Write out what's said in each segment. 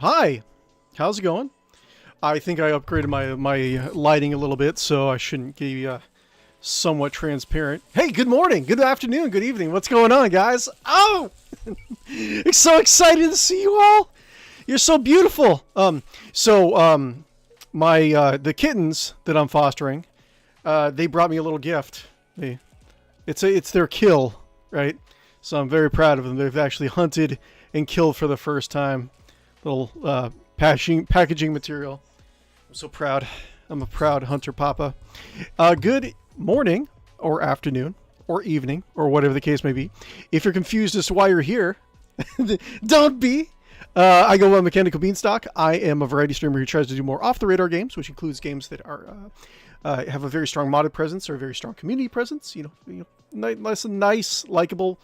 Hi, how's it going? I think I upgraded my lighting a little bit, so I shouldn't be somewhat transparent. Hey, good morning, good afternoon, good evening. What's going on, guys? Oh, I'm so excited to see you all. You're so beautiful. The kittens that I'm fostering, they brought me a little gift. It's their kill, right? So I'm very proud of them. They've actually hunted and killed for the first time. Little packaging material. I'm so proud. I'm a proud hunter papa. Good morning or afternoon or evening or whatever the case may be. If you're confused as to why you're here, don't be. I go by Mechanical Beanstalk. I am a variety streamer who tries to do more off-the-radar games, which includes games that are have a very strong modded presence or a very strong community presence. Nice, likable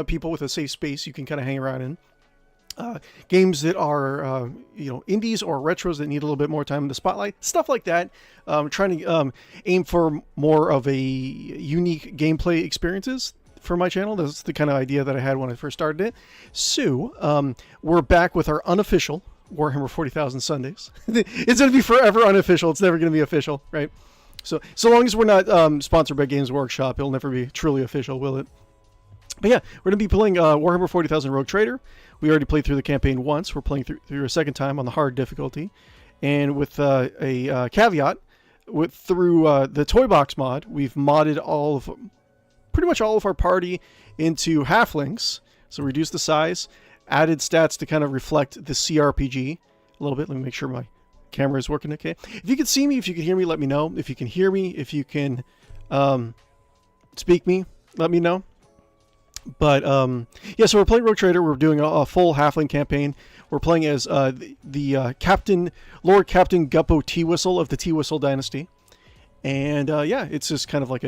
people with a safe space you can kind of hang around in. Games that are, indies or retros that need a little bit more time in the spotlight, stuff like that. Trying to aim for more of a unique gameplay experiences for my channel. That's the kind of idea that I had when I first started it. So, we're back with our unofficial Warhammer 40,000 Sundays. It's going to be forever unofficial. It's never going to be official, right? So long as we're not sponsored by Games Workshop, it'll never be truly official, will it? But yeah, we're going to be playing Warhammer 40,000 Rogue Trader. We already played through the campaign once. We're playing through a second time on the hard difficulty. And with a caveat, through the Toy Box mod, we've modded pretty much all of our party into Halflings. So reduced the size, added stats to kind of reflect the cRPG a little bit. Let me make sure my camera is working okay. If you can see me, if you can hear me, let me know. If you can hear me, if you can speak me, let me know. But so we're playing Rogue Trader. We're doing a full Halfling campaign. We're playing as the Captain, Lord Captain Guppo Teawhistle of the Teawhistle Dynasty. And it's just kind of like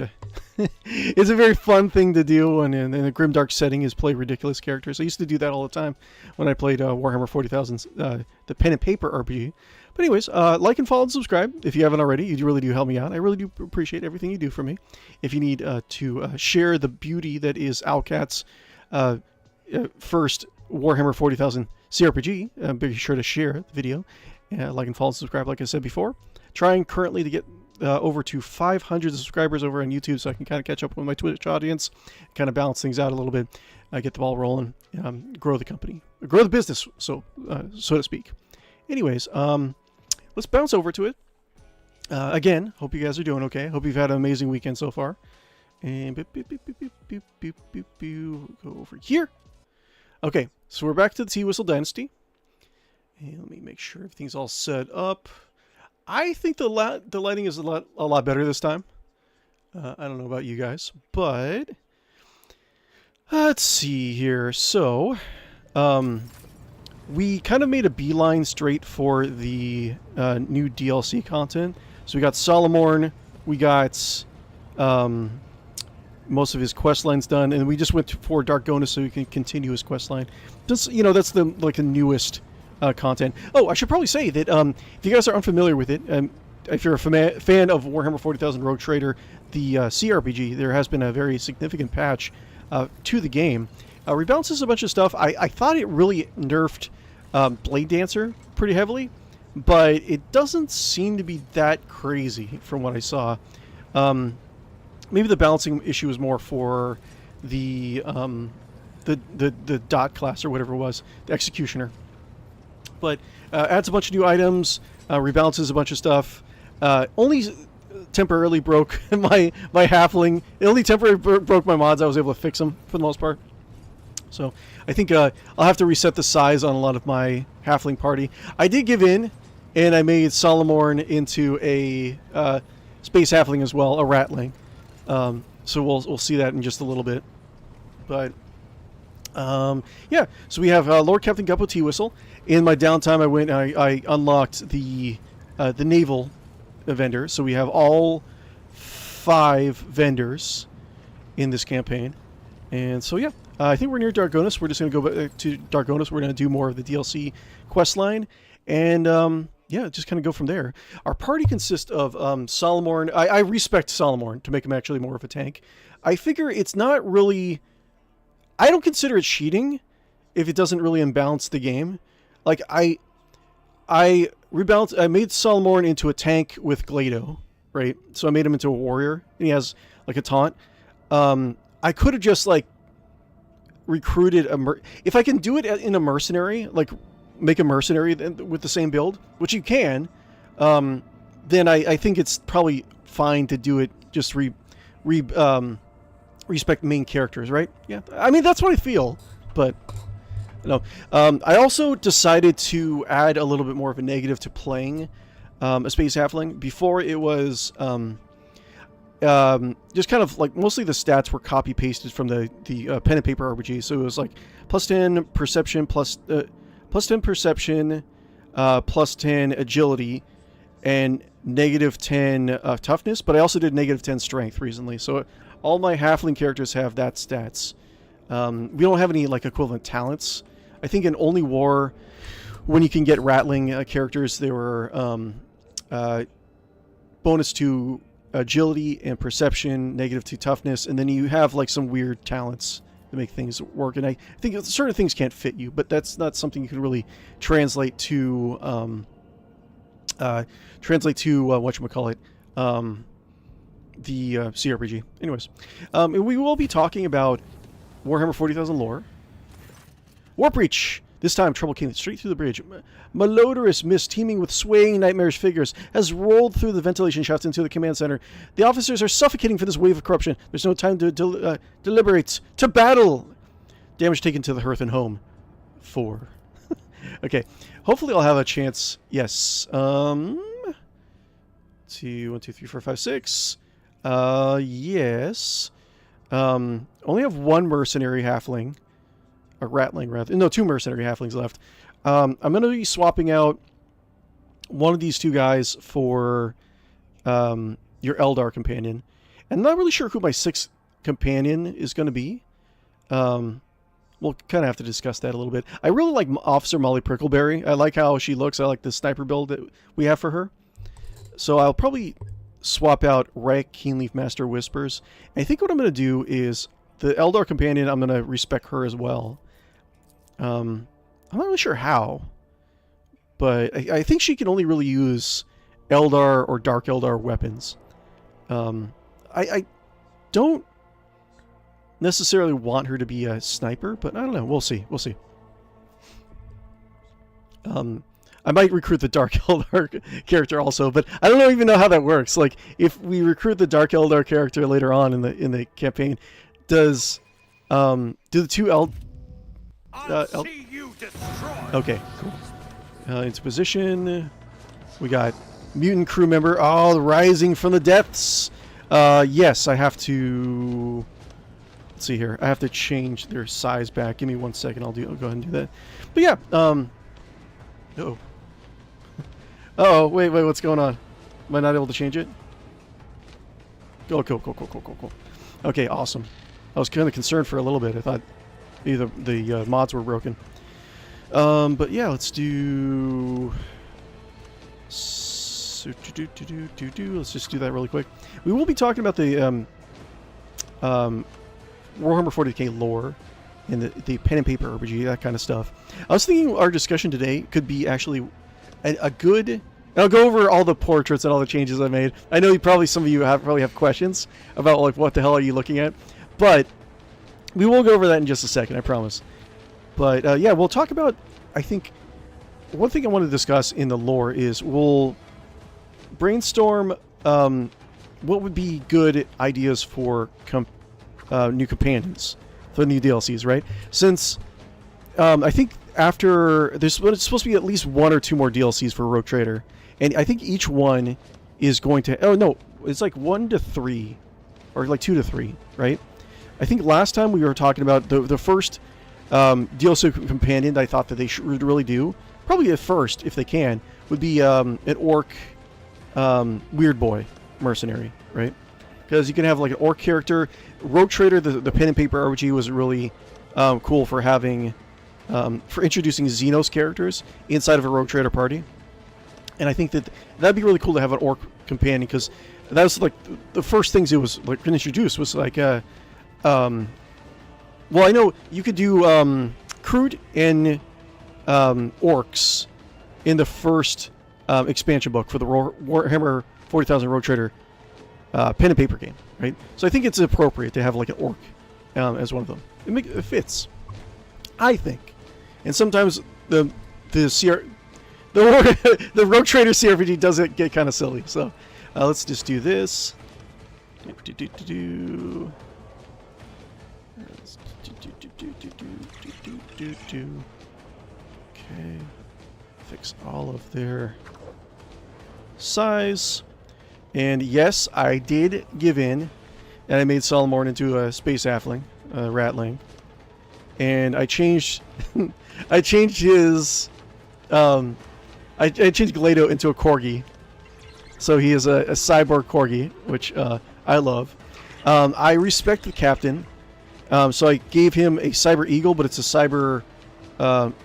it's a very fun thing to do. And in a grimdark setting is play ridiculous characters. I used to do that all the time when I played Warhammer 40,000, the pen and paper RPG. But anyways, like and follow and subscribe if you haven't already. You really do help me out. I really do appreciate everything you do for me. If you need to share the beauty that is owlcat's first Warhammer 40,000 cRPG, be sure to share the video. Like and follow and subscribe, like I said before. Trying currently to get over to 500 subscribers over on YouTube so I can kind of catch up with my Twitch audience, kind of balance things out a little bit, get the ball rolling, grow the company, grow the business, so to speak. Anyways, let's bounce over to it. Again, hope you guys are doing okay. Hope you've had an amazing weekend so far. And go over here. Okay, so we're back to the Teawhistle Dynasty. And let me make sure everything's all set up. I think the lighting is a lot better this time. I don't know about you guys, but let's see here. So, we kind of made a beeline straight for the new DLC content. So we got Solomorn, we got most of his quest lines done, and we just went for Dargonus so we can continue his quest line. That's the newest content. Oh, I should probably say that if you guys are unfamiliar with it, if you're a fan of Warhammer 40,000 Rogue Trader, the cRPG, there has been a very significant patch to the game. Rebalances a bunch of stuff. I thought it really nerfed Blade Dancer pretty heavily, but it doesn't seem to be that crazy from what I saw. Maybe the balancing issue is more for the dot class or whatever it was, the Executioner. But adds a bunch of new items, rebalances a bunch of stuff. Only temporarily broke my Halfling. It only temporarily broke my mods. I was able to fix them for the most part. So I think I'll have to reset the size on a lot of my Halfling party. I did give in, and I made Solomorn into a Space Halfling as well, a Ratling. So we'll see that in just a little bit. But so we have Lord Captain Guppo Teawhistle. In my downtime, I unlocked the naval vendor. So we have all 5 vendors in this campaign. And so I think we're near Dargonus. We're just going to go back to Dargonus. We're going to do more of the DLC quest line. And just kind of go from there. Our party consists of Solomorn. I respect Solomorn to make him actually more of a tank. I figure it's not really... I don't consider it cheating if it doesn't really imbalance the game. like I rebalanced. I made Solomorn into a tank with Glado, right? So I made him into a warrior, and he has like a taunt. I could have just like recruited if I can do it in a mercenary, like make a mercenary with the same build, which you can. Then I think it's probably fine to do it. Just respect main characters, right? Yeah, I mean that's what I feel, but. No. I also decided to add a little bit more of a negative to playing a Space Halfling. Before it was just kind of like mostly the stats were copy pasted from the pen and paper RPG. So it was like plus 10 perception, plus 10 perception, plus 10 agility, and negative 10 toughness. But I also did negative 10 strength recently. So all my Halfling characters have that stats. We don't have any like equivalent talents. I think in Only War, when you can get Ratling characters, there were bonus to agility and perception, negative to toughness, and then you have like some weird talents to make things work. And I think certain things can't fit you, but that's not something you can really translate to whatchamacallit, the cRPG. Anyways, and we will be talking about Warhammer 40,000 lore. Warp Breach! This time, trouble came straight through the bridge. Malodorous mist teeming with swaying nightmarish figures has rolled through the ventilation shafts into the command center. The officers are suffocating for this wave of corruption. There's no time to deliberate. To battle! Damage taken to the hearth and home. 4. Okay. Hopefully I'll have a chance. Yes. 1, 2, 3, 4, 5, 6. Yes. Only have one mercenary halfling. A Ratling, rather. No, 2 mercenary halflings left. I'm going to be swapping out one of these 2 guys for your Eldar companion. And I'm not really sure who my 6th companion is going to be. We'll kind of have to discuss that a little bit. I really like Officer Molly Prickleberry. I like how she looks. I like the sniper build that we have for her. So I'll probably swap out Rack Keenleaf Master Whispers. And I think what I'm going to do is the Eldar companion, I'm going to respec her as well. I'm not really sure how, but I think she can only really use Eldar or Dark Eldar weapons. I don't necessarily want her to be a sniper, but I don't know. We'll see. We'll see. I might recruit the Dark Eldar character also, but I don't even know how that works. Like, if we recruit the Dark Eldar character later on in the campaign, do the 2 okay, cool. Into position. We got mutant crew member. Oh, rising from the depths. Yes, I have to. Let's see here. I have to change their size back. Give me 1 second. I'll go ahead and do that. But yeah. Uh-oh. Uh-oh. Wait. What's going on? Am I not able to change it? Oh, cool. Okay, awesome. I was kind of concerned for a little bit. I thought either the mods were broken. But yeah, let's do. Let's just do that really quick. We will be talking about the Warhammer 40k lore and the pen and paper RPG, that kind of stuff. I was thinking our discussion today could be actually a good. And I'll go over all the portraits and all the changes I made. I know some of you probably have questions about like what the hell are you looking at, but we will go over that in just a second, I promise. But yeah, we'll talk about. I think one thing I want to discuss in the lore is we'll brainstorm what would be good ideas for new companions for new DLCs, right? Since I think after it's supposed to be at least 1 or 2 more DLCs for Rogue Trader, and I think each one is going to. Oh no, it's like 1 to 3, or like 2 to 3, right? I think last time we were talking about the first DLC companion that I thought that they should really do, probably at first if they can, would be an orc weird boy mercenary, right? Because you can have like an orc character. Rogue Trader, the pen and paper RPG was really cool for having for introducing Xenos characters inside of a Rogue Trader party. And I think that'd be really cool to have an orc companion, because that was like the first things it was like introduced was like well, I know you could do Crude and orcs in the first expansion book for the Warhammer 40,000 Rogue Trader pen and paper game, right? So I think it's appropriate to have like an orc as one of them. It fits, I think. And sometimes the Rogue Trader cRPG does get kind of silly. So let's just do this. Okay, fix all of their size. And yes, I did give in, and I made Solomorn into a space halfling, Ratling, and I changed, I changed his, I changed 𝕿𝖚 into a corgi, so he is a cyborg corgi, which I love. I respect the captain, so I gave him a cyber eagle, but it's a cyber. Well,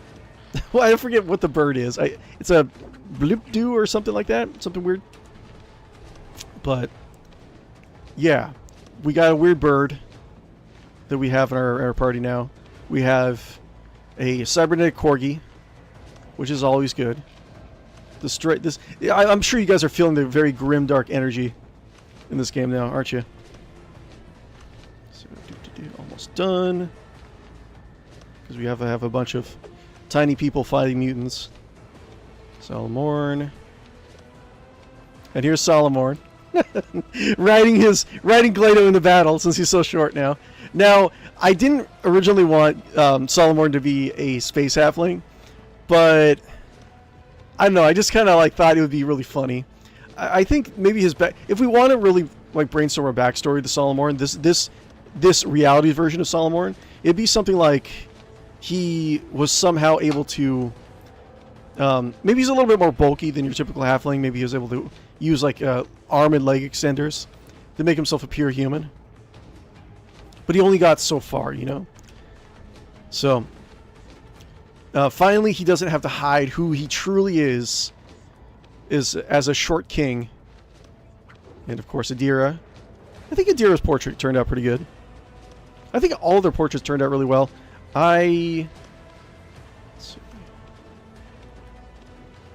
I forget what the bird is. It's a blipdu or something like that. Something weird. But, yeah. We got a weird bird that we have in our party now. We have a cybernetic corgi, which is always good. I'm sure you guys are feeling the very grim, dark energy in this game now, aren't you? So, almost done. Because we have to have a bunch of tiny people fighting mutants. Solomorn. And here's Solomorn. riding 𝕿𝖚 in the battle since he's so short now. Now, I didn't originally want Solomorn to be a space halfling, but I don't know, I just kind of like thought it would be really funny. I think maybe his if we want to really like brainstorm a backstory to Solomorn, this reality version of Solomorn, it'd be something like he was somehow able to maybe he's a little bit more bulky than your typical halfling. Maybe he was able to use like arm and leg extenders to make himself a pure human. But he only got so far, you know? So, finally he doesn't have to hide who he truly is as a short king. And of course Adira. I think Adira's portrait turned out pretty good. I think all their portraits turned out really well. Let's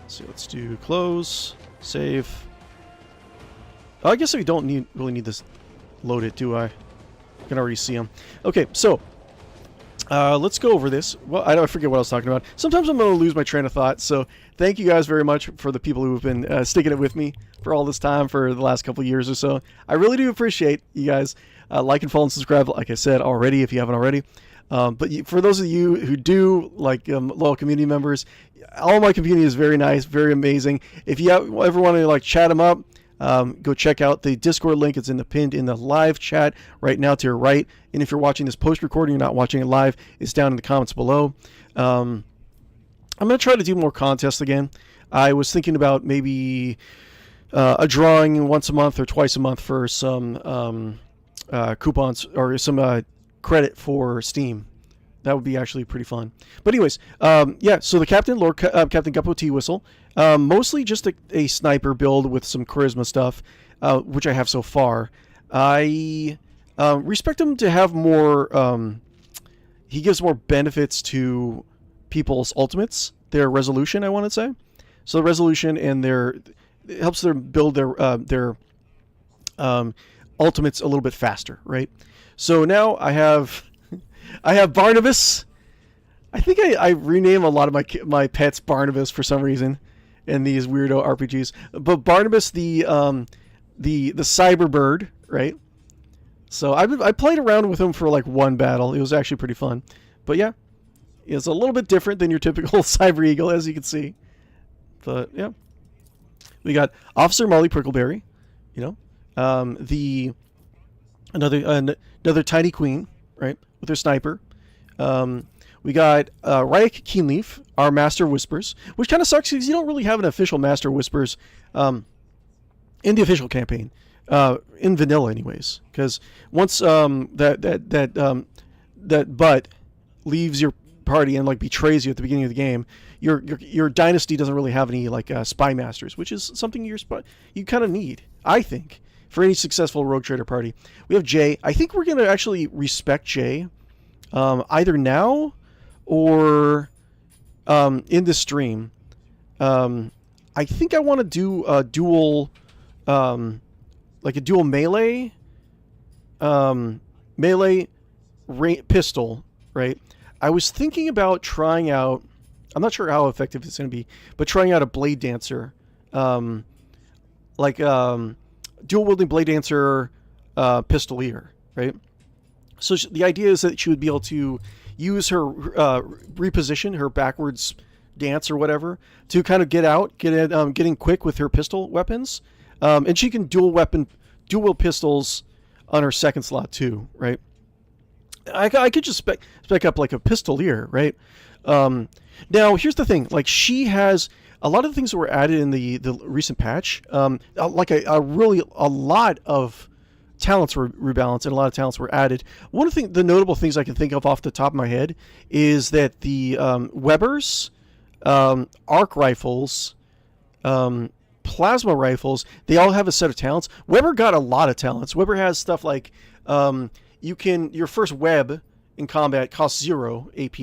see, let's do close, save. Oh, I guess we don't really need this loaded, do I? I can already see them. Okay, so let's go over this. Well, I forget what I was talking about. Sometimes I'm going to lose my train of thought, so thank you guys very much for the people who have been sticking it with me for all this time, for the last couple of years or so. I really do appreciate you guys. Like and follow and subscribe, like I said already, if you haven't already. But for those of you who do, like loyal community members, all my community is very nice, very amazing. If you ever want to like chat them up, go check out the Discord link. It's pinned in the live chat right now to your right. And if you're watching this post-recording, you're not watching it live, it's down in the comments below. I'm going to try to do more contests again. I was thinking about maybe a drawing once a month or twice a month for some coupons or some credit for Steam. That would be actually pretty fun. But anyways, yeah, so the captain, Lord Captain Guppo Teawhistle, mostly just a sniper build with some charisma stuff, which I have so far. I respect him to have more, he gives more benefits to people's ultimates, their resolution, I want to say. So the resolution and it helps them build their ultimates a little bit faster, right? So now I have Barnabas. I think I rename a lot of my pets Barnabas for some reason in these weirdo RPGs. But Barnabas, the cyber bird, right? So I played around with him for like one battle. It was actually pretty fun. But yeah, it's a little bit different than your typical cyber eagle, as you can see. But yeah, we got Officer Molly Prickleberry, you know, another tiny queen, right, with her sniper. We got Ryek Keenleaf, our Master of Whispers, which kind of sucks because you don't really have an official Master of Whispers in the official campaign, in vanilla anyways. Because once that butt leaves your party and like betrays you at the beginning of the game, your dynasty doesn't really have any like spy masters, which is something you kind of need, I think, for any successful Rogue Trader party. We have Jay. I think we're going to actually respect Jay either now or in this stream. I think I want to do a dual, like a dual melee, pistol, right? I was thinking about trying out, I'm not sure how effective it's going to be, but trying out a Blade Dancer, dual wielding Blade Dancer, pistolier, right? So the idea is that she would be able to use her reposition, her backwards dance or whatever, to kind of getting quick with her pistol weapons, and she can dual wield pistols on her second slot too, right? I could just spec up like a pistolier, right? Now here's the thing: like she has a lot of the things that were added in the recent patch, like a lot of talents were rebalanced and a lot of talents were added. One of the notable things I can think of off the top of my head is that the Webbers, arc rifles, plasma rifles, they all have a set of talents. Weber got a lot of talents. Weber has stuff like your first web in combat costs 0 AP.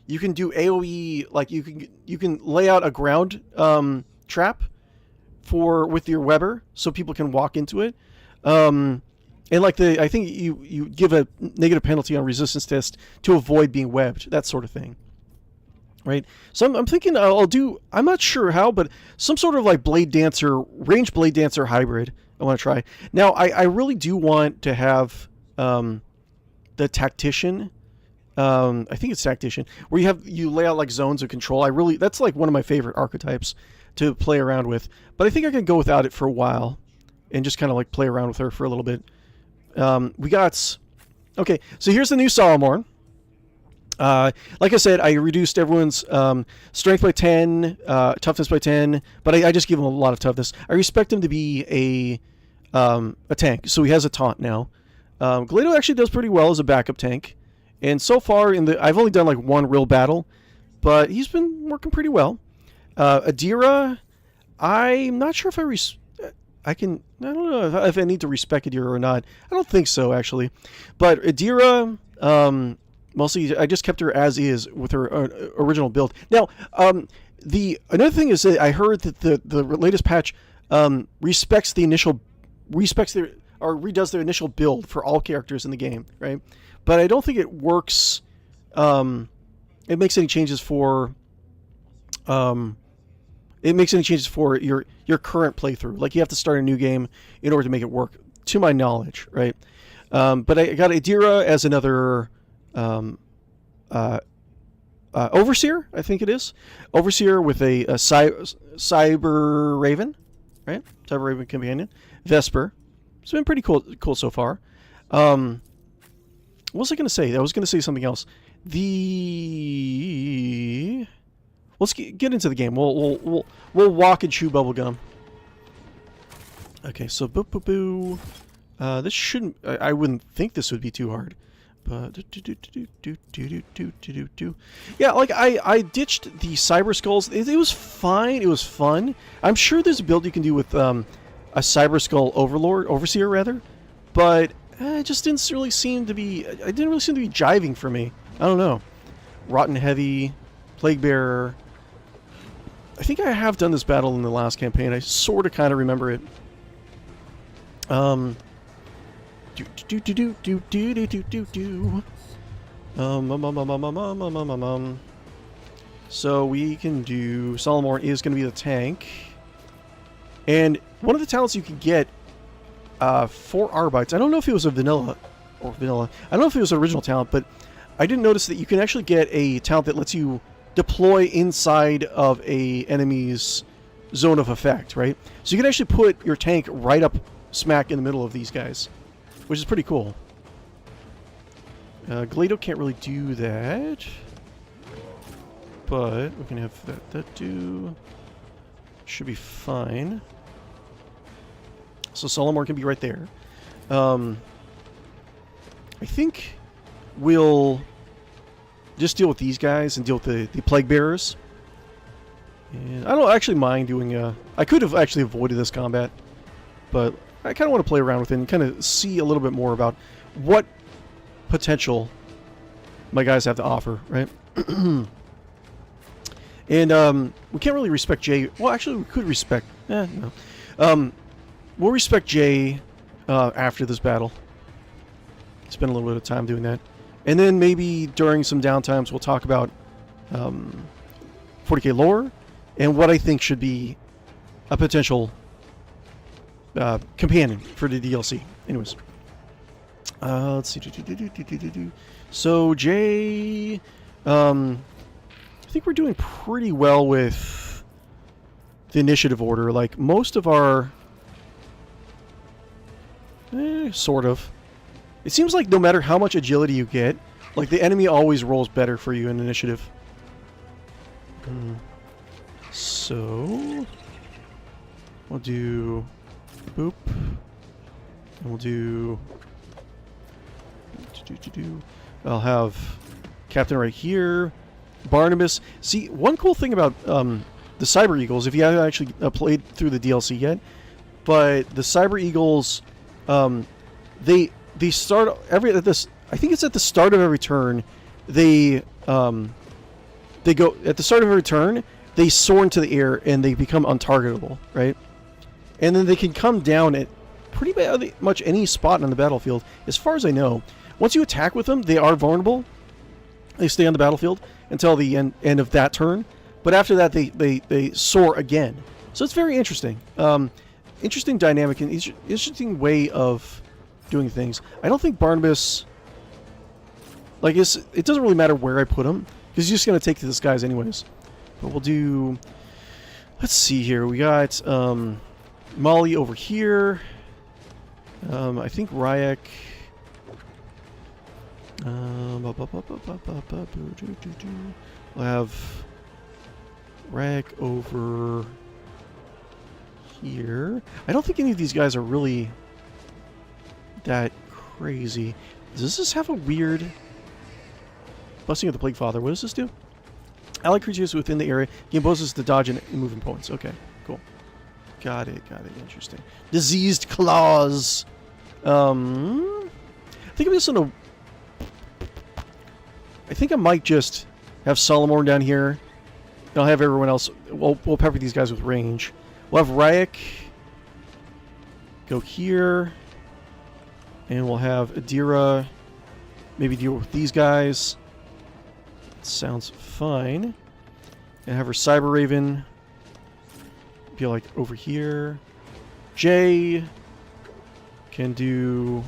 You can do AoE, like you can lay out a ground trap with your Weber so people can walk into it. And like I think you give a negative penalty on resistance test to avoid being webbed, that sort of thing. Right? So I'm thinking I'm not sure how, but some sort of like range Blade Dancer hybrid I want to try. Now, I really do want to have the Tactician. I think it's Tactician, where you lay out like zones of control. That's like one of my favorite archetypes to play around with. But I think I can go without it for a while and just kind of like play around with her for a little bit. Okay, so here's the new Solomorn. Like I said, I reduced everyone's strength by 10, toughness by 10, but I just give him a lot of toughness. I respect him to be a tank, so he has a taunt now. 𝕽𝖚𝖊 actually does pretty well as a backup tank, and so far I've only done like one real battle, but he's been working pretty well. Adira, I'm not sure if I don't know if I need to respec Adira or not. I don't think so, actually. But Adira, mostly, I just kept her as is with her original build. Now, another thing is that I heard that the latest patch redoes their initial build for all characters in the game, right? But I don't think it works. It makes any changes for. It makes any changes for your current playthrough. Like you have to start a new game in order to make it work, to my knowledge, right? But I got Adira as another Overseer, I think it is. Overseer with a Cyber Raven, right? Cyber Raven companion. Vesper. It's been pretty cool so far. What was I going to say? I was going to say something else. Let's get into the game. We'll walk and chew bubblegum. Okay, so boo. This shouldn't. I wouldn't think this would be too hard. But yeah, like I ditched the Cyber Skulls. It was fine. It was fun. I'm sure there's a build you can do with a Cyber Skull Overseer rather, but it just didn't really seem to be. It didn't really seem to be jiving for me. I don't know. Rotten Heavy, Plague Bearer. I think I have done this battle in the last campaign. I sort of kind of remember it. So we can do. Solomorn is going to be the tank, and one of the talents you can get for Arbites. I don't know if it was a vanilla. I don't know if it was an original talent, but I didn't notice that you can actually get a talent that lets you deploy inside of a enemy's zone of effect, right? So you can actually put your tank right up smack in the middle of these guys, which is pretty cool. 𝕽𝖚𝖊 can't really do that, but we can have that do. Should be fine. So Solomorn can be right there. I think we'll just deal with these guys and deal with the Plague Bearers. And I don't actually mind doing I could have actually avoided this combat, but I kind of want to play around with it and kind of see a little bit more about what potential my guys have to offer, right? And we can't really respect Jay. Well, actually, we could respect... no. We'll respect Jay after this battle. Spend a little bit of time doing that. And then maybe during some downtimes, we'll talk about 40k lore and what I think should be a potential companion for the DLC. Anyways. Let's see. So, Jay... I think we're doing pretty well with the initiative order. Like, most of our... sort of. It seems like no matter how much agility you get, like, the enemy always rolls better for you in initiative. So... we'll do... boop. And we'll do... I'll have Captain right here. Barnabas. See, one cool thing about the Cyber Eagles, if you haven't actually played through the DLC yet, but the Cyber Eagles, they start at this. I think it's at the start of every turn. They go at the start of every turn. They soar into the air and they become untargetable, right? And then they can come down at pretty much any spot on the battlefield, as far as I know. Once you attack with them, they are vulnerable. They stay on the battlefield until the end of that turn. But after that, they soar again. So it's very interesting. Interesting dynamic and interesting way of doing things. I don't think Barnabas... like, it doesn't really matter where I put him, because he's just going to take to this guys anyways. But we'll do... let's see here. We got Molly over here. I think Ryak... we'll have Ryak over here. I don't think any of these guys are really that crazy. Does this have a weird... Blessing of the Plague Father. What does this do? Allied creatures within the area gain bonuses to dodge and movement points. Okay, cool. Got it. Interesting. Diseased Claws. I think I'm just gonna... I think I might just have Solomon down here. And I'll have everyone else... We'll pepper these guys with range. We'll have Ryak go here. And we'll have Adira maybe deal with these guys. Sounds fine. And have her Cyber Raven be like over here. Jay can do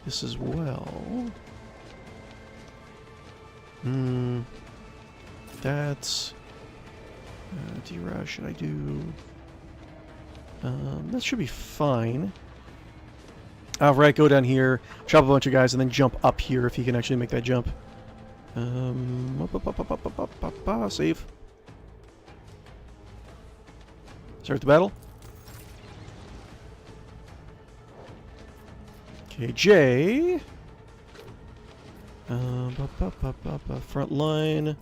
this as well. That's D-Rush. Should I do? That should be fine. I'll have Rat go down here, chop a bunch of guys, and then jump up here if he can actually make that jump. Save. Start the battle. Okay, Jay. Front line.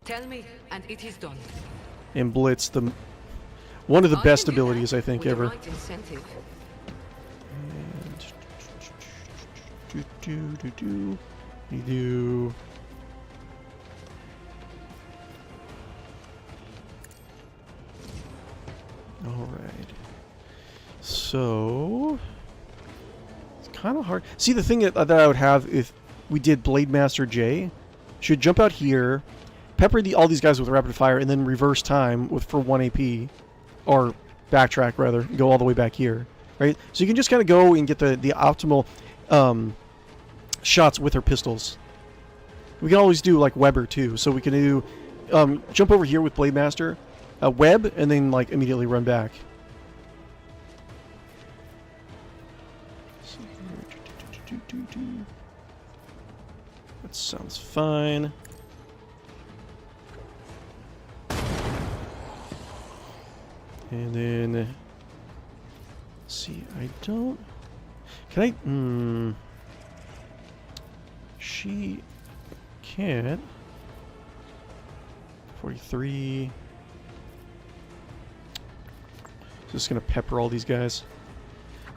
Tell me, and it is done. And Blitz, one of the best abilities I think ever. Right incentive. And we do. All right. So it's kind of hard. See, the thing that I would have if we did Blade Master J, should jump out here, pepper all these guys with rapid fire, and then reverse time for 1 AP, or backtrack rather, go all the way back here, right? So you can just kind of go and get the optimal shots with her pistols. We can always do like Weber too, so we can do jump over here with Blade Master, web, and then like immediately run back. That sounds fine. And then, let's see, I don't... Can I... She can't. 43. Just gonna pepper all these guys.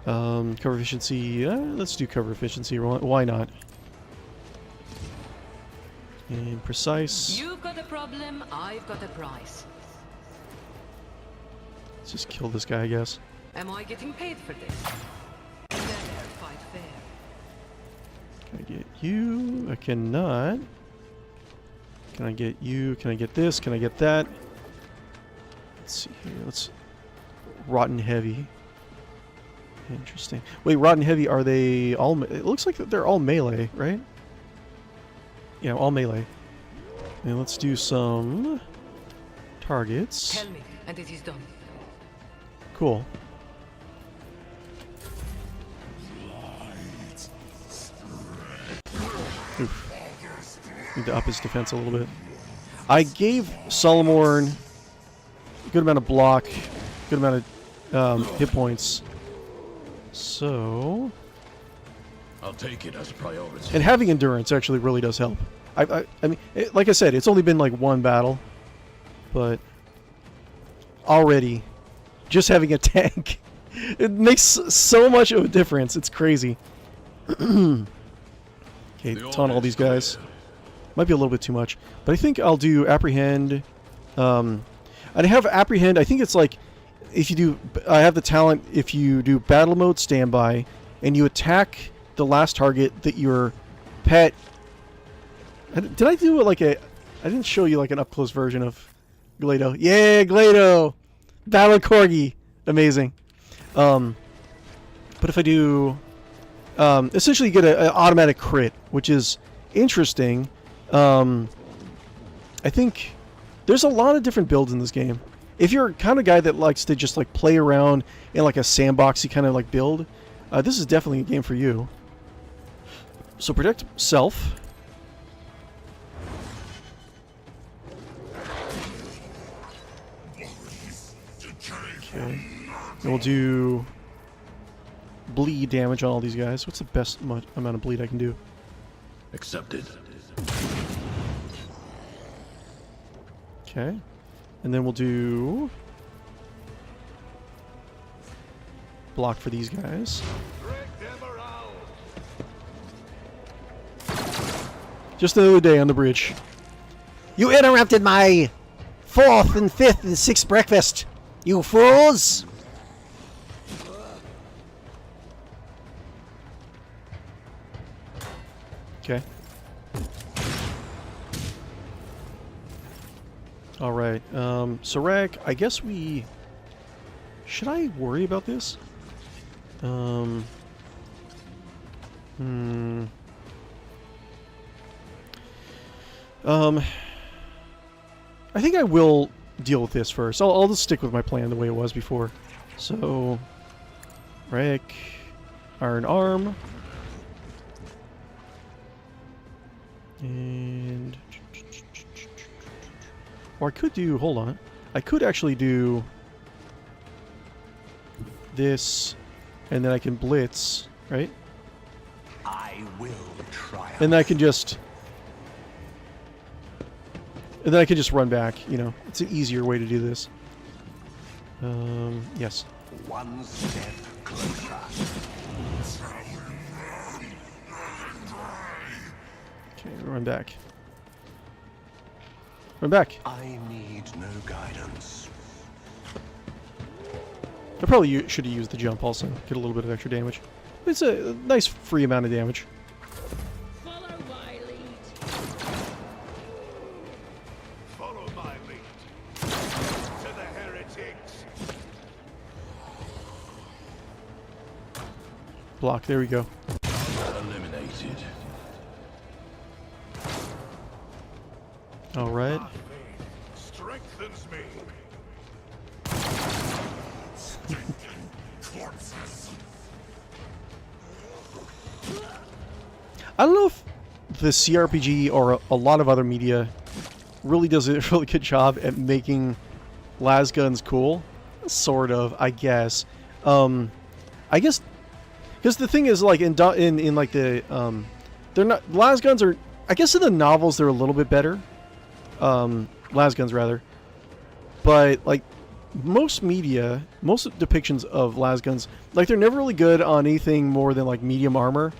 Cover efficiency. Let's do cover efficiency. Why not? And precise. You've got a problem, I've got a price. Let's just kill this guy, I guess. Am I getting paid for this? Fair fight fair. Can I get you? I cannot. Can I get you? Can I get this? Can I get that? Let's see here. Let's... Rotten Heavy. Interesting. Wait, Rotten Heavy, are they all... It looks like they're all melee, right? Yeah, all melee. And let's do some... targets. Tell me, and it is done. Cool. Oof. Need to up his defense a little bit. I gave Solomorn a good amount of block, good amount of hit points. So... I'll take it as a priority. And having endurance actually really does help. I mean, like I said, it's only been like one battle, but already, just having a tank, it makes so much of a difference. It's crazy. Okay, taunt all these guys. Might be a little bit too much, but I think I'll do apprehend. And I have apprehend. I think it's like if you do. I have the talent if you do battle mode standby, and you attack the last target that your pet. Did I do like a... I didn't show you like an up-close version of 𝕿𝖗. Yeah, 𝕿𝖗! Battle Corgi! Amazing. But if I do... essentially you get an automatic crit, which is interesting. I think there's a lot of different builds in this game. If you're kind of guy that likes to just like play around in like a sandboxy kind of like build, this is definitely a game for you. So protect self. Okay. And we'll do bleed damage on all these guys. What's the best amount of bleed I can do? Accepted. Okay. And then we'll do block for these guys. Just another day on the bridge. You interrupted my 4th and 5th and 6th breakfast, you fools! Okay. Alright, Serac, I guess we... Should I worry about this? I think I will deal with this first. I'll just stick with my plan the way it was before. So, Rek, Iron Arm, and... Or I could do... Hold on. I could actually do this, and then I can blitz, right? I will try. And then I can just... And then I can just run back, you know. It's an easier way to do this. Yes. One step closer. Okay, run back. Run back. I need no guidance. I probably should have used the jump also. Get a little bit of extra damage. It's a nice free amount of damage. Follow my lead. Follow my lead. To the heretics. Block, there we go. Eliminated. Alright. Strengthens me. I don't know if the cRPG or a lot of other media really does a really good job at making lasguns cool. Sort of, I guess. I guess because the thing is, like in like the they're not lasguns are. I guess in the novels they're a little bit better. Lasguns rather, but like most media, most depictions of lasguns, like they're never really good on anything more than like medium armor.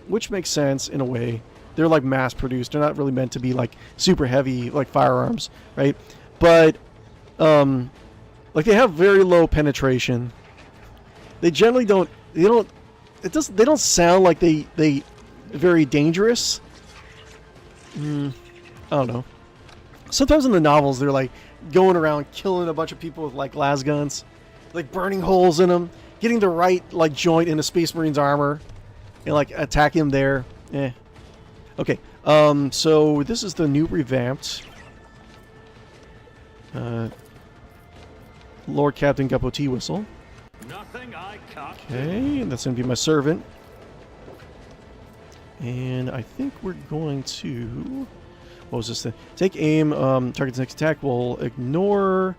Which makes sense in a way. they're like mass produced. They're not really meant to be like super heavy like firearms, right? But like they have very low penetration. They generally don't. They don't sound like they very dangerous. I don't know. Sometimes in the novels they're like going around killing a bunch of people with like las guns, like burning holes in them, getting the right like joint in a Space Marine's armor, and like attacking them there. Okay. So this is the new revamped Lord Captain Guppo Teawhistle. Nothing I can't Okay, and that's going to be my servant. And I think we're going to... What was this thing? Take aim. Target's next attack will ignore.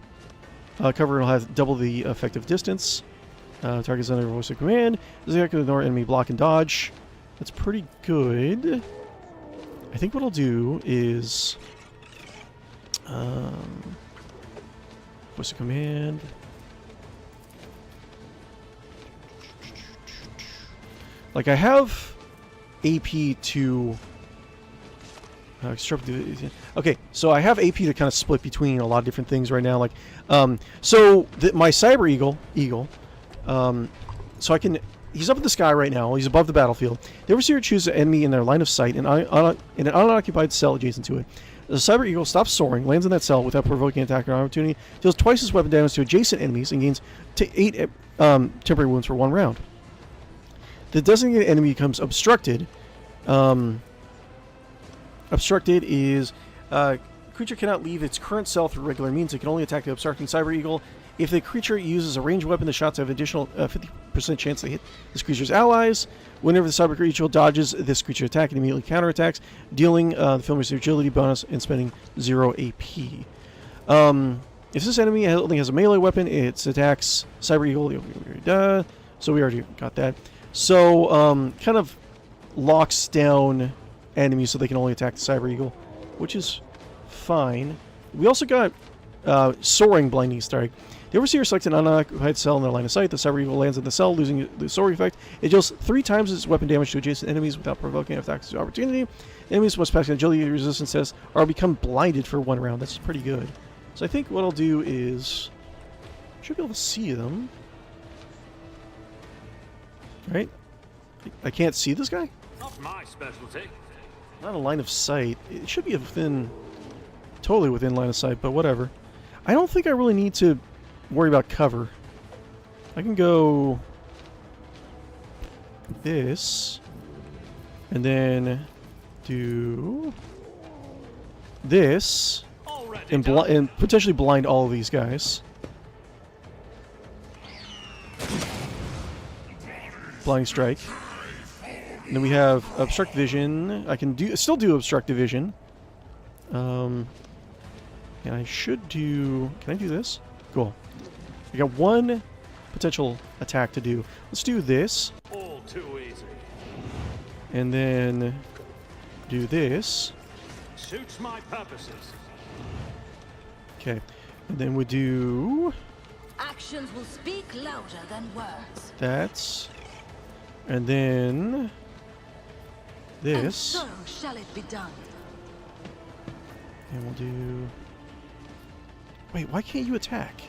Cover will have double the effective distance. Target's under voice of command. This attack will ignore enemy block and dodge. That's pretty good. I think what I'll do is... voice of command. Like, I have AP to... okay, so I have AP to kind of split between a lot of different things right now. Like, so my Cyber Eagle, so I can... He's up in the sky right now. He's above the battlefield. The Overseer chooses an enemy in their line of sight in an unoccupied cell adjacent to it. The Cyber Eagle stops soaring, lands in that cell without provoking attack or opportunity, deals twice as weapon damage to adjacent enemies, and gains 8 temporary wounds for 1 round. The designated enemy becomes obstructed. Obstructed is creature cannot leave its current cell through regular means. It can only attack the obstructing Cyber Eagle. If the creature uses a ranged weapon, the shots have additional 50% chance to hit this creature's allies. Whenever the Cyber Creature dodges this creature attack, it immediately counterattacks, dealing the filmer's agility bonus and spending 0 AP. If this enemy only has a melee weapon, it attacks Cyber Eagle. So we already got that. So kind of locks down enemies so they can only attack the Cyber Eagle, which is fine. We also got Soaring Blinding Strike. The Overseer selects an unoccupied cell in their line of sight. The Cyber Eagle lands in the cell, losing the soaring effect. It deals 3 times its weapon damage to adjacent enemies without provoking attacks of opportunity. Enemies must pass an agility resistance test or become blinded for 1 round. That's pretty good. So I think what I'll do is... should be able to see them. Right? I can't see this guy? Not my specialty. Not a line of sight. It should be within... totally within line of sight, but whatever. I don't think I really need to worry about cover. I can go... this. And then... do... this. And potentially blind all of these guys. Blinding Strike. And then we have Obstruct Vision. I can still do Obstruct Vision. And I should do... can I do this? Cool. I got 1 potential attack to do. Let's do this. All too easy. And then do this. Suits my purposes. Okay. And then we do... actions will speak louder than words. that. And then... this. And so shall it be done. And we'll do... wait, why can't you attack?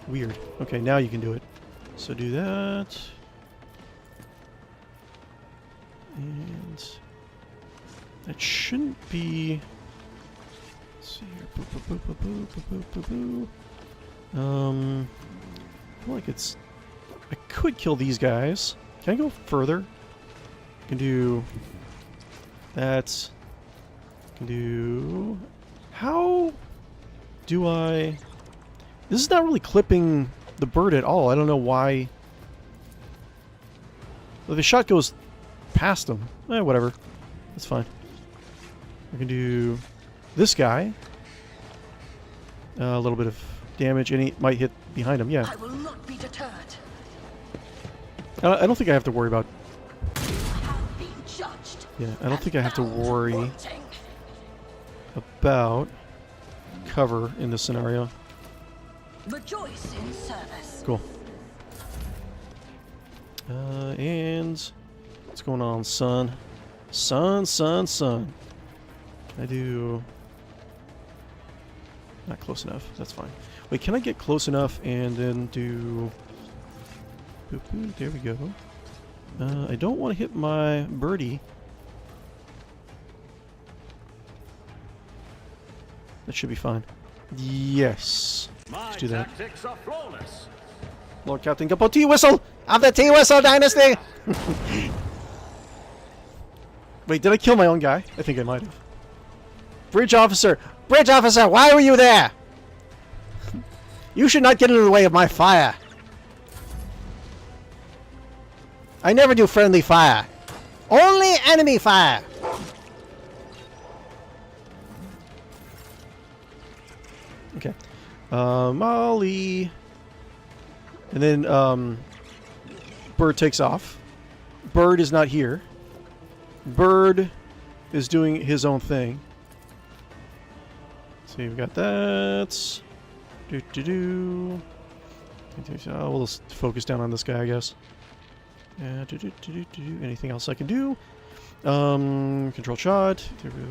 Weird. Okay, now you can do it. So do that. And... that shouldn't be... let's see here. Boop, boop, boop, boop, boop, boop, boop, boop. I feel like it's... I could kill these guys. Can I go further? I can do... that... can do... how do I... this is not really clipping the bird at all. I don't know why... well, the shot goes past him. Whatever. That's fine. I can do this guy. A little bit of damage, and he might hit behind him. Yeah. I will not be deterred. I don't think I have to worry about... I have been judged. yeah, I don't think I have to worry Wanting. about cover in this scenario. Rejoice in service. Cool. And What's going on, son? Son. Can I do... Not close enough. That's fine. Wait, can I get close enough and then do... Boop, boop, there we go. I don't want to hit my birdie. That should be fine. Yes. My Let's do that. tactics are flawless. Lord Captain Guppo Teawhistle! Of the Teawhistle Dynasty! Wait, did I kill my own guy? I think I might have. Bridge officer! Bridge officer, why were you there? You should not get in the way of my fire. I never do friendly fire. Only enemy fire. Okay. Molly. And then, Bird takes off. Bird is not here. Bird is doing his own thing. So we've got that. Oh, we'll just focus down on this guy, I guess. Anything else I can do? Control shot.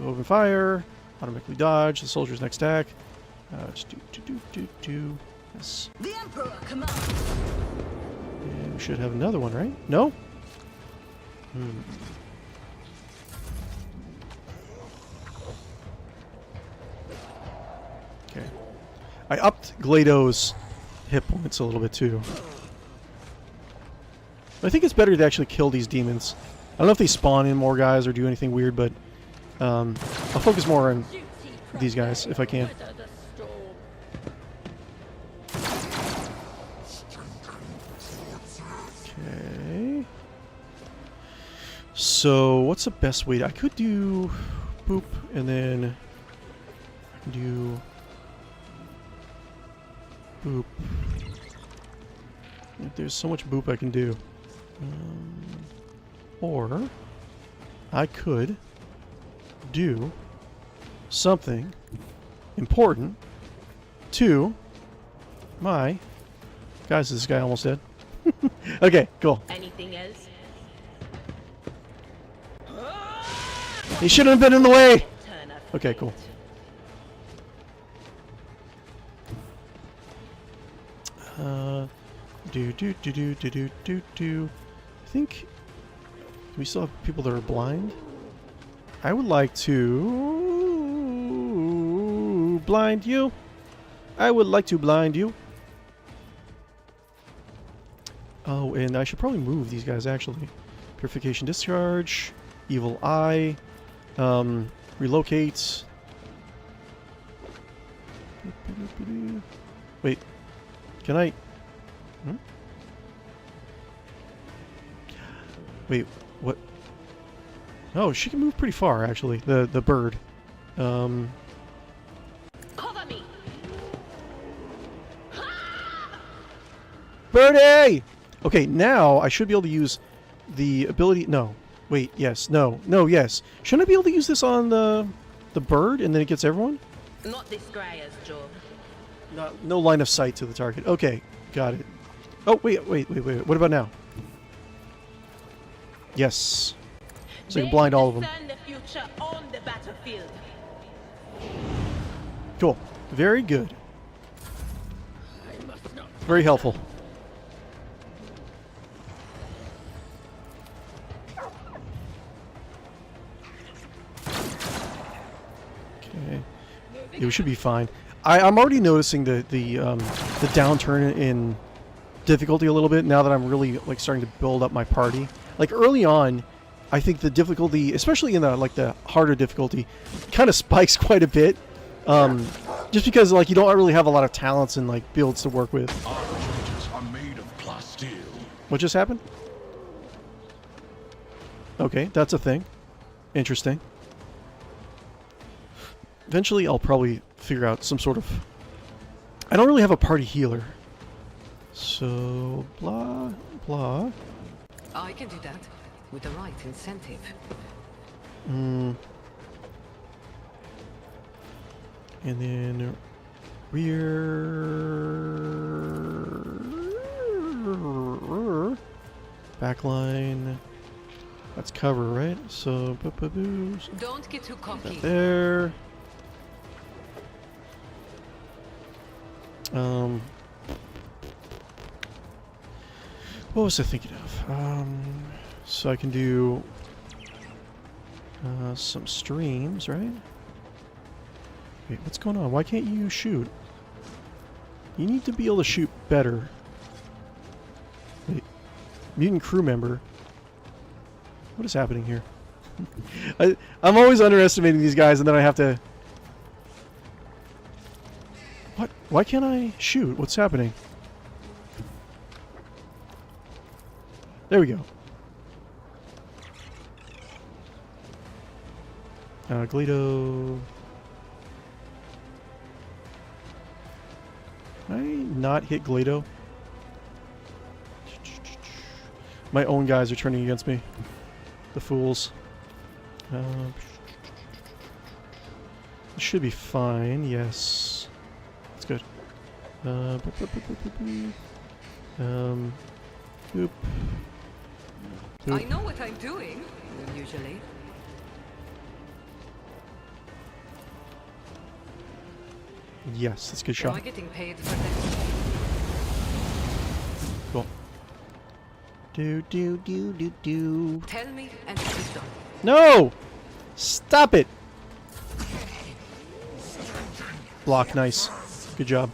Open fire. Automatically dodge. The soldier's next attack. Yes. The Emperor commands. And we should have another one, right? No? Okay. I upped 𝕽𝖚𝖊𝖊𝖗's hit points a little bit too. I think it's better to actually kill these demons. I don't know if they spawn in more guys or do anything weird, but I'll focus more on these guys if I can. Weather the storm. Okay. So, what's the best way? I could do boop, and then I can do boop. There's so much boop I can do. Or I could do something important to my... Guys, is this guy almost dead? Okay, cool. Anything else? He shouldn't have been in the way! Turn of Okay, cool. I think we still have people that are blind. I would like to blind you. I would like to blind you. Oh, and I should probably move these guys actually. Purification discharge, evil eye, relocate. Wait, can I? Wait, what? Oh, she can move pretty far actually. The bird. cover me. Birdie! Okay, now I should be able to use the ability. No, wait, yes, no, yes. Shouldn't I be able to use this on the bird and then it gets everyone? Not this Greyer's job. No line of sight to the target. Okay, got it. Oh, wait. What about now? Yes. So you can blind all of them. Discern the future on the battlefield. Cool. Very good. Very helpful. Okay. Yeah, we should be fine. I'm already noticing the downturn in difficulty a little bit now that I'm really like starting to build up my party. Like early on, I think the difficulty, especially in the harder difficulty, kind of spikes quite a bit. Just because like you don't really have a lot of talents and like builds to work with. Arbitrators are made of plasteel. What just happened? Okay, that's a thing. Interesting. Eventually, I'll probably figure out some sort of... I don't really have a party healer. So, blah, blah. I can do that with the right incentive. And then... rear... backline... That's cover, right? So, Don't get too cocky. there. What was I thinking of? So I can do some streams, right? Wait, what's going on? Why can't you shoot? You need to be able to shoot better. Wait, mutant crew member. What is happening here? I'm always underestimating these guys, and then I have to... What? Why can't I shoot? What's happening? There we go. 𝕽𝖌𝖚. Can I not hit 𝕽𝖚? My own guys are turning against me. The fools. It should be fine, yes. That's good. Boop. I know what I'm doing, usually. Yes, that's a good Am I shot. getting paid for this? Cool. Do. Tell me and it is done. No! Stop it! Block, nice. Good job.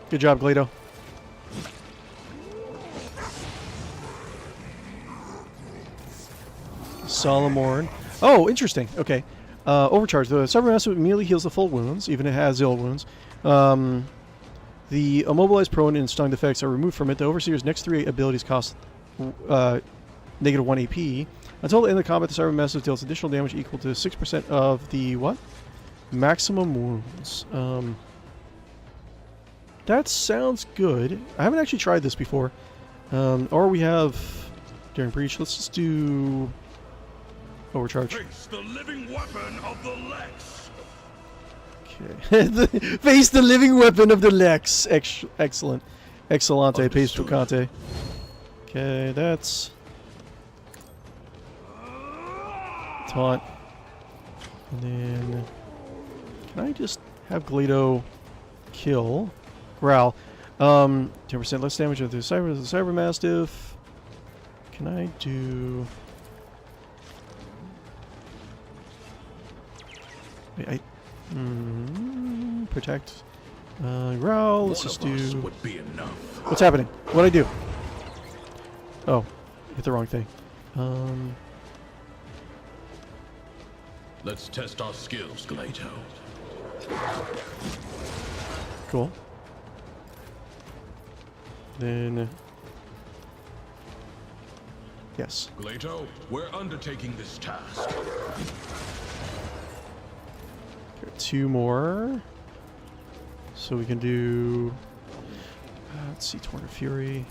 Good job, 𝕽𝖚. Solomorn. Oh, interesting. Okay. Overcharge. The Cybermaster immediately heals the full wounds, even if it has ill wounds. The immobilized, prone, and stunned effects are removed from it. The Overseer's next 3 abilities cost -1 AP. Until the end of the combat, the Cybermaster deals additional damage equal to 6% of the what? Maximum wounds. That sounds good. I haven't actually tried this before. Or we have during breach. Let's just do overcharge. Face the living weapon of the Lex. Okay. Face the living weapon of the Lex. Excellent. Excellente. Pace Picante. Okay, that's taunt. And then can I just have 𝕽𝖚 kill? Growl. 10% less damage of the Cyber Mastiff. Can I do... Wait, protect. Growl. Let's just do... Would be enough. What's happening? What'd I do? Oh, hit the wrong thing. Let's test our skills, 𝕽𝖚. Cool. Then... Yes. 𝕽𝖚, we're undertaking this task. Got 2 more. So we can do... let's see, Torn of Fury.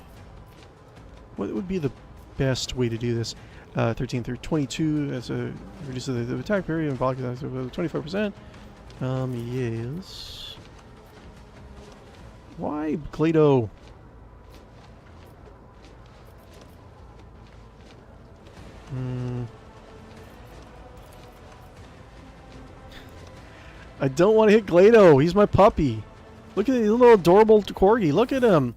What would be the best way to do this? 13 through 22 as a reduces the attack period and block is 25%. Yes. Why 𝕽𝖚? I don't want to hit 𝕽𝖚. He's my puppy. Look at the little adorable corgi. Look at him.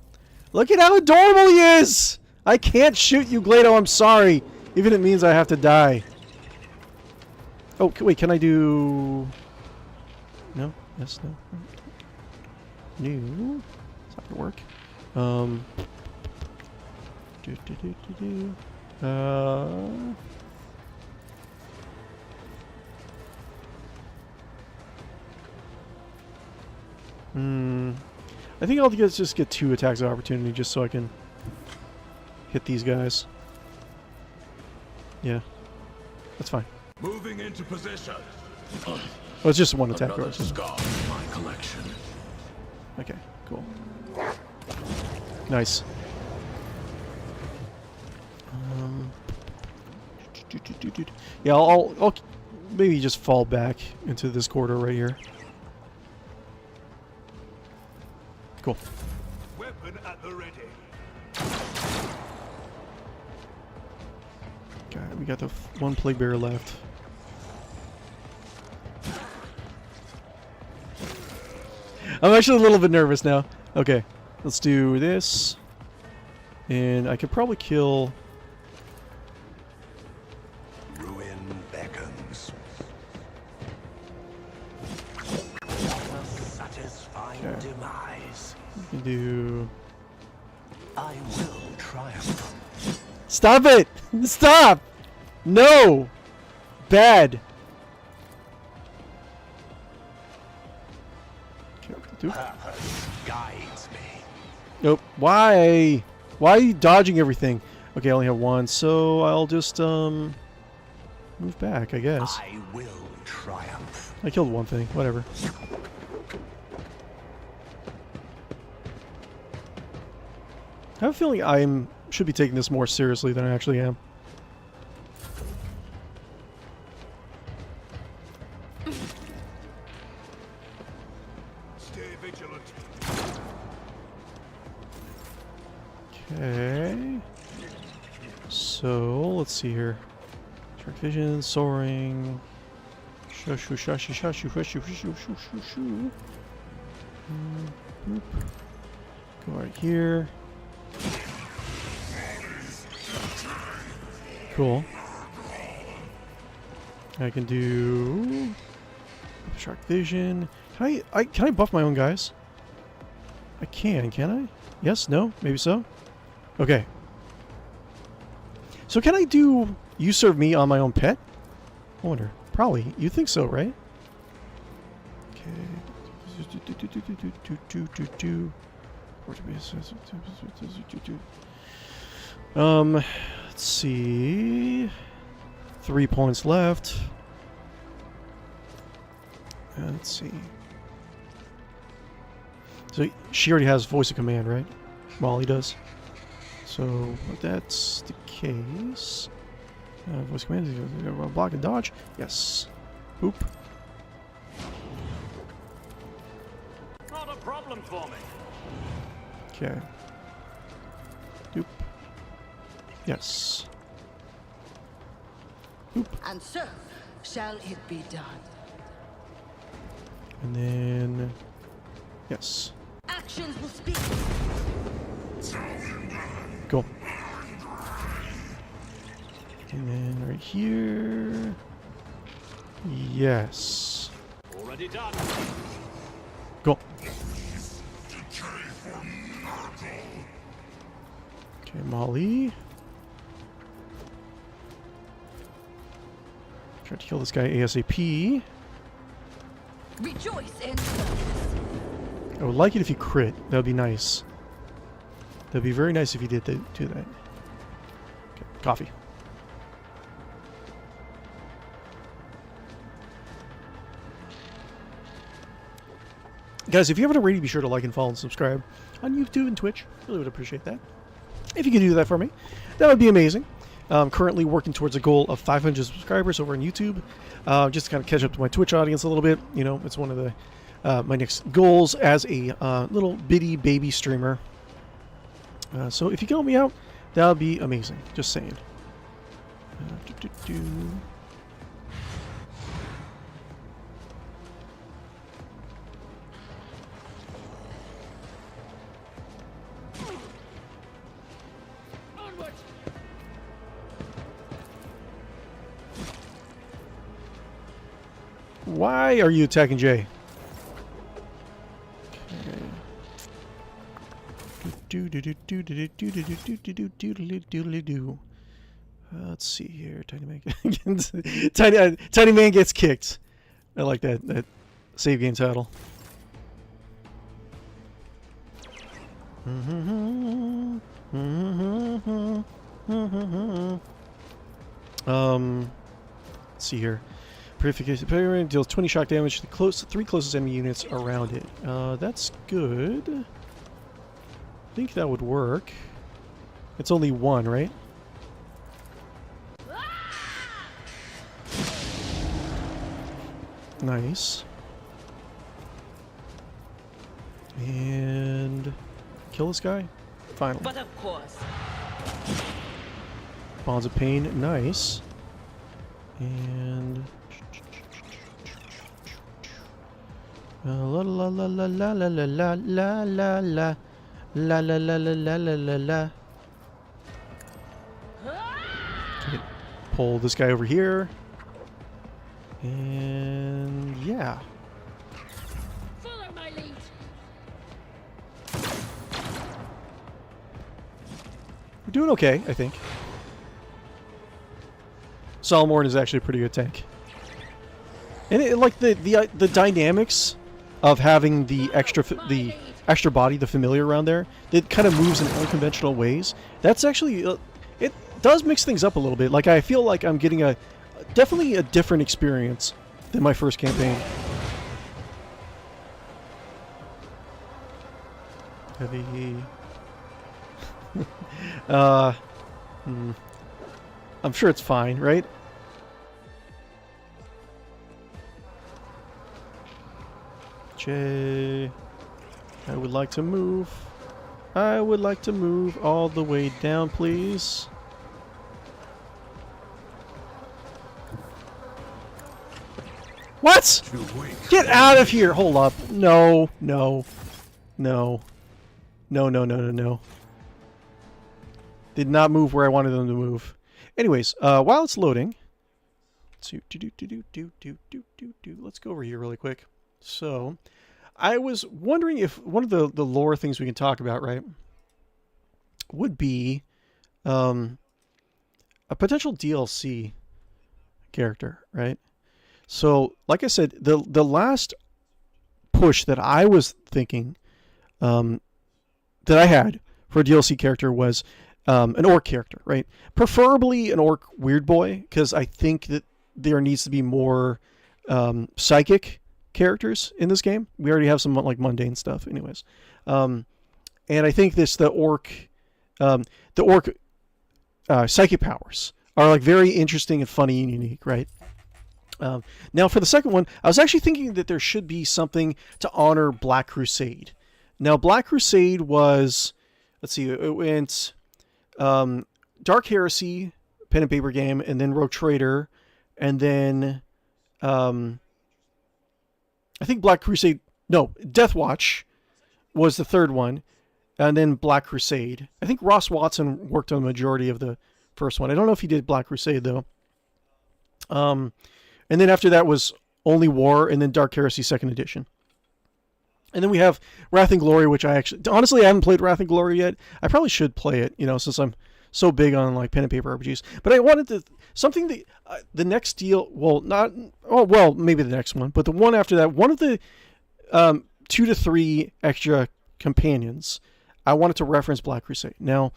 Look at how adorable he is. I can't shoot you, 𝕽𝖚. I'm sorry. Even if it means I have to die. Oh, wait. Can I do... No? Yes, no. No. It's not going to work. I think I'll just get 2 attacks of opportunity just so I can hit these guys. Yeah, that's fine. Moving into position. Oh, it's just 1 attack. Another scar in my collection. Okay, cool. Nice. Yeah, I'll maybe just fall back into this corridor right here. Cool. Weapon at the ready. we got the one plague bearer left. I'm actually a little bit nervous now. Okay, let's do this. And I could probably kill... Ruin beckons. A satisfying demise. We can do... I will triumph. Stop it! Stop! No! Bad. Okay, do. Purpose guides me. Nope. Why? Why are you dodging everything? Okay, I only have one, so I'll just move back, I guess. I will triumph. I killed one thing. Whatever. I have a feeling I should be taking this more seriously than I actually am. Stay vigilant. Okay. So, let's see here. Shark vision, soaring. Shushu, shushu, shushu, shushu, shushu, shushu, shushu. Boop. Go right here. Cool. I can do shark vision. Can I buff my own guys? I can I? Yes? No? Maybe so? Okay. So can I do you serve me on my own pet? I wonder. Probably. You think so, right? Okay. Let's see. 3 points left. Let's see. So she already has voice of command, right? Molly does. So if that's the case, voice of command, block and dodge. Yes. Boop. Not a problem for me. Okay. Doop. Yes. Boop. And so shall it be done. And then... Yes. Actions will speak. Go. And then right here... Yes. Already done. Go. Okay, Molly. Try to kill this guy ASAP. Rejoice in service. I would like it if you crit. That would be nice. That would be very nice if you did do that. Okay, coffee. Guys, if you haven't already, be sure to like and follow and subscribe on YouTube and Twitch. Really would appreciate that. If you could do that for me, that would be amazing. I'm currently working towards a goal of 500 subscribers over on YouTube. Just to kind of catch up to my Twitch audience a little bit. You know, it's one of the my next goals as a little bitty baby streamer. So if you can help me out, that would be amazing. Just saying. Why are you attacking Jay? Let's see here. Tiny man. Tiny man gets kicked. I like that save game title. Let's see here. Purification Pyramid deals 20 shock damage to the three closest enemy units around it. That's good. I think that would work. It's only one, right? Nice. And kill this guy? Finally. But of course. Bonds of Pain. Nice. And la la la la la la la la la la la la la la la la la la. Okay, pull this guy over here. And yeah. Follow my lead. We're doing okay, I think. Solomorn is actually a pretty good tank. And it, like the dynamics of having the extra body, the familiar around there, that kind of moves in unconventional ways. That's actually it does mix things up a little bit. Like I feel like I'm getting definitely a different experience than my first campaign. Heavy. I'm sure it's fine, right? J. I would like to move. I would like to move all the way down, please. What? Get out of here! Hold up. No, no, no. No, no, no, no, no. Did not move where I wanted them to move. Anyways, while it's loading, let's go over here really quick. So, I was wondering if one of the lore things we can talk about, right, would be a potential DLC character, right? So, like I said, the last push that I was thinking that I had for a DLC character was an orc character, right? Preferably an orc weird boy, because I think that there needs to be more psychic characters in this game. We already have some like mundane stuff, anyways. And I think the orc psychic powers are like very interesting and funny and unique, right? Now for the second one, I was actually thinking that there should be something to honor Black Crusade. Now Black Crusade was, let's see, it went Dark Heresy, pen and paper game, and then Rogue Trader, and then I think Black Crusade, no, Death Watch was the third one, and then Black Crusade. I think Ross Watson worked on the majority of the first one. I don't know if he did Black Crusade though. And then after that was Only War, and then Dark Heresy 2nd Edition. And then we have Wrath and Glory, which I honestly, I haven't played Wrath and Glory yet. I probably should play it, since I'm so big on like pen and paper RPGs. But I wanted to, something that, the next deal, maybe the next one, but the one after that, one of the 2 to 3 extra companions, I wanted to reference Black Crusade. Now,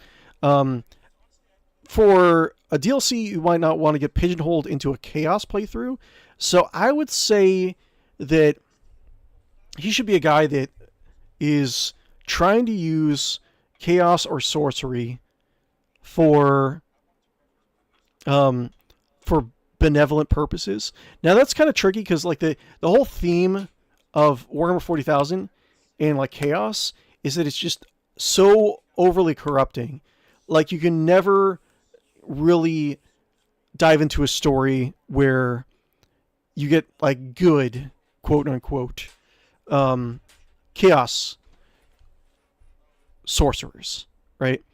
for a DLC, you might not want to get pigeonholed into a Chaos playthrough. So I would say that he should be a guy that is trying to use Chaos or Sorcery for benevolent purposes. Now that's kind of tricky because like the whole theme of Warhammer 40,000 and like Chaos is that it's just so overly corrupting. Like you can never really dive into a story where you get like good, quote unquote, Chaos sorcerers, right?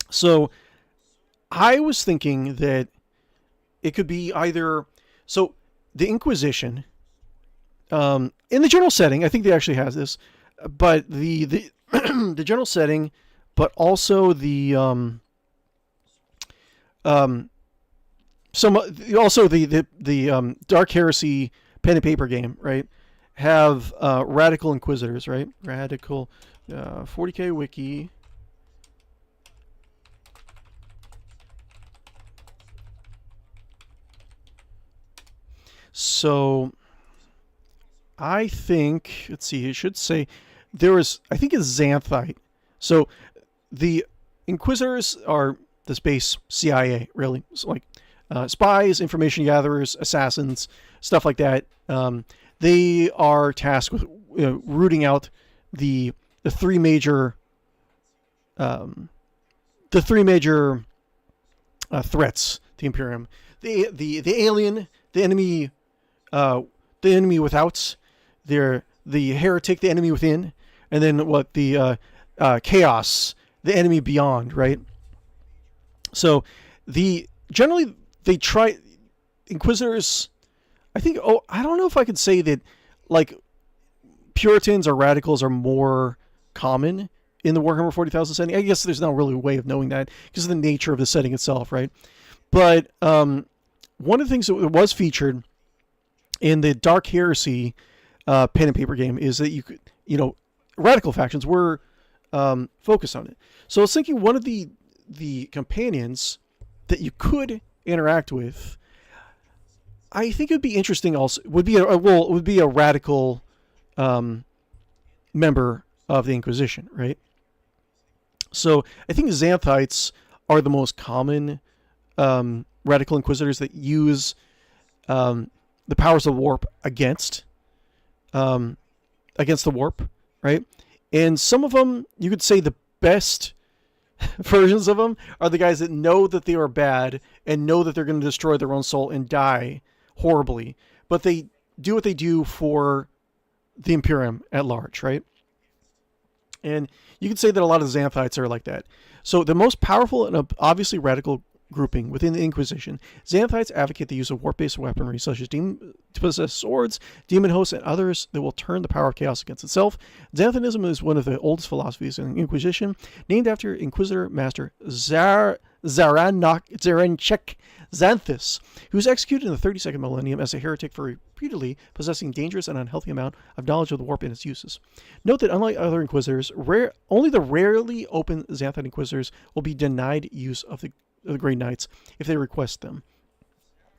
So I was thinking that it could be either, so the Inquisition, in the general setting, I think they actually has this, but the the general setting, but also the Dark Heresy pen and paper game, right? Have Radical Inquisitors, right? Radical 40k wiki. So I think, let's see, it should say there was, I think it's Xanthite. So the Inquisitors are the space CIA, really. So like spies, information gatherers, assassins, stuff like that. They are tasked with rooting out the three major threats to the Imperium. the alien, the enemy without, the heretic, the enemy within, and then what the chaos, the enemy beyond, right? So generally they try Inquisitors. I think. Oh, I don't know if I could say that like Puritans or radicals are more common in the Warhammer 40,000 setting. I guess there's not really a way of knowing that because of the nature of the setting itself, right? But one of the things that was featured in the Dark Heresy pen and paper game is that you could, radical factions were focused on it. So I was thinking one of the companions that you could interact with, I think it would be interesting. Also, would be a radical member of the Inquisition, right? So I think Xanthites are the most common radical Inquisitors that use the powers of warp against the warp, right? And some of them, you could say the best versions of them are the guys that know that they are bad and know that they're going to destroy their own soul and die horribly, but they do what they do for the Imperium at large, right? And you could say that a lot of the Xanthites are like that. So the most powerful and obviously radical grouping within the Inquisition, Xanthites advocate the use of warp-based weaponry such as demon-possessed swords, demon hosts, and others that will turn the power of chaos against itself. Xanthanism is one of the oldest philosophies in the Inquisition, named after Inquisitor Master Zaranchek Xanthus, who was executed in the 32nd millennium as a heretic for reputedly possessing dangerous and unhealthy amount of knowledge of the warp and its uses. Note that unlike other Inquisitors, only the rarely open Xanthite Inquisitors will be denied use of the Grey Knights if they request them.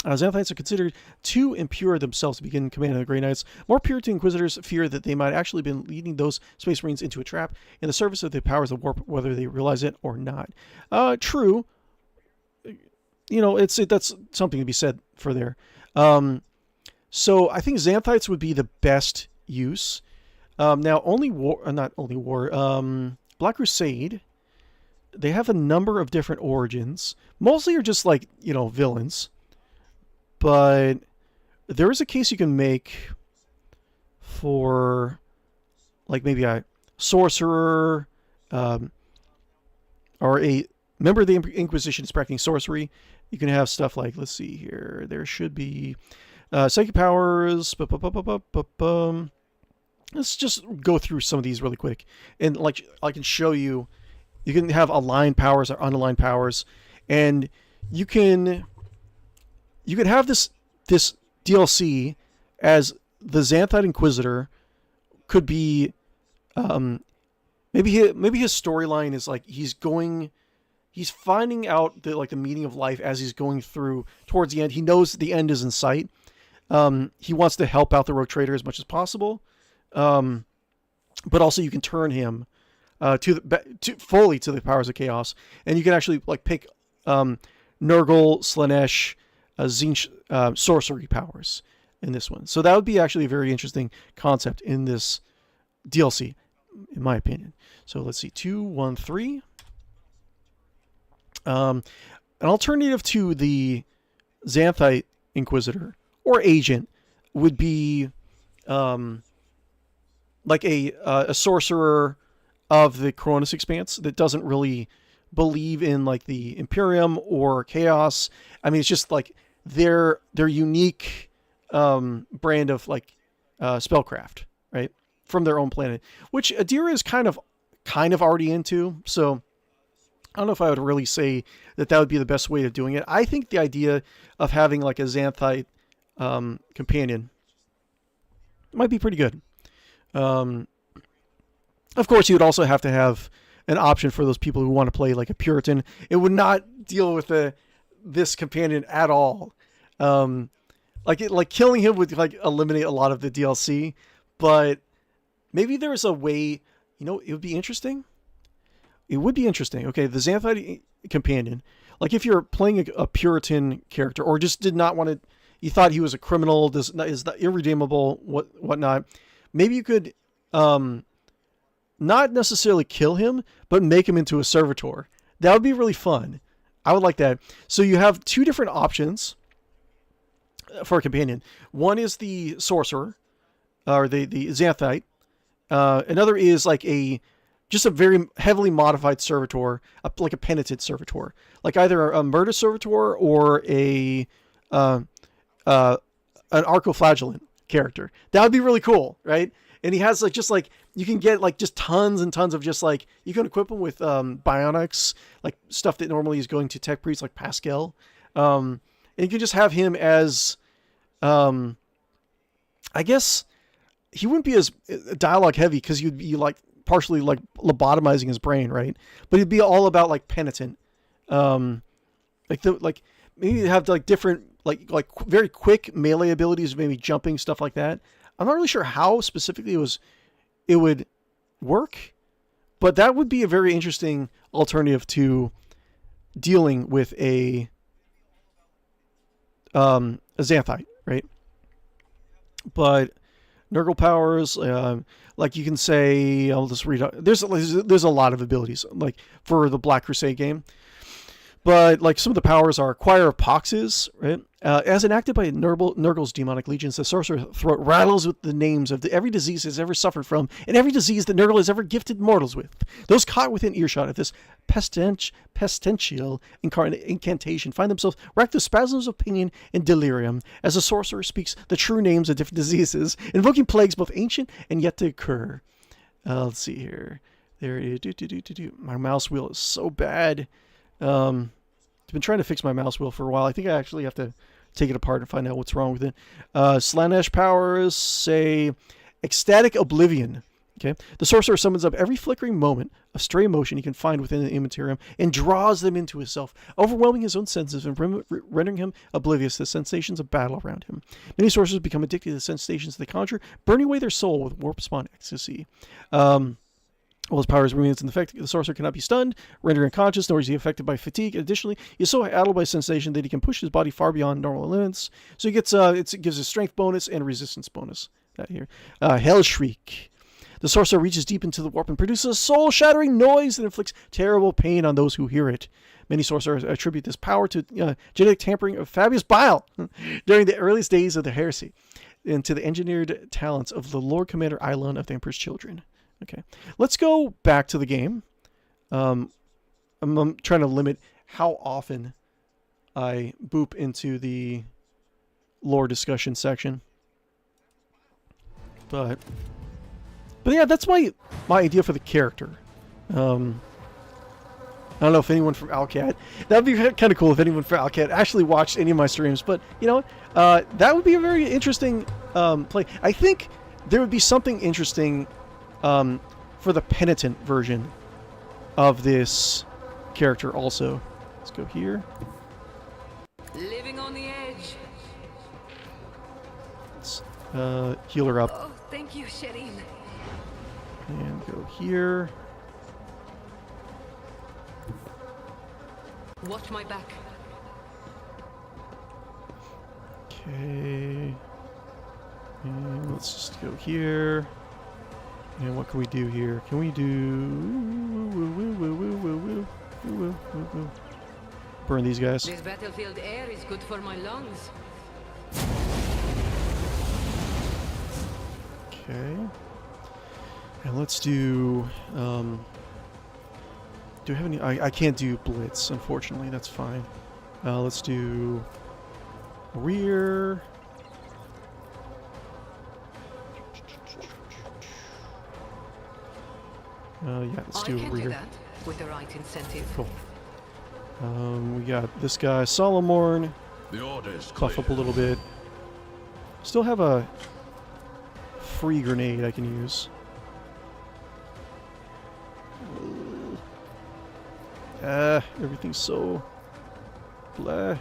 Xanthites are considered too impure themselves to begin commanding the Grey Knights. More Puritan Inquisitors fear that they might actually been leading those Space Marines into a trap in the service of the powers of warp, whether they realize it or not. True. That's something to be said for there. So I think Xanthites would be the best use. Now, Black Crusade, they have a number of different origins. Mostly are just like, villains. But there is a case you can make for like maybe a sorcerer or a member of the Inquisition is practicing sorcery. You can have stuff like, let's see here, there should be psychic powers. Let's just go through some of these really quick. And like I can show you, you can have aligned powers or unaligned powers, and you can have this DLC as the Xanthite Inquisitor could be maybe his storyline is like he's finding out the meaning of life as he's going through towards the end. He knows the end is in sight. He wants to help out the Rogue Trader as much as possible, but also you can turn him fully to the powers of chaos, and you can actually like pick Nurgle, Slaanesh, Tzeentch sorcery powers in this one. So that would be actually a very interesting concept in this DLC, in my opinion. So let's see, 213. An alternative to the Xanthite Inquisitor or agent would be like a sorcerer of the Coronis Expanse that doesn't really believe in like the Imperium or chaos. I mean, it's just like their unique brand of like spellcraft, right, from their own planet, which Adira is kind of already into. So I don't know if I would really say that would be the best way of doing it. I think the idea of having like a Xanthite companion might be pretty good. Of course, you would also have to have an option for those people who want to play like a Puritan. It would not deal with this companion at all. Like killing him would like eliminate a lot of the DLC, but maybe there's a way. It would be interesting. It would be interesting. Okay, the Xanthite companion. Like if you're playing a Puritan character, or just did not want to, you thought he was a criminal, is not irredeemable, whatnot. Maybe you could not necessarily kill him, but make him into a servitor. That would be really fun. I would like that. So you have two different options. for a companion. One is the sorcerer, or the Xanthite. Another is like just a very heavily modified servitor, like a penitent servitor, like either a murder servitor or an arcoflagellant character. That would be really cool, right? And he has like just like you can get like just tons and tons of just like you can equip him with bionics, like stuff that normally is going to tech priests like Pascal. And you can just have him as I guess he wouldn't be as dialogue heavy because you'd be like partially like lobotomizing his brain, right? But it'd be all about like penitent, like maybe have like different like very quick melee abilities, maybe jumping, stuff like that. I'm not really sure how specifically it would work, but that would be a very interesting alternative to dealing with a Xanthite, right? But Nurgle powers, like you can say, I'll just read. There's a lot of abilities, like for the Black Crusade game. But like some of the powers are Choir of Poxes, right? As enacted by Nurgle's demonic legions, the sorcerer's throat rattles with the names of every disease has ever suffered from, and every disease that Nurgle has ever gifted mortals with. Those caught within earshot of this pestilential incantation find themselves racked with spasms of pain and delirium as the sorcerer speaks the true names of different diseases, invoking plagues both ancient and yet to occur. Let's see here. There it is. My mouse wheel is so bad. I've been trying to fix my mouse wheel for a while. I think I actually have to take it apart and find out what's wrong with it. Slanesh powers say ecstatic oblivion. Okay, the sorcerer summons up every flickering moment of stray emotion he can find within the Immaterium and draws them into himself, overwhelming his own senses and rendering him oblivious to the sensations of battle around him. Many sorcerers become addicted to the sensations they conjure, burning away their soul with warp spawn ecstasy. While his powers remains in effect, the sorcerer cannot be stunned, rendered unconscious, nor is he affected by fatigue. Additionally, he is so addled by sensation that he can push his body far beyond normal limits. So he gets it gives a strength bonus and a resistance bonus. Here, Hell Shriek. The sorcerer reaches deep into the warp and produces a soul-shattering noise that inflicts terrible pain on those who hear it. Many sorcerers attribute this power to genetic tampering of Fabius Bile during the earliest days of the heresy, and to the engineered talents of the Lord Commander Eilon of the Emperor's Children. Okay, let's go back to the game. I'm trying to limit how often I boop into the lore discussion section. But yeah, that's my idea for the character. I don't know if anyone from owlcat, that'd be kind of cool if anyone from owlcat actually watched any of my streams. But you know, that would be a very interesting play. I think there would be something interesting. For the penitent version of this character also. Let's go here. Living on the edge. Let's heal her up. Oh, thank you, Shireen. And go here. Watch my back. Okay. And let's just go here. And what can we do here? Can we do... burn these guys? This battlefield air is good for my lungs. Okay. And let's do... do we have any... I can't do Blitz, unfortunately. That's fine. Let's do... rear... yeah, let's do I can rear. do that with the right incentive. Cool. We got this guy, Solomorn. The order is Buff clear. up a little bit. Still have a free grenade I can use. Everything's so blah. It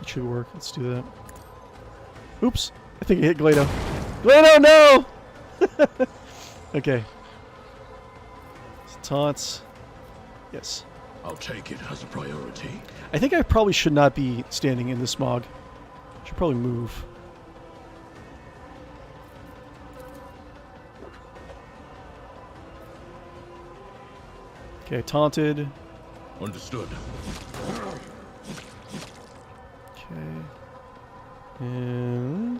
should work. Let's do that. Oops. I think I hit 𝕿𝖚. 𝕿𝖚, no! Okay. Taunts. Yes. I'll take it as a priority. I think I probably should not be standing in the smog. Should probably move. Okay, taunted. Understood. Okay. And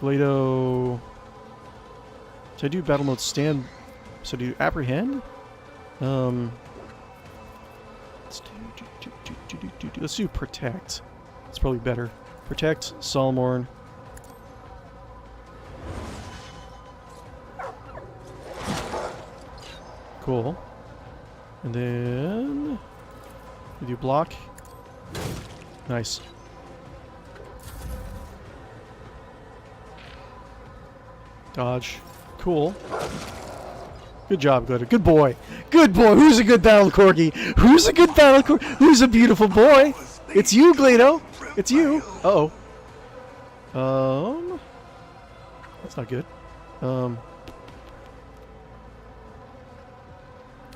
𝕿𝖗. So I do battle mode stand. So do apprehend. Let's do protect. It's probably better. Protect Solomorn. Cool. And then we do block. Nice. Dodge. Cool. Good job, good. Good boy. Good boy. Who's a good battle corgi? Who's a good battle corgi? Who's a beautiful boy? It's you, 𝕿𝖗. It's you. Uh-oh. That's not good.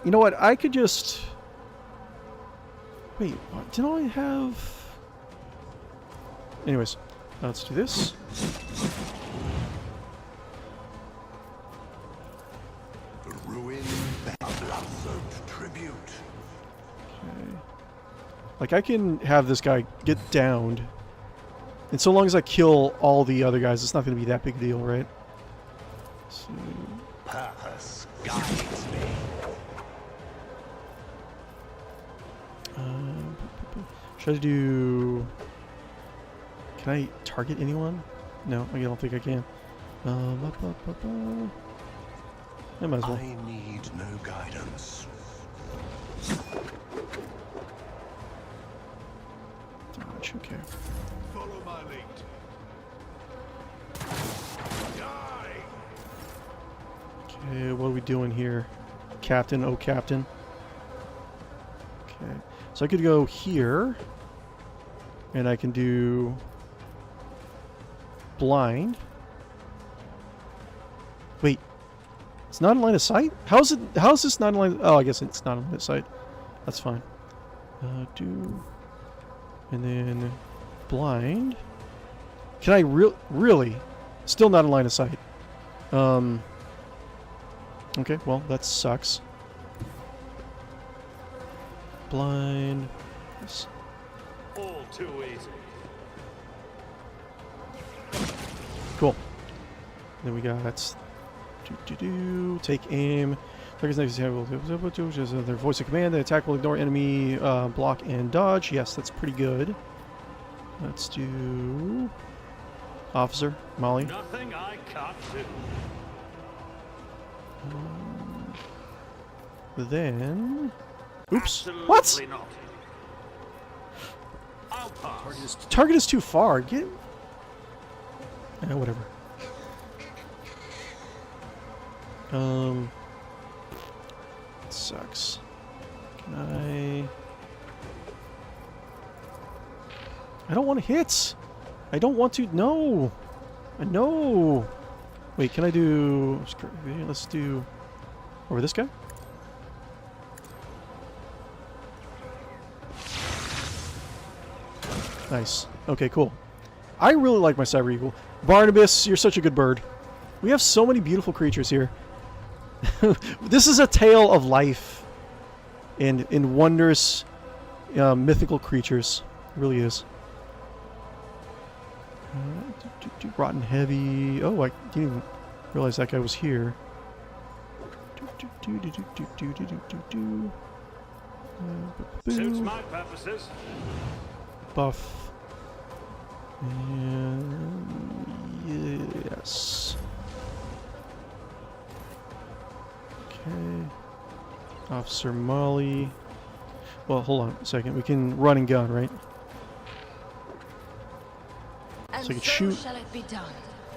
You know what? I could just... Wait, what? Didn't I have... Anyways, let's do this. The ruin blood-soaked tribute. Okay. Like, I can have this guy get downed. And so long as I kill all the other guys, it's not going to be that big a deal, right? So... Purpose guides me. Should I do... Can I target anyone? No, I don't think I can. I might as well. I need no guidance. Dodge, okay. Follow my lead. Die! Okay, what are we doing here? Captain, oh Captain. Okay, so I could go here. And I can do... blind. Wait. It's not in line of sight? How is this not in line of... Oh, I guess it's not in line of sight. That's fine. Do... And then... blind. Can I really? Still not in line of sight. Okay, well, that sucks. Blind... Yes. All too easy. Cool. Then we got take aim. Target's next to their voice of command. The attack will ignore enemy block and dodge. Yes, that's pretty good. Let's do officer Molly. Nothing I can't do. Then oops. Absolutely What? not. I'll pass. Target is too far. Get. Whatever. It sucks. Can I don't want to hit. I don't want to. No. No. Wait, can I do... Let's do... Over this guy? Nice. Okay, cool. I really like my Cyber Eagle. Barnabas, you're such a good bird. We have so many beautiful creatures here. This is a tale of life in wondrous mythical creatures. It really is. Rotten Heavy. Oh, I didn't even realize that guy was here. Suits my purposes. Buff. And yes. Okay. Officer Molly. Well, hold on a second. We can run and gun, right? And So I can so shoot. shall it be done.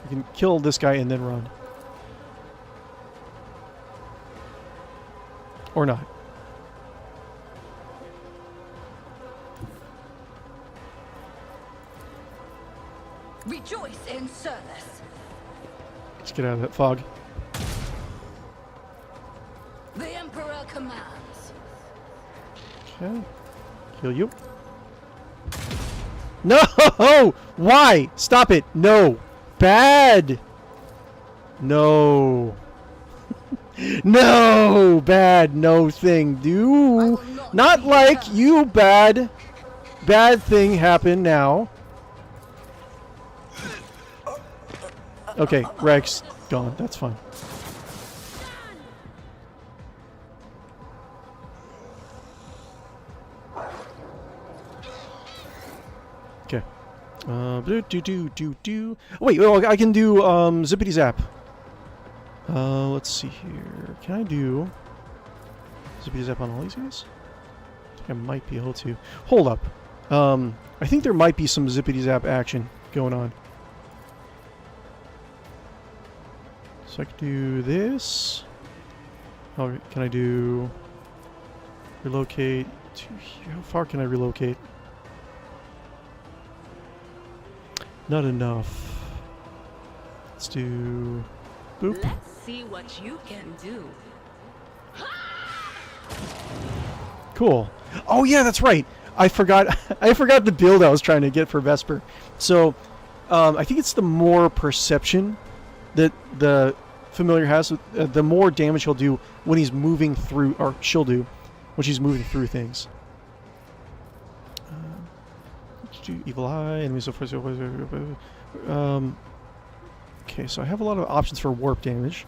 We can kill this guy and then run. Or not. Rejoice in service. Let's get out of that fog. The Emperor commands. Okay. Kill you. No! Why? Stop it! No! Bad! No! No! Bad! No thing! I Do! will not Not like you bad thing happened now. Okay, Rex gone. That's fine. Okay. Wait, oh, I can do zippity zap. Let's see here. Can I do zippity zap on all these guys? I think I might be able to. Hold up. I think there might be some zippity zap action going on. So I can do this. Oh, can I do relocate to here? How far can I relocate? Not enough. Let's do boop. Let's see what you can do. Cool. Oh yeah, that's right. I forgot. I forgot the build I was trying to get for Vesper. So, I think it's the more perception that the familiar has. The more damage he'll do when he's moving through, or she'll do when she's moving through things. Evil eye, enemies so forth. Okay, so I have a lot of options for warp damage.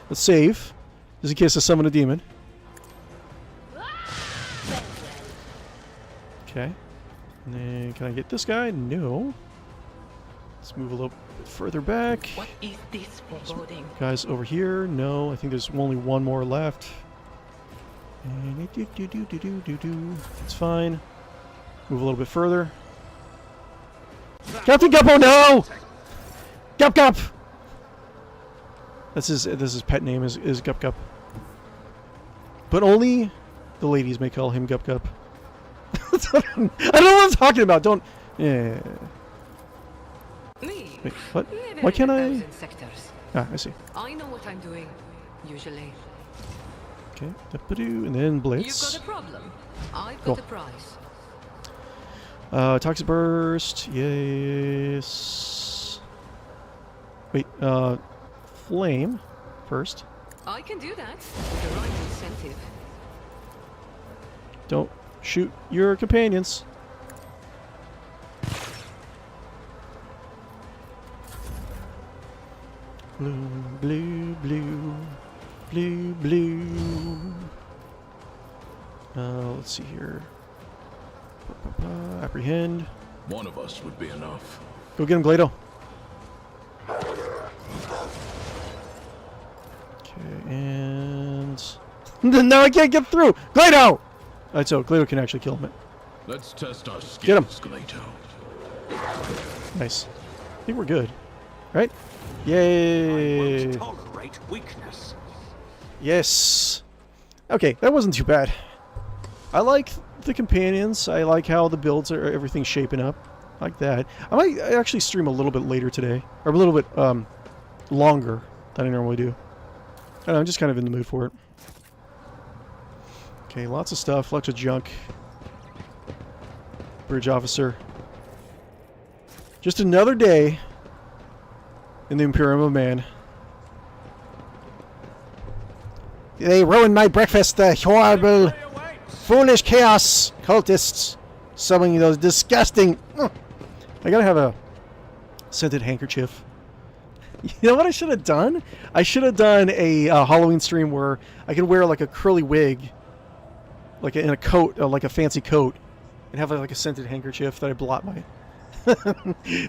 Let's save, just in case I summon a demon. Okay, and then can I get this guy? No. Let's move a little bit further back. What is this foreboding? Guys over here? No, I think there's only one more left. And it's fine. Move a little bit further. Captain Guppo, no! Gup Gup! That's his pet name is Gup Gup. But only the ladies may call him Gup Gup. I don't know what I'm talking about. Don't. Yeah. Me? Wait, what? Never Why in can't a I? thousand sectors. Ah, I see. I know what I'm doing, usually. Okay. And then You've Blitz. got a problem. I've Cool. got a prize. Toxic Burst. Yes. Wait. Flame. First. I can do that with the right incentive. Don't shoot your companions. Blue, blue, blue, blue, blue. Let's see here. Apprehend. One of us would be enough. Go get him, Glado. Okay, and now I can't get through. Glado. Alright, so Glado can actually kill him. Let's test our skills, Get him. Glado. Nice. I think we're good, right? I Yay! won't tolerate weakness. Yes. Okay, that wasn't too bad. I like the companions. I like how the builds are everything's shaping up. I like that. I might actually stream a little bit later today, or a little bit longer than I normally do. I don't know, I'm just kind of in the mood for it. Okay, lots of stuff, lots of junk. Bridge officer. Just another day in the Imperium of Man. They ruined my breakfast, the horrible, Victory awaits. foolish chaos cultists. Summoning those disgusting... I gotta have a scented handkerchief. You know what I should have done? I should have done a Halloween stream where I could wear like a curly wig, like in a coat, like a fancy coat, and have like a scented handkerchief that I blot my...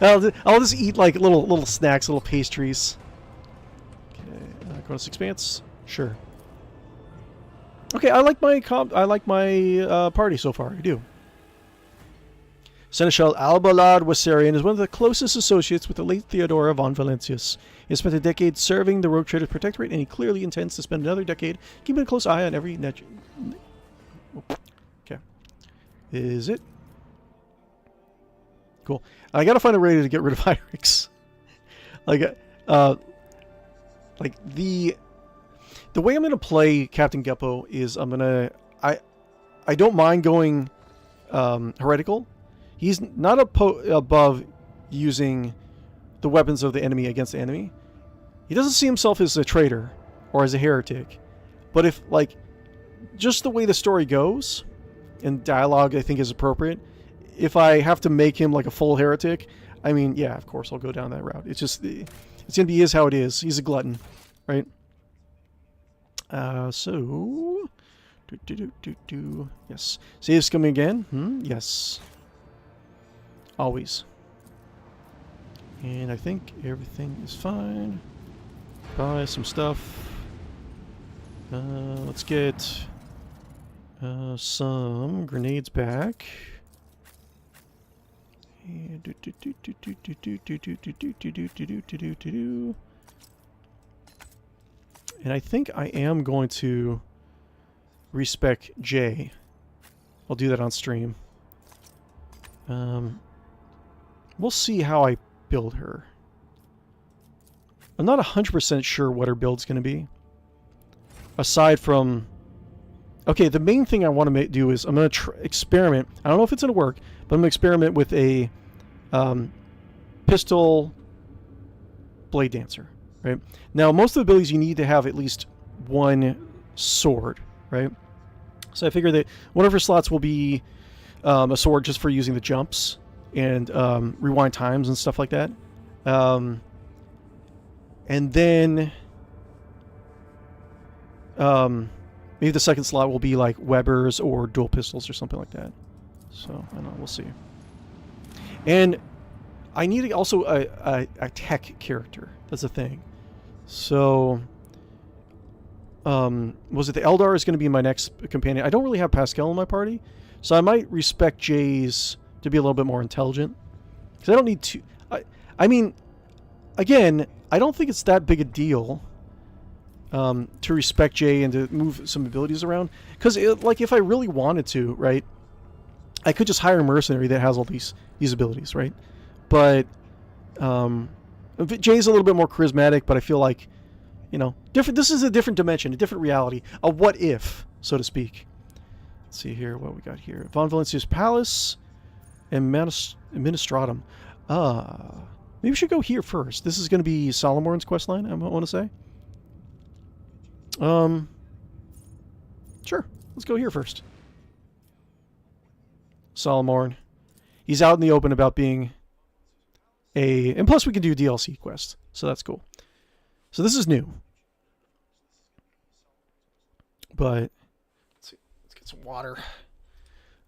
I'll just eat like little snacks, little pastries. Okay, Chronos Expanse, sure. Okay, I like my party so far. I do. Seneschal Albalad Wassarian is one of the closest associates with the late Theodora von Valentius. He has spent a decade serving the Rogue Traders Protectorate, and he clearly intends to spend another decade keeping a close eye on every net. Okay, is it? Cool. I gotta find a way to get rid of Hyrix. Like the way I'm gonna play Captain Guppo is I don't mind going heretical. He's not above using the weapons of the enemy against the enemy. He doesn't see himself as a traitor or as a heretic. But if just the way the story goes, and dialogue I think is appropriate. If I have to make him like a full heretic, I mean, yeah, of course I'll go down that route. It's just, it's gonna be is how it is. He's a glutton, right? So, yes. Saves coming again. Yes. Always. And I think everything is fine. Buy some stuff. Let's get some grenades back. And I think I am going to respec Jay. I'll do that on stream. We'll see how I build her. I'm not 100% sure what her build's going to be. Aside from... Okay, the main thing I want to do is I'm going to experiment. I don't know if it's going to work, but I'm going to experiment with a pistol blade dancer. Right? Now, most of the abilities you need to have at least one sword. Right? So I figure that one of her slots will be a sword just for using the jumps and rewind times and stuff like that. And then maybe the second slot will be like Weber's or dual pistols or something like that. So, I don't know, we'll see. And I need also a tech character. That's the thing. So, was it the Eldar is going to be my next companion? I don't really have Pascal in my party, so I might respect Jay's to be a little bit more intelligent. Because I don't need to... I mean, again, I don't think it's that big a deal to respect Jay and to move some abilities around. Because, like, if I really wanted to, right, I could just hire a mercenary that has all these abilities, right? But Jay's a little bit more charismatic, but I feel like, you know, different. This is a different dimension, a different reality, a what if, so to speak. Let's see here what we got here. Von Valencia's Palace and Administratum. Maybe we should go here first. This is going to be Solomorn's questline, I want to say. Sure. Let's go here first. Solomorn. He's out in the open about being a... And plus we can do DLC quests. So that's cool. So this is new. But... Let's see. Let's get some water.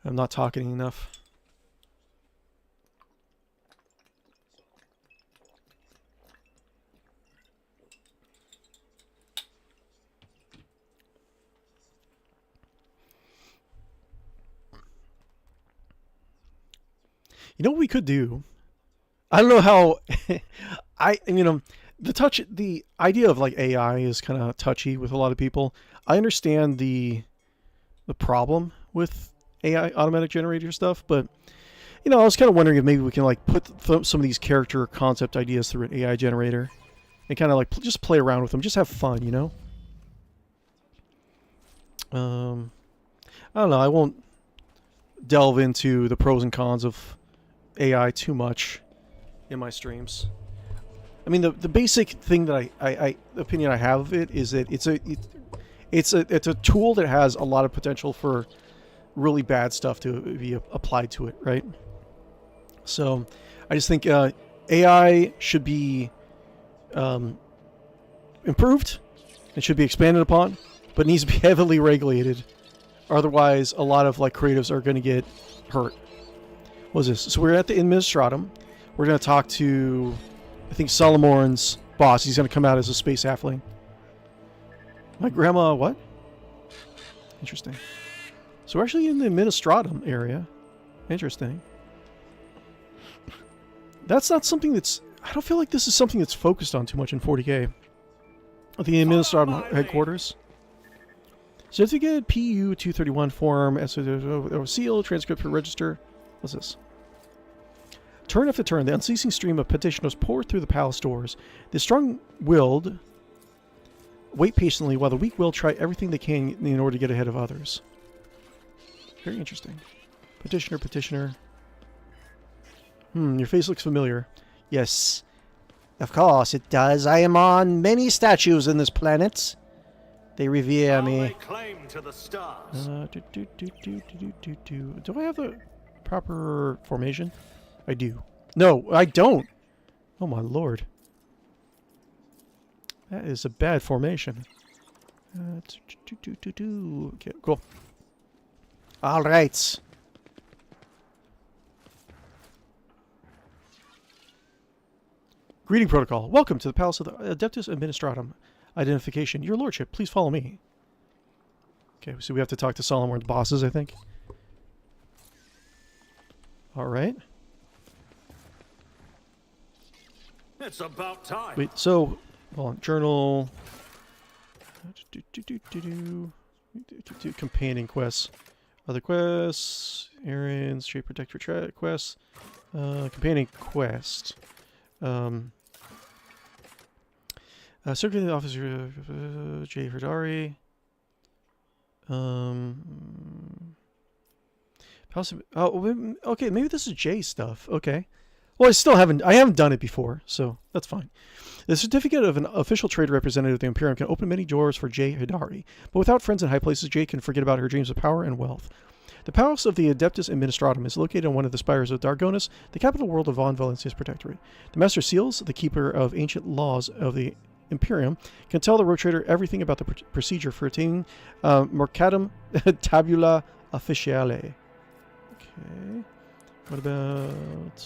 I'm not talking enough. You know what we could do? I don't know how... the idea of like AI is kind of touchy with a lot of people. I understand the problem with AI automatic generator stuff, but you know, I was kind of wondering if maybe we can like put some of these character concept ideas through an AI generator and kind of like just play around with them, just have fun, you know? I don't know. I won't delve into the pros and cons of AI too much in my streams. I mean, the basic thing that the opinion I have of it is that it's a tool that has a lot of potential for really bad stuff to be applied to it, right? So, I just think AI should be improved. It should be expanded upon, but needs to be heavily regulated. Otherwise, a lot of like creatives are going to get hurt. What's this? So we're at the Administratum. We're going to talk to, I think, Solomorn's boss. He's going to come out as a space halfling. My grandma, what? Interesting. So we're actually in the Administratum area. Interesting. That's not something that's... I don't feel like this is something that's focused on too much in 40k. At the Administratum headquarters. Certificate PU 231 form, seal, transcript for register. What's this? Turn after turn, the unceasing stream of petitioners pour through the palace doors. The strong-willed wait patiently while the weak-willed try everything they can in order to get ahead of others. Very interesting. Petitioner. Your face looks familiar. Yes, of course it does. I am on many statues in this planet. They revere I'll lay me. claim to the stars. Do I have the proper formation? I do. No, I don't. Oh my lord. That is a bad formation. Okay, cool. All right. Greeting protocol. Welcome to the Palace of the Adeptus Administratum. Identification. Your lordship, please follow me. Okay, so we have to talk to Solomor's bosses, I think. Alright. It's about time. Wait, so... Hold on. Journal... Companion quests. Other quests. Errands. Shape Protector quests. Companion quest. Circulating officer J. Herdari. Okay, maybe this is J stuff. Okay. Well, I haven't done it before, so that's fine. The certificate of an official trade representative of the Imperium can open many doors for J. Herdari, but without friends in high places, J can forget about her dreams of power and wealth. The Palace of the Adeptus Administratum is located on one of the spires of Dargonis, the capital world of Von Valencia's protectorate. The Master Seals, the keeper of ancient laws of the Imperium, can tell the road trader everything about the procedure for attaining Mercatum Tabula Officiale. Okay. What about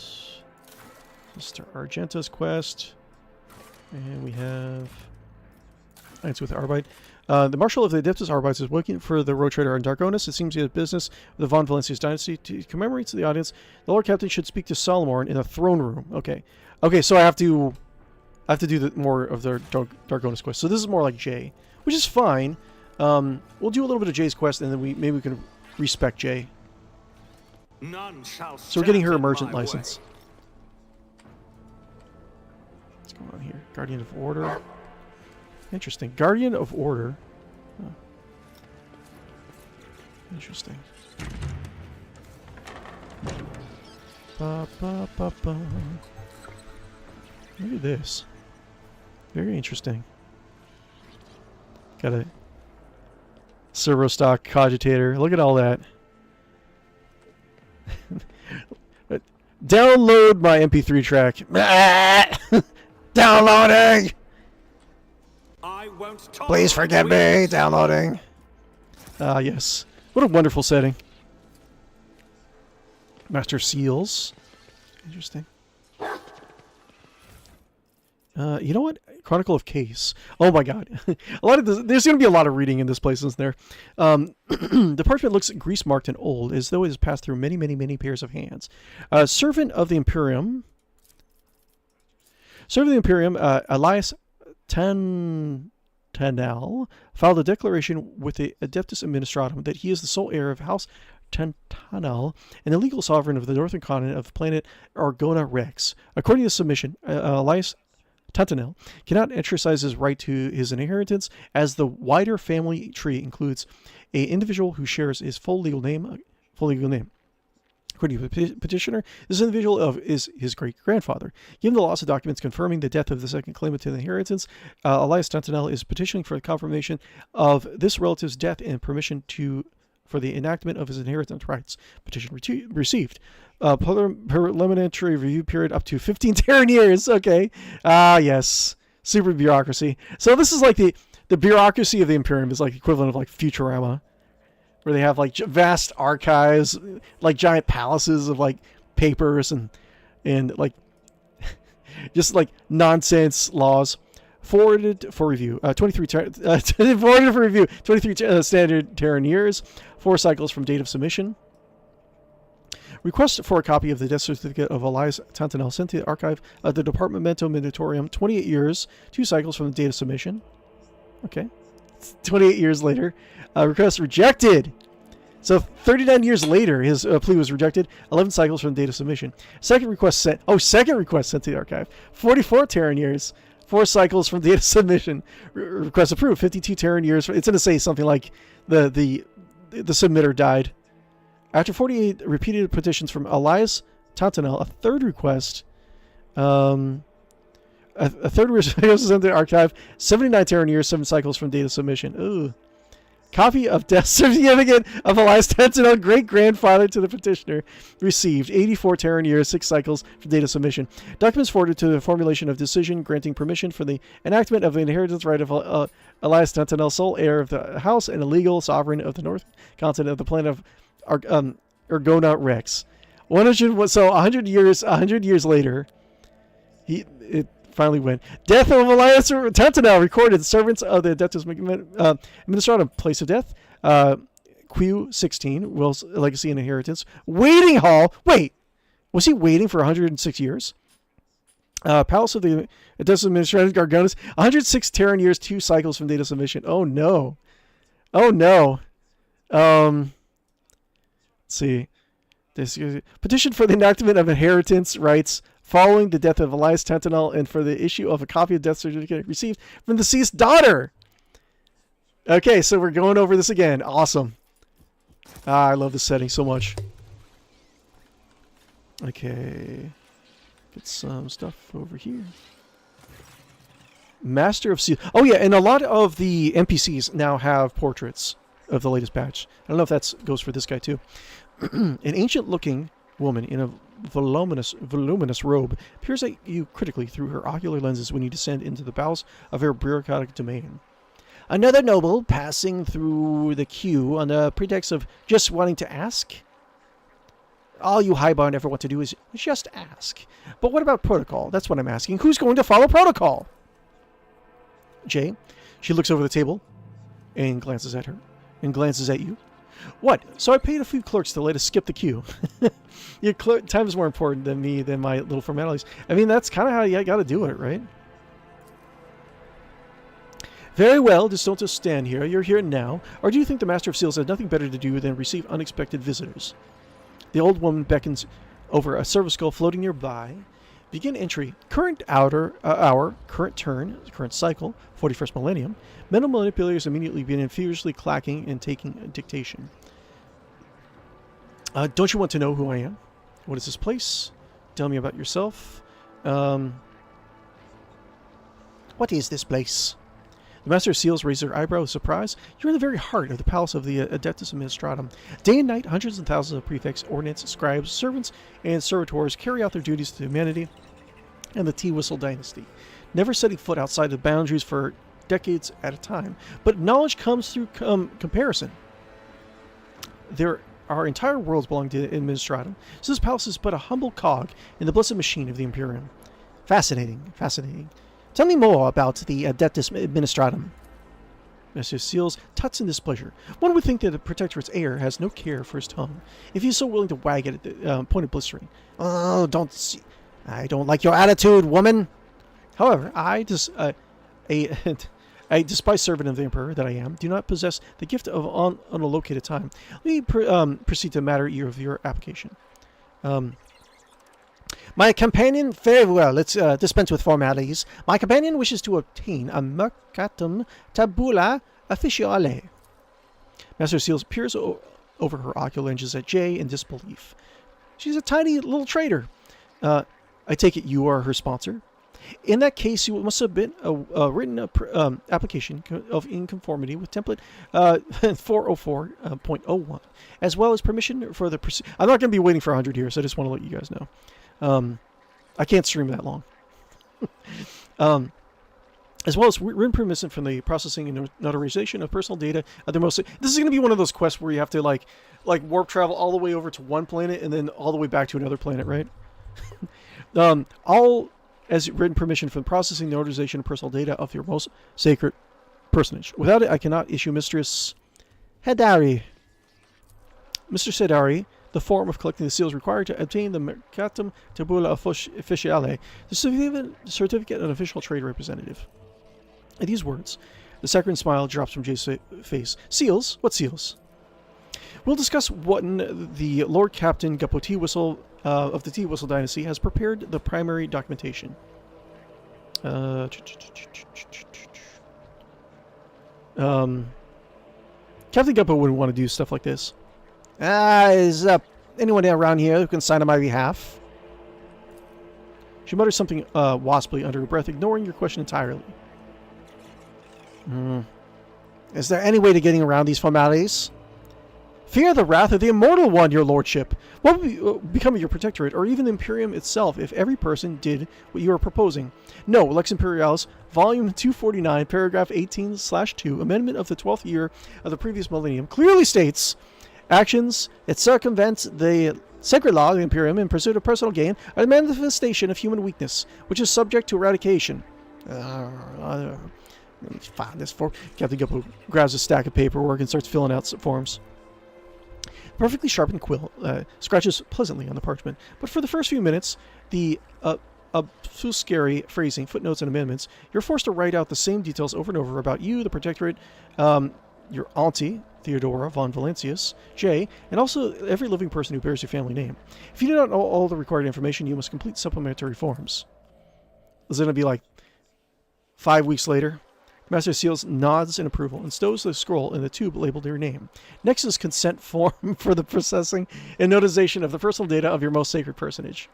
Mr. Argenta's quest? And we have... It's with Arbite. The Marshal of the Adeptus Arbites is working for the road trader in Dargonis. It seems he has business with the Von Valencia's dynasty. To commemorate to the audience, the Lord Captain should speak to Solomon in the throne room. Okay. Okay, so I have to do more of the Dargonis quest. So this is more like J, which is fine. We'll do a little bit of J's quest, and then maybe we can respec J. None shall So we're getting her stand in emergent my license. way. What's going on here? Guardian of Order. Interesting. Guardian of Order. Huh. Interesting. Ba, ba, ba, ba. Look at this. Very interesting. Got a servo stock cogitator. Look at all that. Download my MP3 track. Downloading! I won't Please forgive me. Downloading. Ah, yes. What a wonderful setting. Master Seals. Interesting. You know what? Chronicle of Case. Oh my god. A lot of this, there's going to be a lot of reading in this place, isn't there? The parchment looks grease-marked and old, as though it has passed through many, many, many pairs of hands. Servant of the Imperium. Servant of the Imperium, Elias Tantanel filed a declaration with the Adeptus Administratum that he is the sole heir of House Tantanel and the legal sovereign of the northern continent of the planet Argona Rex. According to the submission, Elias Tantanel cannot exercise his right to his inheritance as the wider family tree includes an individual who shares his full legal name. According to the petitioner, this individual is his great-grandfather. Given the loss of documents confirming the death of the second claimant to the inheritance, Elias Tantanel is petitioning for the confirmation of this relative's death and permission for the enactment of his inheritance rights. Petition received. Parliamentary review period up to 15 Terran years. Okay. Yes. Super bureaucracy. So this is like the bureaucracy of the Imperium is like equivalent of like Futurama, where they have like vast archives, like giant palaces of like papers and like just like nonsense laws. Forwarded for review. 23 forwarded for review. 23 standard Terran years. 4 cycles from date of submission. Request for a copy of the death certificate of Elias Tantanel sent to the archive of the Departamento Militorium. 28 years. 2 cycles from the date of submission. Okay. 28 years later. Request rejected. So 39 years later, his plea was rejected. 11 cycles from the date of submission. Second request sent. Oh, second request sent to the archive. 44 Terran years. 4 cycles from date of submission. Request approved. 52 Terran years. It's going to say something like the submitter died. After 48 repeated petitions from Elias Tantanel, a third request A third was in the archive. 79 Terran years, 7 cycles from data submission. Ooh. Copy of death certificate of Elias Sentinel, great-grandfather to the petitioner, received 84 Terran years, 6 cycles for data submission. Documents forwarded to the formulation of decision granting permission for the enactment of the inheritance right of Elias Sentinel, sole heir of the house and a legal sovereign of the north continent of the planet of Ergona Rex. 100 years later, it finally went. Death of Elias Sentinel recorded. Servants of the Adeptus Administratum, place of death. Q16, Will's legacy and inheritance. Waiting hall. Wait, was he waiting for 106 years? Palace of the Adeptus Administratum Gargonis. 106 Terran years, 2 cycles from data submission. Oh no. Oh no. Let's see. Petition for the enactment of inheritance rights following the death of Elias Sentinel and for the issue of a copy of death certificate received from the deceased daughter. Okay, so we're going over this again. Awesome. I love this setting so much. Okay. Get some stuff over here. Master of Seal. Oh yeah, and a lot of the NPCs now have portraits of the latest batch. I don't know if that goes for this guy too. An ancient-looking woman in a voluminous robe peers at you critically through her ocular lenses when you descend into the bowels of her bureaucratic domain. Another noble passing through the queue on the pretext of just wanting to ask? All you highborn ever want to do is just ask. But what about protocol? That's what I'm asking. Who's going to follow protocol? Jay, she looks over the table and glances at her and glances at you. What? So I paid a few clerks to let us skip the queue. Your time is more important than me, than my little formalities. I mean, that's kind of how you got to do it, right? Very well, just don't just stand here. You're here now. Or do you think the Master of Seals has nothing better to do than receive unexpected visitors? The old woman beckons over a service skull floating nearby. Begin entry. Current hour, current turn, current cycle, 41st millennium. Mental manipulators immediately begin furiously clacking and taking dictation. Don't you want to know who I am? What is this place? Tell me about yourself. What is this place? The Master of Seals raised her eyebrow with surprise. You're in the very heart of the palace of the Adeptus Administratum. Day and night, hundreds and thousands of prefects, ordnance, scribes, servants, and servitors carry out their duties to humanity and the Teawhistle dynasty, never setting foot outside the boundaries for decades at a time. But knowledge comes through comparison. There are entire worlds belonging to the Administratum, so this palace is but a humble cog in the blessed machine of the Imperium. Fascinating, fascinating. Tell me more about the Adeptus Administratum. Master Seals tuts in displeasure. One would think that the Protectorate's heir has no care for his tongue, if he is so willing to wag it at the point of blistering. Oh, I don't like your attitude, woman. However, I, a despised servant of the Emperor that I am, do not possess the gift of unallocated time. Let me proceed to the matter of your application. My companion, very well, let's dispense with formalities. My companion wishes to obtain a mercatum tabula officiale. Master Seals peers over her ocular lenses at Jay in disbelief. She's a tiny little trader. I take it you are her sponsor. In that case, you must submit a written application in conformity with template 404.01, as well as permission for the... I'm not going to be waiting for 100 years. I just want to let you guys know. I can't stream that long. As well as written permission from the processing and notarization of personal data. This is going to be one of those quests where you have to like warp travel all the way over to one planet and then all the way back to another planet, right? All as written permission from processing the notarization of personal data of your most sacred personage. Without it, I cannot issue Mistress Hedari. Mr. Sedari, the form of collecting the seals required to obtain the Mercatum Tabula Officiale, the certificate of official trade representative. At these words, the saccharine smile drops from Jay's face. Seals? What seals? We'll discuss when the Lord Captain Guppo Teawhistle of the Teawhistle dynasty has prepared the primary documentation. Captain Guppo wouldn't want to do stuff like this. Is anyone around here who can sign on my behalf? She mutters something waspily under her breath, ignoring your question entirely. Is there any way to getting around these formalities? Fear the wrath of the Immortal One, your lordship. What would become of your protectorate, or even the Imperium itself, if every person did what you are proposing? No, Lex Imperialis, Volume 249, Paragraph 18/2, Amendment of the 12th year of the previous millennium, clearly states, actions that circumvent the sacred law of the Imperium in pursuit of personal gain are the manifestation of human weakness, which is subject to eradication. Let me find this form. Captain Guppo grabs a stack of paperwork and starts filling out forms. Perfectly sharpened quill scratches pleasantly on the parchment, but for the first few minutes, the obfuscatory phrasing, footnotes, and amendments, you're forced to write out the same details over and over about you, the protectorate, your auntie, Theodora von Valentius, Jay, and also every living person who bears your family name. If you do not know all the required information, you must complete supplementary forms. Is it going to be like 5 weeks later? Master Seals nods in approval and stows the scroll in the tube labeled your name. Next is consent form for the processing and notarization of the personal data of your most sacred personage.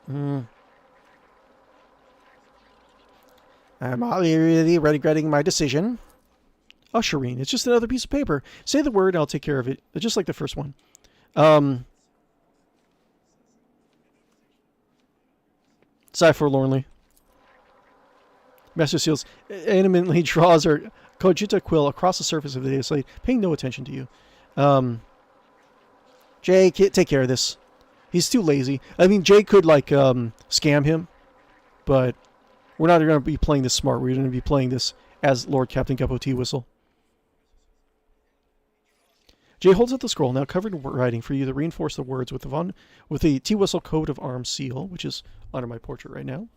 I'm really regretting my decision. Oh, Shireen, it's just another piece of paper. Say the word and I'll take care of it, just like the first one. Sigh forlornly. Master Seals animately draws her cogita quill across the surface of the data slate, paying no attention to you. Jay, take care of this. He's too lazy. I mean, Jay could, like, scam him, but we're not going to be playing this smart. We're going to be playing this as Lord Captain Guppo Teawhistle. Jay holds up the scroll, now covered in writing, for you to reinforce the words with the Teawhistle coat of arms seal, which is under my portrait right now.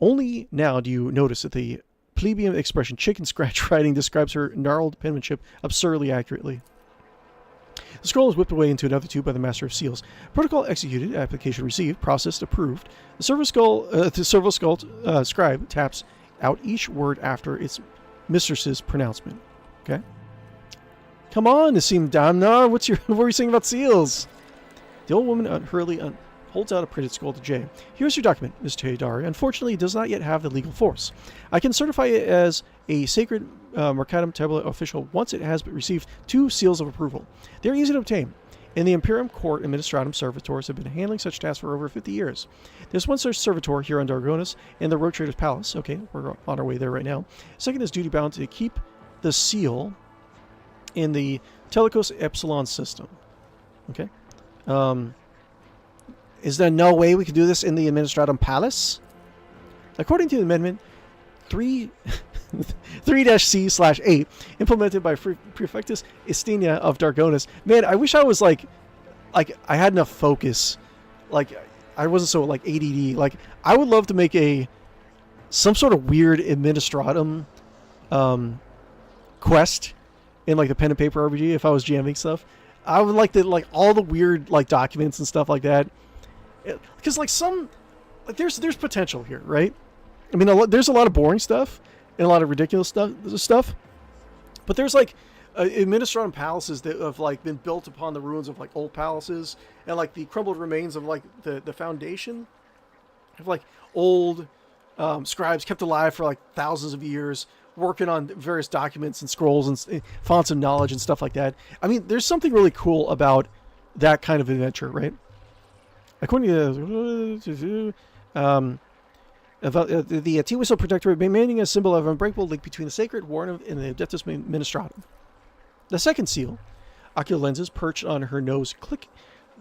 Only now do you notice that the plebeian expression chicken scratch writing describes her gnarled penmanship absurdly accurately. The scroll is whipped away into another tube by the Master of Seals. Protocol executed, application received, processed, approved. The servo skull scribe taps out each word after its mistress's pronouncement. Okay? Come on, Nassim Damnar, what were you saying about seals? The old woman hurriedly holds out a printed scroll to Jay. Here's your document, Ms. Teodari. Unfortunately, it does not yet have the legal force. I can certify it as a sacred Mercatum Tabula official once it has received 2 seals of approval. They're easy to obtain. In the Imperium Court Administratum, servitors have been handling such tasks for over 50 years. There's one such servitor here on Dargonis in the Road Trader's Palace. Okay, we're on our way there right now. Second is duty bound to keep the seal in the Telecos Epsilon system. Okay. Is there no way we could do this in the Administratum Palace? According to the amendment 3-C/8, implemented by Prefectus Istinia of Dargonis. Man, I wish I was like I had enough focus. Like, I wasn't so, like, ADD. Like, I would love to make some sort of weird Administratum quest in, like, the pen and paper RPG if I was GMing stuff. I would like to, like, all the weird, like, documents and stuff like that. Because, like, there's potential here, right? I mean, there's a lot of boring stuff and a lot of ridiculous stuff. But there's, like, Administratum palaces that have, like, been built upon the ruins of, like, old palaces, and, like, the crumbled remains of, like, the foundation of, like, old scribes kept alive for, like, thousands of years, working on various documents and scrolls and fonts of knowledge and stuff like that. I mean, there's something really cool about that kind of adventure, right? According to the Teawhistle Protectorate, remaining a symbol of an unbreakable link between the sacred warren and the Adeptus Ministratum. The second seal, ocular lenses perched on her nose, click.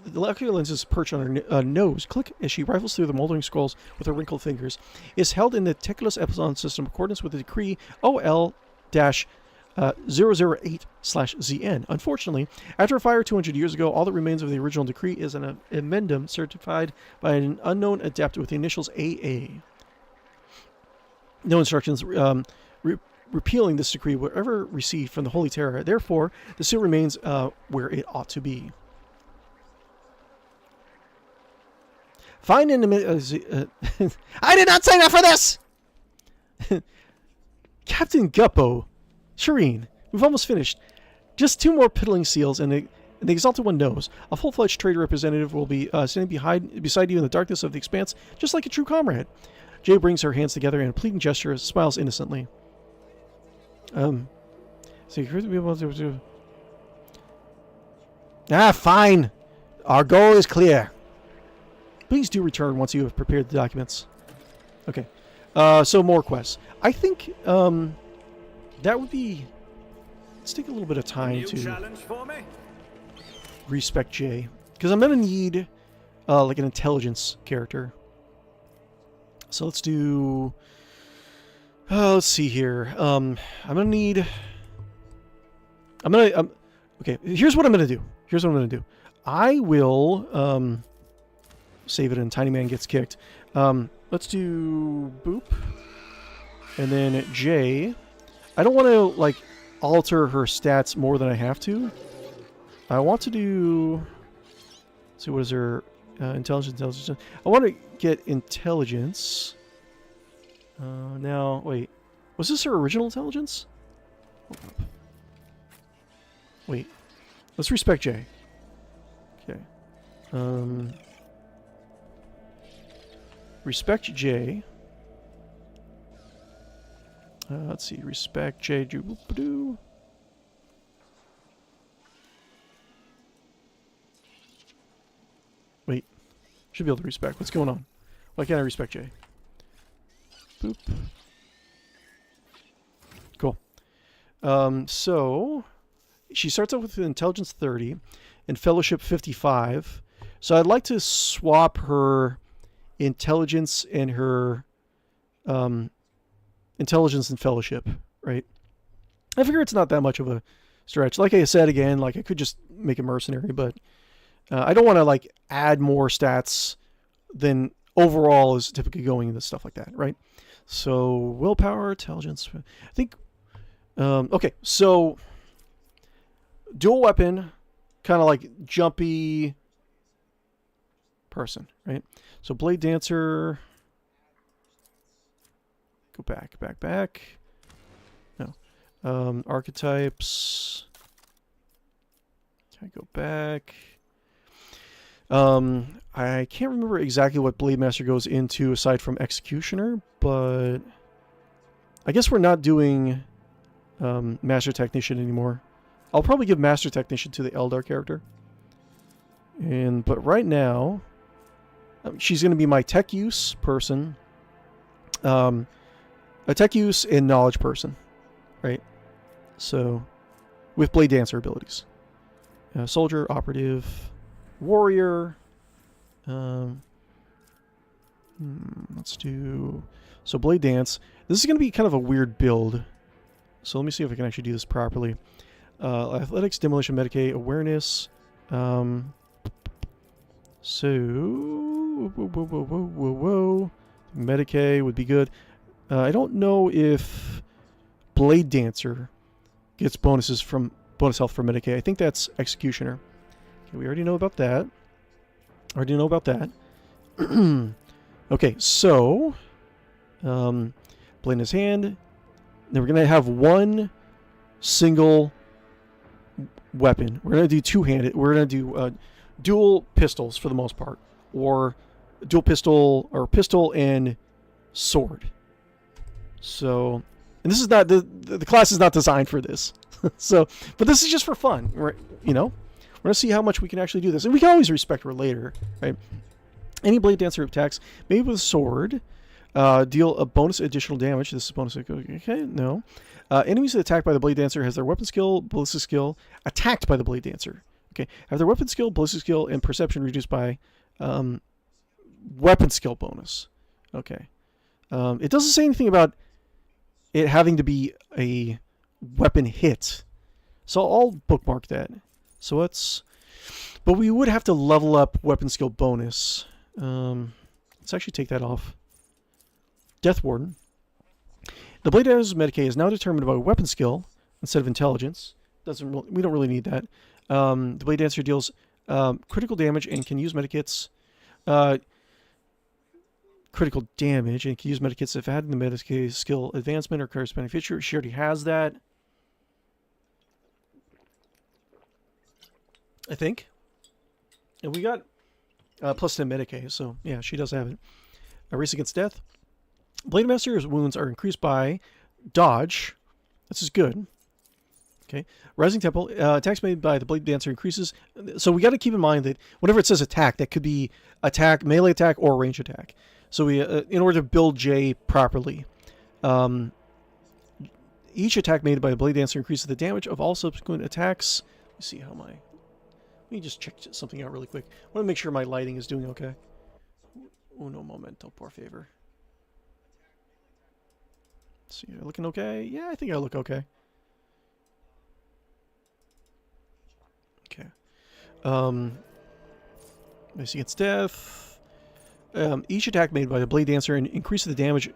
The ocular lenses perched on her nose, click, as she rifles through the moldering scrolls with her wrinkled fingers, is held in the Teculus Epsilon system in accordance with the decree OL-008/ZN. Unfortunately, after a fire 200 years ago, all that remains of the original decree is an amendum certified by an unknown adept with the initials AA. No instructions repealing this decree were ever received from the Holy Terror. Therefore, the seal remains where it ought to be. Find in the I did not sign up for this! Captain Guppo. Shireen, we've almost finished. Just 2 more piddling seals and And the Exalted One knows. A full-fledged trade representative will be standing beside you in the darkness of the expanse, just like a true comrade. Jay brings her hands together in a pleading gesture, smiles innocently. So you be able to... Ah, fine! Our goal is clear. Please do return once you have prepared the documents. Okay. So more quests. I think that would be... Let's take a little bit of time New to challenge for me? respect Jay. Because I'm going to need like an intelligence character. So let's do... let's see here. I'm going to need... okay, here's what I'm going to do. I will... save it and Tiny Man gets kicked. Let's do Boop. And then J. I don't want to, like, alter her stats more than I have to. I want to do... Let's see, what is her... intelligence. I want to get intelligence. Now, wait. Was this her original intelligence? Hold up. Wait. Let's respect J. Okay. Respect J. Let's see. Respect J. Wait. Should be able to respect. What's going on? Why can't I respect J? Boop. Cool. So she starts off with intelligence 30 and fellowship 55. So I'd like to swap her intelligence and her intelligence and fellowship, right? I figure it's not that much of a stretch. Like I said again, like I could just make a mercenary, but I don't want to like add more stats than overall is typically going into stuff like that, right? So willpower, intelligence, I think. Okay, so dual weapon, kind of like jumpy person, right? So Blade Dancer. Go back. No. Archetypes. Can I go back? I can't remember exactly what Blade Master goes into aside from Executioner, but I guess we're not doing Master Technician anymore. I'll probably give Master Technician to the Eldar character. But right now, she's going to be my tech use person. A tech use and knowledge person, right? So, with Blade Dancer abilities. Soldier, operative, warrior. Let's do... So, Blade Dance. This is going to be kind of a weird build. So, let me see if I can actually do this properly. Athletics, Demolition, Medicaid, Awareness. So... Whoa. Medicaid would be good. I don't know if Blade Dancer gets bonus health from Medicaid. I think that's Executioner. Okay, we already know about that. Okay, so Blade in his hand. Then we're gonna have one single weapon. We're gonna do two-handed. We're gonna do dual pistols for the most part, or dual pistol or pistol and sword. So, and this is not the class is not designed for this. So, but this is just for fun, right? You know, we're gonna see how much we can actually do this, and we can always respect her later, right? Any Blade Dancer attacks, maybe with a sword, deal a bonus additional damage. This is bonus. Okay, no. Enemies attacked by the Blade Dancer has their weapon skill, ballistic skill attacked by the Blade Dancer. Okay, have their weapon skill, ballistic skill, and perception reduced by weapon skill bonus. Okay. It doesn't say anything about it having to be a weapon hit. So I'll bookmark that. So let's... But we would have to level up weapon skill bonus. Let's actually take that off. Death Warden. The Blade Dancer's Medicaid is now determined by weapon skill instead of intelligence. We don't really need that. The Blade Dancer deals critical damage and can use medikits. Critical damage and can use medikits if adding the Medicaid skill advancement or corresponding feature. She already has that. I think. And we got plus 10 Medicaid, so yeah, she does have it. A race against death. Blade Master's wounds are increased by dodge. This is good. Okay. Rising Temple. Attacks made by the Blade Dancer increases. So we got to keep in mind that whenever it says attack, that could be attack, melee attack, or range attack. So we, in order to build J properly, each attack made by the Blade Dancer increases the damage of all subsequent attacks. Let me see how my... Let me just check something out really quick. I want to make sure my lighting is doing okay. Uno momento, por favor. Let's see, looking okay? Yeah, I think I look okay. Okay. Race against death. Each attack made by the Blade Dancer increases the damage.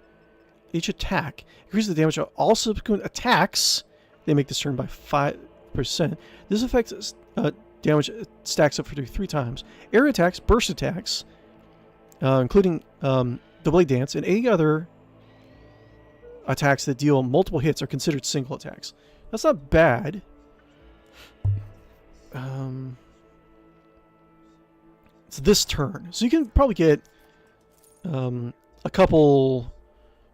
Each attack increases the damage of all subsequent attacks. They make this turn by 5%. This affects damage stacks up for 3 times. Area attacks, burst attacks, including the Blade Dance, and any other attacks that deal multiple hits are considered single attacks. That's not bad. It's this turn. So you can probably get a couple...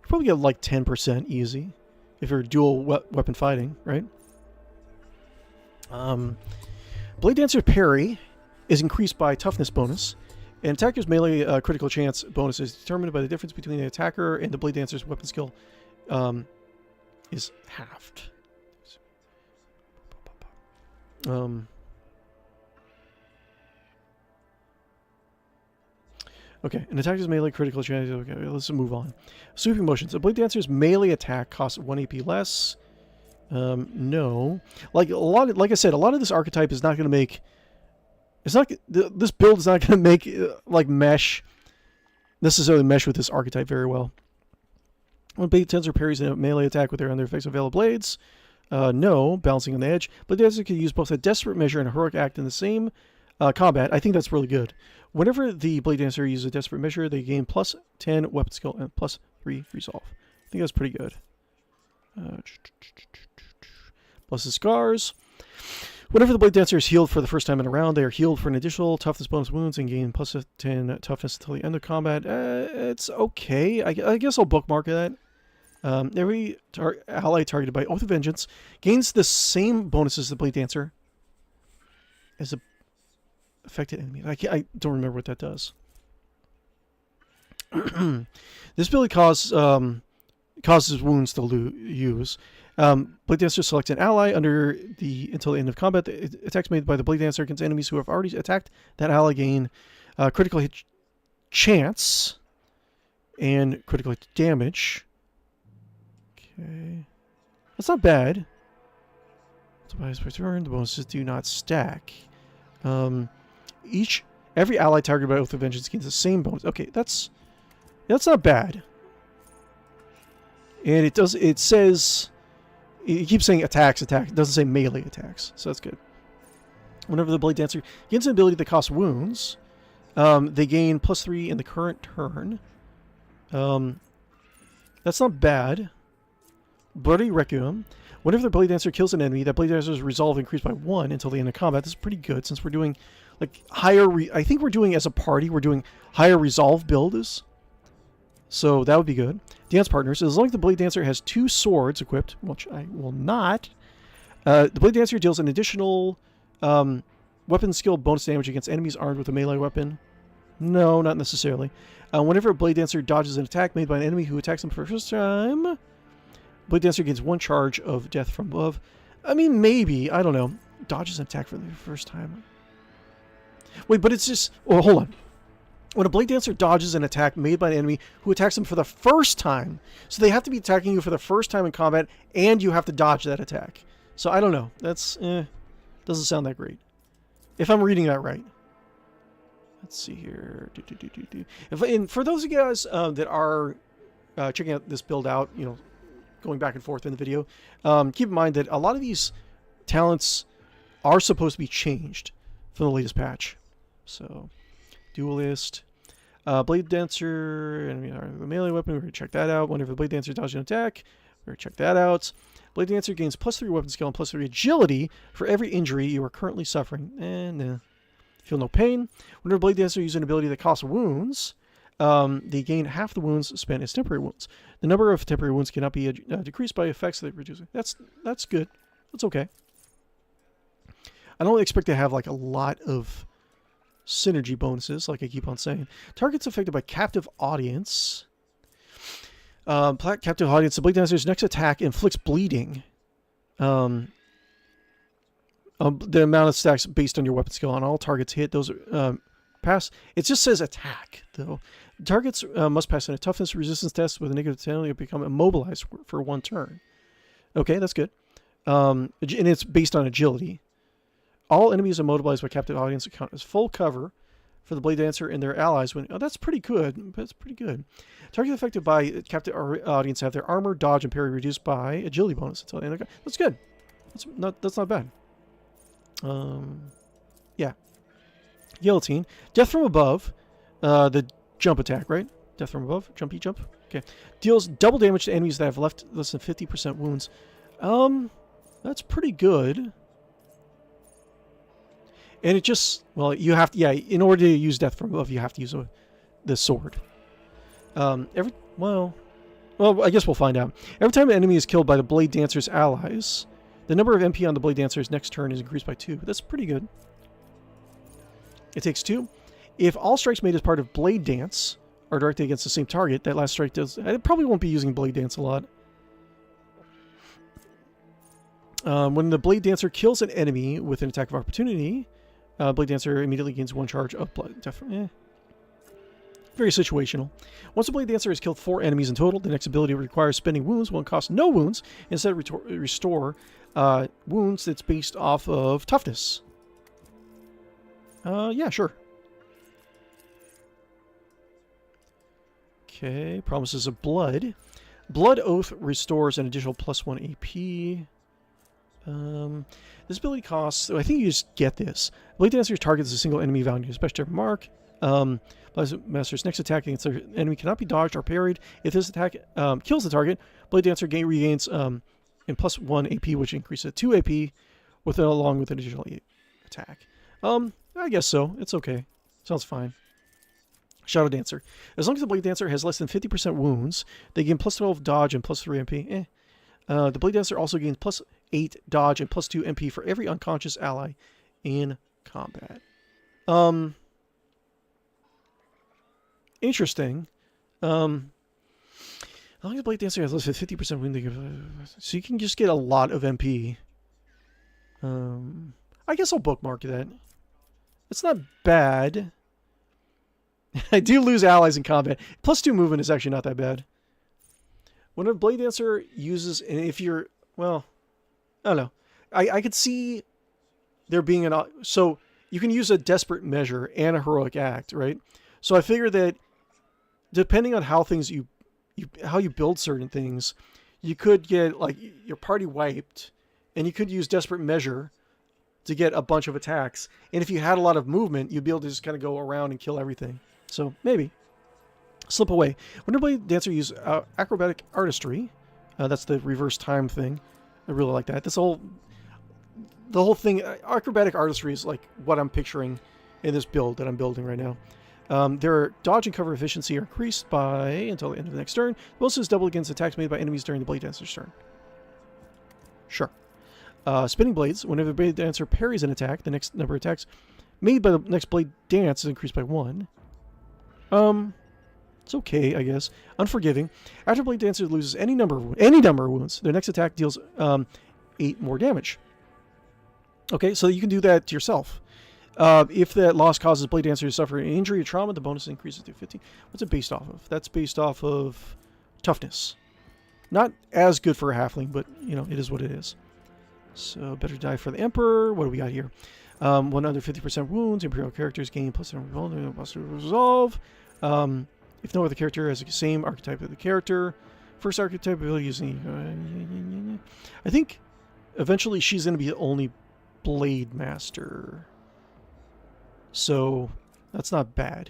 Probably get like 10% easy if you're dual weapon fighting, right? Blade Dancer parry is increased by toughness bonus. An attacker's melee critical chance bonus is determined by the difference between the attacker and the Blade Dancer's weapon skill is halved. Okay, an attacker's melee critical chance. Okay, let's move on. Sweeping motions. A Blade Dancer's melee attack costs 1 AP less. No, like I said, a lot of this archetype is not going to make. It's not. This build is not going to make like necessarily mesh with this archetype very well. When Blade Dancer parries a melee attack with their under effects of Veil of Blades, no, balancing on the edge. Blade Dancer can use both a Desperate Measure and a Heroic Act in the same combat. I think that's really good. Whenever the Blade Dancer uses a Desperate Measure, they gain plus 10 weapon skill and plus 3 resolve. I think that's pretty good. Plus the scars. Whenever the Blade Dancer is healed for the first time in a round, they are healed for an additional toughness bonus wounds and gain plus 10 toughness until the end of combat. It's okay. I guess I'll bookmark that. Every ally targeted by Oath of Vengeance gains the same bonuses as the Blade Dancer as a affected enemy. I don't remember what that does. This ability causes wounds to use. Blade Dancer selects an ally until the end of combat. The attacks made by the Blade Dancer against enemies who have already attacked that ally gain critical hit chance and critical hit damage. Okay, that's not bad. Per turn, the bonuses do not stack. Every ally targeted by Oath of Vengeance gains the same bonus. Okay, that's not bad. And it says, it keeps saying attack. It doesn't say melee attacks, so that's good. Whenever the Blade Dancer gains an ability that costs wounds, they gain plus 3 in the current turn. That's not bad. Bloody Requiem. Whenever the Blade Dancer kills an enemy, that Blade Dancer's resolve increased by 1 until the end of combat. This is pretty good since we're doing like higher. I think we're doing as a party. We're doing higher resolve builds, so that would be good. Dance partners. As long as the Blade Dancer has 2 swords equipped, which I will not, the Blade Dancer deals an additional weapon skill bonus damage against enemies armed with a melee weapon. No, not necessarily. Whenever a Blade Dancer dodges an attack made by an enemy who attacks them for the first time, Blade Dancer gains 1 charge of death from above. I mean, maybe. I don't know. Dodges an attack for the first time. Wait, but it's just... Oh, hold on. When a Blade Dancer dodges an attack made by an enemy who attacks them for the first time, so they have to be attacking you for the first time in combat, and you have to dodge that attack. So I don't know. That's... doesn't sound that great. If I'm reading that right. Let's see here. And for those of you guys that are checking out this build out, you know, going back and forth in the video, keep in mind that a lot of these talents are supposed to be changed from the latest patch. So, Duelist, Blade Dancer, and the melee weapon, we're going to check that out. Whenever the Blade Dancer dodges an attack, we're going to check that out. Blade Dancer gains +3 weapon skill and +3 agility for every injury you are currently suffering. Nah. Feel no pain. Whenever Blade Dancer uses an ability that costs wounds, they gain half the wounds spent as temporary wounds. The number of temporary wounds cannot be decreased by effects that reduce it. That's good. That's okay. I don't expect to have like a lot of synergy bonuses, like I keep on saying. Targets affected by captive audience. Captive audience. The Blade Dancer's next attack inflicts bleeding. The amount of stacks based on your weapon skill on all targets hit. Those pass. It just says attack though. Targets must pass in a toughness resistance test with a negative 10 to become immobilized for 1 turn. Okay, that's good. And it's based on agility. All enemies immobilized by captive audience count as full cover for the Blade Dancer and their allies. That's pretty good. That's pretty good. Targets affected by captive audience have their armor, dodge, and parry reduced by agility bonus. That's good. That's not bad. Yeah. Guillotine. Death from above. The jump attack, right? Death from above. Jumpy jump. Okay. Deals double damage to enemies that have left less than 50% wounds. That's pretty good. And it just, well, you have to, yeah, in order to use Death from Above, you have to use the sword. Well, I guess we'll find out. Every time an enemy is killed by the Blade Dancer's allies, the number of MP on the Blade Dancer's next turn is increased by 2. That's pretty good. It takes 2. If all strikes made as part of Blade Dance are directed against the same target, that last strike does... I probably won't be using Blade Dance a lot. When the Blade Dancer kills an enemy with an attack of opportunity... Blade Dancer immediately gains 1 charge of blood. Very situational. Once a Blade Dancer has killed 4 enemies in total, the next ability requires spending wounds will cost no wounds. Instead, restore wounds that's based off of toughness. Yeah, sure. Okay, Promises of Blood. Blood Oath restores an additional +1 AP. This ability costs... I think you just get this. Blade Dancer targets a single enemy value, special mark. Blade Master's next attack against the enemy cannot be dodged or parried. If this attack kills the target, Blade Dancer regains in +1 AP, which increases to 2 AP, along with an additional attack. I guess so. It's okay. Sounds fine. Shadow Dancer. As long as the Blade Dancer has less than 50% wounds, they gain +12 dodge and +3 MP. The Blade Dancer also gains +8 dodge and +2 MP for every unconscious ally in combat. Interesting. As long as the Blade Dancer has less than 50% wound, so you can just get a lot of MP. I guess I'll bookmark that. It's not bad. I do lose allies in combat. +2 movement is actually not that bad. When a Blade Dancer uses, and if you're, well, I don't know. I could see there being so you can use a desperate measure and a heroic act, right? So I figure that depending on how things how you build certain things, you could get like your party wiped, and you could use desperate measure to get a bunch of attacks. And if you had a lot of movement, you'd be able to just kind of go around and kill everything. So maybe. Slip away. When Blade Dancer uses acrobatic artistry, that's the reverse time thing. I really like that. The whole thing, acrobatic artistry is like what I'm picturing in this build that I'm building right now. Their dodge and cover efficiency are increased by until the end of the next turn. Bonuses double against attacks made by enemies during the Blade Dancer's turn. Sure. Spinning blades. Whenever the Blade Dancer parries an attack, the next number of attacks made by the next Blade Dance is increased by 1. It's okay, I guess. Unforgiving. After Blade Dancer loses any number of wounds, their next attack deals 8 more damage. Okay, so you can do that to yourself. If that loss causes Blade Dancer to suffer an injury or trauma, the bonus increases to 15. What's it based off of? That's based off of toughness. Not as good for a halfling, but, you know, it is what it is. So, better die for the Emperor. What do we got here? 1 under 50% wounds. Imperial characters gain +1 resolve. If no other character has the same archetype of the character. First archetype ability using... I think eventually she's going to be the only Blade Master. So, that's not bad.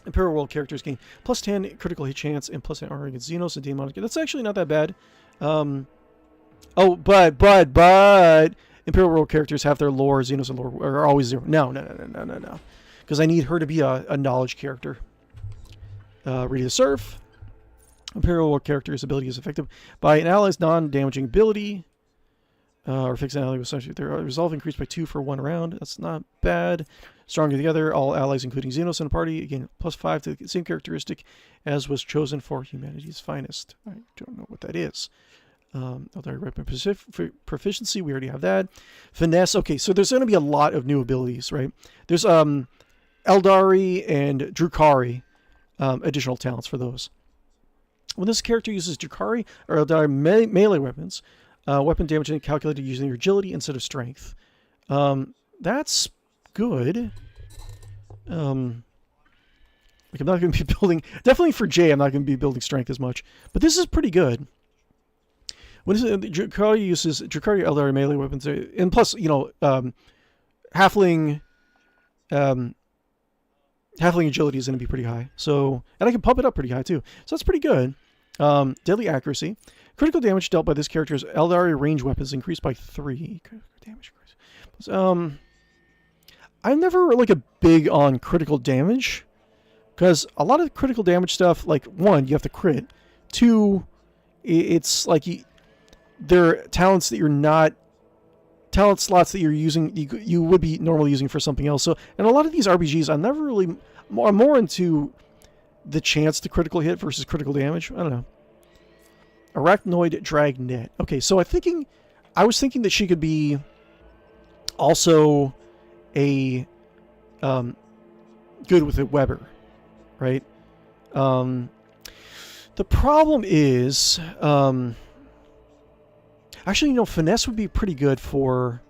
Imperial World characters gain +10 critical hit chance and +10 armor against Xenos and demonic. That's actually not that bad. Oh, but Imperial World characters have their lore, Xenos and lore are always 0. No. Because I need her to be a knowledge character. Ready to serve. Imperial World character's ability is effective by an ally's non-damaging ability. Or fix an ally with such their resolve increased by 2 for 1 round. That's not bad. Stronger together, all allies, including Xenos in the party, again +5 to the same characteristic as was chosen for humanity's finest. I don't know what that is. Although weapon proficiency, we already have that. Finesse. Okay, so there's going to be a lot of new abilities, right? There's Eldari and Drukhari, additional talents for those. When this character uses Drukhari or Eldari melee weapons, weapon damage is calculated using your agility instead of strength. That's good. Like I'm not going to be building... Definitely for Jay, I'm not going to be building strength as much. But this is pretty good. When Drukhari uses Drukhari Eldari melee weapons, and plus, you know, Halfling agility is going to be pretty high. So, and I can pump it up pretty high too. So that's pretty good. Deadly accuracy. Critical damage dealt by this character's Eldari range weapons increased by 3. Critical damage. I'm never like a big on critical damage, because a lot of critical damage stuff, like 1, you have to crit. 2, it's like there are talents that you're not, talent slots that you're using, you would be normally using for something else. So, and a lot of these RPGs, I'm never really, I'm more into the chance to critical hit versus critical damage. I don't know. Arachnoid Dragnet. Okay, so I was thinking that she could be also a good with a Weber, right? The problem is, actually, you know, finesse would be pretty good for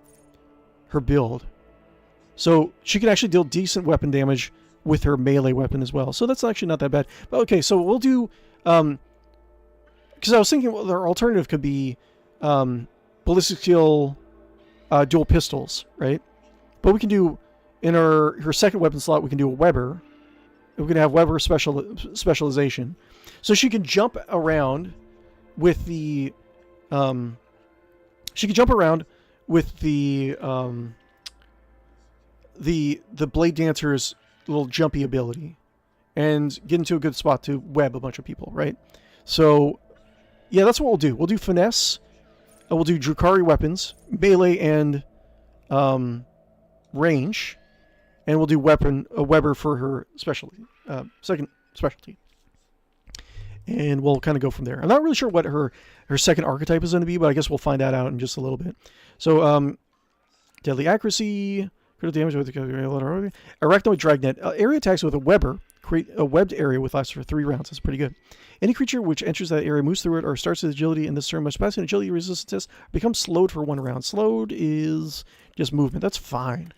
her build. So she could actually deal decent weapon damage with her melee weapon as well. So that's actually not that bad. But okay, so we'll do, because I was thinking, well, their alternative could be ballistic skill, dual pistols, right? But we can do, in her second weapon slot, we can do a Weber. We're going to have Weber specialization. So she can jump around with the, the Blade Dancer's little jumpy ability and get into a good spot to web a bunch of people, right? So, yeah, that's what we'll do. We'll do finesse. We'll do Drukhari weapons, melee and range, and we'll do a Weber for her specialty, second specialty. And we'll kind of go from there. I'm not really sure what her second archetype is going to be, but I guess we'll find that out in just a little bit. So, deadly accuracy, critical damage with the Arachnoid Dragnet. Area attacks with a Weber create a webbed area with lasts for 3 rounds. That's pretty good. Any creature which enters that area, moves through it, or starts with agility in this turn must pass an agility resistance test, becomes slowed for 1 round. Slowed is just movement. That's fine.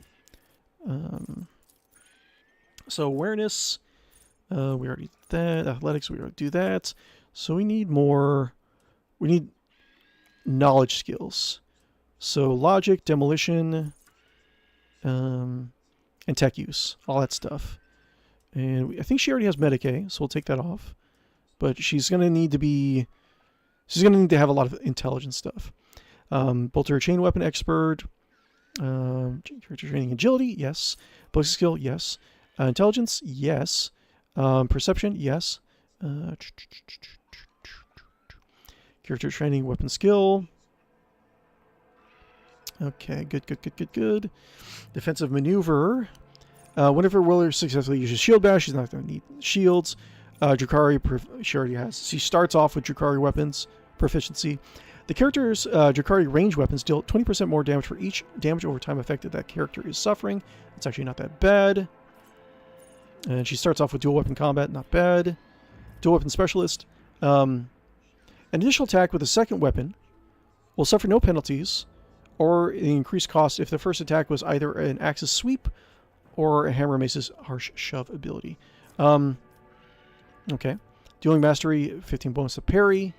So awareness, we already did that. Athletics, we already do that. So we need more. We need knowledge skills. So logic, demolition, and tech use, all that stuff. And I think she already has Medicae, so we'll take that off. But she's going to need to be... She's going to need to have a lot of intelligence stuff. Bolter chain weapon expert. Character training agility, yes. Ballistic skill, yes. Intelligence, yes. Perception, yes. Character training weapon skill. Okay, good. Defensive maneuver. Whenever Willer successfully uses shield bash, she's not going to need shields. Drukhari, she already has. She starts off with Drukhari weapons, proficiency. The character's Drukhari range weapons deal 20% more damage for each damage over time affected that character is suffering. It's actually not that bad. And she starts off with dual weapon combat, not bad. Dual weapon specialist. An initial attack with a second weapon will suffer no penalties or an increased cost if the first attack was either an axis sweep or a hammer mace's harsh shove ability. Okay. Dueling mastery, 15 bonus to parry.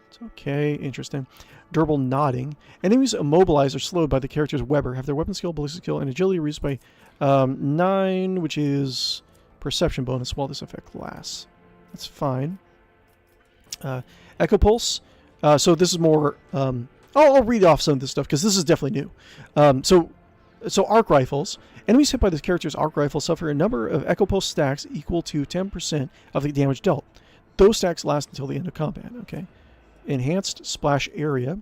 It's okay, interesting. Durable nodding. Enemies immobilized or slowed by the character's Weber have their weapon skill, ballistic skill, and agility reduced by 9, which is perception bonus while this effect lasts. That's fine. Echo Pulse. So this is more I'll read off some of this stuff because this is definitely new. So arc rifles. Enemies hit by this character's arc rifle suffer a number of Echo Pulse stacks equal to 10% of the damage dealt. Those stacks last until the end of combat. Okay. Enhanced splash area.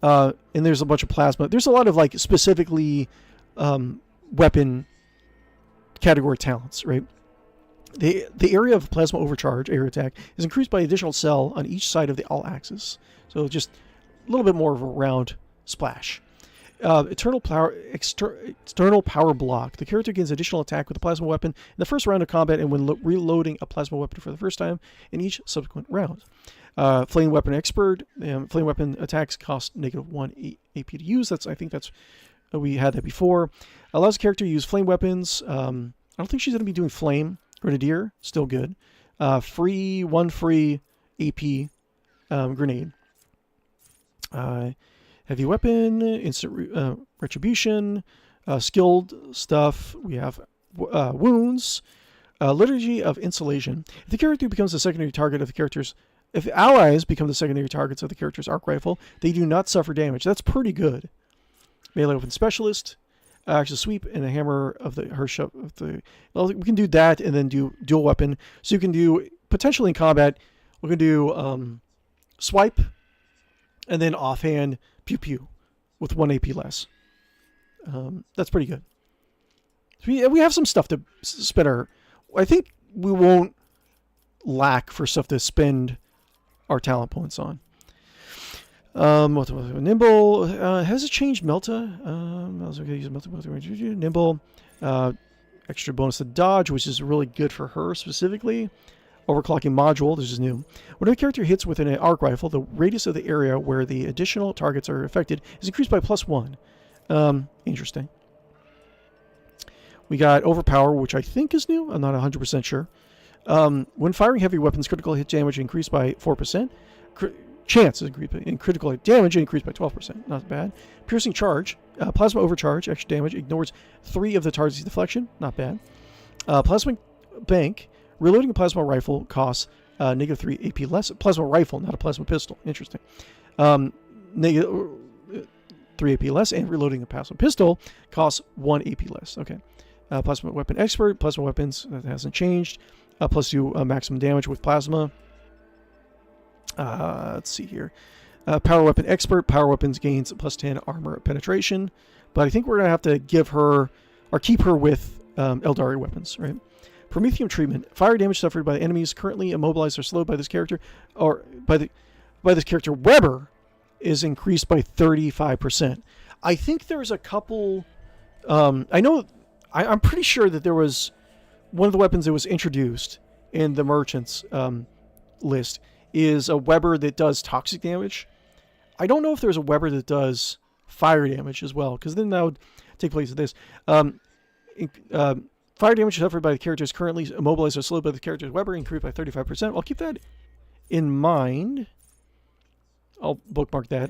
And there's a bunch of plasma. There's a lot of like specifically weapon category talents, right? The area of plasma overcharge area attack is increased by additional cell on each side of the all axis. So just a little bit more of a round splash. External power block. The character gains additional attack with a plasma weapon in the first round of combat and when reloading a plasma weapon for the first time in each subsequent round. Flame weapon expert. Flame weapon attacks cost -1 AP to use. I think that's we had that before. Allows the character to use flame weapons. I don't think she's going to be doing flame. Grenadier, still good. Free AP grenade. Heavy weapon, instant retribution, skilled stuff. We have wounds, liturgy of insulation. If the character becomes the secondary target of the character's, if allies become the secondary targets of the character's arc rifle, they do not suffer damage. That's pretty good. Melee weapon specialist, action sweep, and a hammer of the well, we can do that and then do dual weapon. So you can do potentially in combat. We can do swipe, and then offhand pew pew with 1 AP less. That's pretty good. So we have some stuff to spend our. I think we won't lack for stuff to spend our talent points on. Nimble has it changed Melta? I was okay use Melta. Nimble, extra bonus to dodge, which is really good for her specifically. Overclocking module, this is new. When a character hits with an arc rifle, the radius of the area where the additional targets are affected is increased by +1. Interesting. We got overpower, which I think is new. I'm not 100% sure. When firing heavy weapons, critical hit damage increased by 4%. Chance is increased in critical damage increased by 12%. Not bad. Piercing charge, plasma overcharge, extra damage ignores 3 of the target's deflection. Not bad. Plasma bank. Reloading a plasma rifle costs -3 AP less. Plasma rifle, not a plasma pistol. Interesting. -3 AP less, and reloading a plasma pistol costs 1 AP less. Okay. Plasma weapon expert. Plasma weapons, that hasn't changed. +2 maximum damage with plasma. Let's see here. Power weapon expert. Power weapons gains +10 armor penetration. But I think we're going to have to give her, or keep her with Eldari weapons, right? Prometheum treatment. Fire damage suffered by enemies currently immobilized or slowed by this character, or by this character Weber, is increased by 35%. I think there's a couple. I'm pretty sure that there was one of the weapons that was introduced in the merchants list is a Weber that does toxic damage. I don't know if there's a Weber that does fire damage as well, because then that would take place of this. Fire damage suffered by the characters currently immobilized or slowed by the character's Weber increased by 35%. I'll keep that in mind. I'll bookmark that.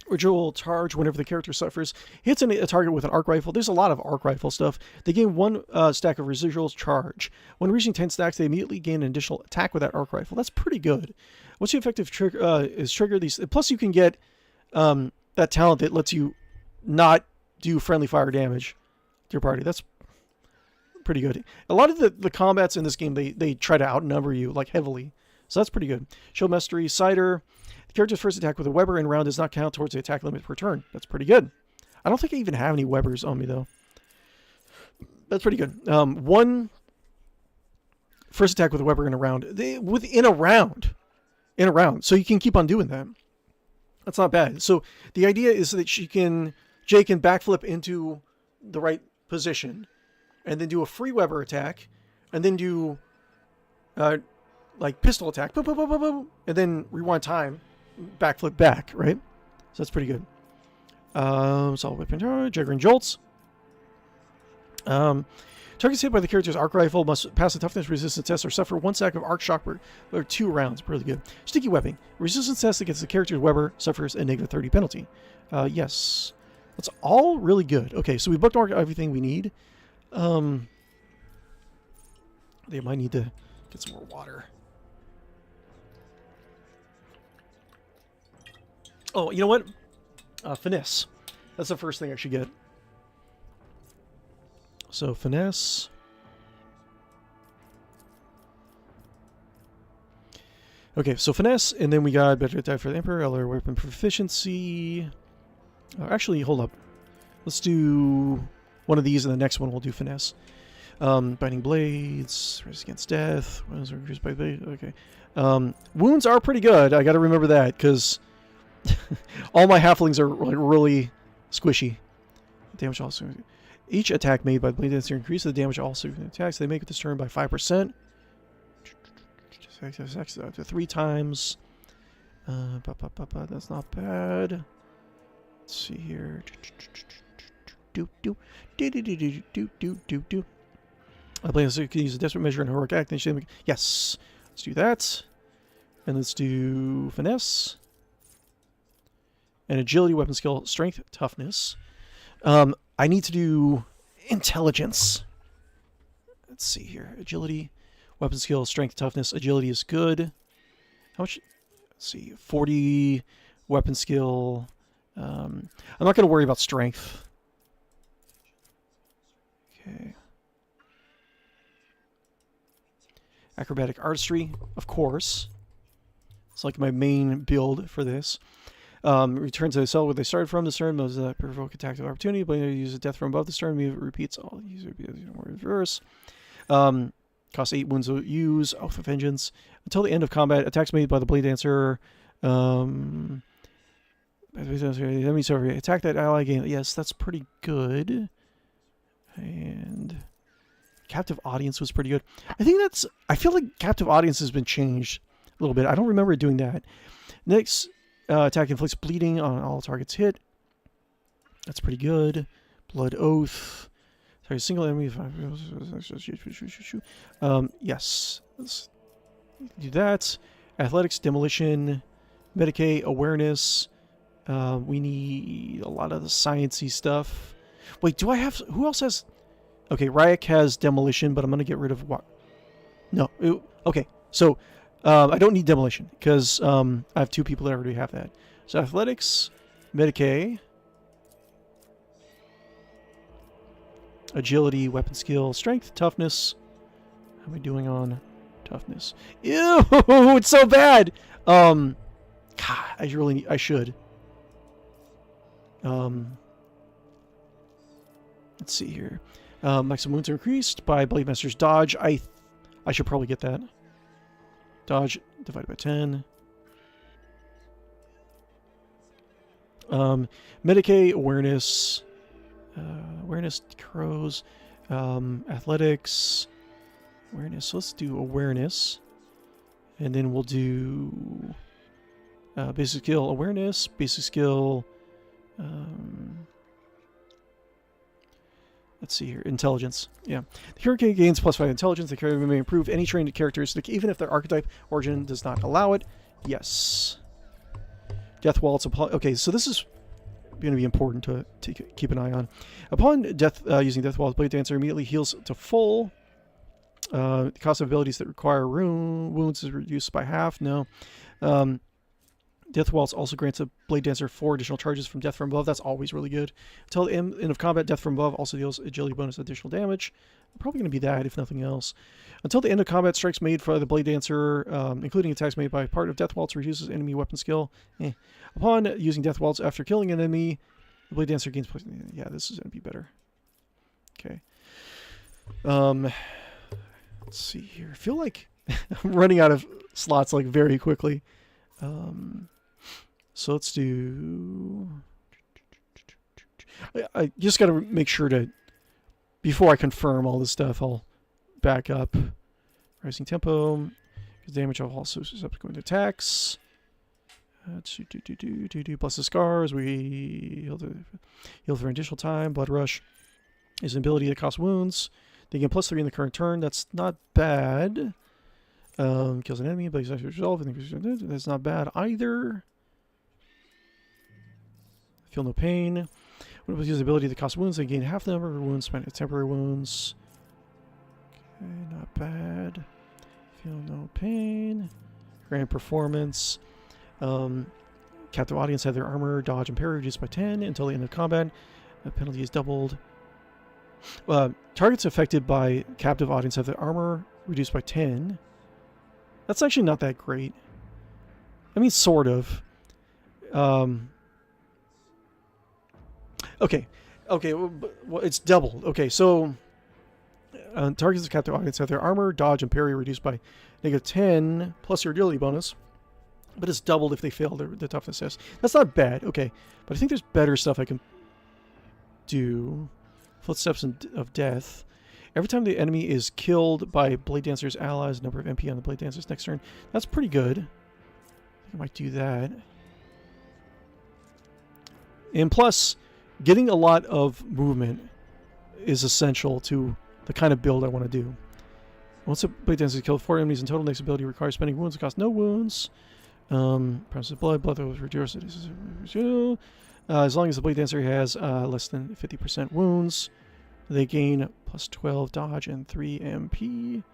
Ritual charge whenever the character suffers. Hits a target with an arc rifle. There's a lot of arc rifle stuff. They gain 1 stack of residual charge. When reaching 10 stacks, they immediately gain an additional attack with that arc rifle. That's pretty good. What's the effective trigger these? Plus, you can get that talent that lets you not do friendly fire damage to your party. That's pretty good. A lot of the combats in this game, they try to outnumber you like heavily. So that's pretty good. Show Mastery, Cider. The character's first attack with a Weber in round does not count towards the attack limit per turn. That's pretty good. I don't think I even have any Webers on me, though. That's pretty good. 1 first attack with a Weber in a round. Within a round. In a round. So you can keep on doing that. That's not bad. So the idea is that Jay can backflip into the right position and then do a free Weber attack and then do like pistol attack, boop, boop, boop, boop, boop, and then rewind time, backflip back, right? So that's pretty good. Solid weapon, Jagger and Jolts. Targets hit by the character's arc rifle must pass a toughness resistance test or suffer 1 stack of arc shock or 2 rounds. Really good. Sticky webbing. Resistance test against the character's Weber suffers a -30 penalty. Yes. That's all really good. Okay, so we bookmarked everything we need. They might need to get some more water. Oh, you know what? Finesse. That's the first thing I should get. So finesse. Okay, so finesse, and then we got better attack for the Emperor, other weapon proficiency. Actually, hold up. Let's do one of these, and the next one we'll do finesse. Binding blades, resist against death. Wounds are increased by blade. Okay. Wounds are pretty good. I got to remember that because all my halflings are like really squishy. Damage also. Each attack made by the blade dancer increases the damage also from the attacks they make with this turn by 5%. Up to 3 times. That's not bad. Let's see here. I plan to use a desperate measure and heroic act. Yes, let's do that. And let's do finesse. And agility, weapon skill, strength, toughness. I need to do intelligence. Let's see here. Agility, weapon skill, strength, toughness. Agility is good. How much? Let's see. 40 weapon skill. I'm not going to worry about strength. Okay. Acrobatic artistry, of course. It's like my main build for this. Return to the cell where they started from. This turn moves that provoke attack of opportunity. But use a death from above this turn. Move repeats all user reverse. Costs 8 wounds to use. Oath of Vengeance. Until the end of combat, attacks made by the Blade Dancer. Attack that ally again. Yes, that's pretty good. And Captive Audience was pretty good. I feel like Captive Audience has been changed a little bit. I don't remember doing that. Next, attack inflicts bleeding on all targets hit. That's pretty good. Blood Oath. Sorry, single enemy. Yes. Let's do that. Athletics, Demolition, Medicae, Awareness. We need a lot of the sciencey stuff. Wait, do I have... Who else has... Okay, Ryek has Demolition, but I'm going to get rid of what? No. Okay, so I don't need Demolition because I have 2 people that already have that. So Athletics, Medicae, Agility, Weapon Skill, Strength, Toughness. How am I doing on Toughness? Ew! It's so bad! God, I should. Let's see here. Maximum wounds are increased by Blade Master's dodge. I should probably get that. Dodge divided by 10. Medicae, Awareness. Awareness, Crows. Athletics. Awareness. So let's do Awareness. And then we'll do basic skill, Awareness, basic skill. Let's see here. Intelligence. Yeah. The character gains +5 intelligence. The character may improve any trained characteristic, even if their archetype origin does not allow it. Yes. Death Waltz. Okay, so this is going to be important to keep an eye on. Upon death, using Death Waltz, Blade Dancer immediately heals to full. The cost of abilities that require wounds is reduced by half. No. Death Waltz also grants a Blade Dancer 4 additional charges from Death from Above. That's always really good. Until the end of combat, Death from Above also deals agility bonus additional damage. Probably going to be that, if nothing else. Until the end of combat, strikes made by the Blade Dancer, including attacks made by part of Death Waltz, reduces enemy weapon skill. Upon using Death Waltz after killing an enemy, the Blade Dancer gains... Yeah, this is going to be better. Okay. Let's see here. I feel like I'm running out of slots like very quickly. So let's do... I just got to make sure to... Before I confirm all this stuff, I'll back up. Rising tempo. Because damage of also subsequent attacks. Plus the scars. We heal for additional time. Blood Rush is an ability that costs wounds. They gain +3 in the current turn. That's not bad. Kills an enemy, but he's actually resolved. That's not bad either. Feel no pain. When it was used ability that costs wounds, they gain half the number of wounds spent at temporary wounds. Okay, not bad. Feel no pain. Grand performance. captive audience have their armor, dodge, and parry reduced by 10 until the end of combat. The penalty is doubled. Targets affected by captive audience have their armor reduced by 10. That's actually not that great. I mean, sort of. Okay. Okay, well, it's doubled. Okay, so targets of captive audience have their armor, dodge, and parry reduced by -10 plus your agility bonus. But it's doubled if they fail the toughness test. That's not bad. Okay, but I think there's better stuff I can do. Footsteps of Death. Every time the enemy is killed by Blade Dancer's allies, number of MP on the Blade Dancer's next turn. That's pretty good. I think I might do that. And plus, getting a lot of movement is essential to the kind of build I want to do. Once a Blade Dancer is killed, 4 enemies in total. Next ability requires spending wounds. It costs no wounds. Promises blood. Blood that was reduced. As long as the Blade Dancer has less than 50% wounds, they gain plus 12 dodge and 3 MP.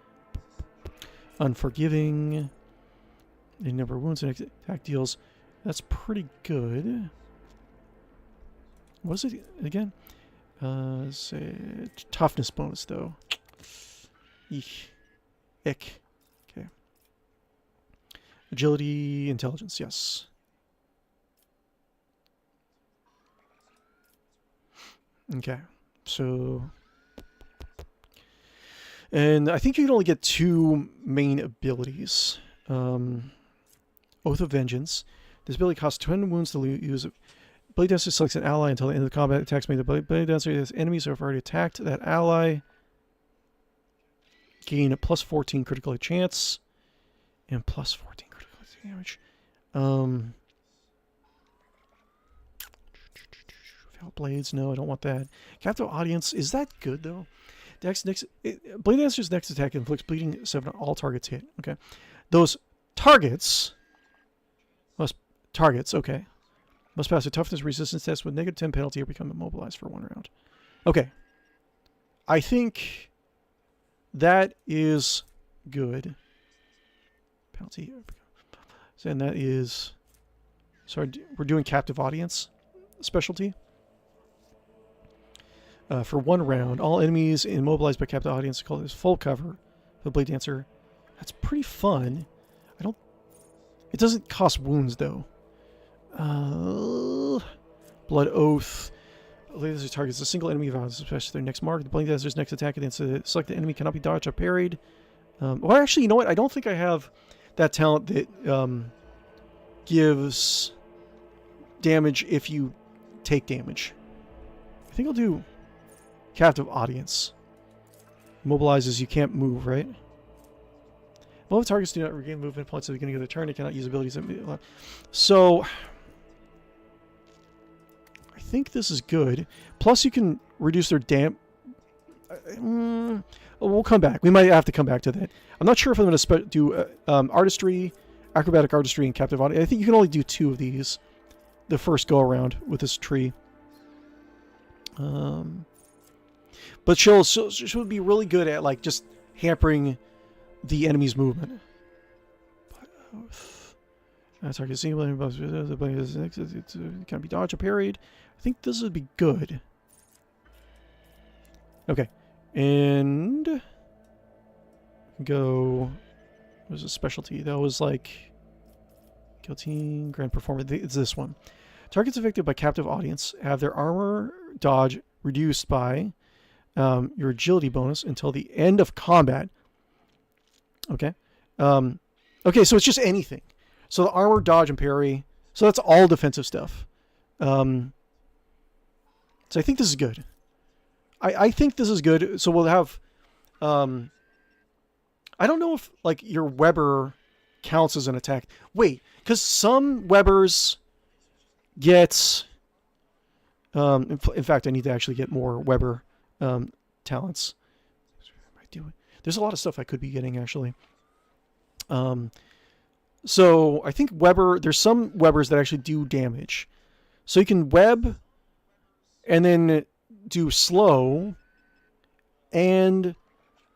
Unforgiving. The number of wounds and attack deals. That's pretty good. What is it again? Say toughness bonus though. Eek. Ick. Okay. Agility, intelligence, yes. Okay. So, and I think you can only get 2 main abilities. Oath of Vengeance. This ability costs 10 wounds to use. Blade Dancer selects an ally until the end of the combat. Attacks made. The Blade Dancer has enemies who have already attacked that ally. Gain a plus 14 critical hit chance. And plus 14 critical hit damage. Blades, no, I don't want that. Captive Audience, is that good though? Blade Dancer's next attack inflicts bleeding 7 on all targets hit. Okay. Those targets must pass a toughness resistance test with -10 penalty or become immobilized for 1 round. Okay. I think that is good. Penalty. And that is... Sorry, we're doing Captive Audience specialty. For 1 round, all enemies immobilized by captive audience call this full cover for the Blade Dancer. That's pretty fun. It doesn't cost wounds though. Blood Oath. Blade Dancer targets a single enemy violence, especially their next mark. The Blade Dancer's next attack against the selected enemy cannot be dodged or parried. Well, actually, you know what? I don't think I have that talent that gives damage if you take damage. I think I'll do Captive Audience. Mobilizes, you can't move, right? Well, if targets do not regain movement points at the beginning of the turn, they cannot use abilities. So, I think this is good. Plus, you can reduce their we'll come back. We might have to come back to that. I'm not sure if I'm going to do Artistry, Acrobatic Artistry, and Captive Audience. I think you can only do 2 of these the first go around with this tree. But she'll be really good at like just hampering the enemy's movement. Target single can be dodged or parried. I think this would be good. Okay, and go. There's a specialty that was like guillotine, grand performer. It's this one. Targets affected by captive audience have their armor dodge reduced by your agility bonus until the end of combat. Okay. Okay, so it's just anything. So the armor, dodge, and parry. So that's all defensive stuff. So I think this is good. I think this is good. So we'll have... I don't know if like your Weber counts as an attack. Wait, because some Webers get... in fact, I need to actually get more Weber talents. What am I doing? There's a lot of stuff I could be getting, actually. So I think Weber... There's some Webers that actually do damage. So you can web and then do slow and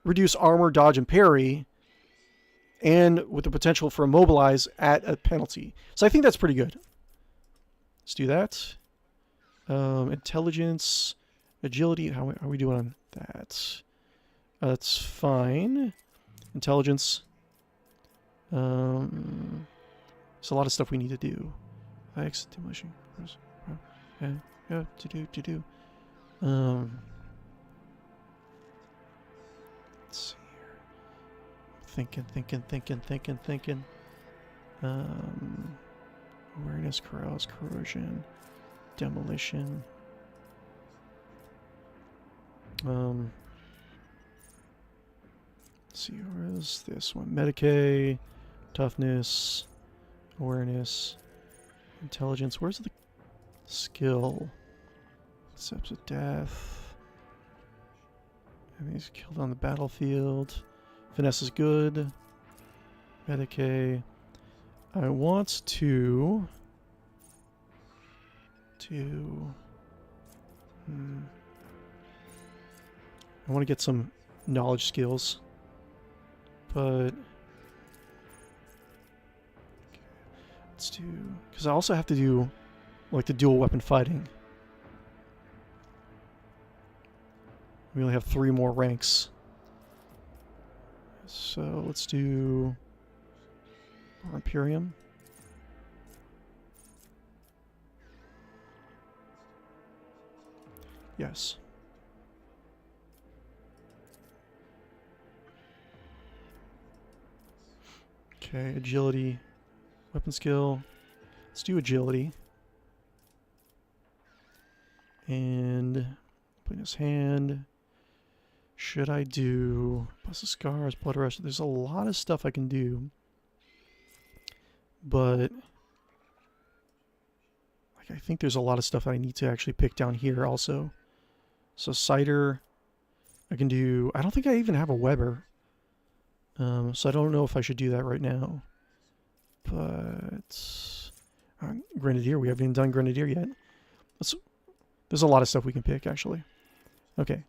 reduce armor, dodge, and parry, and with the potential for immobilize at a penalty. So I think that's pretty good. Let's do that. Intelligence, agility. How are we doing on that? That's fine. Intelligence. There's a lot of stuff we need to do. X demolition. Yeah, to do. Let's see here. Thinking. Awareness, corrals, corrosion, demolition. Let's see, where is this one? Medicae, toughness, awareness, intelligence. Where's the skill? Accepts of death. And he's killed on the battlefield. Finesse is good. Medicae. I want to I want to get some knowledge skills, but let's do, because I also have to do like the dual weapon fighting. We only have 3 more ranks, so let's do our Imperium. Yes. Okay, agility, weapon skill. Let's do agility. And put in his hand. Should I do plus the scars, blood rush? There's a lot of stuff I can do. But like, I think there's a lot of stuff I need to actually pick down here also. So cider, I can do. I don't think I even have a Weber, so I don't know if I should do that right now. But Grenadier, we haven't even done Grenadier yet. There's a lot of stuff we can pick actually. Okay,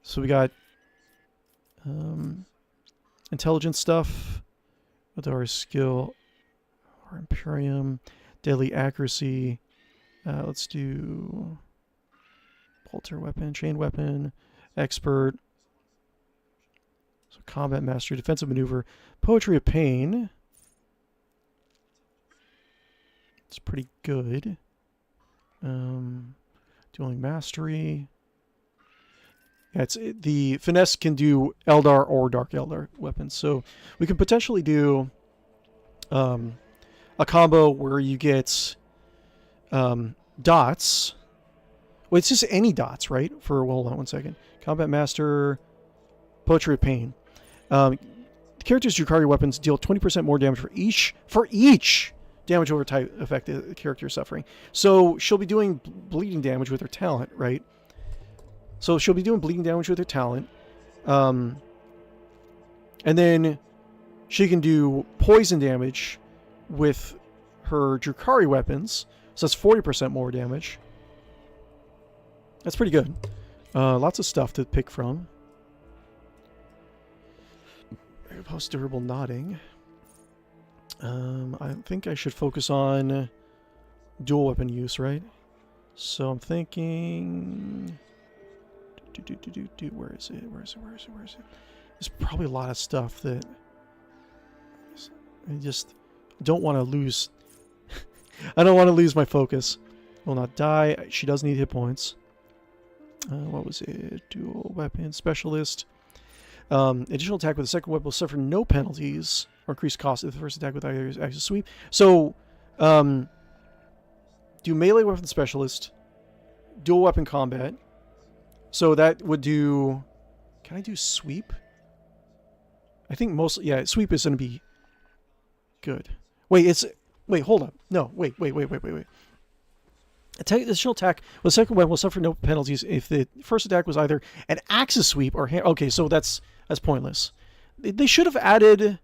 so we got intelligence stuff with our skill. Our Imperium, deadly accuracy. Let's do bolter weapon, chain weapon, expert. So combat mastery, defensive maneuver, poetry of pain. It's pretty good. Dueling mastery. Yeah, the finesse can do Eldar or Dark Eldar weapons, so we can potentially do a combo where you get dots. Well, it's just any dots, right? For, well, hold on one second. Combat Master, Poetry of Pain. The character's Drukhari weapons deal 20% more damage for each damage over type effect the character is suffering. So she'll be doing bleeding damage with her talent, right? So she'll be doing bleeding damage with her talent. And then she can do poison damage with her Drukhari weapons, so that's 40% more damage. That's pretty good. Lots of stuff to pick from. Post durable nodding. I think I should focus on dual weapon use, right? So I'm thinking. Where is it? There's probably a lot of stuff that I just don't want to lose. I don't want to lose my focus. Will not die. She does need hit points. What was it? Dual weapon specialist. Additional attack with the second weapon will suffer no penalties or increased cost if the first attack with either action sweep. So, do melee weapon specialist, dual weapon combat. So that would do. Can I do sweep? I think most. Yeah, sweep is going to be good. Wait, hold up. No, wait. Additional attack with second weapon will suffer no penalties if the first attack was either an axis sweep or hand. Okay, so that's pointless. They should have added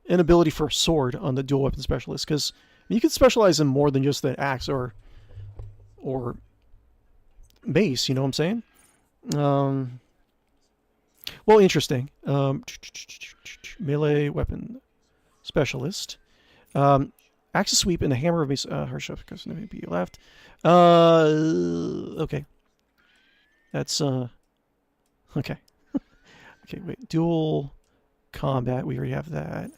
an ability for sword on the dual weapon specialist, because you can specialize in more than just the axe or mace. You know what I'm saying? Well, interesting. Melee weapon specialist. Axis sweep and the hammer of mace. Hardship because maybe you left. Okay. That's okay. Okay, wait. Dual combat. We already have that.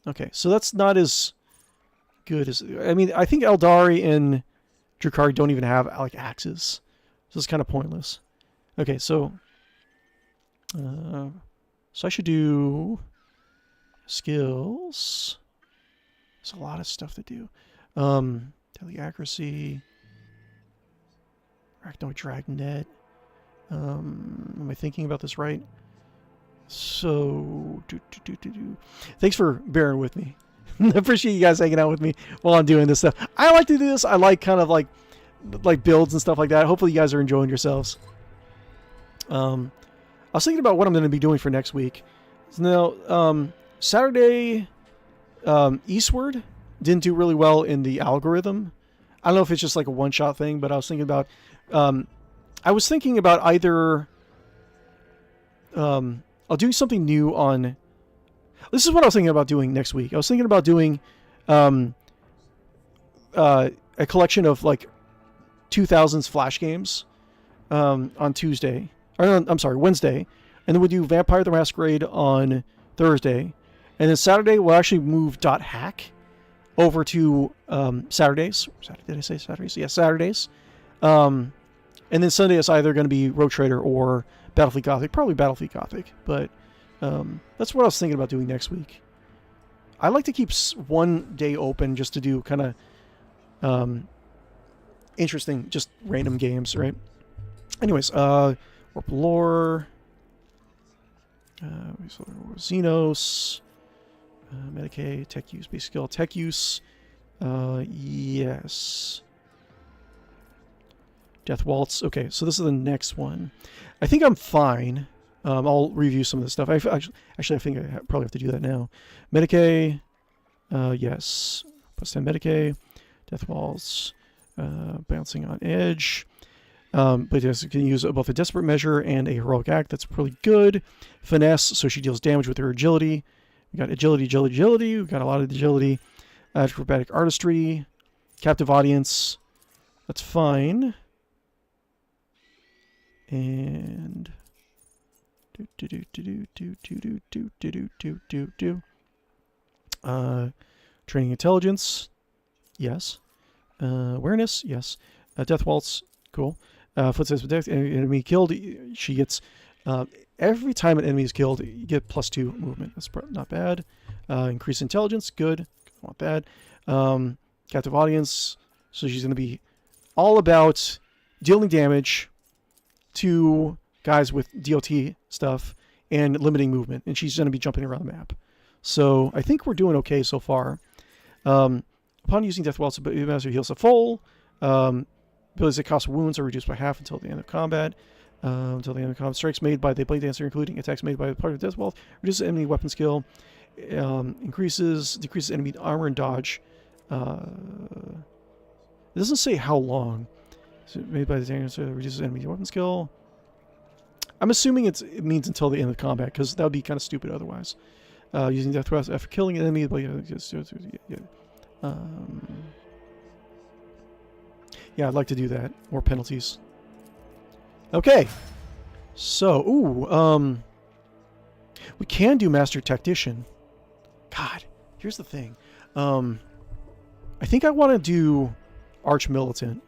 Okay, so that's not as good as. I mean, I think Eldari and Drukhari don't even have like axes, so it's kind of pointless. Okay, so I should do skills. There's a lot of stuff to do. Deadly accuracy. Arachnoid dragnet. Am I thinking about this right? So, thanks for bearing with me. I appreciate you guys hanging out with me while I'm doing this stuff. I like to do this. I like kind of like builds and stuff like that. Hopefully you guys are enjoying yourselves. I was thinking about what I'm going to be doing for next week. Now, Saturday, Eastward didn't do really well in the algorithm. I don't know if it's just like a one-shot thing, but I was thinking about either I'll do something new on. This is what I was thinking about doing next week. I was thinking about doing a collection of like 2000s Flash games on Tuesday. Or no, I'm sorry, Wednesday. And then we'll do Vampire the Masquerade on Thursday. And then Saturday, we'll actually move .hack over to Saturdays. Did I say Saturdays? Yeah, Saturdays. And then Sunday is either going to be Rogue Trader or Battlefleet Gothic. Probably Battlefleet Gothic. But that's what I was thinking about doing next week. I like to keep one day open just to do kind of interesting, just random games, right? Anyways, Warp Lore, Xenos, Medicaid, Tech Use, Basic Skill, Tech Use, yes. Death Waltz. Okay, so this is the next one. I think I'm fine. I'll review some of this stuff. Actually, I think I probably have to do that now. Medicaid, yes. Plus 10 Medicaid, Death Waltz, Bouncing on Edge. But yes, you can use both a Desperate Measure and a Heroic Act. That's really good. Finesse, so she deals damage with her agility. We got agility. We got a lot of agility. Acrobatic Artistry, Captive Audience. That's fine. And Training Intelligence, yes. Awareness, yes. Death Waltz, cool. Footsteps of Death, enemy killed. She gets every time an enemy is killed, you get +2 movement. That's not bad. Increase intelligence, good. Not bad. Captive Audience, so she's going to be all about dealing damage to guys with DOT stuff and limiting movement, and she's going to be jumping around the map. So I think we're doing okay so far. Upon using Death Waltz, the master heals a full. Abilities that cost wounds are reduced by half until the end of combat. Until the end of combat. Strikes made by the Blade Dancer, including attacks made by part of Death Waltz, reduces enemy weapon skill. Decreases enemy armor and dodge. It doesn't say how long. So made by the Dancer, reduces enemy weapon skill. I'm assuming it means until the end of combat, because that would be kind of stupid otherwise. Using Death Thrust after killing an enemy. Yeah, I'd like to do that. More penalties. Okay. So, we can do Master Tactician. God, here's the thing. I think I want to do Arch Militant.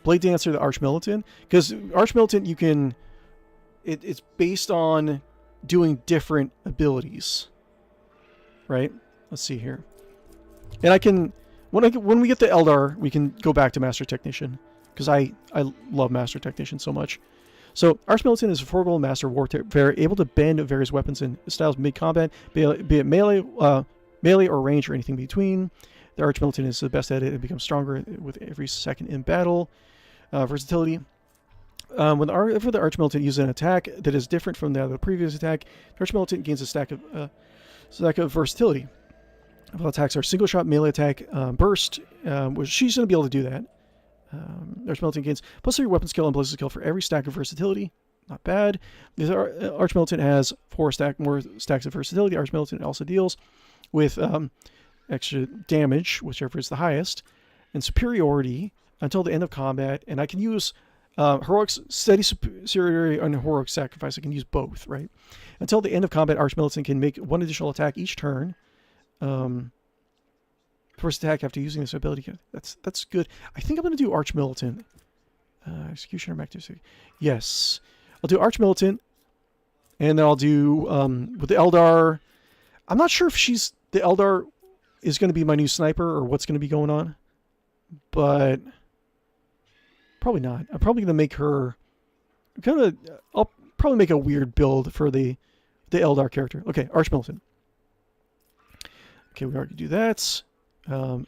Blade Dancer, the Arch Militant. Because Arch Militant, you can... It's based on doing different abilities. Right? Let's see here. And I can... When we get the Eldar, we can go back to Master Technician. Because I love Master Technician so much. So, Arch Militant is a formidable master of warfare, able to bend various weapons and styles mid-combat, be it melee or range or anything between. The Arch Militant is the best at it. It becomes stronger with every second in battle. Versatility. Whenever the Arch Militant uses an attack that is different from the previous attack, the Arch Militant gains a stack of versatility. All attacks are single shot, melee attack, burst, which she's going to be able to do that. Arch Militant gains +3 weapon skill and ballistic skill for every stack of versatility. Not bad. The Arch Militant has more stacks of versatility. Arch Militant also deals with extra damage, whichever is the highest, and superiority until the end of combat. And I can use heroic steady superiority and heroic sacrifice. I can use both, right? Until the end of combat, Archmilitant can make one additional attack each turn. First attack after using this ability. That's good. I think I'm going to do Archmilitant. Executioner Magnificent. Yes. I'll do Archmilitant. And then I'll do, with the Eldar, I'm not sure if the Eldar is going to be my new sniper or what's going to be going on. But, probably not. I'm probably going to make her, I'll probably make a weird build for the Eldar character. Okay, Archmilitant. Okay, we already do that. Let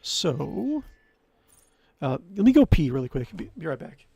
me go pee really quick. Be right back.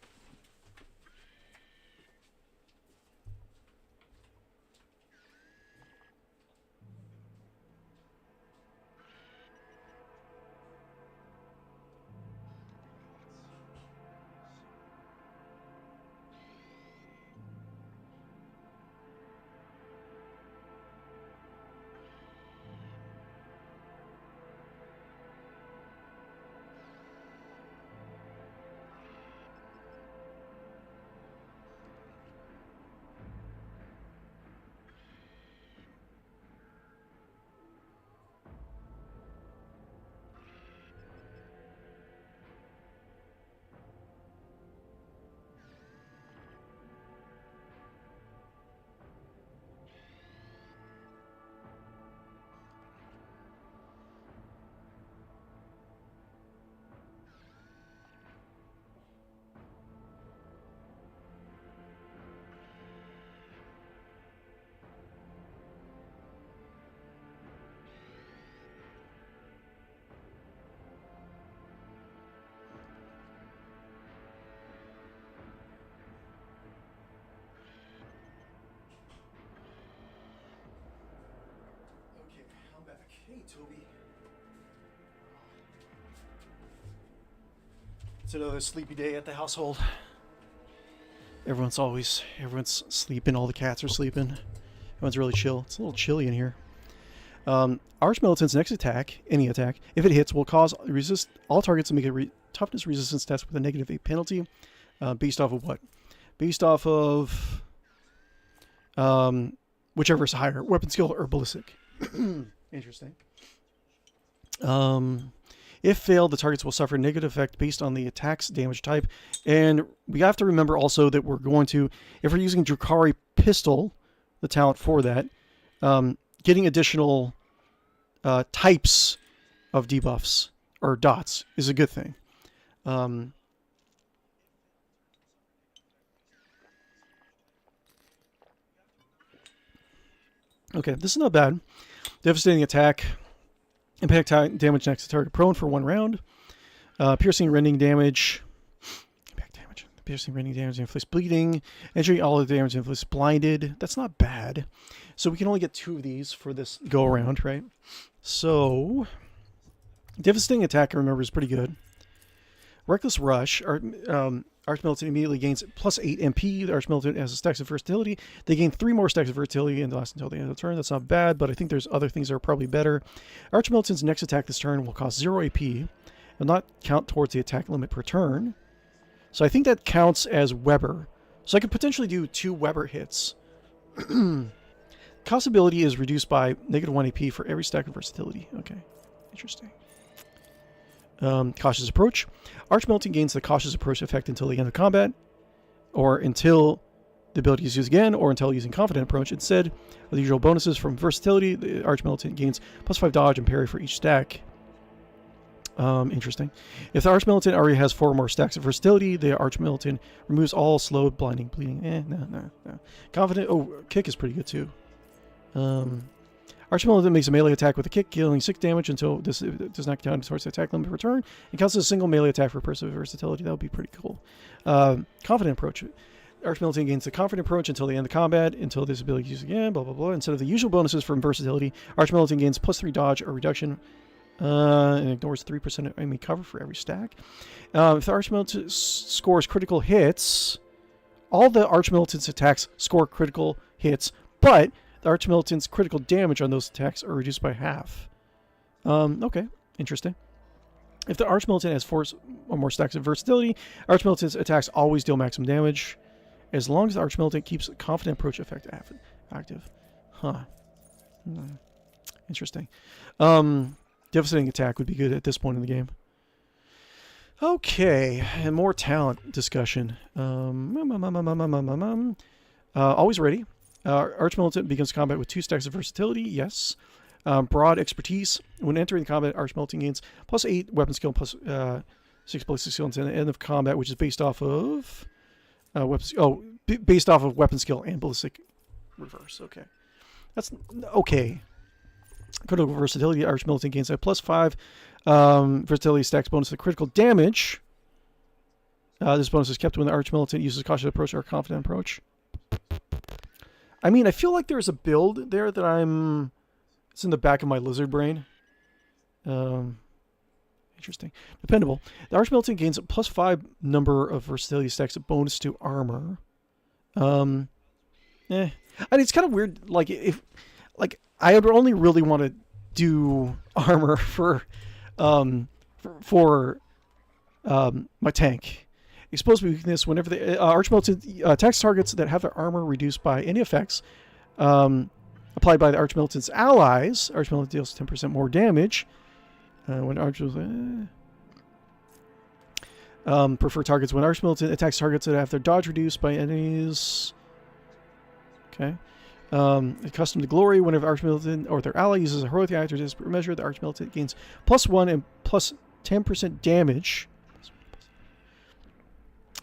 Hey, Toby. It's another sleepy day at the household. Everyone's sleeping. All the cats are sleeping. Everyone's really chill. It's a little chilly in here. Archmilitant's next attack, any attack, if it hits, will cause all targets to make a toughness resistance test with a -8 penalty. Based off of what? Based off of whichever is higher, weapon skill or ballistic. Interesting. If failed, the targets will suffer a negative effect based on the attack's damage type. And we have to remember also that we're going to, if we're using 𝕽𝖌𝖚 Pistol, the talent for that, getting additional types of debuffs or dots is a good thing. Okay, this is not bad. Devastating attack. Impact damage next to target prone for 1 round. Piercing rending damage. Impact damage. Piercing rending damage inflicts bleeding. Entering all of the damage inflicts blinded. That's not bad. So we can only get 2 of these for this go around, right? So devastating attack, I remember, is pretty good. Reckless Rush. Archmilitant immediately gains +8 MP. The Archmilitant has a stacks of versatility. They gain 3 more stacks of versatility and last until the end of the turn. That's not bad, but I think there's other things that are probably better. Archmilitant's next attack this turn will cost 0 AP. Will not count towards the attack limit per turn. So I think that counts as Weber. So I could potentially do 2 Weber hits. Cost ability is reduced by -1 AP for every stack of versatility. Okay, interesting. Cautious Approach. Archmilitant gains the Cautious Approach effect until the end of combat, or until the ability is used again, or until using Confident Approach. Instead of the usual bonuses from versatility, the Archmilitant gains +5 dodge and parry for each stack. Interesting. If the Archmilitant already has 4 more stacks of versatility, the Archmilitant removes all slowed, blinding, bleeding. No. Confident. Oh, kick is pretty good too. Archmilitant makes a melee attack with a kick, dealing 6 damage until this does not count towards the attack limit per turn. It counts as a single melee attack for person versatility. That would be pretty cool. Confident Approach. Archmilitant gains the Confident Approach until the end of combat, until this ability is used again, blah, blah, blah. Instead of the usual bonuses from versatility, Archmilitant gains +3 dodge or reduction, and ignores 3% of enemy cover for every stack. If the Archmilitant scores critical hits, all the Archmilitant's attacks score critical hits, but the Archmilitant's critical damage on those attacks are reduced by half. Okay. Interesting. If the Archmilitant has 4 or more stacks of versatility, Archmilitant's attacks always deal maximum damage, as long as the Archmilitant keeps Confident Approach effect active. Huh. Interesting. Devastating Attack would be good at this point in the game. Okay, and more talent discussion. Always ready. Archmilitant begins combat with 2 stacks of versatility. Yes. Broad expertise. When entering combat, Archmilitant gains +8 weapon skill, plus 6 ballistic skill until the end of combat, which is based off of based off of weapon skill and ballistic reverse. Okay, that's okay. Critical versatility. Archmilitant gains a +5 versatility stacks bonus to critical damage. This bonus is kept when the Archmilitant uses cautious approach or confident approach. I mean, I feel like there's a build there that it's in the back of my lizard brain. Interesting. Dependable. The Archmilitant gains a +5 number of versatility stacks, a bonus to armor. I mean, it's kind of weird. Like, I would only really want to do armor for my tank. Exposed weakness whenever the Archmilitant attacks targets that have their armor reduced by any effects applied by the Archmilitant's allies. Archmilitant deals 10% more damage. When Archmilitant prefer targets when Archmilitant attacks targets that have their dodge reduced by enemies. Okay. Accustomed to glory, whenever Archmilitant or their ally uses a heroic act or desperate measure, the Archmilitant gains +1 and +10% damage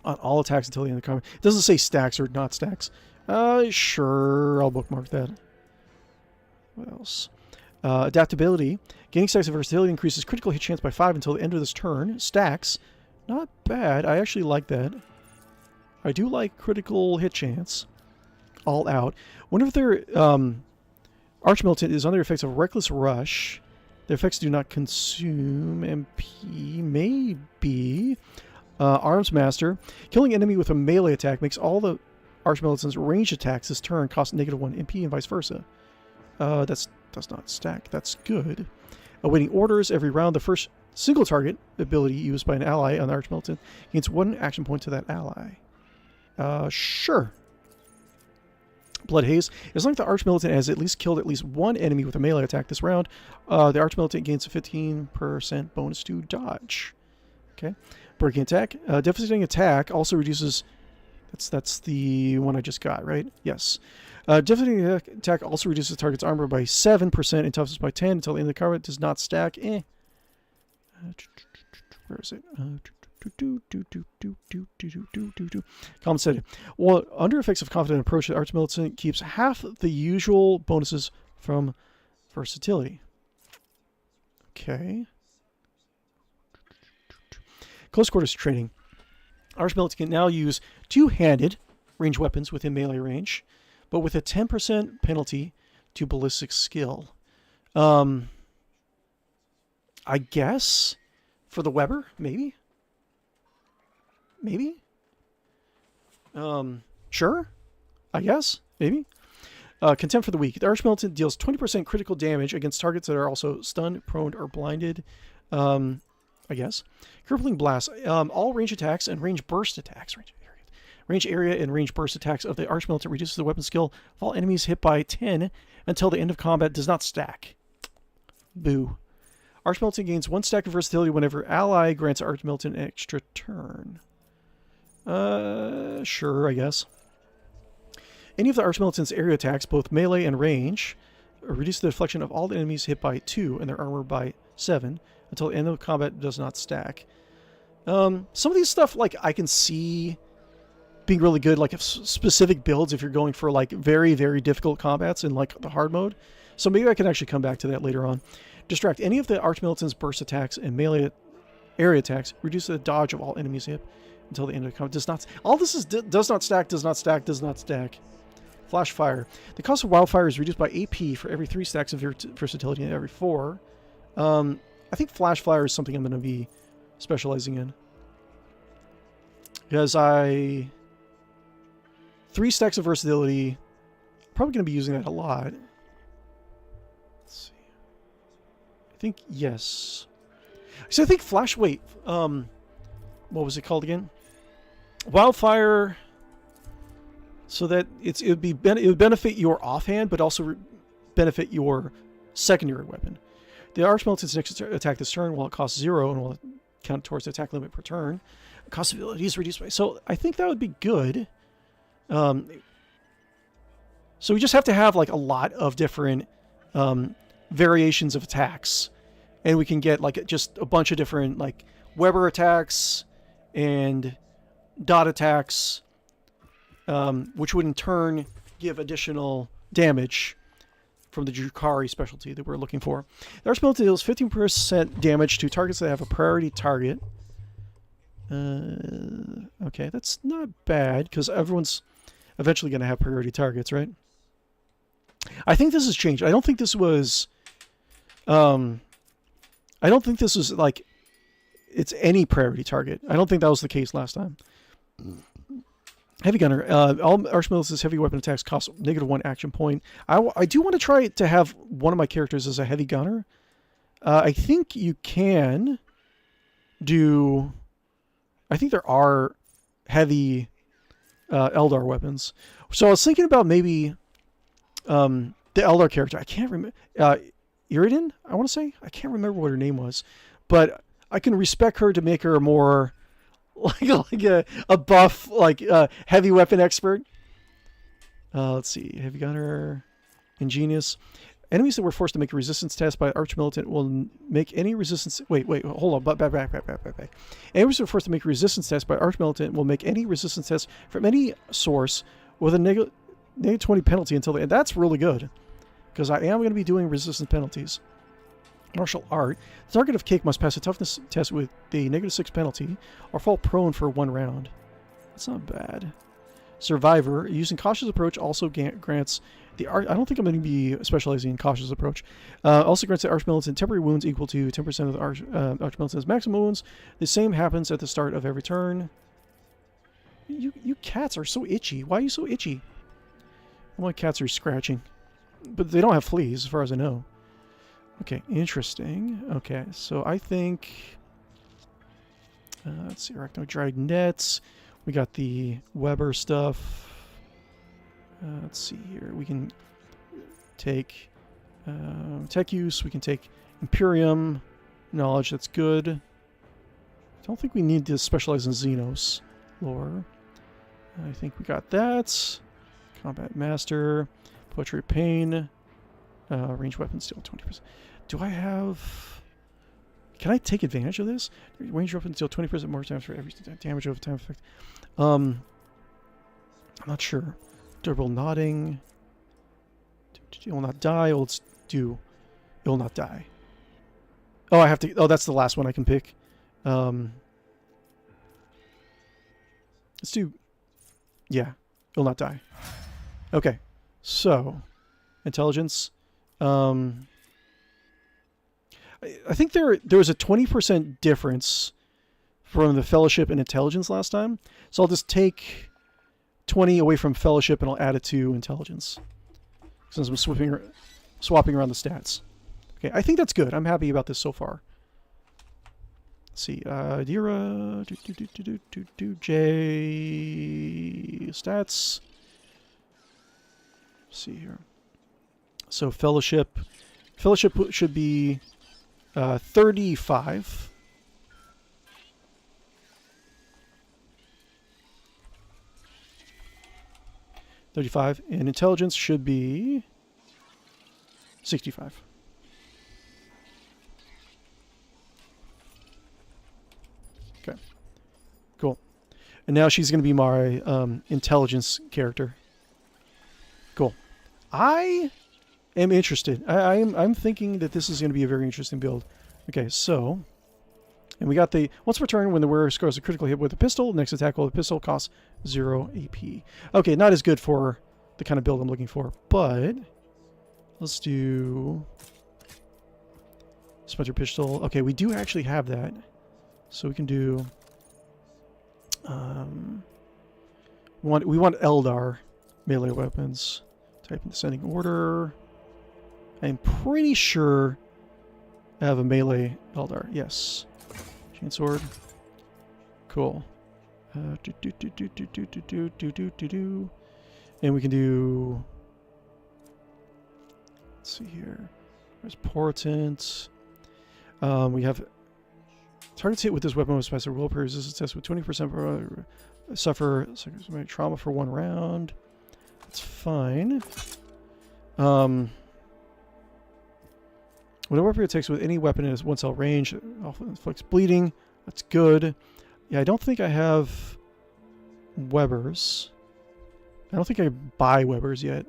on all attacks until the end of the combat. It doesn't say stacks or not stacks. Sure, I'll bookmark that. What else? Adaptability. Gaining stacks of versatility increases critical hit chance by 5 until the end of this turn. Stacks. Not bad. I actually like that. I do like critical hit chance. All out. Whenever their Archmilitant is under the effects of Reckless Rush, the effects do not consume MP. Maybe. Arms Master. Killing enemy with a melee attack makes all the Archmilitant's ranged attacks this turn cost -1 MP and vice versa. That's does not stack. That's good. Awaiting orders every round. The first single target ability used by an ally on the Archmilitant gains 1 action point to that ally. Sure. Blood Haze. As long as the Archmilitant has at least killed at least 1 enemy with a melee attack this round, the Archmilitant gains a 15% bonus to dodge. Okay. Breaking Attack. Devastating Attack also reduces... That's the one I just got, right? Yes. Devastating Attack also reduces the target's armor by 7% and toughness by 10 until the end of the combat. Does not stack. Where is it? Compensated. Well, under effects of confident approach, the Archmilitant keeps half the usual bonuses from versatility. Okay. Close quarters training. Archmilitant can now use 2-handed ranged weapons within melee range, but with a 10% penalty to ballistic skill. I guess for the Weber, maybe. Maybe. Sure. I guess maybe. Contempt for the Weak. The Archmilitant deals 20% critical damage against targets that are also stunned, prone, or blinded. I guess. Crippling Blast. All range attacks and range burst attacks. Range area and range burst attacks of the Archmilitant reduces the weapon skill of all enemies hit by 10 until the end of combat. Does not stack. Boo. Archmilitant gains 1 stack of versatility whenever ally grants Archmilitant an extra turn. Sure, I guess. Any of the Archmilitant's area attacks, both melee and range, reduce the deflection of all the enemies hit by 2 and their armor by 7 until the end of combat. Does not stack. Some of these stuff, like, I can see being really good, like, if specific builds, if you're going for, like, very, very difficult combats in, like, the hard mode. So maybe I can actually come back to that later on. Distract. Any of the Archmilitant's burst attacks and melee area attacks reduce the dodge of all enemies hit until the end of the combat. Does not. All this is does not stack. Does not stack. Does not stack. Flash Fire. The cost of Wildfire is reduced by AP for every 3 stacks of versatility and every 4. I think Flash Fire is something I'm going to be specializing in. Because 3 stacks of versatility. Probably going to be using that a lot. Let's see. I think, yes. So I think Flash. Wait. What was it called again? Wildfire. So that it would benefit your offhand, but also benefit your secondary weapon. The Archmilitant's next attack this turn, while it costs 0 and will count towards the attack limit per turn. Cost of ability is reduced by. So I think that would be good. So we just have to have like a lot of different variations of attacks, and we can get like just a bunch of different like Weber attacks and dot attacks, which would in turn give additional damage from the Drukhari specialty that we're looking for. The Archmilitant deals 15% damage to targets that have a priority target. Okay, that's not bad, because everyone's eventually going to have priority targets, right? I think this has changed. I don't think this was... I don't think this was, like, it's any priority target. I don't think that was the case last time. Heavy Gunner. All Archmilitant's heavy weapon attacks cost -1 action point. I do want to try to have one of my characters as a Heavy Gunner. I think you can do... I think there are heavy Eldar weapons. So I was thinking about maybe the Eldar character. I can't remember. Iridan, I want to say? I can't remember what her name was. But I can respec her to make her a more... like a buff, like heavy weapon expert. Let's see. Heavy Gunner. Ingenious. Enemies that were forced to make a resistance test by Archmilitant will make any resistance... Wait, hold on. Back. Enemies that were forced to make a resistance test by Archmilitant will make any resistance test from any source with a negative 20 penalty until the end. That's really good, because I am going to be doing resistance penalties. Martial Art. The target of Cake must pass a toughness test with the -6 penalty or fall prone for 1 round. That's not bad. Survivor. Using Cautious Approach also grants the... I don't think I'm going to be specializing in Cautious Approach. Also grants the Archmilitant temporary wounds equal to 10% of the Archmilitant's maximum wounds. The same happens at the start of every turn. You cats are so itchy. Why are you so itchy? My cats are scratching. But they don't have fleas, as far as I know. Okay, interesting. Okay, so I think... let's see, Arachnoid Dried Nets. We got the Weber stuff. Let's see here. We can take Tech Use. We can take Imperium. Knowledge, that's good. I don't think we need to specialize in Xenos lore. I think we got that. Combat Master. Poetry of Pain. Range weapons deal 20%. Do I have... Can I take advantage of this? Range weapons deal 20% more times for every damage over time effect. I'm not sure. Durable Nodding. It will not die. Let's do... It will not die. Oh, I have to... Oh, that's the last one I can pick. Let's do... Yeah. It will not die. Okay. So... Intelligence... I think there was a 20% difference from the Fellowship and Intelligence last time. So I'll just take 20 away from Fellowship and I'll add it to Intelligence, since I'm swapping around the stats. Okay, I think that's good. I'm happy about this so far. Let's see. Dira... J... Stats... Let's see here. So Fellowship should be 35. And Intelligence should be 65. Okay. Cool. And now she's going to be my Intelligence character. Cool. I am interested. I'm thinking that this is going to be a very interesting build. Okay, so... And we got the... Once per turn, when the wearer scores a critical hit with a pistol, next attack with a pistol costs 0 AP. Okay, not as good for the kind of build I'm looking for, but... Let's do... Splinter Pistol. Okay, we do actually have that. So we can do... we want Eldar melee weapons. Type in descending order. I'm pretty sure I have a melee Eldar. Yes. Chainsword. Cool. And we can do... Let's see here. There's Portent. We have... Targets hit with this weapon with special will resistance test with 20% suffer trauma for 1 round. That's fine. Whatever it takes with any weapon is 1 cell range. Inflicts bleeding. That's good. Yeah, I don't think I have Webbers. I don't think I buy Webbers yet.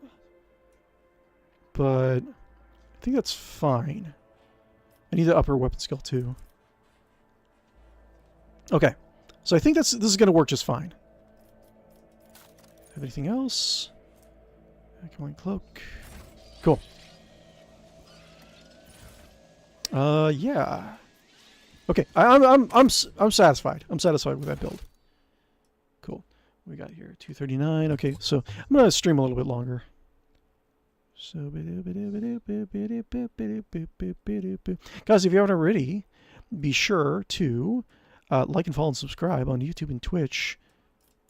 But I think that's fine. I need the upper weapon skill too. Okay. So I think this is going to work just fine. Have anything else? Come on, cloak. Cool. Yeah. Okay, I'm satisfied. I'm satisfied with that build. Cool. What we got here 239. Okay, so I'm gonna stream a little bit longer. So, guys, if you haven't already, be sure to like and follow and subscribe on YouTube and Twitch,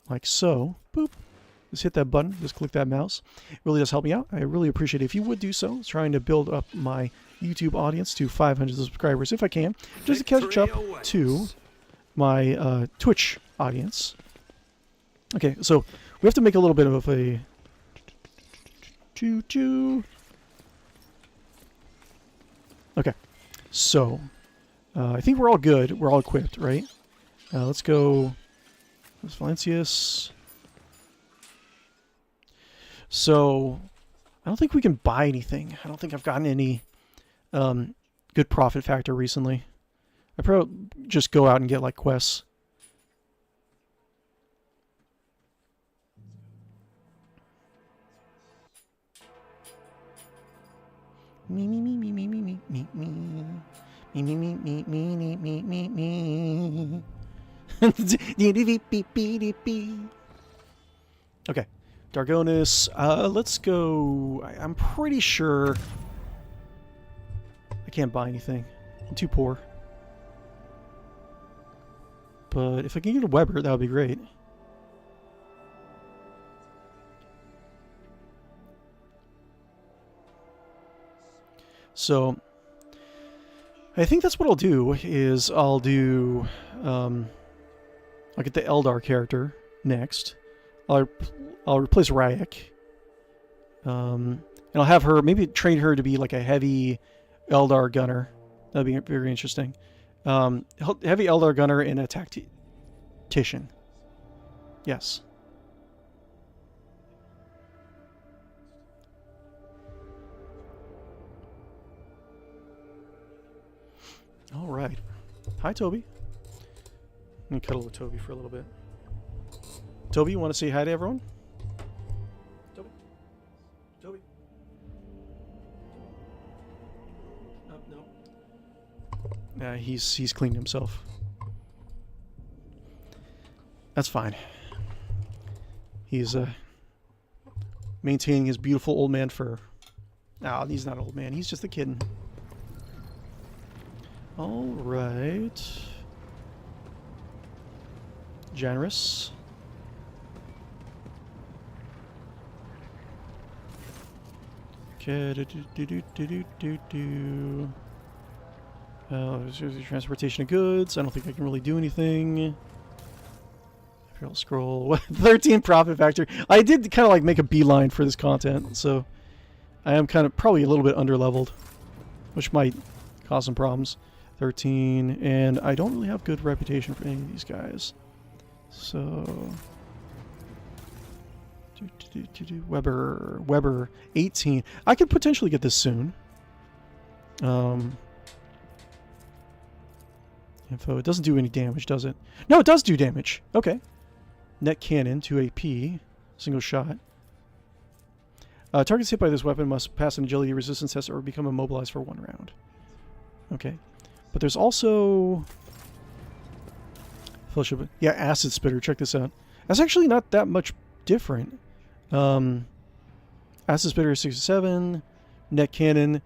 like so. Boop. Just hit that button. Just click that mouse. It really does help me out. I really appreciate it if you would do so. Trying to build up my YouTube audience to 500 subscribers if I can, just to catch up to my Twitch audience. Okay, so we have to make a little bit of a Okay, so I think we're all good. We're all equipped, right? Let's go. Let's Valencius. So I don't think we can buy anything. I don't think I've gotten any good profit factor recently. I probably just go out and get like quests. Me me me me me me me me me me me me me me me me me. Okay, Dargonis. Let's go. I'm pretty sure I can't buy anything. I'm too poor. But if I can get a Weber, that would be great. So I think that's what I'll do. Is I'll do I'll get the Eldar character next. I'll replace Ryek. And I'll have her maybe train her to be like a heavy Eldar gunner. That'd be very interesting. Heavy Eldar gunner and a tactician. Yes. All right. Hi, Toby. Let me cuddle with Toby for a little bit. Toby, you want to say hi to everyone? Toby? Toby? No. He's cleaned himself. That's fine. He's maintaining his beautiful old man fur. No, he's not an old man. He's just a kitten. All right. Generous. Okay. Transportation of goods. I don't think I can really do anything. Imperial scroll. 13 profit factor. I did kind of like make a beeline for this content, so I am kind of probably a little bit underleveled, which might cause some problems. 13, and I don't really have good reputation for any of these guys. So Weber 18. I could potentially get this soon. Info. It doesn't do any damage, does it? No, it does do damage. Okay. Net cannon, 2 AP, single shot. Targets hit by this weapon must pass an agility resistance test or become immobilized for 1 round. Okay. But there's also... Fellowship. Yeah, Acid Spitter. Check this out. That's actually not that much different. Acid Spitter is 67. Net Cannon.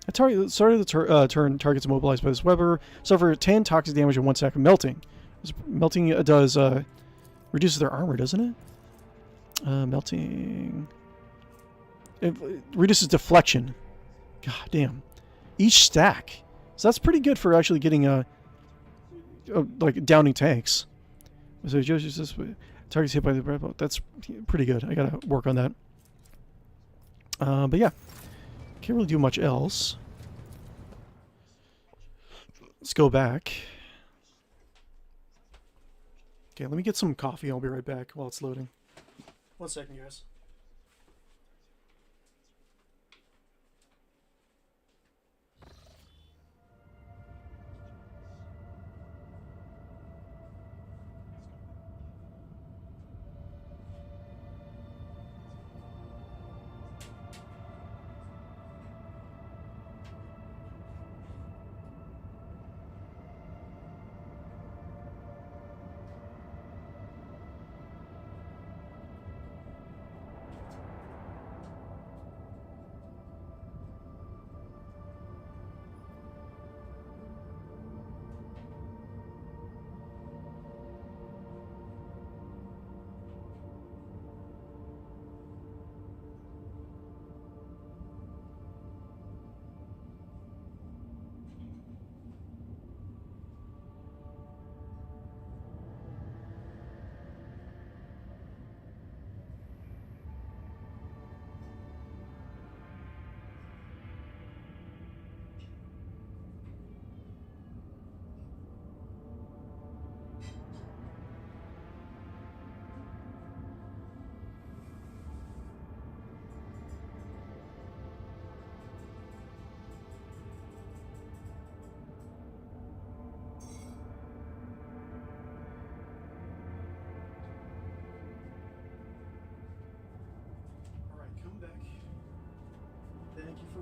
At the start of the turn, targets immobilized by this weapon suffer 10 toxic damage in 1 second. Melting. Melting does reduces their armor, doesn't it? Melting. It reduces deflection. God damn. Each stack. So that's pretty good for actually getting like downing tanks. So just this targets hit by the red boat. That's pretty good. I gotta work on that. But yeah, can't really do much else. Let's go back. Okay, let me get some coffee. I'll be right back while it's loading. 1 second, guys.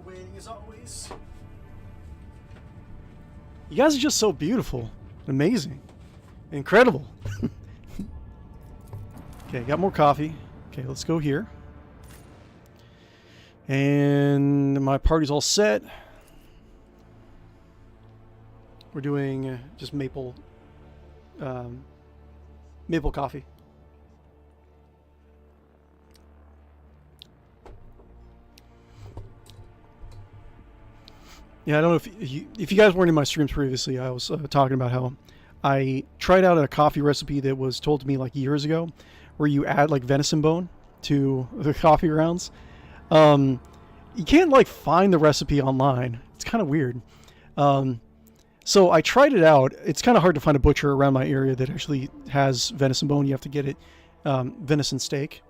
Waiting as always. You guys are just so beautiful, amazing, incredible. Okay, got more coffee. Okay, let's go here. And my party's all set. We're doing just maple coffee. Yeah, I don't know if you guys weren't in my streams previously. I was talking about how I tried out a coffee recipe that was told to me like years ago, where you add like venison bone to the coffee grounds. You can't like find the recipe online. It's kind of weird. So I tried it out. It's kind of hard to find a butcher around my area that actually has venison bone. You have to get it venison steak,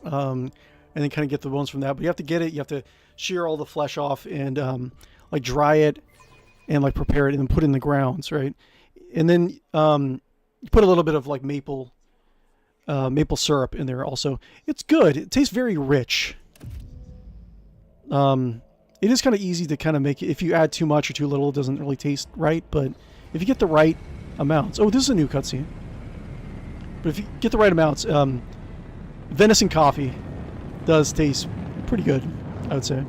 and then kind of get the bones from that. But you have to get it. You have to shear all the flesh off and like dry it and like prepare it and then put it in the grounds, right? And then you put a little bit of like maple syrup in there also. It's good. It tastes very rich. It is kind of easy to kind of make it. If you add too much or too little, it doesn't really taste right. But if you get the right amounts... Oh, this is a new cutscene. But if you get the right amounts, venison coffee does taste pretty good, I would say.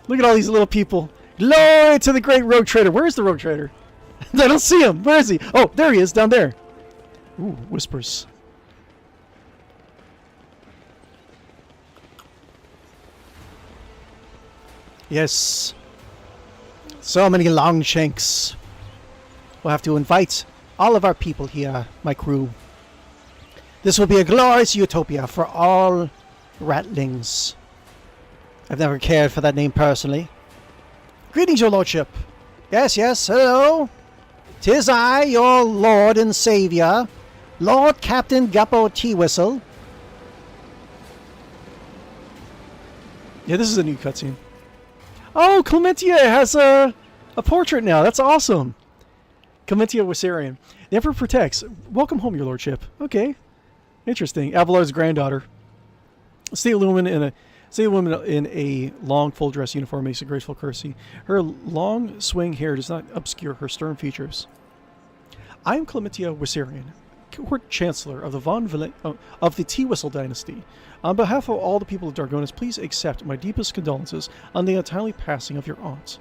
Look at all these little people. Glory to the great rogue trader. Where is the rogue trader? I don't see him. Where is he? Oh, there he is, down there. Ooh, whispers. Yes. So many long shanks. We'll have to invite all of our people here, my crew. This will be a glorious utopia for all Ratlings. I've never cared for that name personally. Greetings, your lordship. Yes, yes, hello. 'Tis I, your lord and savior, Lord Captain Guppo Teawhistle. Yeah, this is a new cutscene. Oh, Clementia has a portrait now. That's awesome. Clementia Wisarian. The Emperor protects. Welcome home, your lordship. Okay. Interesting. Avalar's granddaughter. State woman in a long full dress uniform makes a graceful courtesy. Her long swing hair does not obscure her stern features. I am Clementia Wisarian, Court Chancellor of the of the Teawhistle dynasty. On behalf of all the people of Dargonis, please accept my deepest condolences on the untimely passing of your aunt.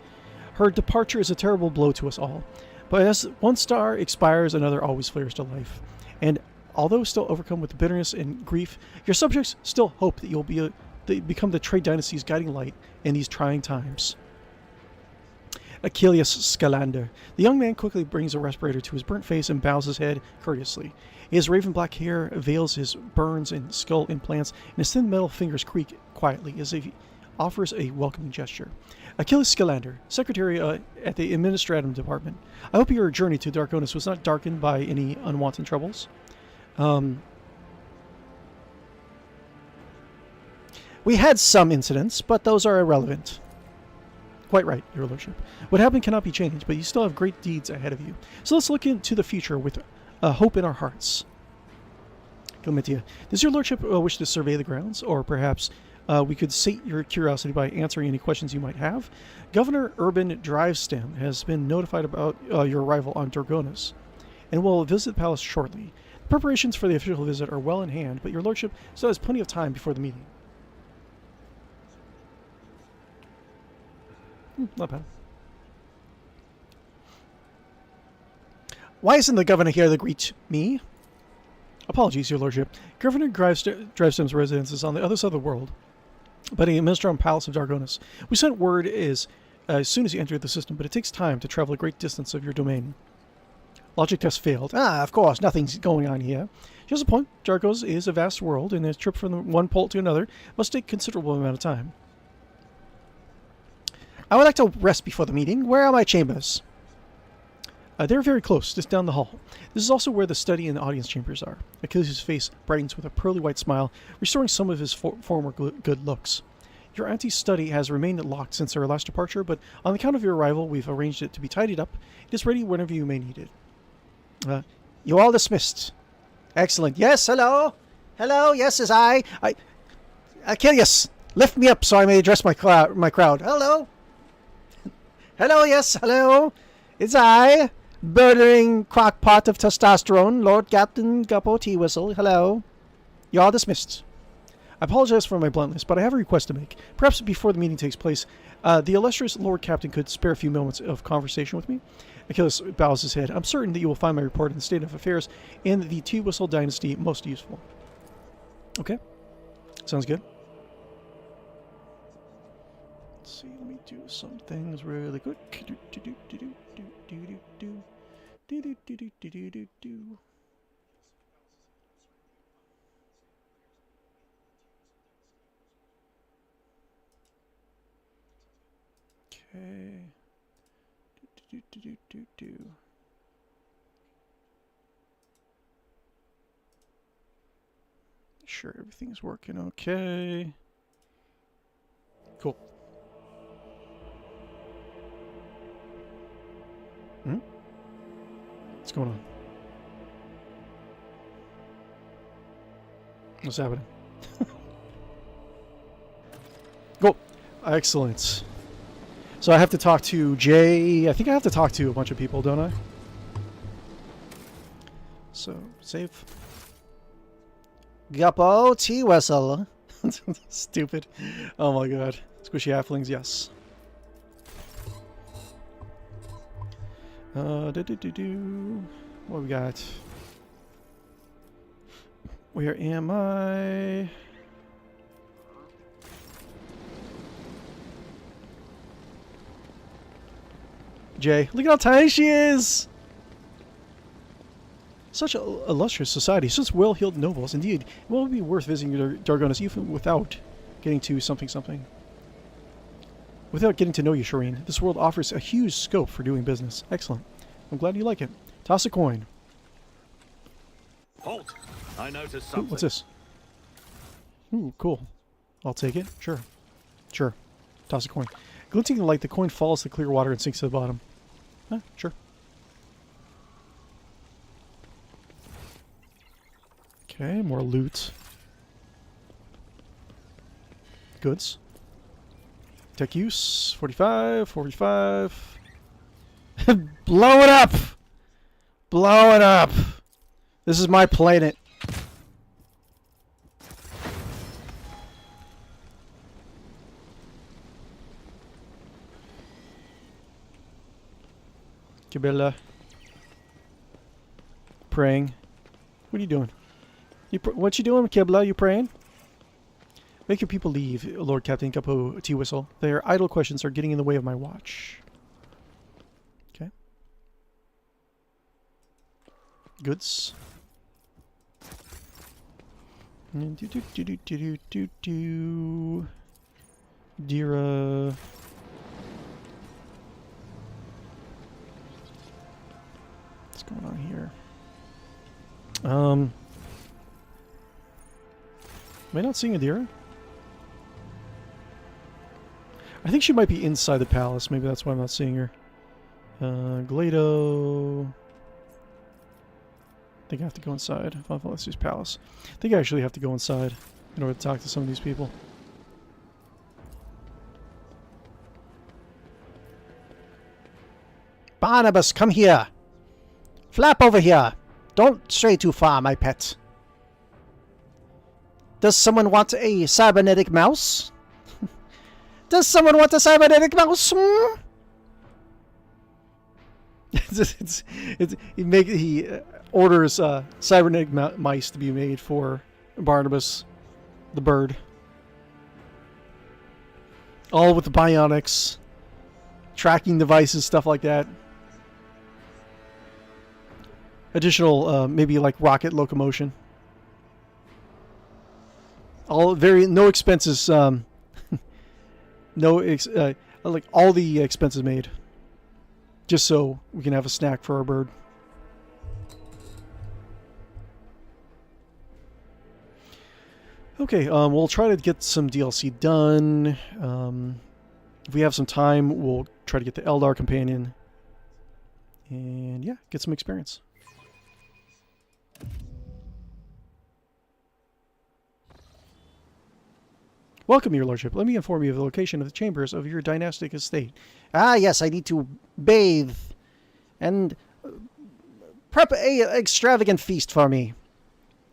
Her departure is a terrible blow to us all, but as one star expires, another always flares to life. And although still overcome with bitterness and grief, your subjects still hope that you'll become the trade dynasty's guiding light in these trying times. 𝕽𝖊𝖊𝖊𝖗. The young man quickly brings a respirator to his burnt face and bows his head courteously. His raven black hair veils his burns and skull implants, and his thin metal fingers creak quietly as if he offers a welcoming gesture. 𝕽𝖊𝖊𝖊𝖗, Secretary at the Administrative Department. I hope your journey to Dargonis was not darkened by any unwanted troubles. We had some incidents, but those are irrelevant. Quite right, Your Lordship. What happened cannot be changed, but you still have great deeds ahead of you. So let's look into the future with hope in our hearts. Gilmitia, does Your Lordship wish to survey the grounds? Or perhaps we could sate your curiosity by answering any questions you might have? Governor Urban Drivestem has been notified about your arrival on Dargonis, and will visit the palace shortly. Preparations for the official visit are well in hand, but Your Lordship still has plenty of time before the meeting. Not bad. Why isn't the governor here to greet me? Apologies, Your Lordship. Governor Drivestem's residence is on the other side of the world, but he administers on Palace of Dargonis. We sent word as soon as you enter the system, but it takes time to travel a great distance of your domain. Logic test failed. Of course, nothing's going on here. Here's the point. Dargonis is a vast world, and a trip from one pole to another must take a considerable amount of time. I would like to rest before the meeting. Where are my chambers? They're very close, just down the hall. This is also where the study and the audience chambers are. Achilles' face brightens with a pearly white smile, restoring some of his former good looks. Your auntie's study has remained locked since her last departure, but on account of your arrival, we've arranged it to be tidied up. It is ready whenever you may need it. You all dismissed. Excellent. Yes, hello? Hello, yes, is I. Achilles, lift me up so I may address my crowd. Hello? Hello, yes, hello. It's I, burning crockpot of testosterone, Lord Captain Guppo Teawhistle. Hello. You're all dismissed. I apologize for my bluntness, but I have a request to make. Perhaps before the meeting takes place, the illustrious Lord Captain could spare a few moments of conversation with me. Achilles bows his head. I'm certain that you will find my report on the state of affairs in the Teawhistle dynasty most useful. Okay. Sounds good. Let's see, let me do some things really quick. Okay. Sure, everything's working okay. Cool. What's going on? What's happening? Cool. Excellent. So I have to talk to Jay. I think I have to talk to a bunch of people, don't I? So, save. Guppo Teawhistle. Stupid. Oh my god. Squishy halflings, yes. What we got? Where am I? Jay, look at how tiny she is! Such an illustrious society, such well-heeled nobles. Indeed, it will be worth visiting Dargonis even without getting to something. Without getting to know you, Shireen, this world offers a huge scope for doing business. Excellent. I'm glad you like it. Toss a coin. Halt! I noticed Ooh, something. what's this? Ooh, cool. I'll take it. Sure. Sure. Toss a coin. Glinting in the light, the coin falls to the clear water and sinks to the bottom. Sure. Okay, more loot. Goods. Tech use, 45, 45. Blow it up! Blow it up! This is my planet. Kibilla. Praying. What are you doing? What you doing, Kibla? You praying? Make your people leave, Lord Captain Guppo Teawhistle. Their idle questions are getting in the way of my watch. Okay. Goods. Dira. What's going on here? Am I not seeing Adira? I think she might be inside the palace. Maybe that's why I'm not seeing her. Glado. I think I have to go inside. Let's use palace. I think I actually have to go inside in order to talk to some of these people. Barnabas, come here. Flap over here. Don't stray too far, my pet. Does someone want a cybernetic mouse? Does someone want a cybernetic mouse? Hmm? He orders cybernetic mice to be made for Barnabas, the bird. All with the bionics, tracking devices, stuff like that. Additional, maybe like rocket locomotion. No expenses. Like all the expenses made, just so we can have a snack for our bird. Okay, we'll try to get some DLC done. If we have some time, we'll try to get the Eldar companion, and yeah, get some experience. Welcome, your lordship. Let me inform you of the location of the chambers of your dynastic estate. Ah, yes, I need to bathe and prep a extravagant feast for me.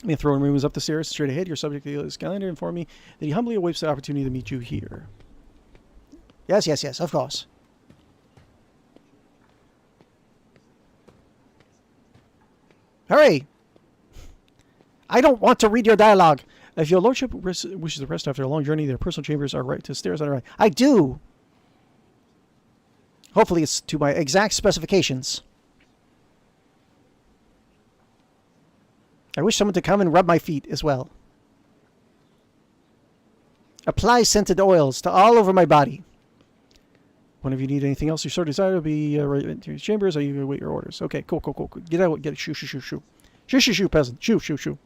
The throne room is up the stairs, straight ahead. Your subject, the Skylander, informed me that he humbly awaits the opportunity to meet you here. Yes, yes, yes, of course. Hurry! I don't want to read your dialogue. If your lordship wishes to rest after a long journey, their personal chambers are right to the stairs on the right. I do! Hopefully it's to my exact specifications. I wish someone to come and rub my feet as well. Apply scented oils to all over my body. One of you need anything else you so desire to be right into your chambers, or you wait your orders. Okay, cool. Get out, get it. Shoo. Shoo, peasant. Shoo. Shoo.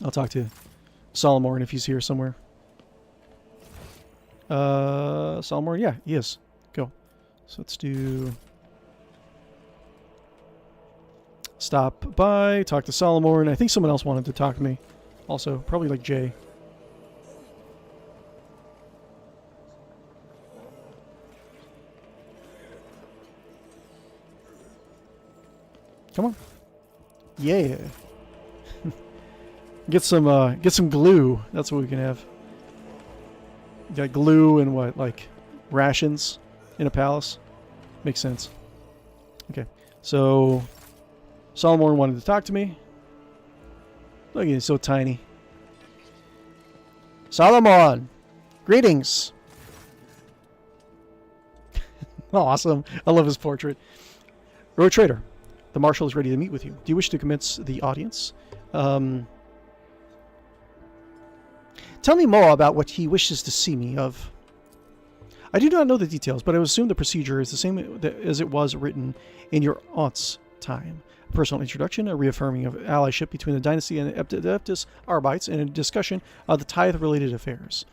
I'll talk to Solomon if he's here somewhere. Solomon, yeah, he is. Go. So let's do... Stop by, talk to Solomon. I think someone else wanted to talk to me. Also, probably like Jay. Come on. Yeah. Get some glue. That's what we can have. Got glue and what, like rations in a palace? Makes sense. Okay. So Solomon wanted to talk to me. Look, he's so tiny. Solomon! Greetings! Awesome. I love his portrait. Road Trader. The Marshal is ready to meet with you. Do you wish to commence the audience? Tell me more about what he wishes to see me of. I do not know the details, but I assume the procedure is the same as it was written in your aunt's time. A personal introduction, a reaffirming of allyship between the dynasty and the Eptis Arbites, and a discussion of the tithe-related affairs.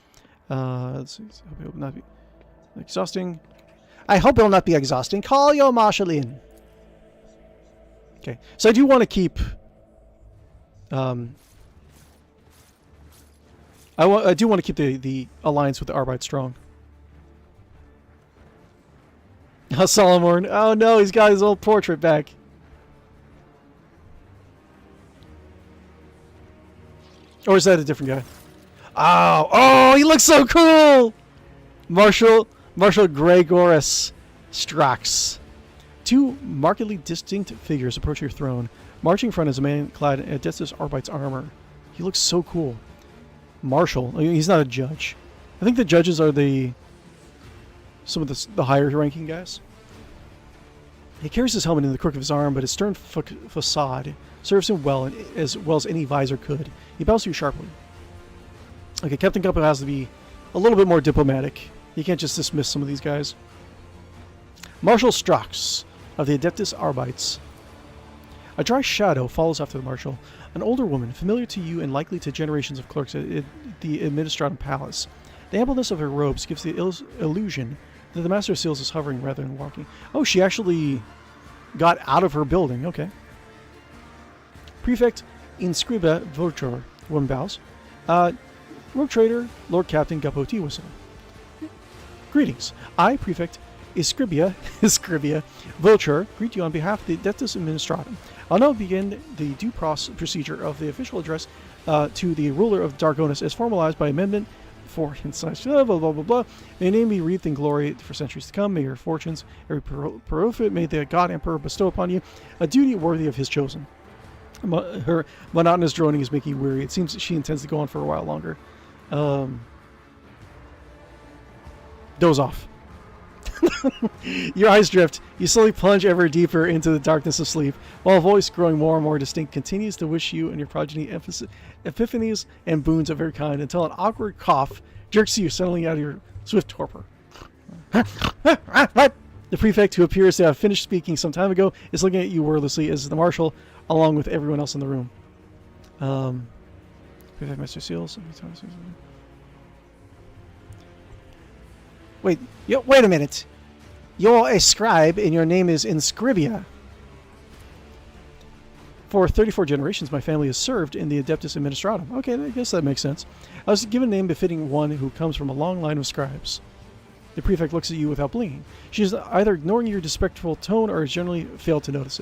Let's see. I hope it will not be exhausting. I hope it will not be exhausting. Call your marshal in. Okay. So I do want to keep... I do want to keep the alliance with the Arbite strong. Solomon. Oh no, he's got his old portrait back. Or is that a different guy? Oh, he looks so cool! Marshal 𝕽𝖌𝖚 Strax. Two markedly distinct figures approach your throne. Marching in front is a man clad in Adeptus Ardbite's armor. He looks so cool. Marshal. He's not a judge. I think the judges are some of the higher ranking guys. He carries his helmet in the crook of his arm, but his stern facade serves him well as any visor could. He bows to you sharply. Okay, Captain Guppo has to be a little bit more diplomatic. You can't just dismiss some of these guys. Marshal Strax of the Adeptus Arbites. A dry shadow follows after the Marshal, an older woman familiar to you and likely to generations of clerks at the Administratum Palace. The ampleness of her robes gives the illusion that the Master of Seals is hovering rather than walking. Oh, she actually got out of her building. Okay. Prefect 𝕽𝖔𝖌𝖚 woman bows. Rogue Trader, Lord Captain Guppo Teawhistle. Greetings. I, Prefect 𝕽𝖔𝖌𝖚 greet you on behalf of the Adeptus Administratum. I'll now begin the due procedure of the official address to the ruler of Dargonis as formalized by amendment 4 and such. Blah, blah, blah, blah. May your name be wreathed in glory for centuries to come. May your fortunes, every profit, may the God Emperor bestow upon you a duty worthy of his chosen. Her monotonous droning is making you weary. It seems that she intends to go on for a while longer. Doze off. Your eyes drift. You slowly plunge ever deeper into the darkness of sleep, while a voice growing more and more distinct continues to wish you and your progeny epiphanies and boons of every kind until an awkward cough jerks you suddenly out of your swift torpor. The prefect, who appears to have finished speaking some time ago, is looking at you wordlessly as the Marshal, along with everyone else in the room. Prefect Master Seals. Wait a minute. You're a scribe and your name is Inscribia. For 34 generations, my family has served in the Adeptus Administratum. Okay, I guess that makes sense. I was given a name befitting one who comes from a long line of scribes. The prefect looks at you without blinking. She is either ignoring your disrespectful tone or has generally failed to notice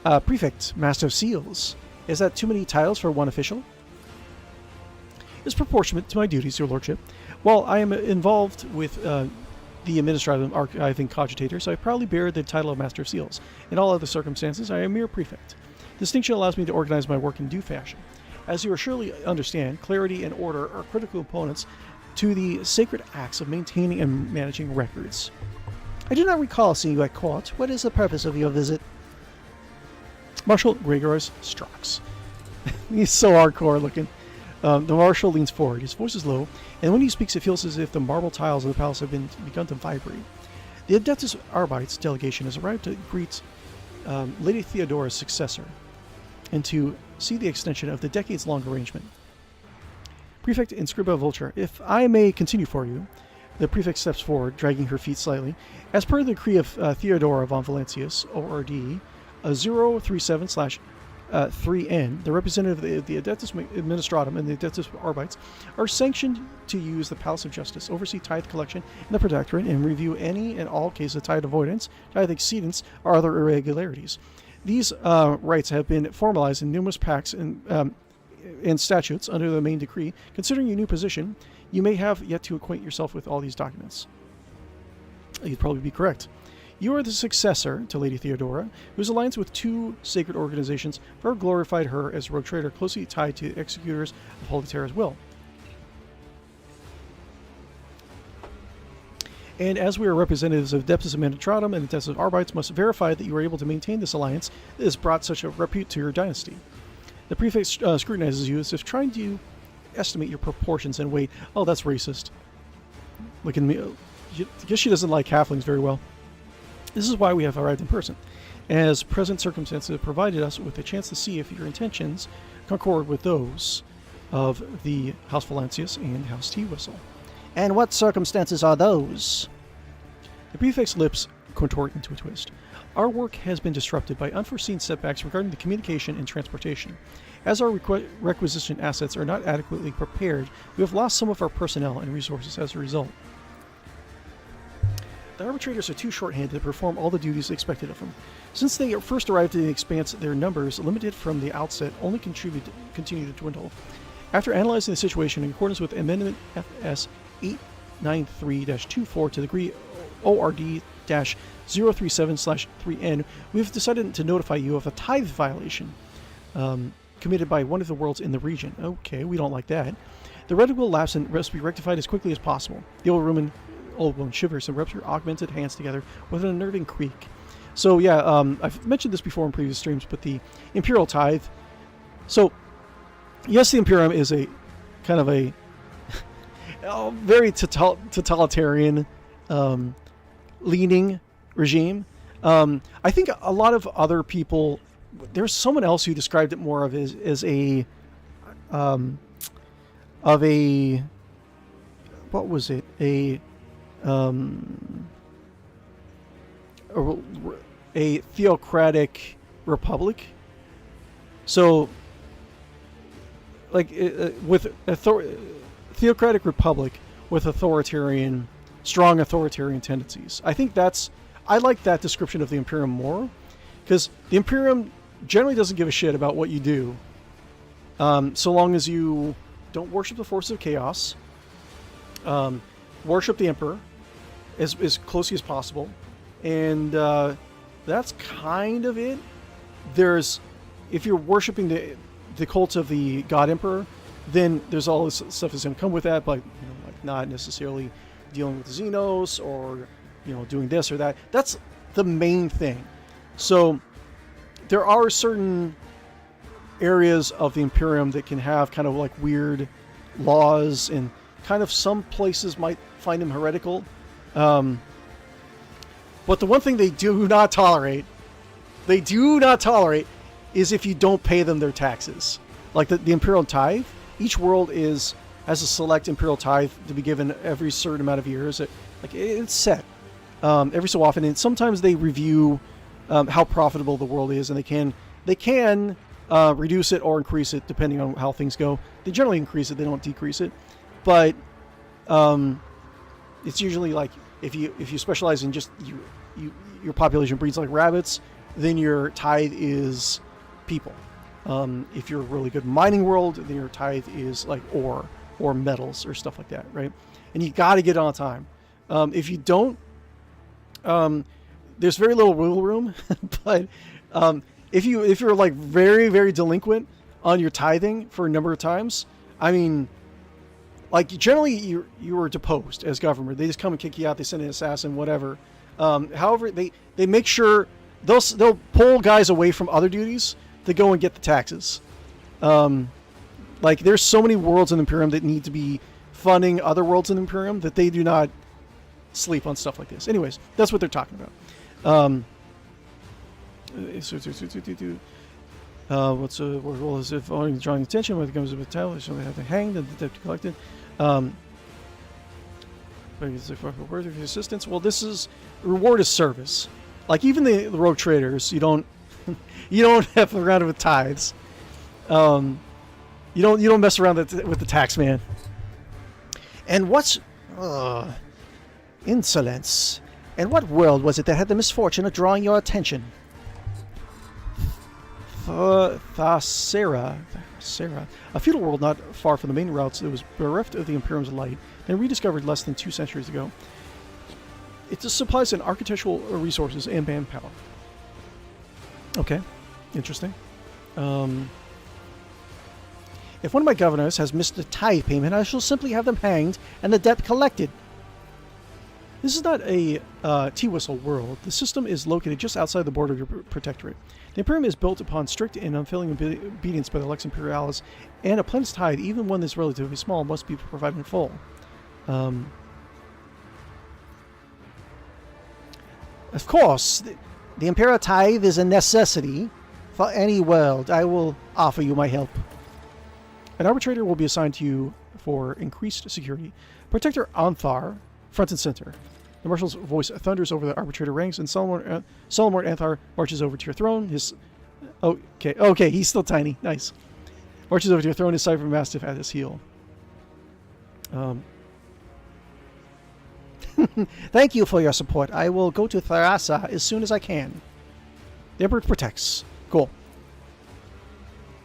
it. Prefect, Master of Seals. Is that too many titles for one official? Is proportionate to my duties, your lordship. While I am involved with the Administrative Archiving Cogitators, I proudly bear the title of Master of Seals. In all other circumstances, I am a mere prefect. Distinction allows me to organize my work in due fashion. As you will surely understand, clarity and order are critical components to the sacred acts of maintaining and managing records. I do not recall seeing you at court. What is the purpose of your visit? Marshal 𝕽𝖌𝖚 Strax. He's so hardcore looking. The Marshal leans forward. His voice is low, and when he speaks, it feels as if the marble tiles of the palace have begun to vibrate. The Adeptus Arbites delegation has arrived to greet Lady Theodora's successor and to see the extension of the decades-long arrangement. Prefect 𝕽𝖔𝖌𝖚, if I may continue for you. The prefect steps forward, dragging her feet slightly. As per the decree of Theodora von Valentius, ORD 037/3N, the representative of the Adeptus Administratum and the Adeptus Arbites are sanctioned to use the Palace of Justice, oversee tithe collection in the Protectorate, and review any and all cases of tithe avoidance, tithe exceedance, or other irregularities. These rights have been formalized in numerous pacts and statutes under the main decree. Considering your new position, you may have yet to acquaint yourself with all these documents. You'd probably be correct. You are the successor to Lady Theodora, whose alliance with two sacred organizations forever glorified her as a rogue trader closely tied to the executors of Holy Terra's will. And as we are representatives of Adeptus Administratum and Adeptus Arbites, must verify that you are able to maintain this alliance that has brought such a repute to your dynasty. The prefect scrutinizes you as if trying to estimate your proportions and weight. Oh, that's racist. Look at me. I guess she doesn't like halflings very well. This is why we have arrived in person, as present circumstances have provided us with a chance to see if your intentions concord with those of the House Valancius and House Teawhistle. And what circumstances are those? The prefect's lips contort into a twist. Our work has been disrupted by unforeseen setbacks regarding the communication and transportation. As our requisition assets are not adequately prepared, we have lost some of our personnel and resources as a result. the arbitrators are too short-handed to perform all the duties expected of them. Since they first arrived in the Expanse, their numbers, limited from the outset, only continue to dwindle. After analyzing the situation in accordance with Amendment FS 893-24 to the degree ORD-037/3N, we have decided to notify you of a tithe violation committed by one of the worlds in the region. Okay, we don't like that. The reticle lapse and must be rectified as quickly as possible. The old woman shivers and rubs her augmented hands together with an unnerving creak. So yeah, I've mentioned this before in previous streams, but the Imperial Tithe. So yes, the Imperium is a kind of a very totalitarian leaning regime. I think a lot of other people, there's someone else who described it more of as a what was it, a theocratic republic. So like with theocratic republic with strong authoritarian tendencies. I think I like that description of the Imperium more, because the Imperium generally doesn't give a shit about what you do, so long as you don't worship the forces of chaos, worship the Emperor as closely as possible, and that's kind of it. If you're worshiping the cult of the God Emperor, then there's all this stuff that's going to come with that, but like not necessarily dealing with Xenos or doing this or that. That's the main thing. So there are certain areas of the Imperium that can have kind of like weird laws, and kind of some places might find them heretical. But the one thing they do not tolerate is if you don't pay them their taxes. Like the Imperial Tithe, each world has a select Imperial Tithe to be given every certain amount of years. It's set every so often, and sometimes they review how profitable the world is, and they can reduce it or increase it depending on how things go. They generally increase it; they don't decrease it. But it's usually like if you specialize in just your population breeds like rabbits, then your tithe is people. If you're a really good mining world, then your tithe is like ore or metals or stuff like that, right? And you got to get it on time. If you don't, there's very little wiggle room. But if you're like very, very delinquent on your tithing for a number of times, I mean, like generally you are deposed as government. They just come and kick you out. They send an assassin, whatever. However, they make sure they'll pull guys away from other duties to go and get the taxes. Like there's so many worlds in the Imperium that need to be funding other worlds in the Imperium that they do not sleep on stuff like this. Anyways, that's what they're talking about. What's what role is if only drawing attention when it comes to battalion, so they have to hang and the collected. Worthy of assistance. Well, this is reward is service. Like even the rogue traders, you don't have to around with tithes. You don't mess around with the tax man. And what's insolence? And what world was it that had the misfortune of drawing your attention? Thasera, a feudal world not far from the main routes that was bereft of the Imperium's light and rediscovered less than 2 centuries ago. It just supplies an architectural resources and manpower. Okay, interesting. If one of my governors has missed a tithe payment, I shall simply have them hanged and the debt collected. This is not a Teawhistle world. The system is located just outside the border of your protectorate. The Imperium is built upon strict and unfailing obedience by the Lex Imperialis, and a planet's tithe, even one that's relatively small, must be provided in full. Of course, the Imperial tithe is a necessity for any world. I will offer you my help. An arbitrator will be assigned to you for increased security. Protector Anthar, front and center. The marshal's voice thunders over the arbitrator ranks, and Solomon Anthar marches over to your throne. Okay, he's still tiny. Nice. Marches over to your throne, his cyber mastiff at his heel. Thank you for your support. I will go to Tharasa as soon as I can. The Emperor protects. Cool.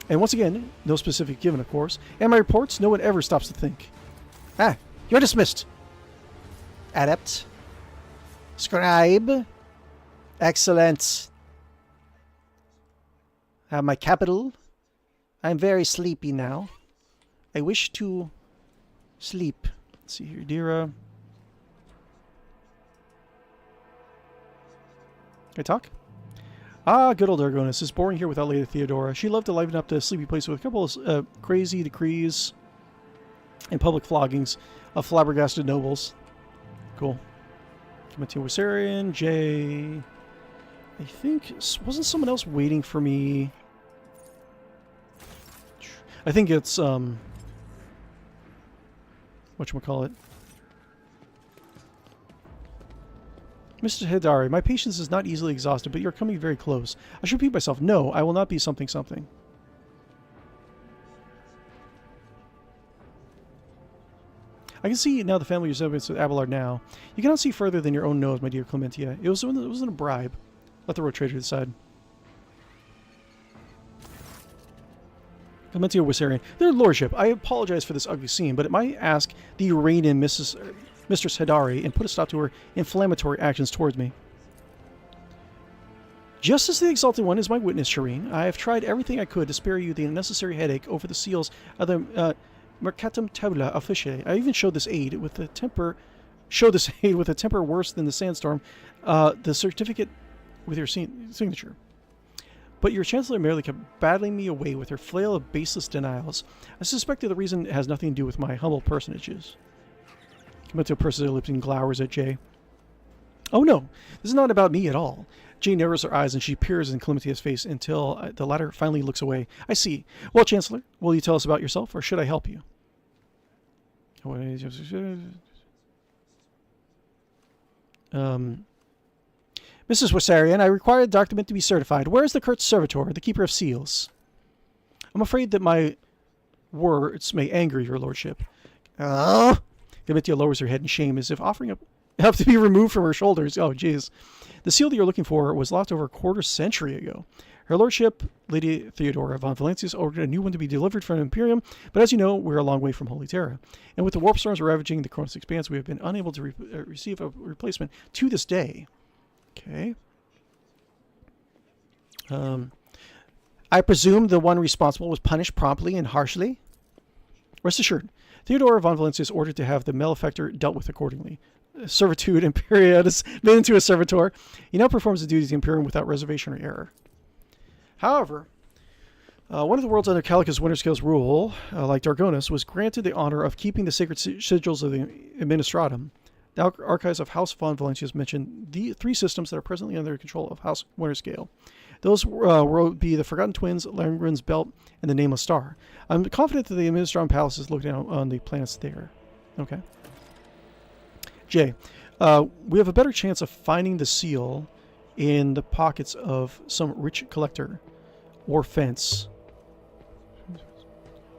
And once again, no specific given, of course. And my reports, no one ever stops to think. Ah, you're dismissed. Adept. Scribe. Excellent. Have my capital. I'm very sleepy now. I wish to sleep. Let's see here, Dira. Can I talk? Ah, good old Argonis. It's boring here without Lady Theodora. She loved to liven up the sleepy place with a couple of crazy decrees and public floggings of flabbergasted nobles. Cool. Committing Wissarian, Jay. I think, wasn't someone else waiting for me? I think it's, whatchamacallit? Mr. Hidari, my patience is not easily exhausted, but you're coming very close. I should repeat myself. No, I will not be something something. I can see now the family resemblance with Abelard now. You cannot see further than your own nose, my dear Clementia. It wasn't a bribe. Let the road trader decide. Clementia Wissarian. Their lordship, I apologize for this ugly scene, but it might ask that you rein in Mistress Hidari and put a stop to her inflammatory actions towards me. Just as the Exalted One is my witness, Shireen, I have tried everything I could to spare you the unnecessary headache over the seals of the Mercatum Tabula Officiae. I even showed this aid with a temper worse than the sandstorm, the certificate with your signature. But your Chancellor merely kept battling me away with her flail of baseless denials. I suspect that the reason has nothing to do with my humble personages. Clementia purses her lips and glowers at Jay. Oh no, this is not about me at all. Jay narrows her eyes and she peers in Clementia's face until the latter finally looks away. I see. Well, Chancellor, will you tell us about yourself, or should I help you? Mrs. Wissarian, I require the document to be certified. Where is the Kurt Servitor, the Keeper of Seals? I'm afraid that my words may anger your lordship. Clementia lowers her head in shame as if offering up to be removed from her shoulders. Oh, jeez. The seal that you're looking for was lost over a quarter century ago. Her lordship, Lady Theodora von Valencius, ordered a new one to be delivered from Imperium, but as you know, we're a long way from Holy Terra. And with the warp storms ravaging the Cronus Expanse, we have been unable to receive a replacement to this day. Okay. I presume the one responsible was punished promptly and harshly? Rest assured, Theodora von Valencius ordered to have the malefactor dealt with accordingly. Servitude Imperialis made into a servitor. He now performs the duties of the Imperium without reservation or error. However, one of the worlds under Calicus Winterscale's rule, like Dargonis, was granted the honor of keeping the sacred sigils of the Administratum. The archives of House von Valencius mention the 3 systems that are presently under control of House Winterscale. Those would be the Forgotten Twins, Langren's Belt, and the Nameless Star. I'm confident that the Administratum Palace is looking out on the planets there. Okay. Jay, we have a better chance of finding the seal in the pockets of some rich collector or fence.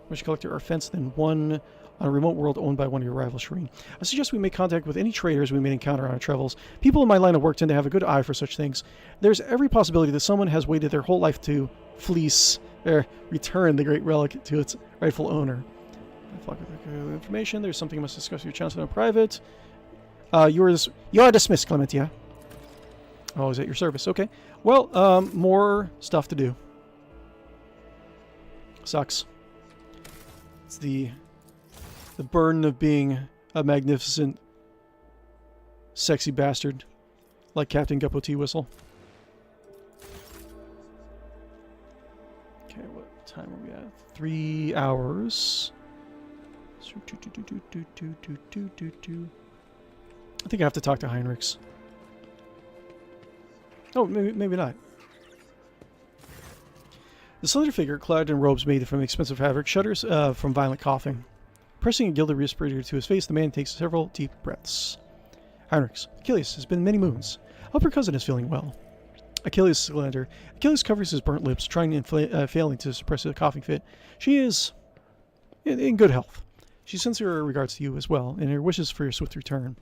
Rich collector or fence than one on a remote world owned by one of your rivals, Shireen. I suggest we make contact with any traders we may encounter on our travels. People in my line of work tend to have a good eye for such things. There's every possibility that someone has waited their whole life to fleece or return the great relic to its rightful owner. Information. There's something I must discuss with your chancellor in private. You are dismissed, Clementia. Oh, is at your service. Okay. Well, more stuff to do. Sucks. It's the burden of being a magnificent, sexy bastard like Captain Guppo Teawhistle. Okay, what time are we at? 3 hours. I think I have to talk to Heinrichs. Oh, maybe not. The slender figure, clad in robes made from expensive fabric, shudders from violent coughing. Pressing a gilded respirator to his face, the man takes several deep breaths. Heinrichs, Achilles, has been many moons. I hope your cousin is feeling well. Achilles slender. Achilles covers his burnt lips, trying and failing to suppress a coughing fit. She is in good health. She sends her regards to you as well, and her wishes for your swift return.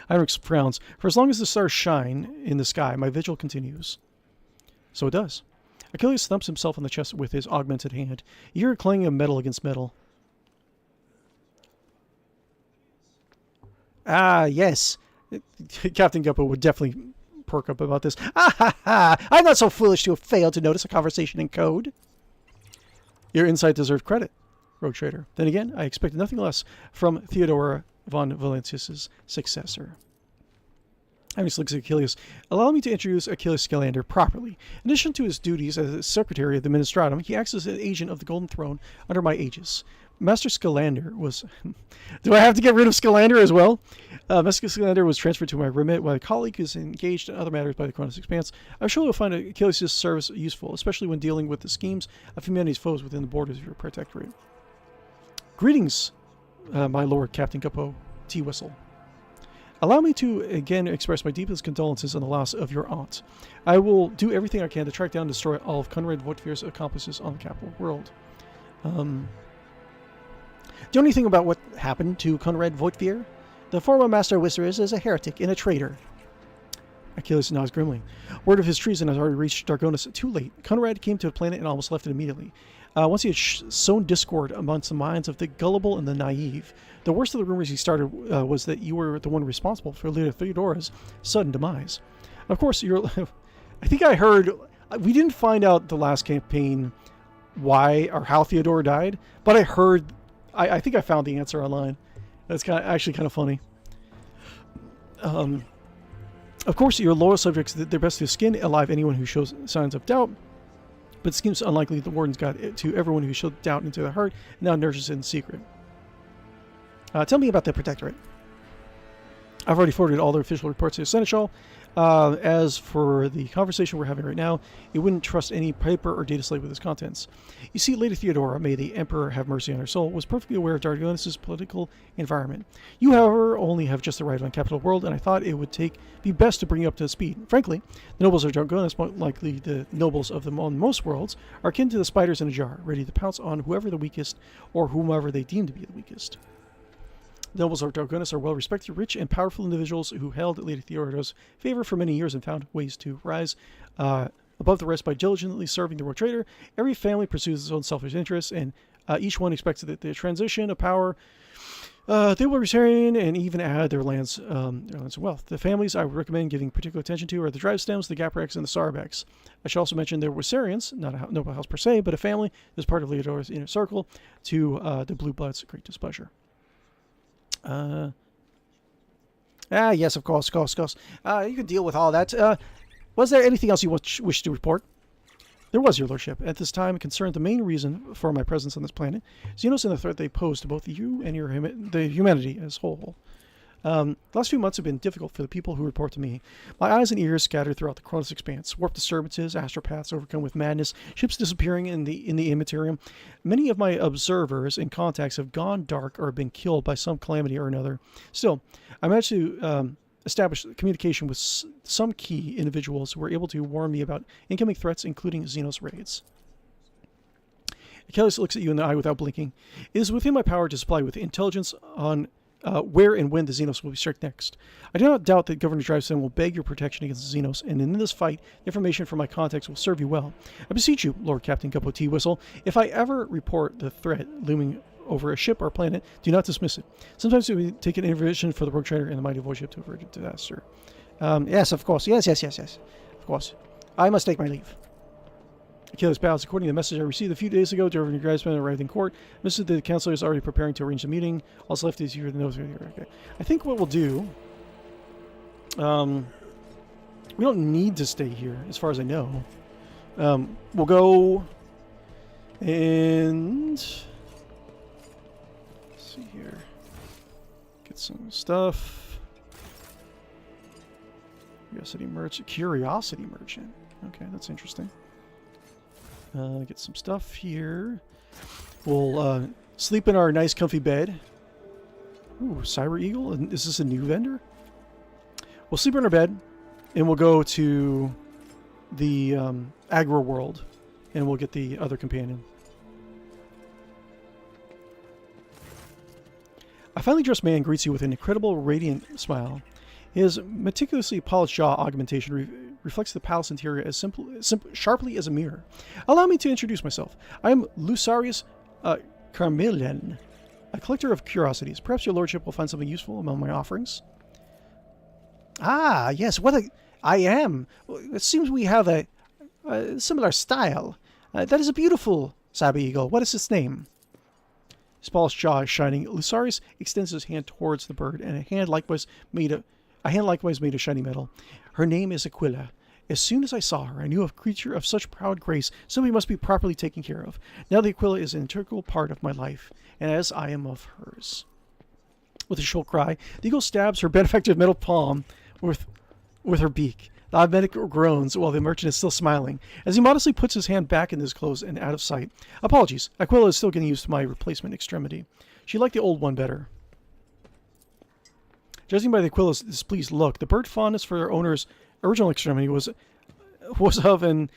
Heinrich frowns. For as long as the stars shine in the sky, my vigil continues. So it does. Achilles thumps himself on the chest with his augmented hand. You hear a clanging of metal against metal. Ah, yes. Captain Guppo would definitely perk up about this. Ah ha ha! I'm not so foolish to have failed to notice a conversation in code. Your insight deserved credit, Rogue Trader. Then again, I expected nothing less from Theodora von Valentius's successor. Heinrich looks at Achilles. Allow me to introduce Achilles Scalander properly. In addition to his duties as Secretary of the Ministratum, he acts as an agent of the Golden Throne under my aegis. Master Scalander was... Do I have to get rid of Scalander as well? Master Scalander was transferred to my remit while a colleague is engaged in other matters by the Cronus Expanse. I'm sure you'll find Achilles' service useful, especially when dealing with the schemes of humanity's foes within the borders of your protectorate. Greetings, my Lord Captain Guppo Teawhistle. Allow me to again express my deepest condolences on the loss of your aunt. I will do everything I can to track down and destroy all of Conrad Voigtvir's accomplices on the capital world. Do you know anything about what happened to Conrad Voigtvir? The former Master of Whisperers is a heretic and a traitor. Achilles nods grimly. Word of his treason has already reached Dargonus too late. Conrad came to the planet and almost left it immediately. Once he had sown discord amongst the minds of the gullible and the naive. The worst of the rumors he started was that you were the one responsible for Leader Theodora's sudden demise. Of course, you're... I think I heard... We didn't find out the last campaign why or how Theodora died, but I heard... I think I found the answer online. That's actually kind of funny. Of course, your loyal subjects did their best to skin alive anyone who shows signs of doubt, but it seems unlikely the Wardens got it to everyone who showed doubt into their heart and now nurses it in secret. Tell me about the Protectorate. I've already forwarded all the official reports to the Seneschal. As for the conversation we're having right now, you wouldn't trust any paper or data slate with its contents. You see, Lady Theodora, may the Emperor have mercy on her soul, was perfectly aware of Dargonus' political environment. You, however, only have just arrived on Capital World, and I thought it would be best to bring you up to speed. Frankly, the nobles of Dargonus, more likely the nobles of them on most worlds, are akin to the spiders in a jar, ready to pounce on whoever the weakest or whomever they deem to be the weakest. The nobles of Dargonus are well-respected, rich, and powerful individuals who held Lady Theodora's favor for many years and found ways to rise above the rest by diligently serving the Rogue Trader. Every family pursues its own selfish interests, and each one expects that the transition of power they will retain and even add their lands and wealth. The families I would recommend giving particular attention to are the Drivestems, the Gapreks, and the Sarbeks. I should also mention there were Sarians, not a noble house per se, but a family that is part of Leodora's inner circle, to the Blue Bloods' great displeasure. Yes, of course. You can deal with all that. Was there anything else you wish to report? There was, your lordship. At this time, it concerned the main reason for my presence on this planet, Xenos and the threat they pose to both you and the humanity as a whole. The last few months have been difficult for the people who report to me. My eyes and ears scattered throughout the Cronus Expanse, warp disturbances, astropaths overcome with madness, ships disappearing in the immaterium. Many of my observers and contacts have gone dark or have been killed by some calamity or another. Still, I managed to establish communication with some key individuals who were able to warn me about incoming threats, including Xenos raids. Achilles looks at you in the eye without blinking. It is within my power to supply with intelligence on where and when the Xenos will be struck next. I do not doubt that Governor Drivestone will beg your protection against the Xenos, and in this fight, information from my contacts will serve you well. I beseech you, Lord Captain Guppo Teawhistle, if I ever report the threat looming over a ship or planet, do not dismiss it. Sometimes it will take an intervention for the Rogue Trader and the mighty void ship to avert a disaster. Yes, of course. Yes. Of course. I must take my leave. Achilles bows. According to the message I received a few days ago, Governor Drivestone arrived in court. Mr. The Councilor is already preparing to arrange the meeting. All that's left is you the nose. Okay. I think what we'll do... we don't need to stay here, as far as I know. We'll go... And... Let's see here. Get some stuff. Curiosity Merchant. Okay, that's interesting. Get some stuff here. We'll sleep in our nice comfy bed. Ooh, Cyber Eagle? Is this a new vendor? We'll sleep in our bed, and we'll go to the Agro World, and we'll get the other companion. A finely dressed man greets you with an incredible radiant smile. His meticulously polished jaw augmentation reflects the palace interior as sharply as a mirror. Allow me to introduce myself. I am 𝕽𝖌𝖚 𝕿𝖗 a collector of curiosities. Perhaps your lordship will find something useful among my offerings. Ah, yes, I am. It seems we have a similar style. That is a beautiful saber eagle. What is its name? His polished jaw is shining. 𝕽𝖌𝖚 extends his hand towards the bird, and a hand likewise made of shiny metal. Her name is Aquila. As soon as I saw her, I knew a creature of such proud grace simply must be properly taken care of. Now the Aquila is an integral part of my life, and as I am of hers. With a shrill cry, the eagle stabs her benefactor's metal palm with her beak. The medic groans while the merchant is still smiling, as he modestly puts his hand back in his clothes and out of sight. Apologies, Aquila is still getting used to my replacement extremity. She liked the old one better. Judging by the Aquila's displeased look, the bird fondness for their owner's original extremity was of a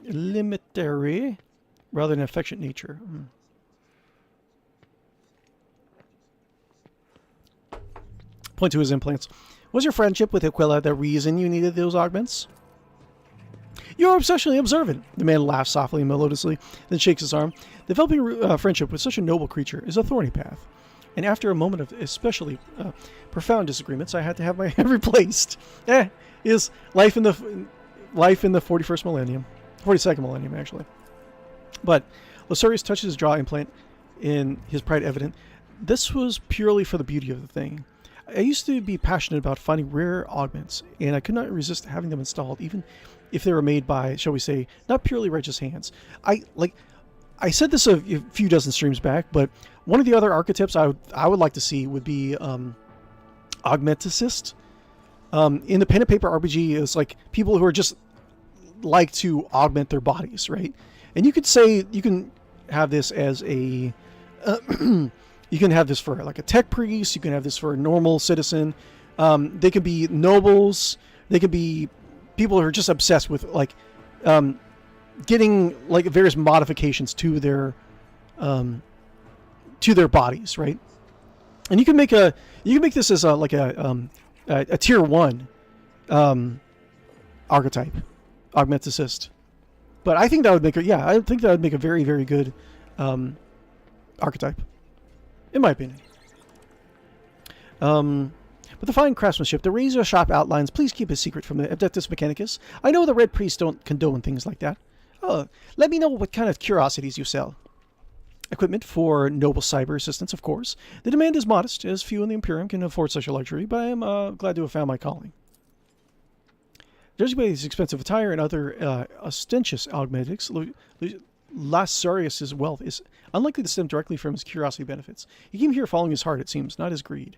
limitary rather than affectionate nature. Point to his implants. Was your friendship with Aquila the reason you needed those augments? You are obsessionally observant. The man laughs softly and melodiously, then shakes his arm. Developing friendship with such a noble creature is a thorny path. And after a moment of especially profound disagreements, I had to have my hand replaced. Is life in the 41st millennium, 42nd millennium actually. But 𝕽𝖚 touches his jaw implant, in his pride evident. This was purely for the beauty of the thing. I used to be passionate about finding rare augments, and I could not resist having them installed, even if they were made by, shall we say, not purely righteous hands. I said this a few dozen streams back, but one of the other archetypes I would like to see would be Augment Assist. In the pen and paper RPG, it's like people who are just like to augment their bodies, right? And you could say you can have this as a you can have this for like a tech priest. You can have this for a normal citizen. They could be nobles. They could be people who are just obsessed with like getting like various modifications to their bodies, right? And you can make this as a tier 1 archetype, Augment Assist. But I think that would make a very, very good archetype, in my opinion. But the fine craftsmanship, the razor sharp outlines, please keep a secret from the Adeptus Mechanicus. I know the Red Priests don't condone things like that. Oh, let me know what kind of curiosities you sell. Equipment for noble cyber assistance, of course. The demand is modest, as few in the Imperium can afford such a luxury, but I am glad to have found my calling. Judging by his expensive attire and other ostentatious augmentics, 𝕽𝖚𝖚 wealth is unlikely to stem directly from his curiosity benefits. He came here following his heart, it seems, not his greed.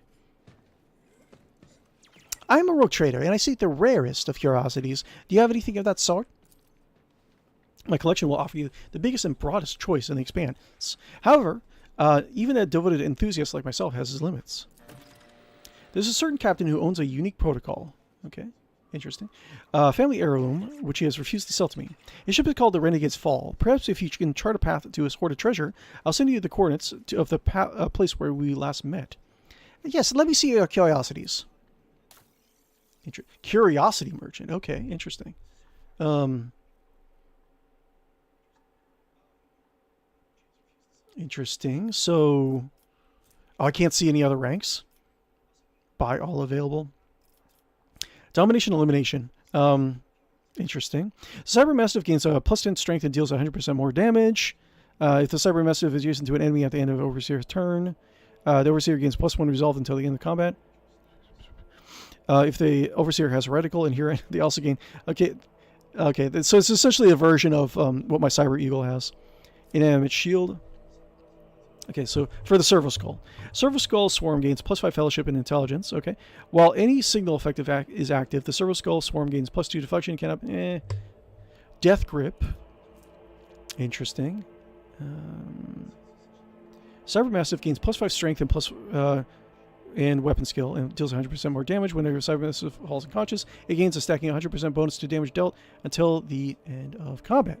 I am a rogue trader, and I seek the rarest of curiosities. Do you have anything of that sort? My collection will offer you the biggest and broadest choice in the expanse. However, even a devoted enthusiast like myself has his limits. There's a certain captain who owns a unique protocol. Okay, interesting. Family heirloom, which he has refused to sell to me. His ship is called the Renegade's Fall. Perhaps if you can chart a path to his hoarded treasure, I'll send you the coordinates of the place where we last met. Yes, let me see your curiosities. Curiosity merchant. Okay, interesting. Interesting. So, I can't see any other ranks. Buy all available. Domination elimination. Interesting. Cyber Mastiff gains a plus 10 strength and deals 100% more damage. If the Cyber Mastiff is used into an enemy at the end of the Overseer's turn, the Overseer gains plus 1 resolve until the end of combat. If the Overseer has Reticle and here they also gain... Okay, so it's essentially a version of what my Cyber Eagle has. Inanimate Shield. Okay, so for the Servo Skull. Servo Skull Swarm gains plus 5 Fellowship and Intelligence. Okay. While any signal effective is active, the Servo Skull Swarm gains plus 2 deflection. Death Grip. Interesting. Cyber Mastiff gains plus 5 strength and plus... and weapon skill, and deals 100% more damage whenever Cyber Mastiff falls unconscious. It gains a stacking 100% bonus to damage dealt until the end of combat.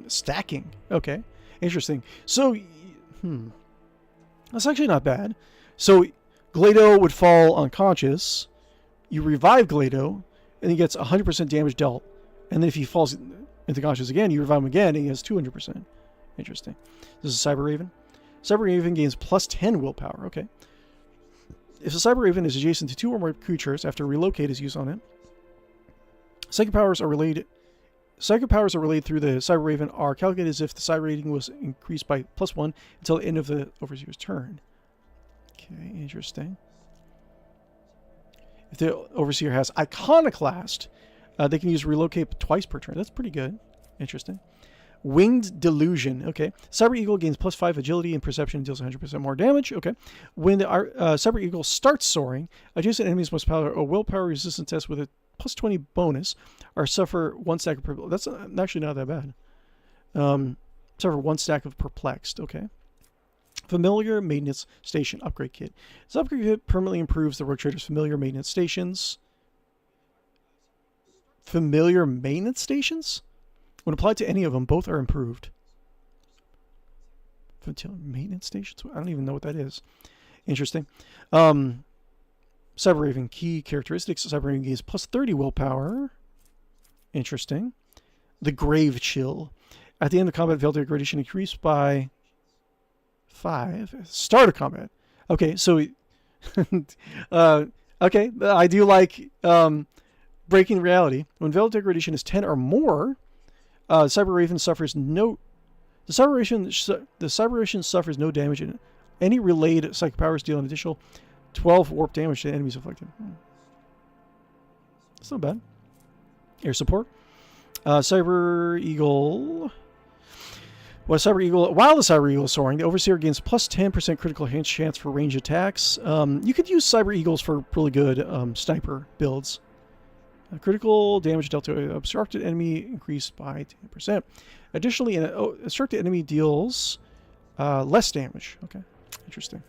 Stacking. Okay. Interesting. So, that's actually not bad. So, 𝕿𝖗 would fall unconscious. You revive 𝕿𝖗, and he gets 100% damage dealt. And then if he falls into conscious again, you revive him again, and he has 200%. Interesting. This is Cyber Raven. Cyber Raven gains plus 10 willpower. Okay. If the Cyber Raven is adjacent to 2 or more creatures after relocate is used on it, psychic powers are relayed. Psychic powers are relayed through the Cyber Raven are calculated as if the Cyber rating was increased by plus 1 until the end of the Overseer's turn. Okay, interesting. If the Overseer has Iconoclast, they can use relocate twice per turn. That's pretty good. Interesting. Winged Delusion. Okay. Cyber Eagle gains plus 5 agility and perception and deals 100% more damage. Okay. When the Cyber Eagle starts soaring, adjacent enemies must power a willpower resistance test with a plus 20 bonus or suffer 1 stack of... That's actually not that bad. Suffer 1 stack of perplexed. Okay. Familiar Maintenance Station Upgrade Kit. This upgrade kit permanently improves the Rogue Trader's familiar maintenance stations. Familiar maintenance stations? When applied to any of them, both are improved. Maintenance stations? I don't even know what that is. Interesting. Cyber Raven key characteristics. Cyber Raven gains plus 30 willpower. Interesting. The Grave Chill. At the end of combat, Veil degradation increased by 5. Start of combat. Okay, so okay, I do like breaking reality. When Veil degradation is 10 or more, Cyber Raven suffers no. The Cyber Raven suffers no damage, and any relayed psychic powers deal an additional 12 warp damage to enemies afflicted. That's not bad. Air support. Cyber Eagle. While the Cyber Eagle is soaring, the Overseer gains plus 10% critical hit chance for range attacks. You could use Cyber Eagles for really good sniper builds. Critical damage dealt to an obstructed enemy increased by 10%. Additionally, an obstructed enemy deals less damage. Okay, interesting.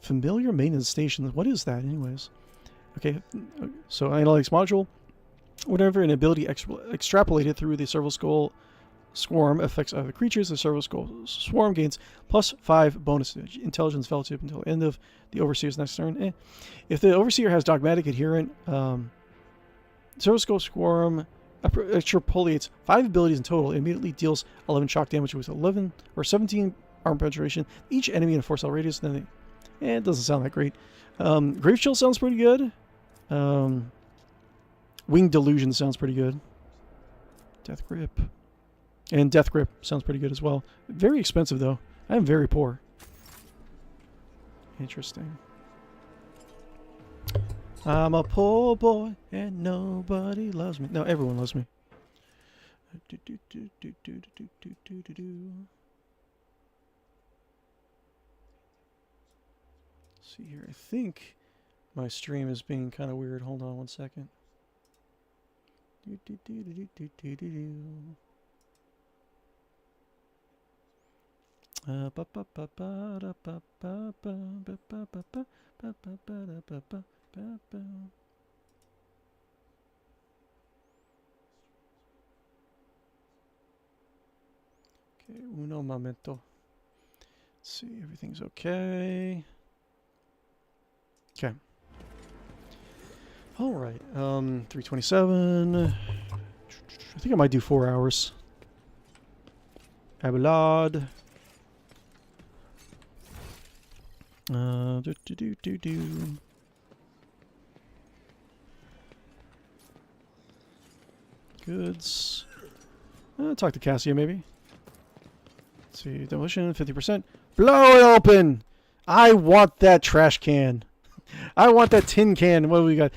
Familiar maintenance stations. What is that, anyways? Okay, so analytics module. Whenever an ability extrapolated through the Serval Skull Swarm affects other creatures, the Serval Skull Swarm gains plus 5 bonus intelligence fellowship until the end of the Overseer's next turn. If the Overseer has Dogmatic Adherent, Serval Skull Swarm extrapolates 5 abilities in total. It immediately deals 11 shock damage with 11 or 17 armor penetration. Each enemy in a 4-cell radius. Then it doesn't sound that great. Grave Chill sounds pretty good. Winged Delusion sounds pretty good. Death Grip. And Death Grip sounds pretty good as well. Very expensive, though. I am very poor. Interesting. I'm a poor boy and nobody loves me. No, everyone loves me. See here. I think my stream is being kind of weird. Hold on one second. Okay, uno momento. Let's see, everything's okay. Okay. All right, 327. I think I might do 4 hours. Abelard. Goods. Talk to Cassia, maybe. Let's see, demolition, 50%. Blow it open! I want that trash can. I want that tin can. What do we got?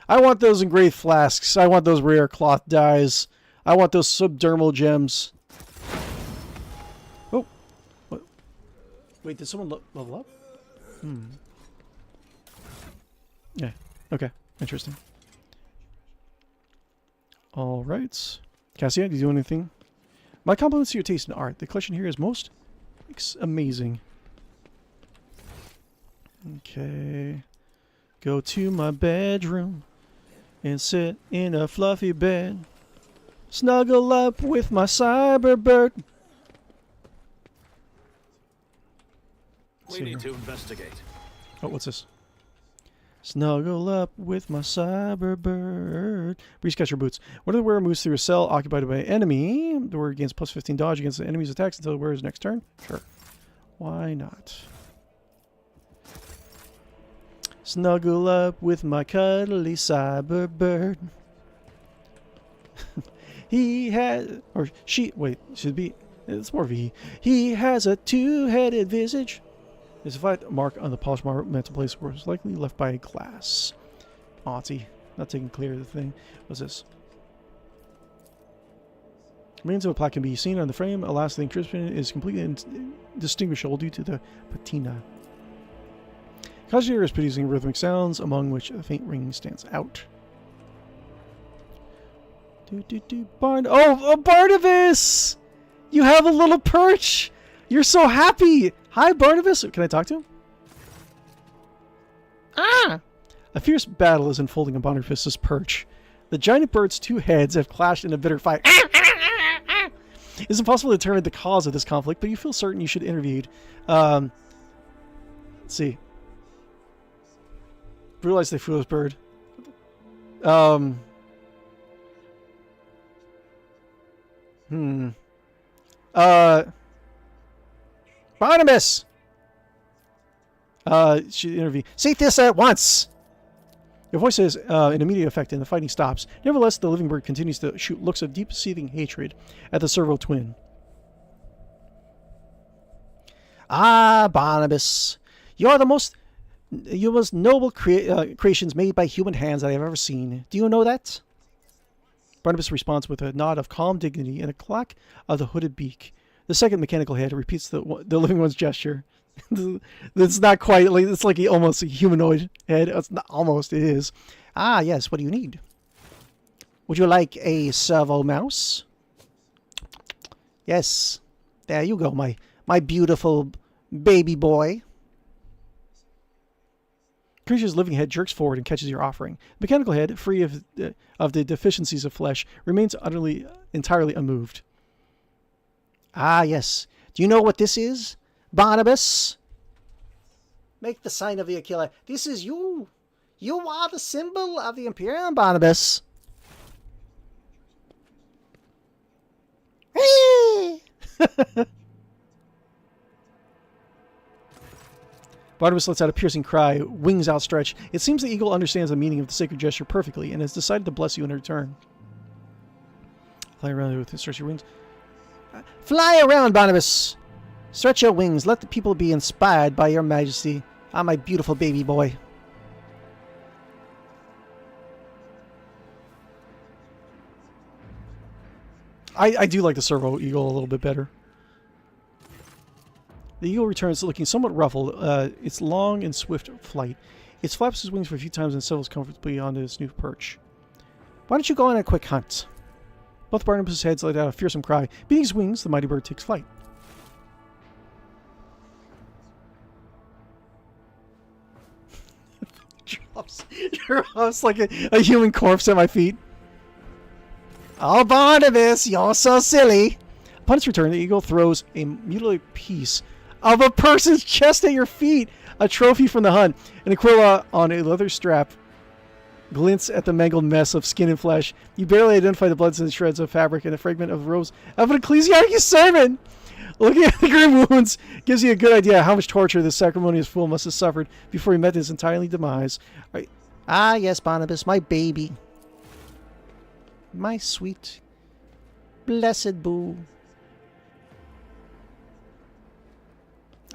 I want those engraved flasks. I want those rare cloth dyes. I want those subdermal gems. Oh. What? Wait, did someone level up? Yeah. Okay. Interesting. All right. Cassia, do you do anything? My compliments to your taste in art. The collection here is most amazing. Okay. Go to my bedroom and sit in a fluffy bed. Snuggle up with my cyberbird. We need to investigate. Oh, what's this? Snuggle up with my cyberbird. Breeze catcher boots. When the wearer moves through a cell occupied by an enemy, the wearer gains plus 15 dodge against the enemy's attacks until the wearer's next turn. Sure. Why not? Snuggle up with my cuddly cyberbird. He has, or she, wait, should be, it's more of a he has a two-headed visage. There's a flat mark on the polished metal place where it was likely left by a glass. Auntie, not taking clear of the thing. What's this? Remains of a plaque can be seen on the frame. Alas, the encryption is completely indistinguishable due to the patina. Conjugator is producing rhythmic sounds, among which a faint ring stands out. Oh, Barnabas! You have a little perch! You're so happy! Hi, Barnabas! Can I talk to him? Ah! A fierce battle is unfolding on Barnabas' perch. The giant bird's two heads have clashed in a bitter fight. It's impossible to determine the cause of this conflict, but you feel certain you should intervene. Let's see. Brutalize the foolish bird. Barnabas! She intervened. See this at once! Your voice has an immediate effect and the fighting stops. Nevertheless, the living bird continues to shoot looks of deep-seething hatred at the servo twin. Ah, Barnabas. You're the most noble creations made by human hands that I have ever seen. Do you know that? Barnabas responds with a nod of calm dignity and a clack of the hooded beak. The second mechanical head repeats the living one's gesture. It's not quite like it's like almost a humanoid head. It's not almost. It is. Ah, yes. What do you need? Would you like a servo mouse? Yes. There you go, my beautiful baby boy. Creature's living head jerks forward and catches your offering. The mechanical head, free of the deficiencies of flesh, remains entirely unmoved. Ah, yes. Do you know what this is, Barnabas? Make the sign of the Aquila. This is you. You are the symbol of the Imperium, Barnabas. Barnabas lets out a piercing cry, wings outstretched. It seems the eagle understands the meaning of the sacred gesture perfectly and has decided to bless you in return. Fly around with stretch your wings. Fly around, Barnabas! Stretch your wings. Let the people be inspired by your majesty. Ah, my beautiful baby boy. I do like the servo eagle a little bit better. The eagle returns looking somewhat ruffled. Its long and swift flight. It flaps its wings for a few times and settles comfortably onto its new perch. Why don't you go on a quick hunt? Both Barnabas' heads let out a fearsome cry. Beating his wings, the mighty bird takes flight. Drops like a human corpse at my feet. Oh, Barnabas, you're so silly. Upon its return, the eagle throws a mutilated piece of a person's chest at your feet. A trophy from the hunt. An aquila on a leather strap glints at the mangled mess of skin and flesh. You barely identify the blood-stained shreds of fabric and a fragment of the robes of an ecclesiarchy servant. Looking at the grim wounds gives you a good idea how much torture this sacrilegious fool must have suffered before he met his untimely demise. Right. Ah, yes, Barnabas, my baby. My sweet, blessed boo.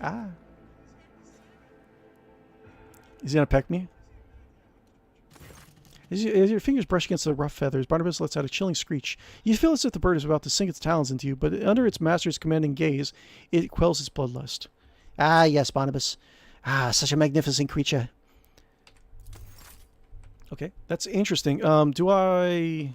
Ah. Is he gonna peck me? As your fingers brush against the rough feathers, Barnabas lets out a chilling screech. You feel as if the bird is about to sink its talons into you, but under its master's commanding gaze, it quells its bloodlust. Ah, yes, Barnabas. Ah, such a magnificent creature. Okay, that's interesting. Do I...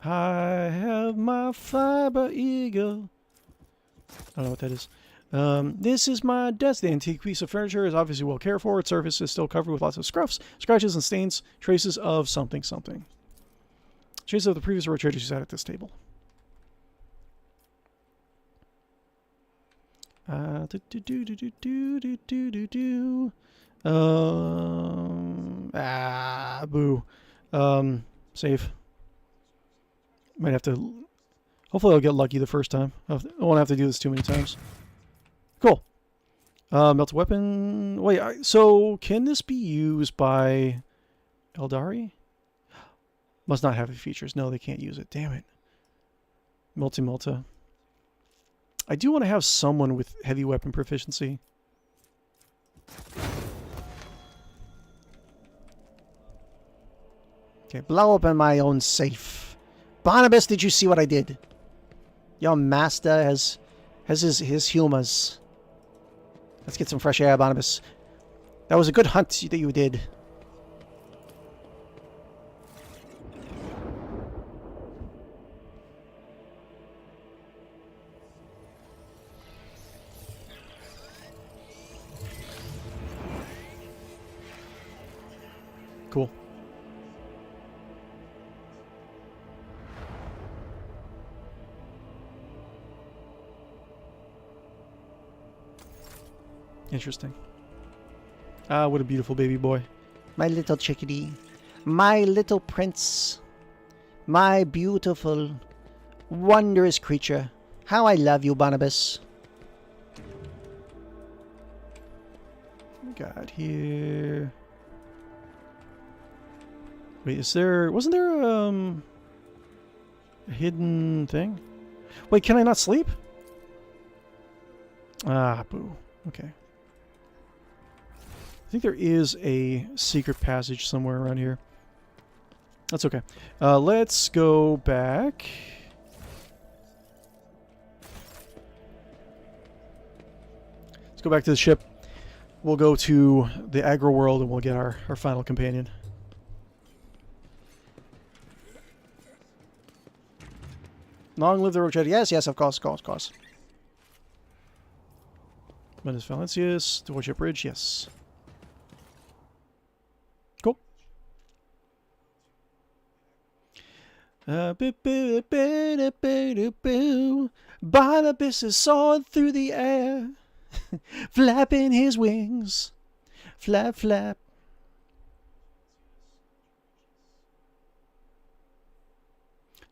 I have my fiber eagle. I don't know what that is. This is my desk. The antique piece of furniture is obviously well cared for. Its surface is still covered with lots of scruffs, scratches, and stains. Traces of something, something. Traces of the previous road traders who sat at this table. Do, do, do, do, do, do, do, do, do, do. Boo. Save. Might have to... Hopefully I'll get lucky the first time. I won't have to do this too many times. Cool. Melted weapon... Wait, so can this be used by Eldari? Must not have the features. No, they can't use it. Damn it. Multi-multa. I do want to have someone with heavy weapon proficiency. Okay, blow open my own safe. Barnabas, did you see what I did? Your master has his humors. Let's get some fresh air, Barnabas. That was a good hunt that you did. Cool. Interesting. Ah, what a beautiful baby boy. My little chickadee. My little prince. My beautiful, wondrous creature. How I love you, Barnabas. We got here. Wait, is there... Wasn't there a hidden thing? Wait, can I not sleep? Ah, boo. Okay. I think there is a secret passage somewhere around here. That's okay. Let's go back. Let's go back to the ship. We'll go to the aggro world and we'll get our final companion. Long live the rogue trader. Yes, yes, of course, of course, of course. Manus Valencius, the Warship Bridge, yes. Cool. Barnabas is soaring through the air, flapping his wings. Flap, flap.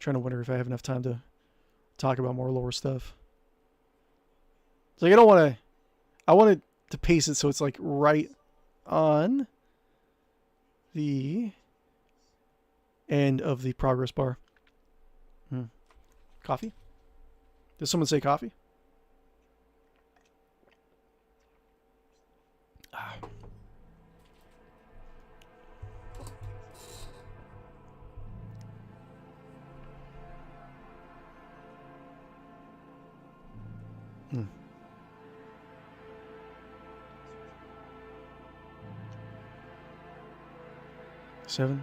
Trying to wonder if I have enough time to talk about more lore stuff. It's like I don't want to... I wanted to pace it so it's like right on the end of the progress bar. Coffee? Did someone say coffee? Ah. Hmm. $7,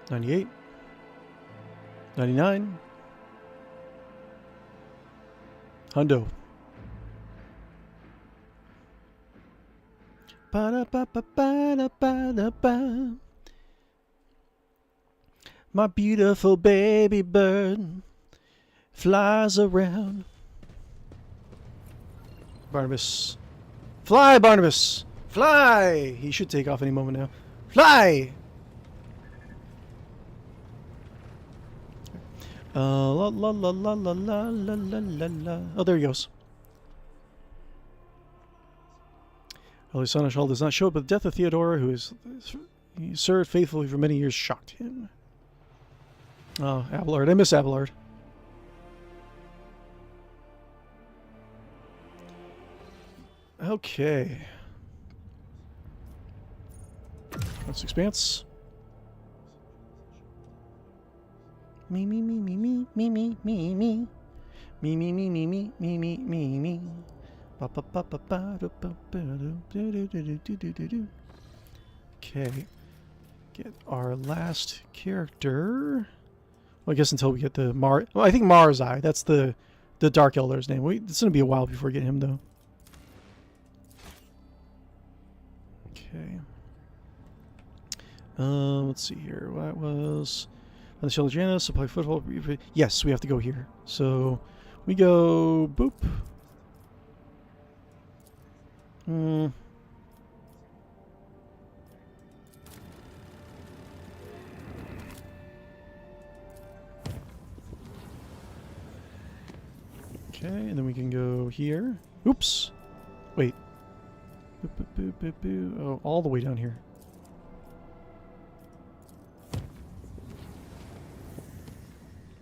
$98, $99, hundo. Ba-da-ba-ba-ba-da-ba-da-ba. My beautiful baby bird flies around. Barnabas. Fly, Barnabas! Fly! He should take off any moment now. Fly! La la la la la la la la la la. Oh, there he goes. Holy Seneschal does not show up, but the death of Theodora, he served faithfully for many years, shocked him. Oh, Abelard. I miss Abelard. Okay. Let's expanse. Me me me me me me me me me me me me me me me me me me. Okay. Get our last character. Well, I guess until we get the Well, I think Marzai. That's the Dark Elder's name. It's gonna be a while before we get him though. Okay. Let's see here. What was on the Shield of Janus, supply foothold. Yes, we have to go here. So we go boop. Hmm. Okay, and then we can go here. Oops. Wait. Boop, boop, boop, boop, boop. Oh, all the way down here.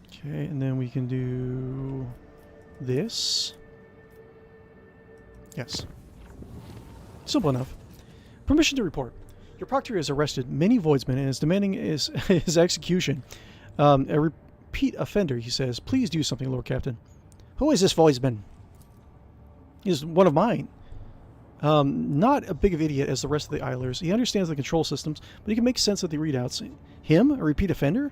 Okay, and then we can do this. Yes. Simple enough. Permission to report. Your proctor has arrested many voidsmen and is demanding his execution. A repeat offender, he says. Please do something, Lord Captain. Who is this voidsman? He's one of mine. Not a big of idiot as the rest of the idlers. He understands the control systems, but he can make sense of the readouts. Him? A repeat offender?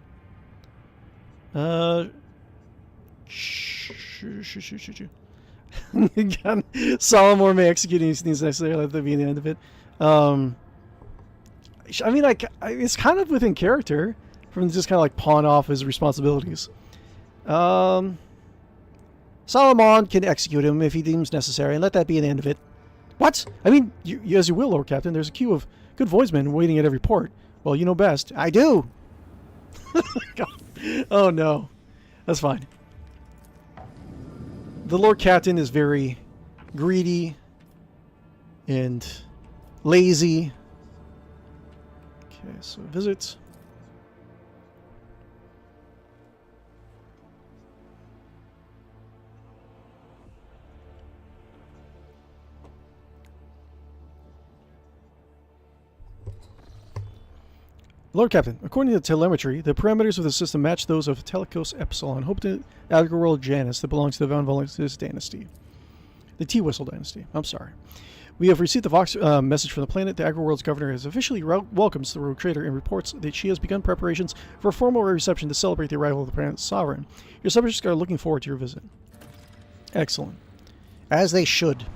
Solomon may execute these things necessarily at the end of it. I mean, it's kind of within character from just kind of like pawn off his responsibilities. Solomon can execute him if he deems necessary, and let that be the end of it. What? I mean, you as you will, Lord Captain. There's a queue of good voidsmen waiting at every port. Well, you know best. I do. Oh no, that's fine. The Lord Captain is very greedy and lazy. Okay, so visit. Lord Captain, according to the telemetry, the parameters of the system match those of Telecos Epsilon, home to Agrworld Janus that belongs to the Van Valentis dynasty. The Teawhistle dynasty. I'm sorry. We have received the Vox message from the planet. The Agrworld's governor has officially welcomes the rogue trader and reports that she has begun preparations for a formal reception to celebrate the arrival of the planet's sovereign. Your subjects are looking forward to your visit. Excellent. As they should.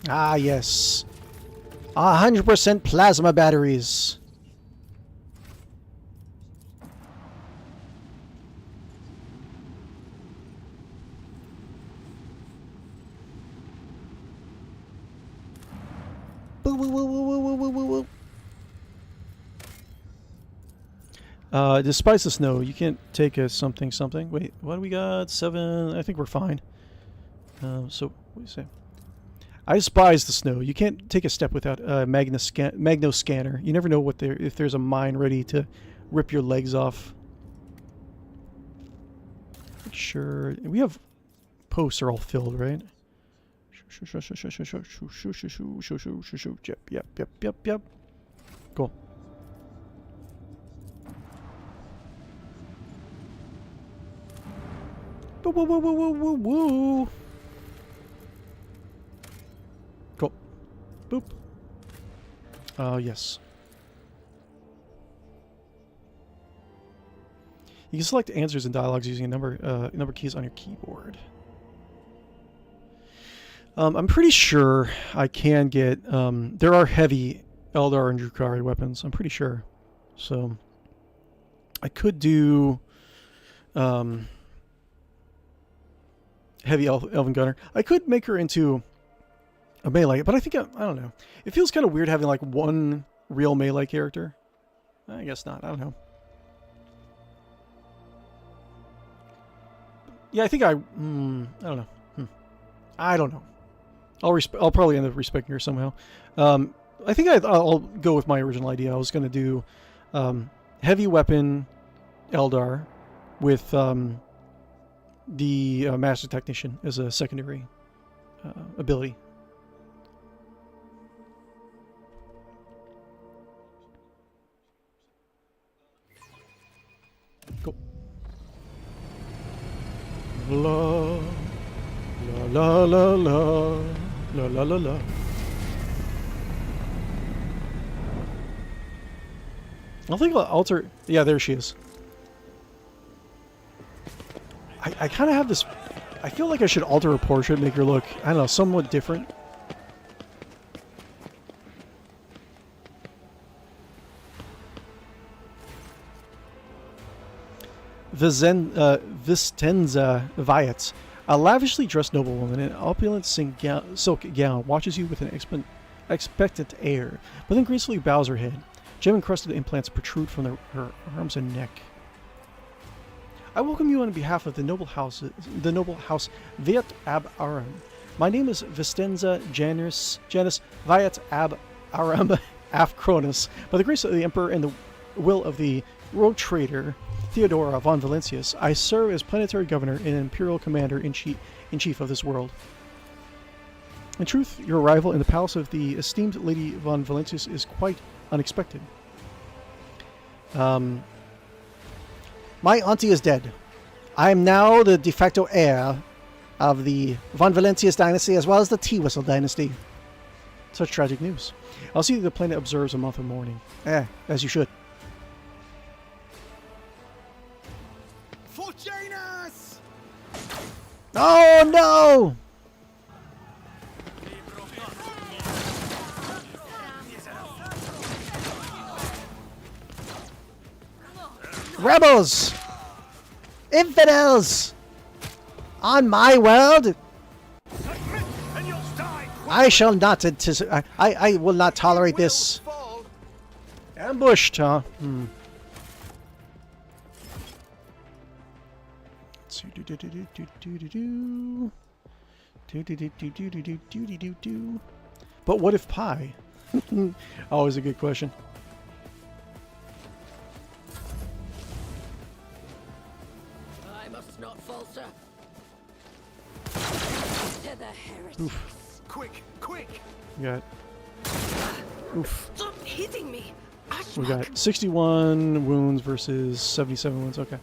Ah, yes. 100% plasma batteries. Boo, woo, woo, woo, woo, woo, woo, woo. Despite the snow, you can't take a something. Wait, what do we got? 7. I think we're fine. So, what do you say? I despise the snow. You can't take a step without a magno scanner. You never know if there's a mine ready to rip your legs off. Sure. We have posts are all filled, right? Yep. Cool. Woo. Cool. Boop. Yes. You can select answers and dialogues using number keys on your keyboard. I'm pretty sure I can get... there are heavy Eldar and Drukhari weapons. I'm pretty sure. So, I could do... heavy Elven Gunner. I could make her into a melee, but I think... I don't know. It feels kind of weird having, like, one real melee character. I guess not. I don't know. Yeah, I think I don't know. I don't know. I'll probably end up respecting her somehow. I think I'll go with my original idea. I was going to do heavy weapon Eldar with the Master Technician as a secondary ability. Cool. La la la la la la la la. I think I'll alter. Yeah, there she is. I kind of have this. I feel like I should alter her portrait, make her look, I don't know, somewhat different. 𝕽𝖔𝖌𝖚, a lavishly dressed noblewoman in an opulent silk gown, watches you with an expectant air, but then gracefully bows her head. Gem-encrusted implants protrude from her arms and neck. I welcome you on behalf of the noble house Viet Ab Aram. My name is Vistenza Janus Viet Ab Aram Afcronus. By the grace of the Emperor and the will of the rogue trader Theodora von Valentius, I serve as planetary governor and imperial commander-in-chief of this world. In truth, your arrival in the palace of the esteemed Lady von Valentius is quite unexpected. My auntie is dead. I am now the de facto heir of the von Valentius dynasty as well as the Teawhistle dynasty. Such tragic news. I'll see that the planet observes a month of mourning. As you should. For Janus! Oh no! Rebels! Infidels! On my world! And you'll die. I shall not anticipate. I will not tolerate this. Fall. Ambushed, huh? Let's see. But what if pie? Always a good question. I must not falter. To the heretics. Quick, quick! We got. Oof. Stop hitting me. We got 61 wounds versus 77 wounds. Okay.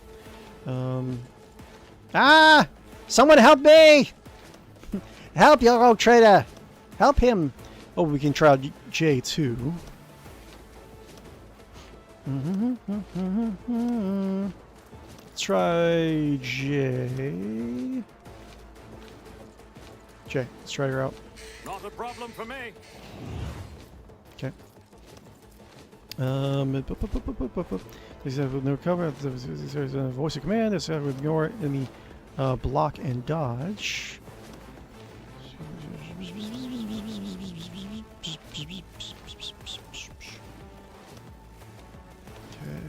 Someone help me! Help your old traitor! Help him! Oh, we can try out J too. Let's try J. J, let's try her out. Not a problem for me. Okay. These have no cover. There's a voice of command. This would ignore enemy block and dodge. Okay,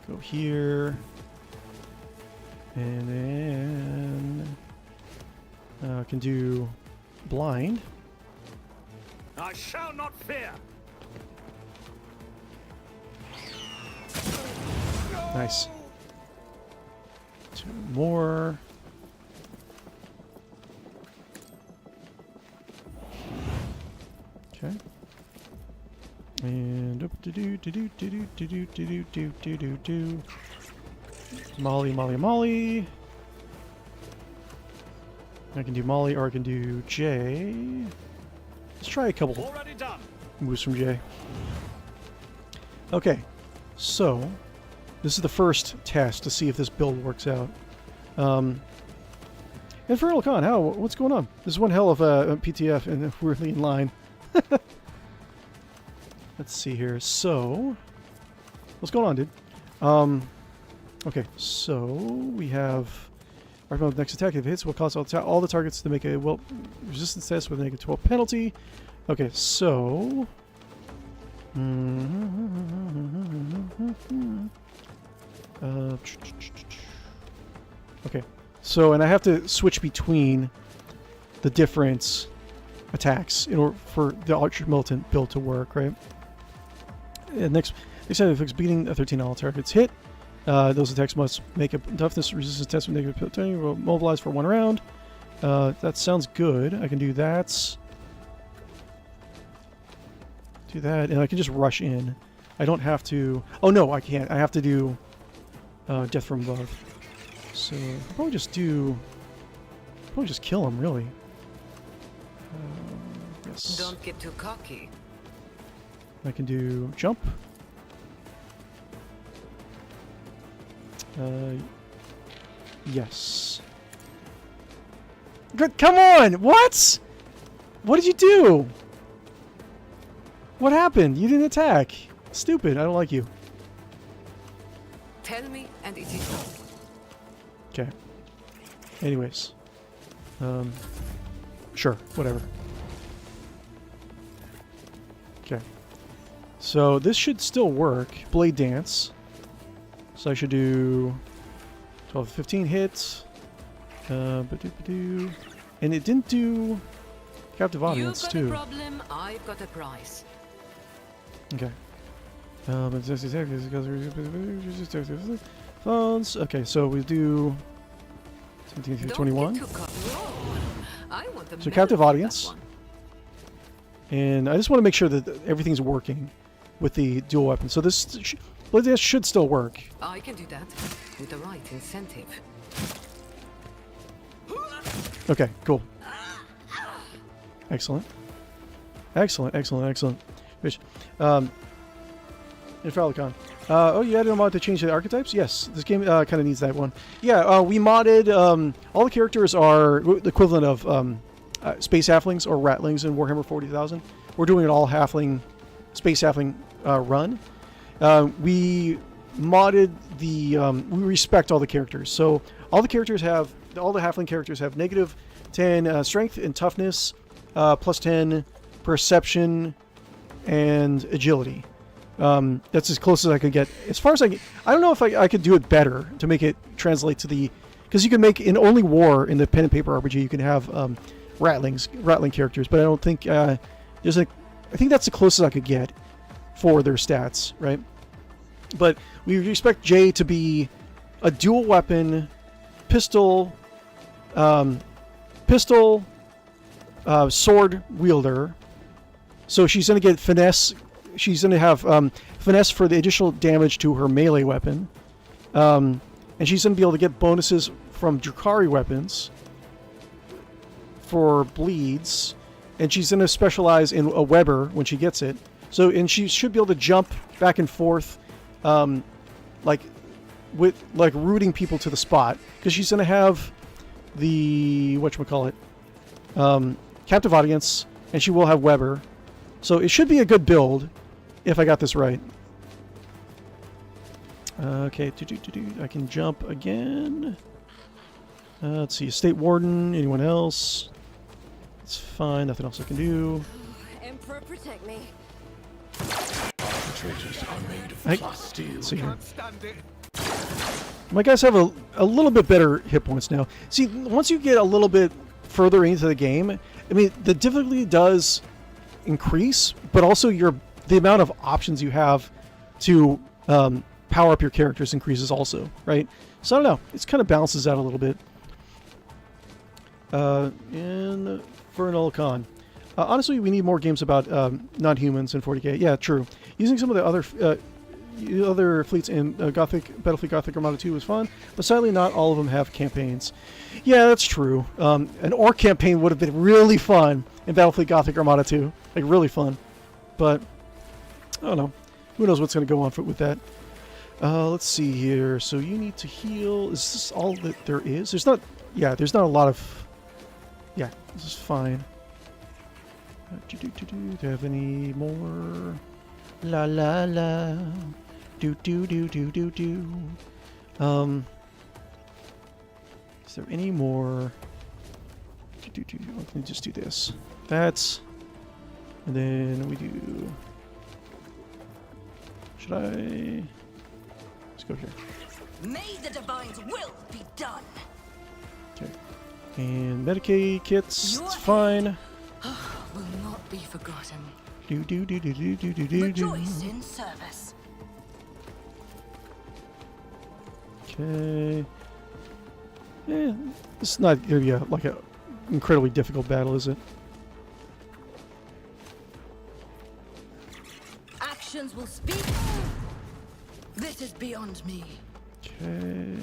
go here, and then can do blind. I shall not fear. Nice. Two more. Okay. And Molly. I can do Molly or I can do J. Let's try a couple Already done. moves from J. Okay, so this is the first test to see if this build works out. Infernal Khan, what's going on? This is one hell of a PTF and we're really in line. Let's see here. So, what's going on, dude? Okay, so we have our next attack. If it hits, will cause all the targets to make a resistance test with a negative 12 penalty. Okay, so. Okay, so and I have to switch between the different attacks in order for the Archer Militant build to work, right? And next effects beating a 13 all targets hit. Those attacks must make a toughness resistance test with negative 20. Will mobilize for 1 round. That sounds good. I can do that. Do that, and I can just rush in. I don't have to. Oh no, I can't. I have to do death from above. So I'll probably just do. Probably just kill him, really. Yes. Don't get too cocky. I can do jump. Yes. Good. Come on! What? What did you do? What happened? You didn't attack. Stupid. I don't like you. Tell me, and it is done. Okay. Anyways. Sure, whatever. Okay. So this should still work. Blade Dance. So I should do 12 to 15 hits. Ba-doo-ba-doo. And it didn't do captive audience You've got too. a problem, I've got a price. Okay. Phones. Okay, so we do 17 through Don't 21. get too caught. Whoa. I want the So medal captive for that audience. one. And I just want to make sure that everything's working with the dual weapon. So this should still work. I can do that with the right incentive. Okay, cool. Excellent. Excellent, excellent, excellent. Which, Infralicon. Oh, you added a mod to change the archetypes? Yes, this game kind of needs that one. Yeah, we modded, all the characters are the equivalent of Space Halflings or Ratlings in Warhammer 40,000. We're doing an all Halfling, Space Halfling run. We modded the, we respect all the characters. So all the Halfling characters have negative 10 strength and toughness, plus 10 perception and agility. That's as close as I could get. As far as I don't know if I could do it better to make it translate to the, because you can make in Only War in the pen and paper RPG you can have Ratling characters, but I don't think I think that's the closest I could get for their stats, right? But we expect Jay to be a dual weapon, pistol, sword wielder. So she's going to get finesse. She's going to have finesse for the additional damage to her melee weapon. And she's going to be able to get bonuses from Drukhari weapons for bleeds. And she's going to specialize in a Weber when she gets it. So, and she should be able to jump back and forth, like rooting people to the spot. Because she's going to have the, whatchamacallit, captive audience, and she will have Weber. So it should be a good build, if I got this right. Okay, I can jump again. Let's see, Estate Warden, anyone else? It's fine, nothing else I can do. Emperor, protect me. Traitors are made of glass steel. Let's see here. Can't stand it. My guys have a little bit better hit points now. See, once you get a little bit further into the game, I mean, the difficulty does increase, but also the amount of options you have to power up your characters increases also, right? So I don't know, it kind of balances out a little bit. Infernal Con. Honestly, we need more games about non-humans in 40k. Yeah, true. Using some of the other fleets in Battlefield Gothic Armada 2 was fun, but sadly not all of them have campaigns. Yeah, that's true. An orc campaign would have been really fun in Battlefield Gothic Armada 2. Like, really fun. But, I don't know. Who knows what's going to go on with that. Let's see here. So you need to heal. Is this all that there is? There's not... Yeah, there's not a lot of... Yeah, this is fine. Do you have any more? La la la. Do. Is there any more? Let me just do this. That's. And then we do. Should I? Let's go here. May the divine's will be done. Okay. And Medicaid kits. Your It's fine. Will not be forgotten. Do. Rejoice in service. Okay. This is not going to be like a incredibly difficult battle, is it? Actions will speak. This is beyond me. Okay.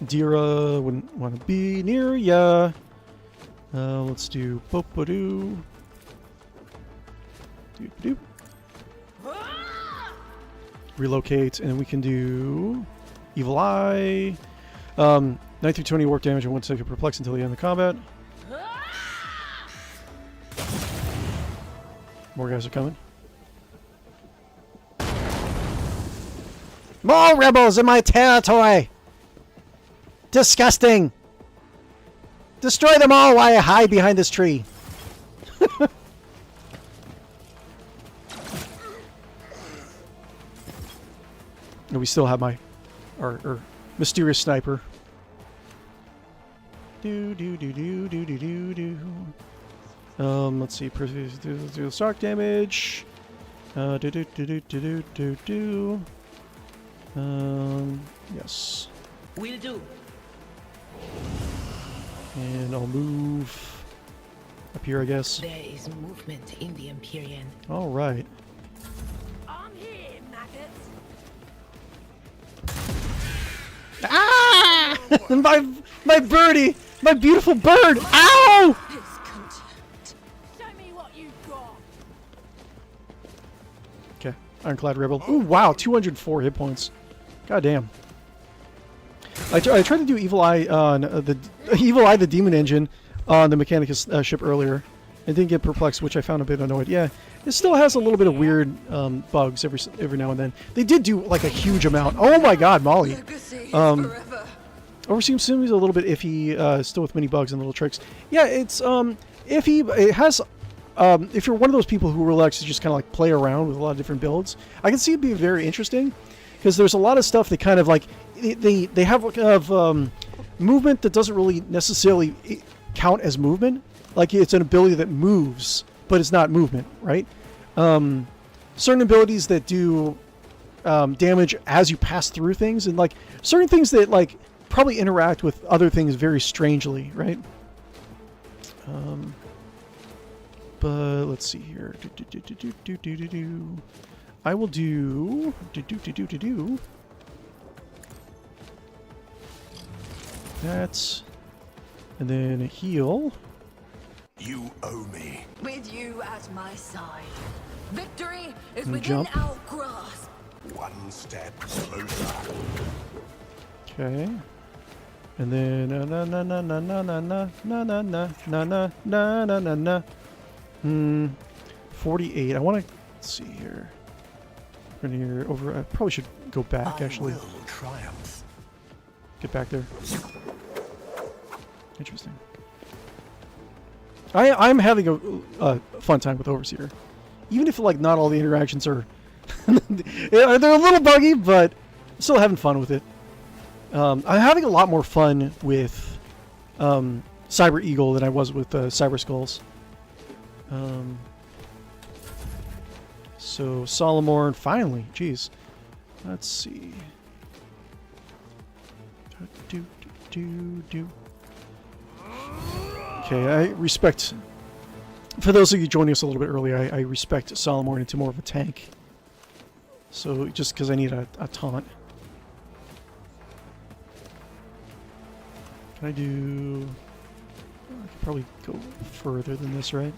Dira wouldn't want to be near ya. Let's do Popadoo. Doop. Relocate, and we can do Evil Eye. 9 through 20 work damage and 1 second perplex until the end of the combat. More guys are coming. More rebels in my territory! Disgusting! Destroy them all while I hide behind this tree. And we still have our mysterious sniper. Let's see. Do shock damage. Yes. Will do. And I'll move up here, I guess. There is movement in the Empyrean. All right. I'm here, maggots. Ah! my birdie! My beautiful bird! Ow! Discontent. Show me what you've got. Okay, Ironclad Rebel. Ooh, wow, 204 hit points. God damn. I tried to do Evil Eye on the Demon Engine on the Mechanicus ship earlier. I didn't get perplexed, which I found a bit annoyed. Yeah, it still has a little bit of weird bugs every now and then. They did do like a huge amount. Oh my God, Molly. Legacy forever. Overseas seems a little bit iffy, still with many bugs and little tricks. Yeah, it's iffy. It has, if you're one of those people who likes to just kind of like play around with a lot of different builds, I can see it being very interesting because there's a lot of stuff that kind of like they have kind of movement that doesn't really necessarily count as movement. Like it's an ability that moves, but it's not movement, right? Certain abilities that do damage as you pass through things, and like certain things that like probably interact with other things very strangely, right? But let's see here. I will do that, and then heal. You owe me. With you at my side. Victory is And within jump. our grasp. One step closer. Okay. And then na na na na na na na na na na na na na na na. 48. I want to see here. Right here, over. I probably should go back actually. I will triumph. Get back there. Interesting. I'm having a fun time with Overseer, even if like not all the interactions are. They're a little buggy, but still having fun with it. I'm having a lot more fun with Cyber Eagle than I was with Cyber Skulls. So Solomorn, finally, jeez. Let's see. Okay, I respect. For those of you joining us a little bit early, I respect Solomorn into more of a tank. So just because I need a taunt. Can I do... I could probably go further than this, right?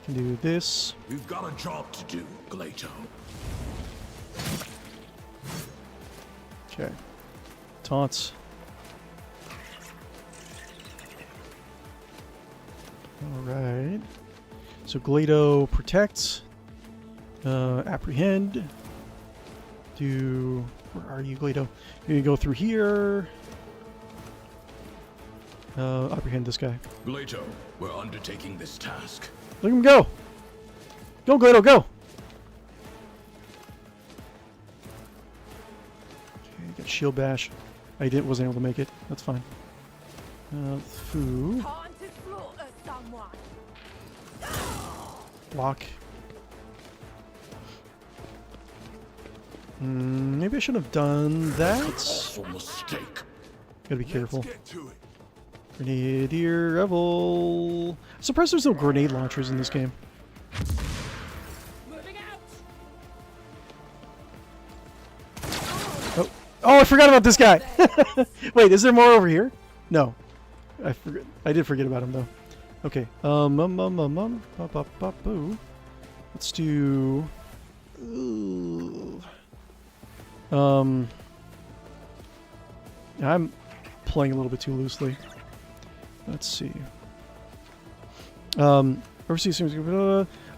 Can do this. We've got a job to do, 𝕿𝖗. Okay. Taunts. Alright. So 𝕿𝖗 protects. Apprehend. Do... Where are you, 𝕿𝖗? You go through here. Apprehend this guy. 𝕿𝖗, we're undertaking this task. Let him go! Go, 𝕿𝖗, go! Okay, got shield bash. I wasn't able to make it. That's fine. Foo. Time to slaughter someone. Block. Maybe I shouldn't have done that. Awful mistake. Gotta be careful. Get to it. Grenadier Rebel. Surprised there's no grenade launchers in this game. Moving out. Oh, I forgot about this guy. Wait, is there more over here? No, I forgot. I did forget about him though. Okay. Let's do. I'm playing a little bit too loosely. Let's see. Overseas seems.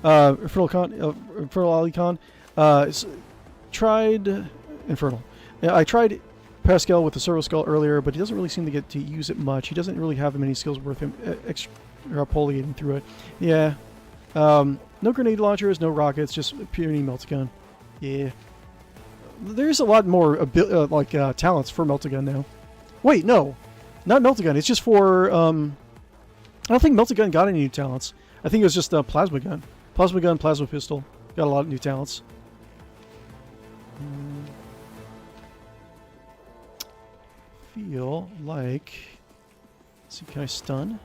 Infernal Ali Khan. Tried Infernal. Yeah, I tried Pascal with the Servo Skull earlier, but he doesn't really seem to get to use it much. He doesn't really have many skills worth him extrapolating through it. Yeah. No grenade launchers, no rockets, just puny Meltagun. Yeah. There's a lot more talents for Meltagun now. Wait, no. Not Meltagun. It's just for... I don't think Meltagun got any new talents. I think it was just Plasma Gun. Plasma Gun, Plasma Pistol. Got a lot of new talents. Feel like... Let's see, can I stun?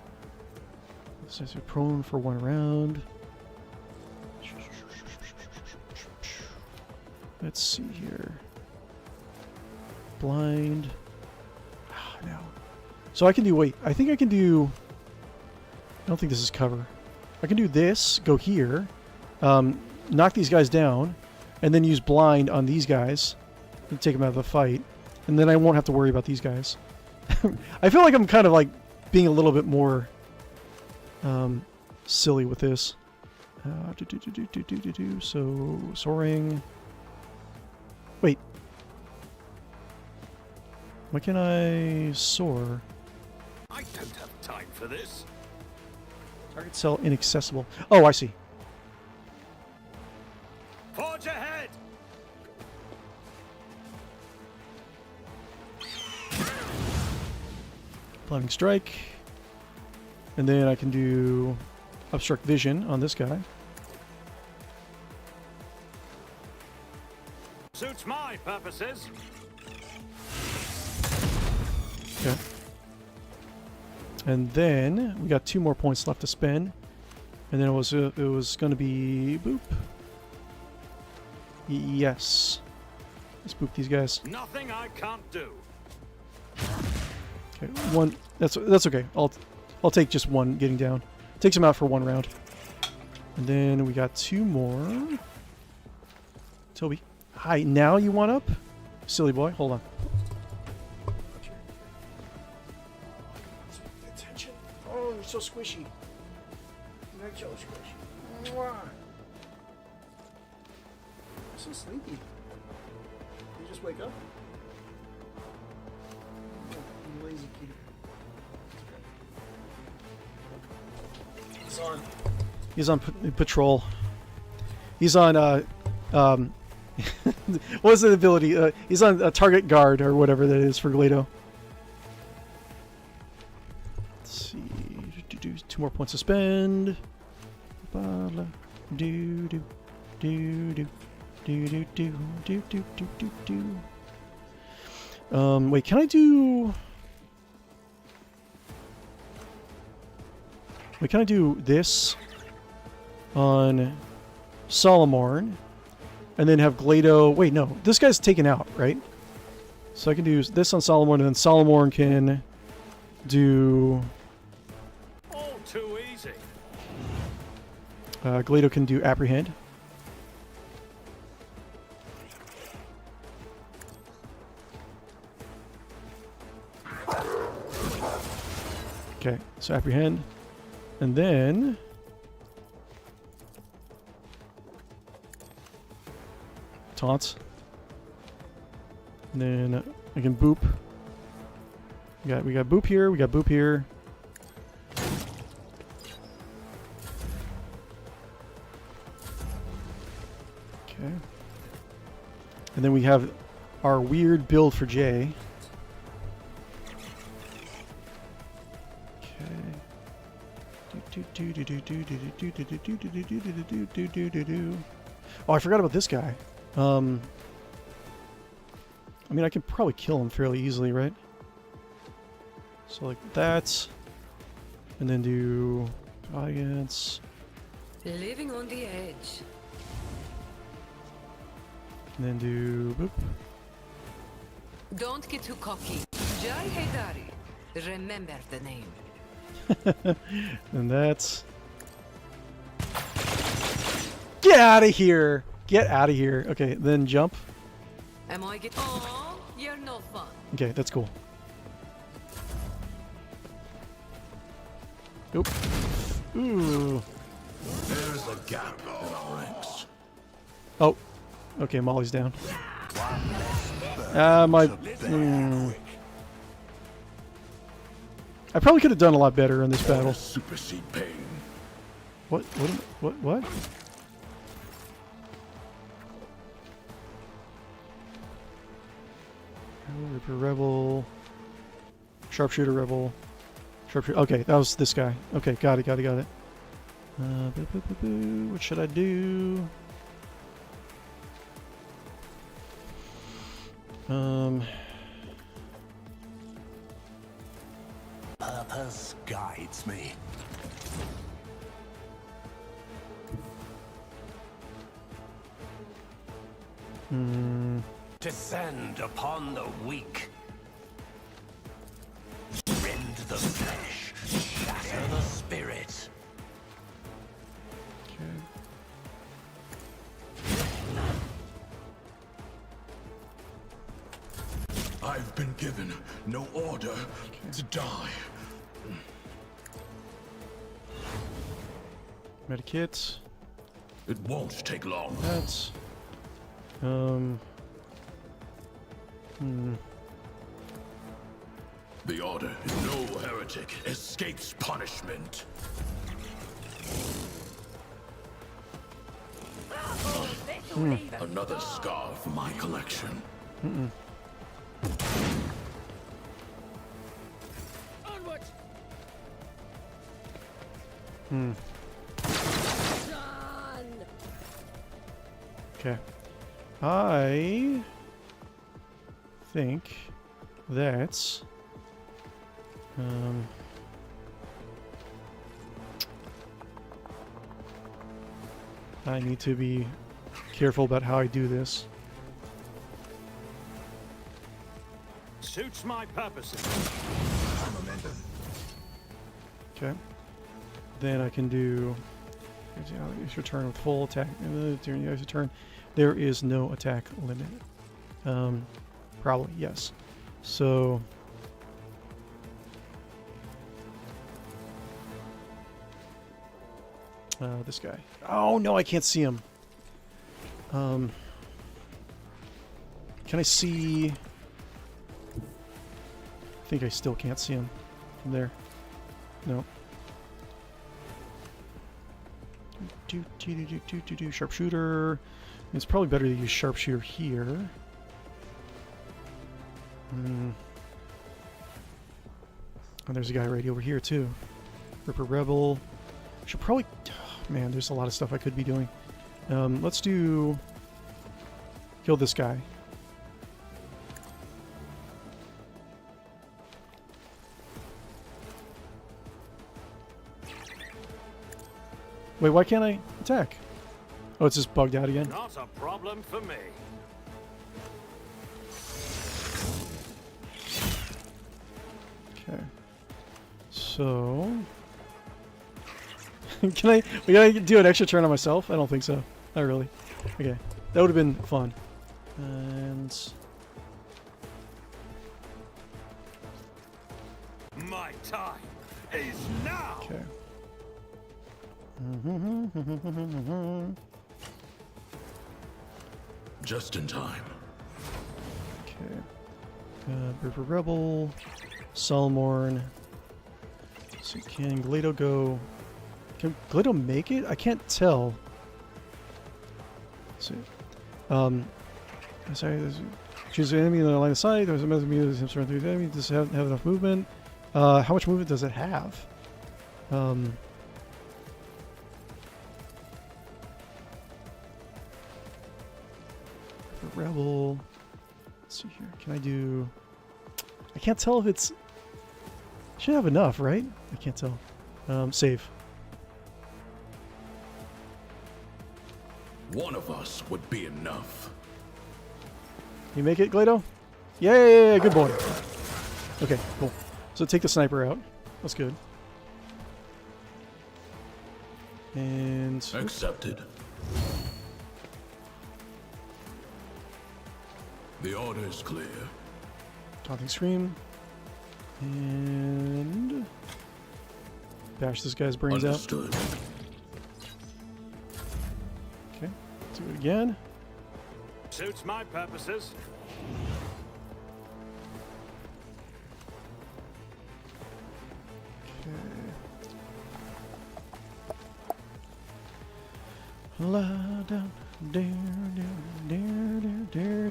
So I'm prone for 1 round. Let's see here. Blind. No. So I can do... Wait, I think I can do... I don't think this is cover. I can do this, go here, knock these guys down, and then use blind on these guys and take them out of the fight. And then I won't have to worry about these guys. I feel like I'm kind of like being a little bit more silly with this. So, soaring. Wait. Why can I soar? I don't have time for this. Target cell inaccessible. Oh, I see. Forge ahead! Blinding strike. And then I can do obstruct vision on this guy. Suits my purposes. Okay. And then we got 2 more points left to spend, and then it was going to be boop. Yes. Let's boop these guys. Nothing I can't do. Okay, 1. That's okay. I'll take just 1 getting down. Takes him out for 1 round. And then we got 2 more. Toby. Hi. Now you want up? Silly boy. Hold on. Oh, you're so squishy. You're so squishy. Mwah. You're so sleepy. You just wake up? You lazy kitty. He's on patrol. He's on, what is the ability? He's on a target guard or whatever that is for 𝕿𝖏. Let's see. 2 more points to spend. Do do do do do do do do do do. Wait, can I do? Wait, can I do this on Solomorn, and then have 𝕿𝖏? Wait, no, this guy's taken out, right? So I can do this on Solomorn, and then Solomorn can do. All too easy. 𝕿𝖏 can do apprehend. Okay, so apprehend. And then taunts. And then I can boop. We got boop here, we got boop here. Okay. And then we have our weird build for Jay. Oh, I forgot about this guy. I mean, I can probably kill him fairly easily, right? So like that, and then do audience. Living on the edge. And then do boop. Don't get too cocky. Jai Haydari. Remember the name. And that's... Get out of here! Get out of here. Okay, then jump. Am I getting... Oh, you're no fun. Okay, that's cool. Oop. Ooh. There's a gap in our ranks. Oh, okay, Molly's down. My... I probably could have done a lot better in this battle. Supersede pain. What? What? Reaper Rebel. Sharpshooter Rebel. Sharpshooter. Okay, that was this guy. Okay, got it. What should I do? Purpose guides me. Descend upon the weak. Rend the flesh. Shatter the spirit. Okay. I've been given no order to die. Medikits. It won't take long. That's... The order, no heretic escapes punishment. Another scar for my collection. Okay. I think that's I need to be careful about how I do this. Suits my purposes. Okay. Then I can do use your turn with full attack. During your turn, there is no attack limit. Probably yes. So this guy. Oh no, I can't see him. Can I see? I think I still can't see him from there. No. Sharpshooter. It's probably better to use sharpshooter here. And there's a guy right over here too. Ripper Rebel. Should probably... Oh, man, there's a lot of stuff I could be doing. Let's do... Kill this guy. Wait, why can't I attack? Oh, it's just bugged out again. Not a problem for me. Okay. So... Can I... We gotta do an extra turn on myself? I don't think so. Not really. Okay. That would have been fun. And... My time is now. Okay. Just in time. Okay. River Rebel. Salmorn. So can Glado go... Can Glado make it? I can't tell. Let's see. Sorry. Choose an enemy in the line of sight. There's a method of him surrounding the enemy. Does it have enough movement? How much movement does it have? Rebel. Let's see here. Can I do... I can't tell if it's... Should have enough, right? I can't tell. Save. One of us would be enough. You make it, Glado? Yay! Good boy. Okay, cool. So take the sniper out. That's good. And... Accepted. The order is clear. Taunting Scream. And... Bash this guy's brains Understood. Do it again. Suits my purposes. La down, dare, dare,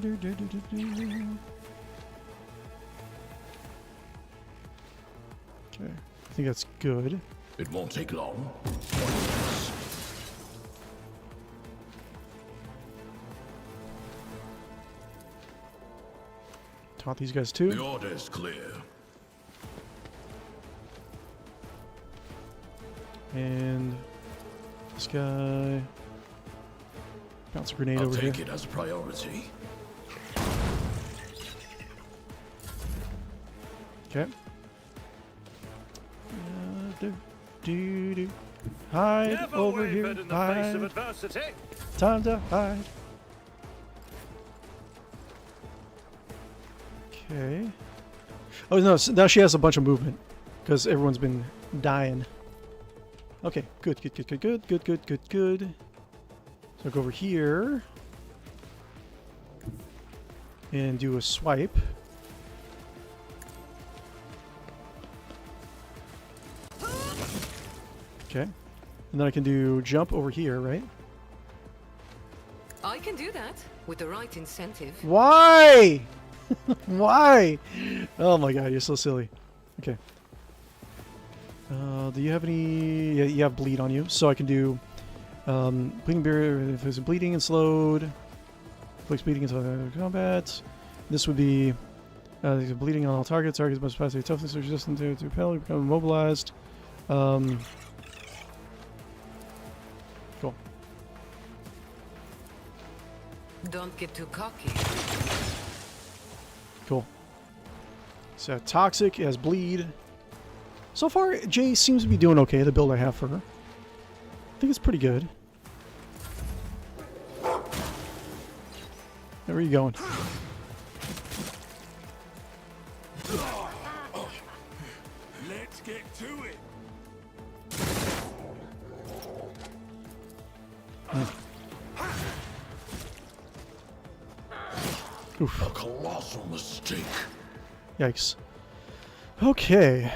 dare, dare, dare. Okay, I think that's good. It won't take long. Taught these guys The too. order is clear. And this guy. Bounce a grenade I'll over here. take it as a priority. Okay. Hide Never over here. wavered in the face of Hide. adversity. Time to hide. Okay. Oh no! Now she has a bunch of movement because everyone's been dying. Okay. Good. Good. Good. Good. Good. Good. Good. Good. Good. So go over here and do a swipe. Okay. And then I can do jump over here, right? I can do that with the right incentive. Why? Why? Oh my god, you're so silly. Okay. Do you have any... Yeah, you have bleed on you, so I can do... bleeding barrier if there's bleeding and slowed. Inflicts bleeding until combat. This would be... bleeding on all targets. Targets must pass their toughness or resistant to repel, become immobilized. Cool. Don't get too cocky. Cool. So toxic as bleed. So far, Jay seems to be doing okay. The build I have for her, I think it's pretty good. Where are you going? Let's get to it. Oof. A colossal mistake. Yikes. Okay.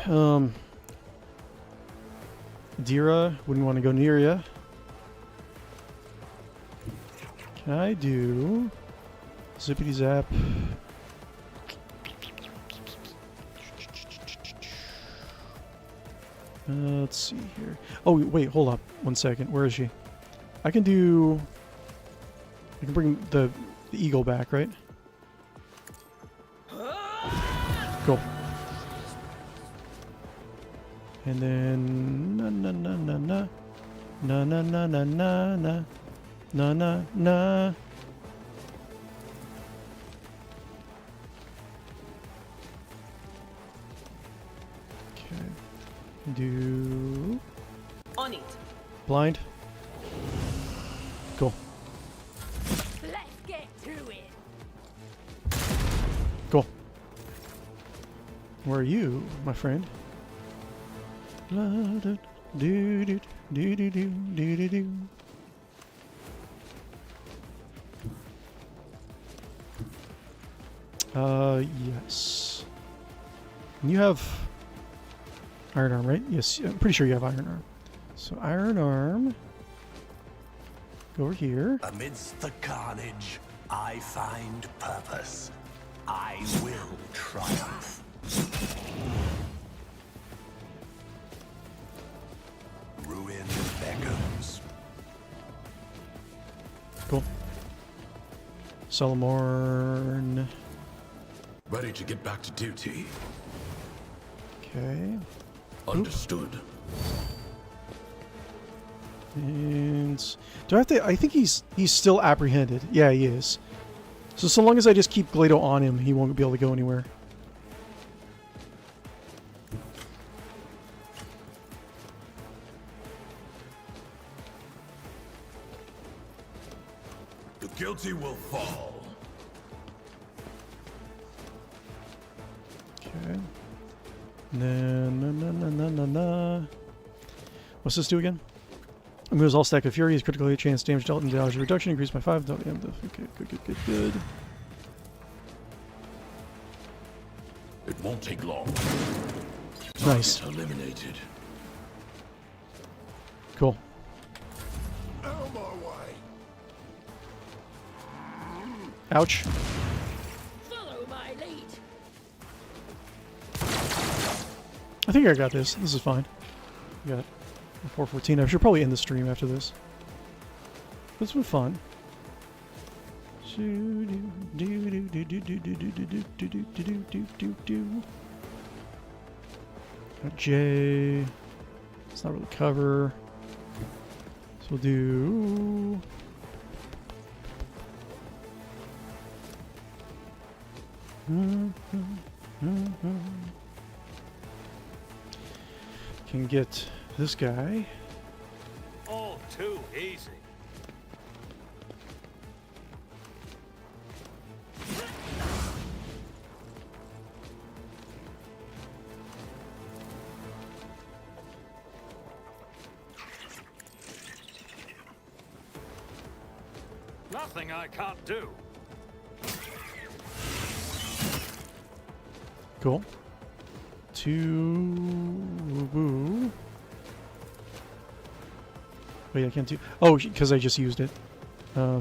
Dira, wouldn't want to go near ya. Can I do zippity zap? Let's see here. Oh wait, hold up 1 second. Where is she? I can do. I can bring the eagle back, right? Cool. And then na na na na na na na na na na na na na. Okay. Do On it. blind. Cool. Let's get to it. Cool. Where are you, my friend? Do do do do do do do do. Yes. And you have iron arm, right? Yes, I'm pretty sure you have iron arm. So iron arm. Go over here. Amidst the carnage, I find purpose. I will triumph. Ruin beckons. Cool. Salamorn. Ready to get back to duty. Okay. Understood. And do I have to? I think he's still apprehended. Yeah, he is. So long as I just keep Glado on him, he won't be able to go anywhere. The guilty will fall. Okay. Na na na na na na na. What's this do again? Moves all stack of fury is critically chance damage dealt and damage reduction increased by 5. Okay, good. It won't take long. Nice. Target eliminated. Cool. Out my way. Ouch. Follow my lead. I think I got this. This is fine. We got 4:14. I should probably end the stream after this. This was fun. Got J. It's not really cover. So we'll do. Can get this guy. All too easy. Nothing I can't do. Cool. Woo. Wait, I can't do. Oh, because I just used it.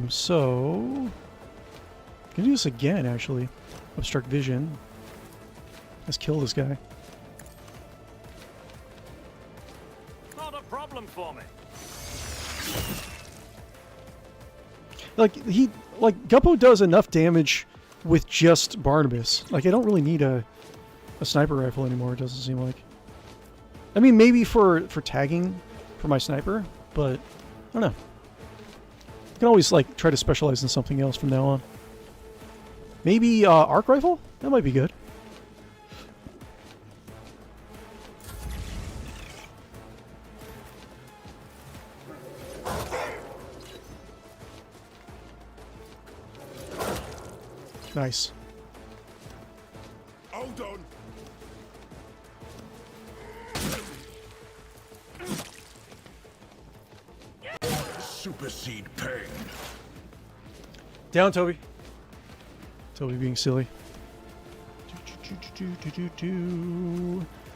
So I can do this again. Actually, obstruct vision. Let's kill this guy. Not a problem for me. Like Guppo does enough damage with just Barnabas. Like I don't really need a sniper rifle anymore. It doesn't seem like. I mean, maybe for tagging for my sniper, but I don't know. I can always like try to specialize in something else from now on. Maybe arc rifle? That might be good. Nice. Hold on. Supersede pain. Down, Toby. Toby being silly.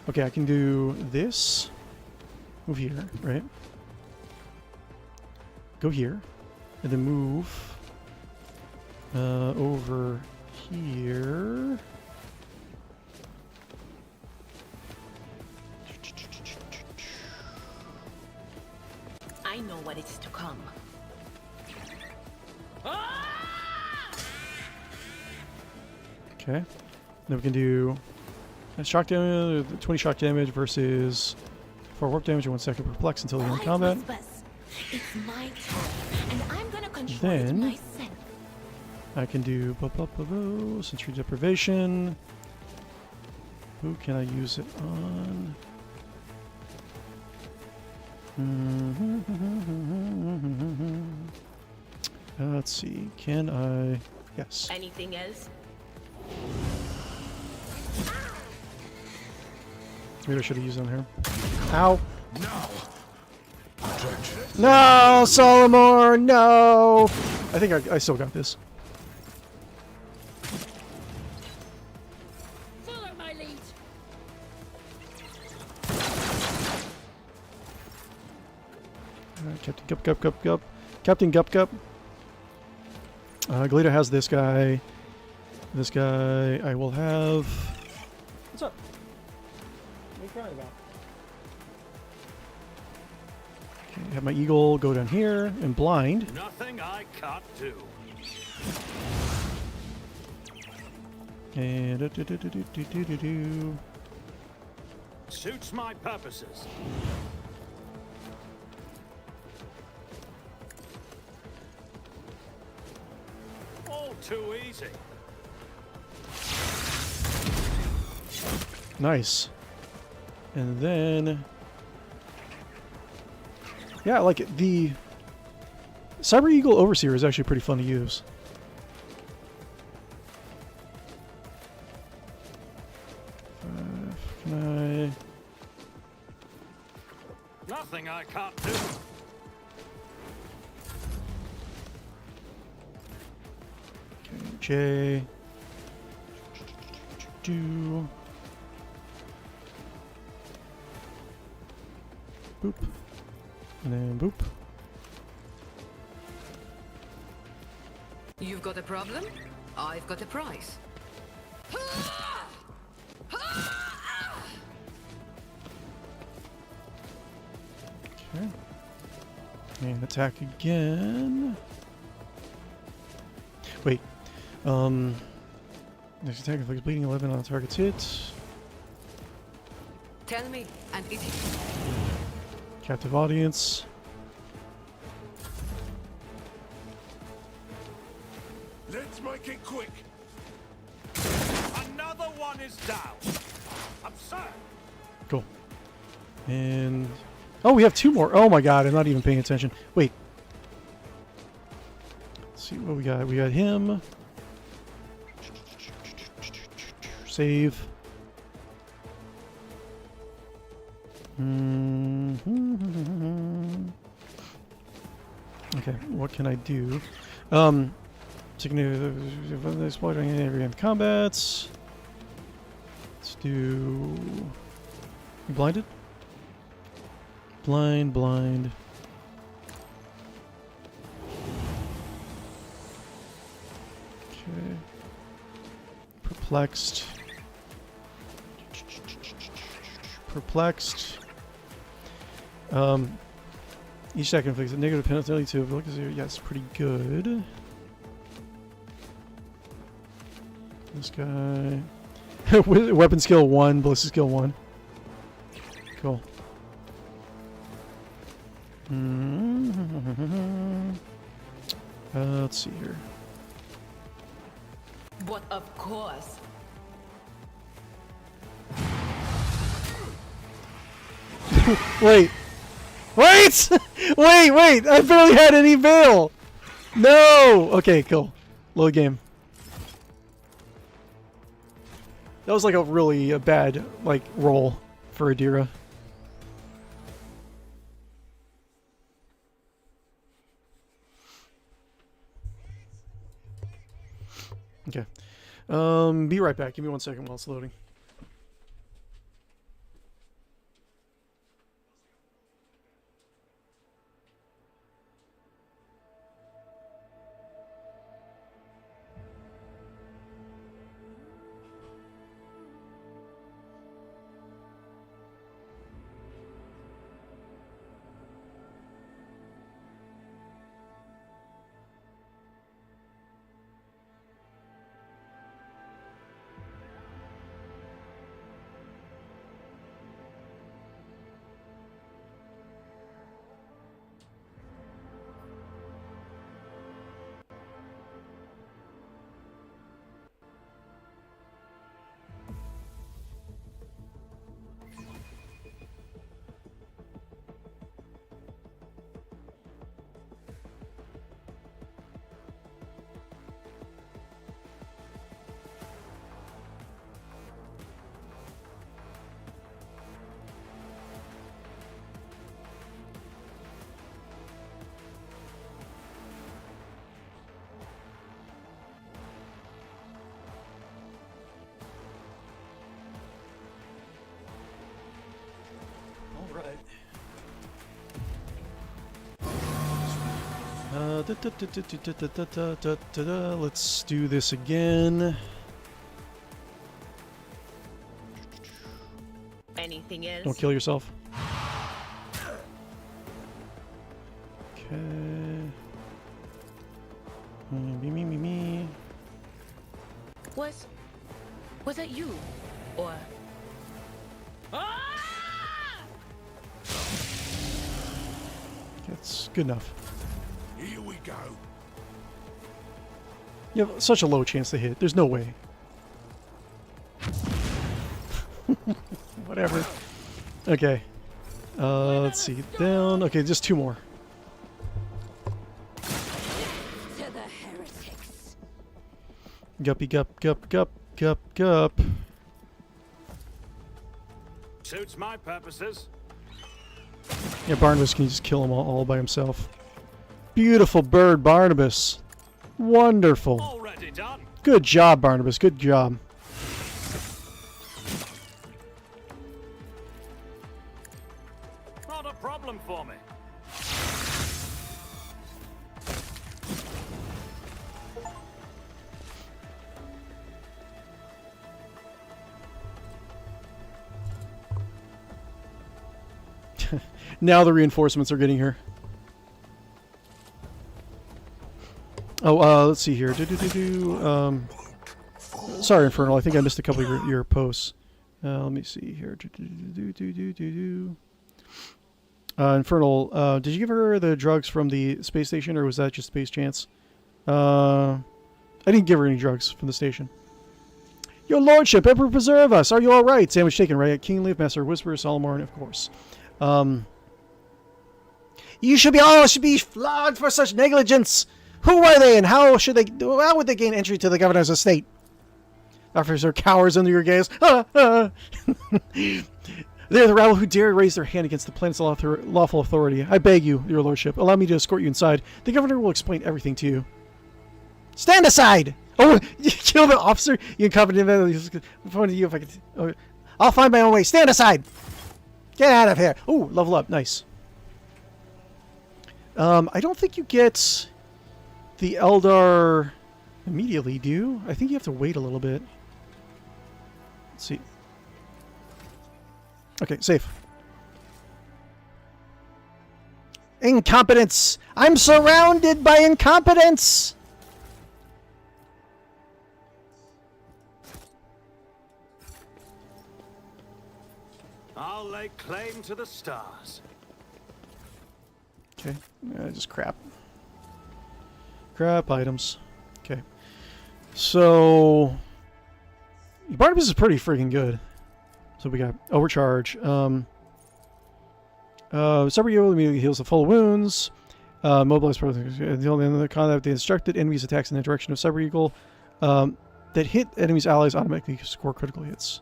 Okay, I can do this. Move here, right? Go here. And then move over here. I know what is to come. Okay. Then we can do shock damage, 20 shock damage versus 4 warp damage in 1 second perplex until you end combat. It's my turn, and I'm gonna control it Then myself. I can do sensory deprivation. Who can I use it on? Let's see. Can I? Yes. Anything else? Maybe I should have used it on here. Ow! Now. Protect. No, Solomor! No! I think I still got this. Follow my lead. Captain Gup. Captain Gup. Galito has this guy. This guy I will have. What's up? What are you crying about? Okay, have my eagle go down here and blind. Nothing I can't do. And Suits my purposes. All too easy. nice. And then yeah, like the Cyber Eagle Overseer is actually pretty fun to use. Can Nothing I can't do. Okay. Do. Boop. And then boop. You've got a problem? I've got a prize. Okay. And attack again. Wait. Next attack inflicts bleeding 11 on target's hit. Tell me, and it is. Captive audience. Let's make it quick. Another one is down. Absurd. Cool. And oh, we have 2 more. Oh my god, I'm not even paying attention. Wait. Let's see what we got. We got him. Save. Okay, what can I do? Exploiting every end combats. Let's do. You blinded? Blind. Okay. Perplexed. Each attack inflicts a negative penalty to look as yeah, it's pretty good. This guy. Weapon skill 1, ballistic skill 1. Cool. Let's see here. But of course. Wait! Wait! Wait! I barely had any veil! No! Okay, cool. Load game. That was like a really bad like roll for Adira. Okay. Be right back. Give me 1 second while it's loading. Let's do this again. Anything else? Don't kill yourself. Okay. Me. Was that you? Or That's good enough. Here we go. You have such a low chance to hit. There's no way. Whatever. Okay. Let's see. Down. Okay, just 2 more. To the heretics. Guppy gup. Suits my purposes. Yeah, Barnabas can just kill him all by himself. Beautiful bird, Barnabas. Wonderful. Already done. Good job, Barnabas. Good job. Not a problem for me. Now the reinforcements are getting here. Oh, let's see here. Sorry, Infernal. I think I missed a couple of your posts. Let me see here. Infernal, did you give her the drugs from the space station, or was that just Space Chance? I didn't give her any drugs from the station. Your lordship, Emperor preserve us. Are you all right? Sandwich taken, right? King Leaf, Master Whisperer, Solomorn, of course. You should be flogged for such negligence. Who are they, and how would they gain entry to the governor's estate? Officer cowers under your gaze. They're the rabble who dare raise their hand against the planet's lawful authority. I beg you, your lordship, allow me to escort you inside. The governor will explain everything to you. Stand aside! Oh, you killed the officer? You incompetent. You if I could. Oh, I'll find my own way. Stand aside! Get out of here! Ooh, level up. Nice. I don't think you get the Eldar immediately, do you? I think you have to wait a little bit. Let's see. Okay, safe. Incompetence! I'm surrounded by incompetence! I'll lay claim to the stars. Okay, just crap. Crap items. Okay. So Barnabas is pretty freaking good. So we got overcharge. Cyber immediately heals the full wounds. Mobilize until the end of the combat. The instructed enemies attacks in the direction of Cyber Eagle that hit enemies' allies automatically score critical hits.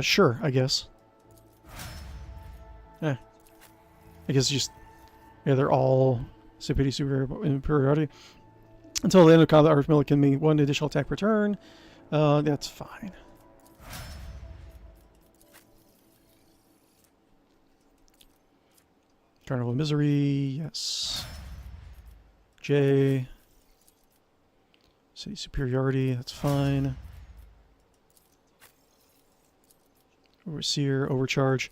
Sure, I guess. I guess just they're all superiority. Until the end of combat, Archmiller can make one additional attack per turn. That's fine. Carnival of Misery, yes. J. City superiority, that's fine. Overseer, overcharge.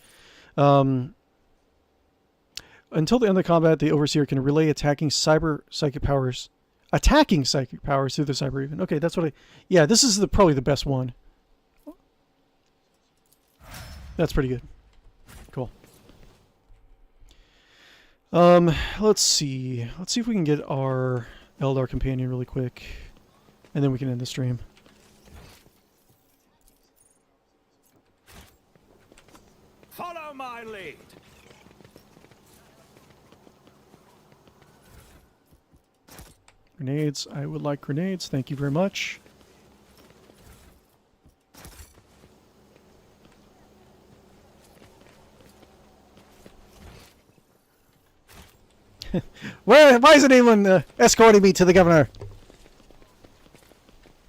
Until the end of the combat, the Overseer can relay attacking psychic powers through the cyber even. Okay, that's what yeah, this is probably the best one. That's pretty good. Cool. Let's see. Let's see if we can get our Eldar companion really quick, and then we can end the stream. Follow my lead. Grenades. I would like grenades. Thank you very much. Why isn't anyone escorting me to the governor?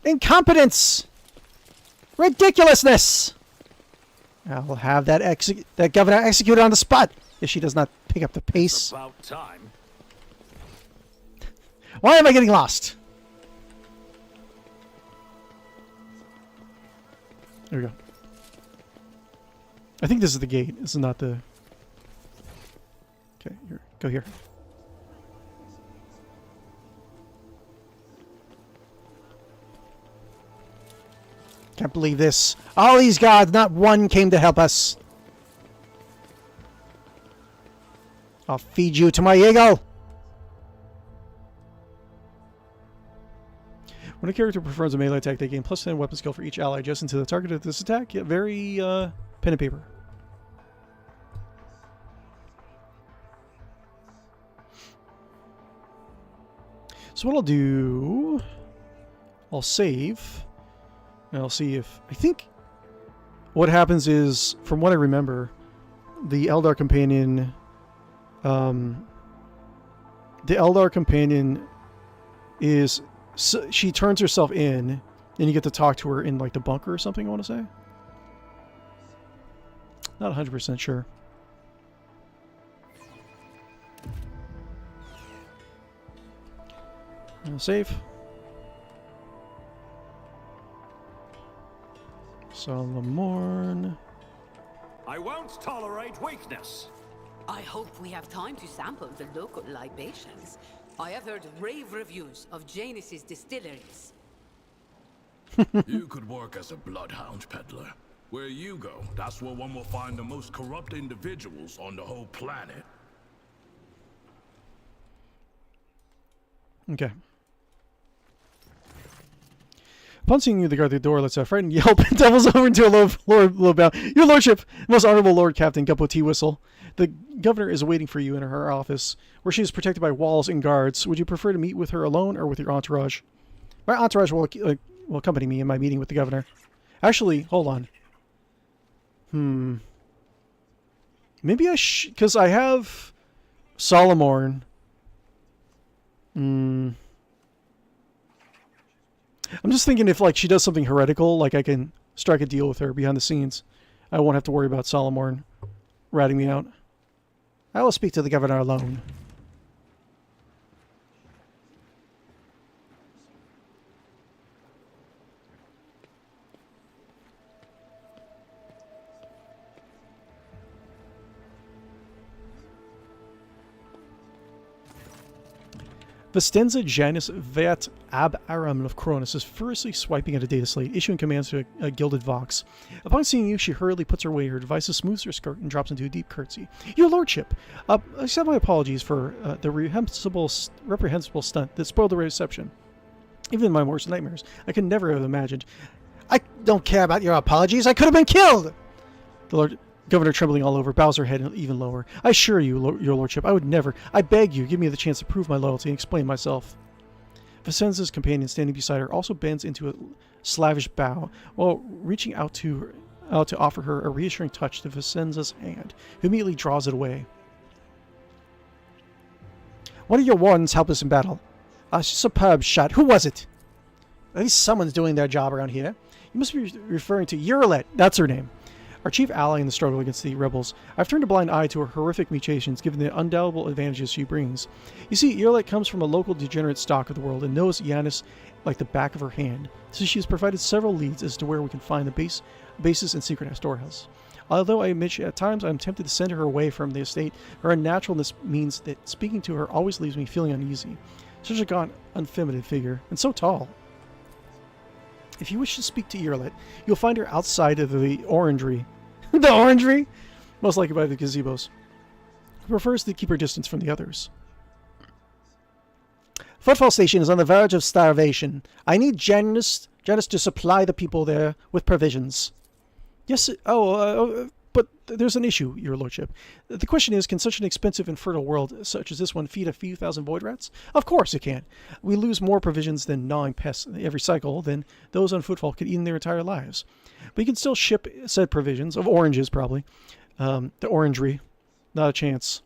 Incompetence! Ridiculousness! I'll have that governor executed on the spot if she does not pick up the pace. About time. Why am I getting lost? There we go. I think this is the gate. This is not the... Okay, here. Go here. Can't believe this. All these gods, not one came to help us. I'll feed you to my eagle. When a character performs a melee attack, they gain +10 weapon skill for each ally adjacent to the target of this attack. Yeah, very pen and paper. So what I'll do, I'll save, and I'll see if, I think what happens is, from what I remember, the Eldar companion The Eldar companion is... she turns herself in, and you get to talk to her in, like, the bunker or something, I want to say. Not 100% sure. Save. Solomorn. I won't tolerate weakness. I hope we have time to sample the local libations. I have heard rave reviews of Janus's distilleries. You could work as a bloodhound peddler. Where you go, that's where one will find the most corrupt individuals on the whole planet. Okay. Upon seeing you, the guard at the door lets a frightened yelp and doubles over into a low bow. Your lordship, most honorable Lord Captain Guppo Teawhistle. The governor is waiting for you in her office, where she is protected by walls and guards. Would you prefer to meet with her alone or with your entourage? My entourage will accompany me in my meeting with the governor. Actually, hold on. Maybe I because I have Solomorn. I'm just thinking if, like, she does something heretical, like, I can strike a deal with her behind the scenes. I won't have to worry about Solomorn ratting me out. I will speak to the governor alone. 𝕽𝖌𝖚 is furiously swiping at a data slate, issuing commands to a gilded vox. Upon seeing you, she hurriedly puts her away her devices, smooths her skirt, and drops into a deep curtsy. Your lordship, accept my apologies for the reprehensible stunt that spoiled the reception. Even in my worst nightmares, I could never have imagined. I don't care about your apologies. I could have been killed! The Governor, trembling all over, bows her head even lower. I assure you, your lordship, I would never. I beg you, give me the chance to prove my loyalty and explain myself. Vicenza's companion, standing beside her, also bends into a slavish bow, while reaching out to offer her a reassuring touch to Vicenza's hand, who immediately draws it away. One of your wardens helped us in battle. A superb shot. Who was it? At least someone's doing their job around here. You must be referring to 𝕬𝖏𝖏. That's her name. Our chief ally in the struggle against the rebels. I've turned a blind eye to her horrific mutations, given the undoubtable advantages she brings. You see, 𝕬𝖏𝖏 comes from a local degenerate stock of the world and knows Janus like the back of her hand, so she has provided several leads as to where we can find the bases and secret storehouse. Although I admit at times I'm tempted to send her away from the estate, her unnaturalness means that speaking to her always leaves me feeling uneasy. Such a gaunt, unfeminine figure, and so tall. If you wish to speak to 𝕬𝖏𝖏, you'll find her outside of the orangery. The orangery? Most likely by the gazebos. Who prefers to keep her distance from the others. Footfall Station is on the verge of starvation. I need Janus to supply the people there with provisions. Yes, but there's an issue, your lordship. The question is, can such an expensive and fertile world such as this one feed a few thousand void rats? Of course it can. We lose more provisions than gnawing pests every cycle than those on Footfall could eat in their entire lives. But you can still ship said provisions, of oranges probably. The orangery. Not a chance.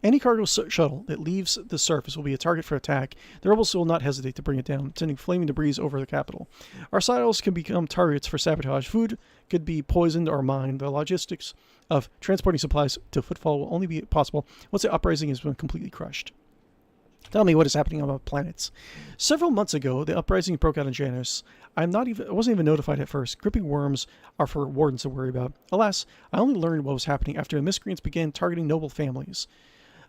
Any cargo shuttle that leaves the surface will be a target for attack. The rebels will not hesitate to bring it down, sending flaming debris over the capital. Our silos can become targets for sabotage. Food could be poisoned or mined. The logistics of transporting supplies to Footfall will only be possible once the uprising has been completely crushed. Tell me what is happening on my planets. Several months ago, the uprising broke out in Janus. I wasn't even notified at first. Gripping worms are for wardens to worry about. Alas, I only learned what was happening after the miscreants began targeting noble families.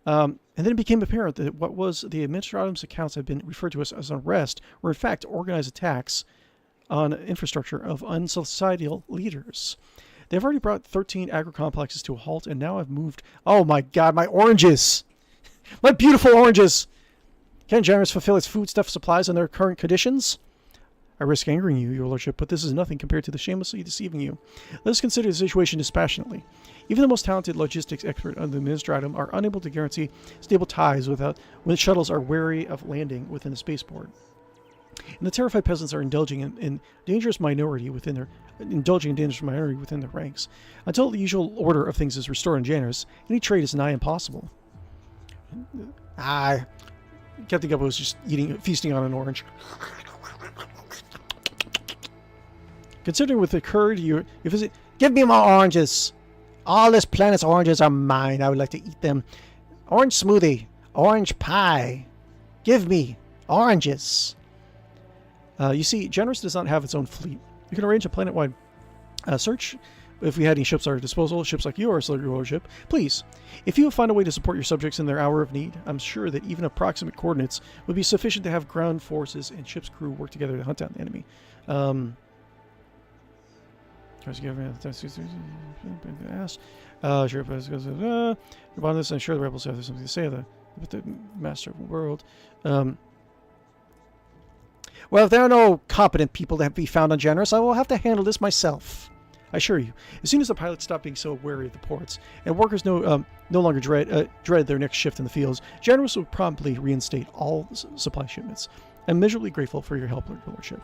And then it became apparent that what was the Administratum's accounts had been referred to as unrest were in fact organized attacks on infrastructure of unsocietal leaders. They've already brought 13 agro-complexes to a halt and now have moved... Oh my god, my oranges! My beautiful oranges! Can Janus fulfill its foodstuff supplies in their current conditions? I risk angering you, your lordship, but this is nothing compared to the shamelessly deceiving you. Let us consider the situation dispassionately. Even the most talented logistics expert on the Administratum are unable to guarantee stable ties when shuttles are wary of landing within the spaceport. And the terrified peasants are indulging in dangerous minority within their ranks. Until the usual order of things is restored in Janus, any trade is nigh impossible. Captain Guppo was just feasting on an orange. Considering what occurred, you visit. Give me more oranges. All this planet's oranges are mine. I would like to eat them. Orange smoothie, orange pie. Give me oranges. You see, Generous does not have its own fleet. You can arrange a planet-wide search if we had any ships at our disposal, ships like yours, like your lordship. Please, if you find a way to support your subjects in their hour of need, I'm sure that even approximate coordinates would be sufficient to have ground forces and ship's crew work together to hunt down the enemy. Sure, upon this, I'm sure the rebels have something to say about the master of the world. Well, if there are no competent people to be found on Generous, I will have to handle this myself. I assure you, as soon as the pilots stop being so wary of the ports, and workers no longer dread their next shift in the fields, Generous will promptly reinstate all supply shipments. I'm miserably grateful for your help, Lordship.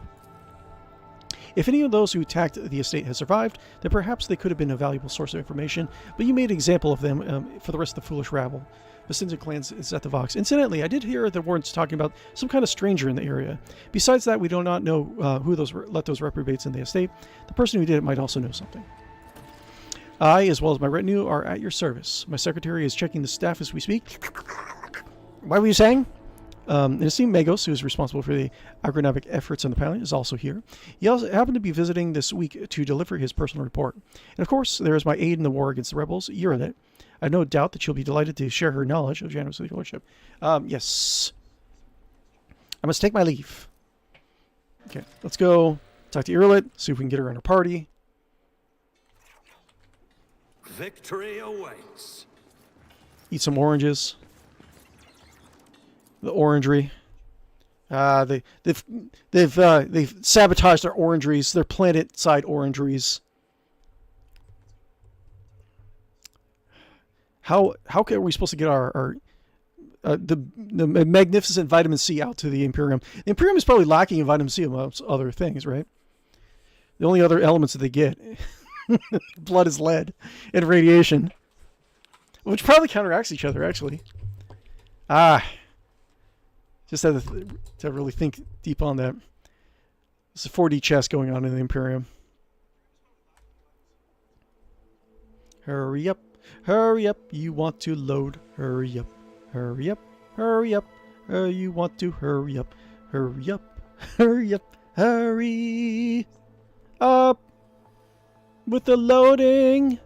If any of those who attacked the estate has survived, then perhaps they could have been a valuable source of information, but you made an example of them for the rest of the foolish rabble. Vicinity clans is at the Vox. Incidentally, I did hear the wards talking about some kind of stranger in the area. Besides that, we do not know who let those reprobates in the estate. The person who did it might also know something. I, as well as my retinue, are at your service. My secretary is checking the staff as we speak. What were you saying? An esteemed Magos, who is responsible for the agronomic efforts on the planet, is also here. He also happened to be visiting this week to deliver his personal report. And of course, there is my aide in the war against the rebels, Urilet. I have no doubt that she'll be delighted to share her knowledge of Generous with your lordship. Yes. I must take my leave. Okay, let's go talk to Urilet, see if we can get her in her party. Victory awaits. Eat some oranges. The orangery. They've sabotaged their orangeries, their planet-side orangeries. How are we supposed to get the magnificent vitamin C out to the Imperium? The Imperium is probably lacking in vitamin C amongst other things, right? The only other elements that they get, blood is lead, and radiation, which probably counteracts each other, actually. Just had to really think deep on that. There's a 4D chess going on in the Imperium. Hurry up. Hurry up. You want to load. Hurry up. Hurry up. Hurry up. You want to hurry up. Hurry up. Hurry up. Hurry up with the loading.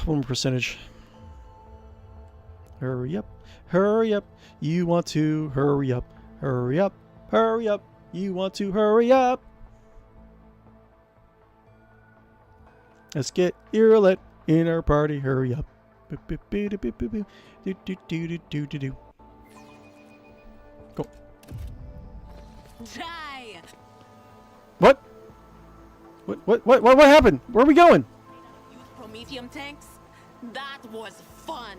One more percentage. Hurry up. Hurry up. You want to hurry up. Hurry up. Hurry up. You want to hurry up. Let's get Urilet in our party. Hurry up. Go. Die. What? What happened? Where are we going? Promethium tanks? That was fun.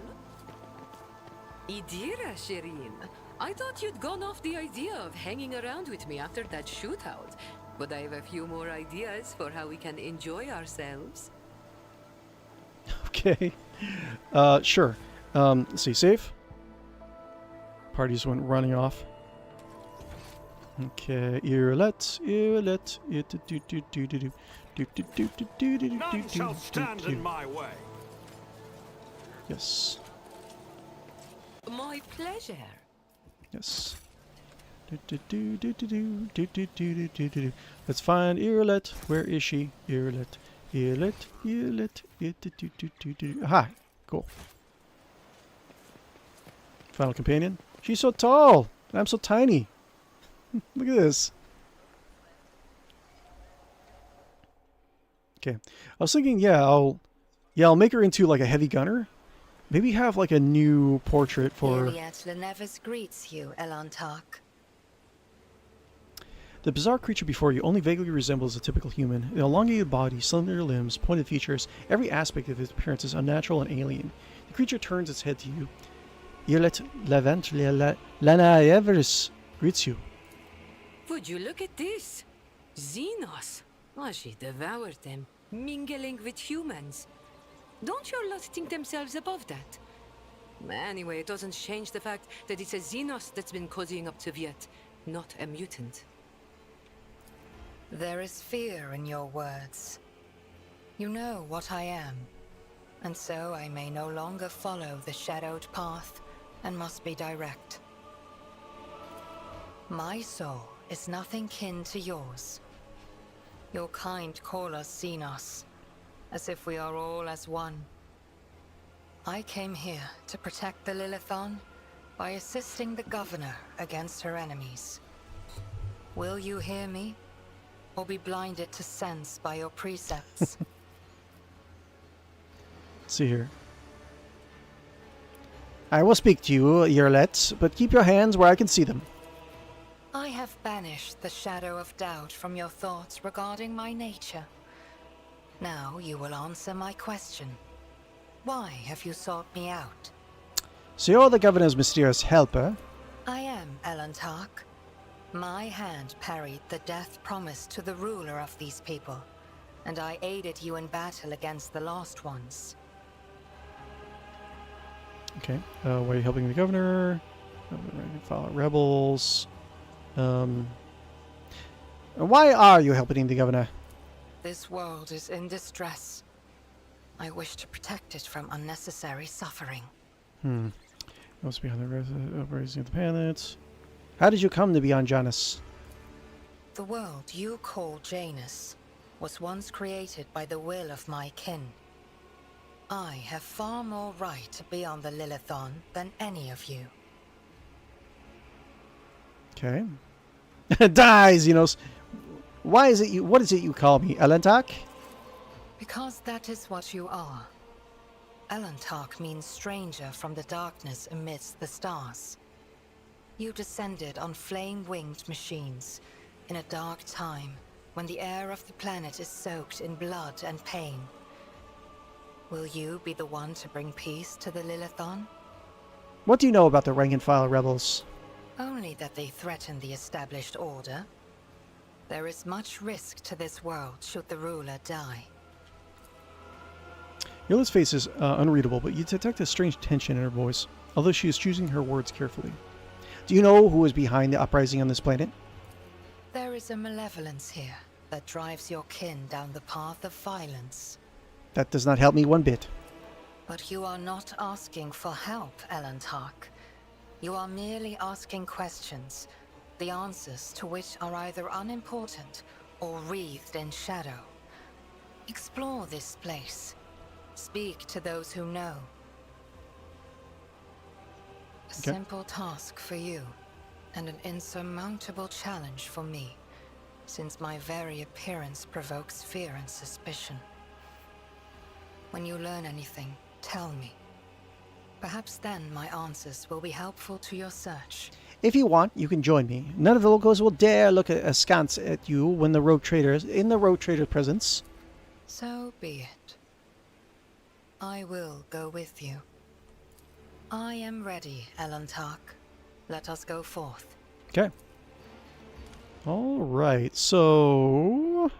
Idira, Shireen. I thought you'd gone off the idea of hanging around with me after that shootout. But I have a few more ideas for how we can enjoy ourselves. Okay. Sure. Let's see. Save. Parties went running off. Okay. Urilet. None shall stand in my way. Yes. My pleasure. Yes. Let's find Urilet. Where is she? Urilet. Aha. Cool. Final companion. She's so tall. I'm so tiny. Look at this. Okay. I was thinking, I'll make her into like a heavy gunner. Maybe have like a new portrait for owlcat greets you, Elantok. The bizarre creature before you only vaguely resembles a typical human. An elongated body, slender limbs, pointed features, every aspect of its appearance is unnatural and alien. The creature turns its head to you. Owlcat 𝕿𝖊 𝕿𝖗 greets you. Would you look at this? Xenos. Oh, she devoured them, mingling with humans. Don't your lot think themselves above that? Anyway, it doesn't change the fact that it's a Xenos that's been cozying up to Viet, not a mutant. There is fear in your words. You know what I am, and so I may no longer follow the shadowed path and must be direct. My soul is nothing kin to yours. Your kind call us Xenos, as if we are all as one. I came here to protect the Lilithon by assisting the governor against her enemies. Will you hear me, or be blinded to sense by your precepts? Let's see here. I will speak to you, Yerlet, but keep your hands where I can see them. I have banished the shadow of doubt from your thoughts regarding my nature. Now you will answer my question. Why have you sought me out? So you're the governor's mysterious helper. I am owlcat. My hand parried the death promised to the ruler of these people, and I aided you in battle against the Lost Ones. Okay. Why are you helping the governor? Follow rebels. Why are you helping the governor? This world is in distress. I wish to protect it from unnecessary suffering. Must be on the uprising of the planets. How did you come to be on Janus? The world you call Janus was once created by the will of my kin. I have far more right to be on the Lilithon than any of you. Okay. Die, Xenos. Why is it you? What is it you call me, Elentak? Because that is what you are. Owlcat means stranger from the darkness amidst the stars. You descended on flame-winged machines in a dark time when the air of the planet is soaked in blood and pain. Will you be the one to bring peace to the Lilithon? What do you know about the rank-and-file rebels? Only that they threaten the established order. There is much risk to this world should the ruler die. Yola's face is unreadable, but you detect a strange tension in her voice, although she is choosing her words carefully. Do you know who is behind the uprising on this planet? There is a malevolence here that drives your kin down the path of violence. That does not help me one bit. But you are not asking for help, owlcat. You are merely asking questions, the answers to which are either unimportant or wreathed in shadow. Explore this place. Speak to those who know. A simple task for you, and an insurmountable challenge for me, since my very appearance provokes fear and suspicion. When you learn anything, tell me. Perhaps then my answers will be helpful to your search. If you want, you can join me. None of the locals will dare look askance at you when the rogue traders in the rogue trader presence. So be it. I will go with you. I am ready, owlcat. Let us go forth. Okay. All right. So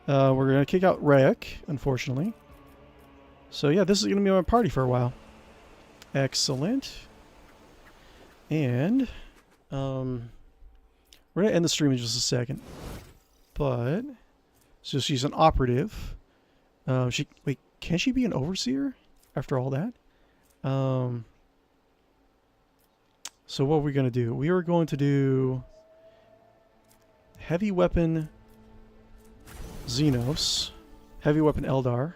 we're gonna kick out Rayek, unfortunately. So yeah, this is gonna be my party for a while. Excellent. And we're gonna end the stream in just a second. But so she's an operative. Wait, can she be an overseer after all that? So what are we gonna do? We are going to do heavy weapon Xenos, heavy weapon Eldar.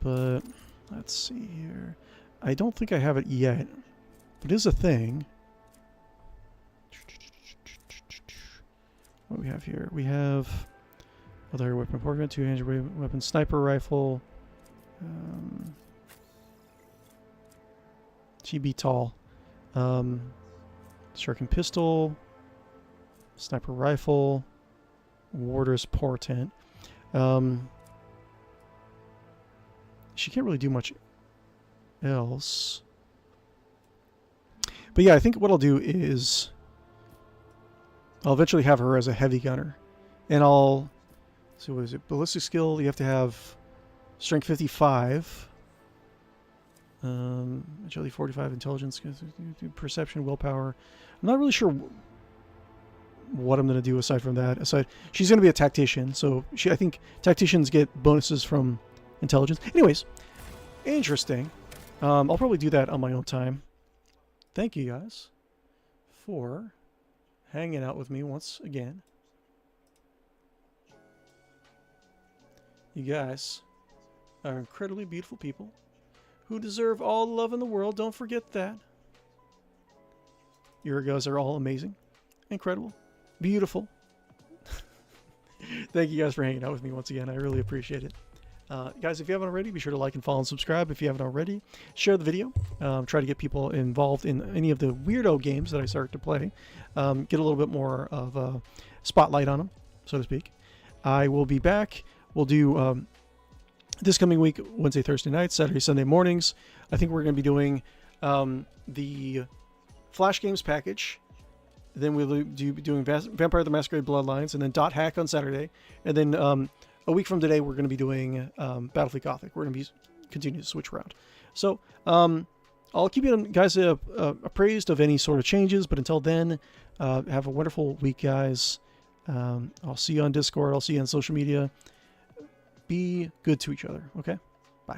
But let's see here. I don't think I have it yet. But it is a thing. What do we have here? We have other weapon portrait, two-handed weapon, sniper rifle. GB tall. Striking pistol. Sniper rifle. Warder's portent. She can't really do much else. But yeah, I think what I'll do is I'll eventually have her as a heavy gunner. And I'll... So what is it? Ballistic skill, you have to have strength 55. Agility 45, intelligence, perception, willpower. I'm not really sure what I'm going to do aside from that. She's going to be a tactician, so I think tacticians get bonuses from intelligence. Anyways, interesting. I'll probably do that on my own time. Thank you guys for hanging out with me once again. You guys are incredibly beautiful people who deserve all the love in the world. Don't forget that. Your guys are all amazing, incredible, beautiful. Thank you guys for hanging out with me once again. I really appreciate it. Guys, if you haven't already, be sure to like and follow and subscribe. If you haven't already, share the video. Try to get people involved in any of the weirdo games that I start to play. Get a little bit more of a spotlight on them, so to speak. I will be back. We'll do this coming week, Wednesday, Thursday nights, Saturday, Sunday mornings. I think we're going to be doing the Flash Games package. Then we'll be doing Vampire the Masquerade Bloodlines, and then Dot Hack on Saturday. And then a week from today, we're going to be doing Battlefleet Gothic. We're going to be continue to switch around. So I'll keep you guys appraised of any sort of changes. But until then, have a wonderful week, guys. I'll see you on Discord. I'll see you on social media. Be good to each other, okay? Bye.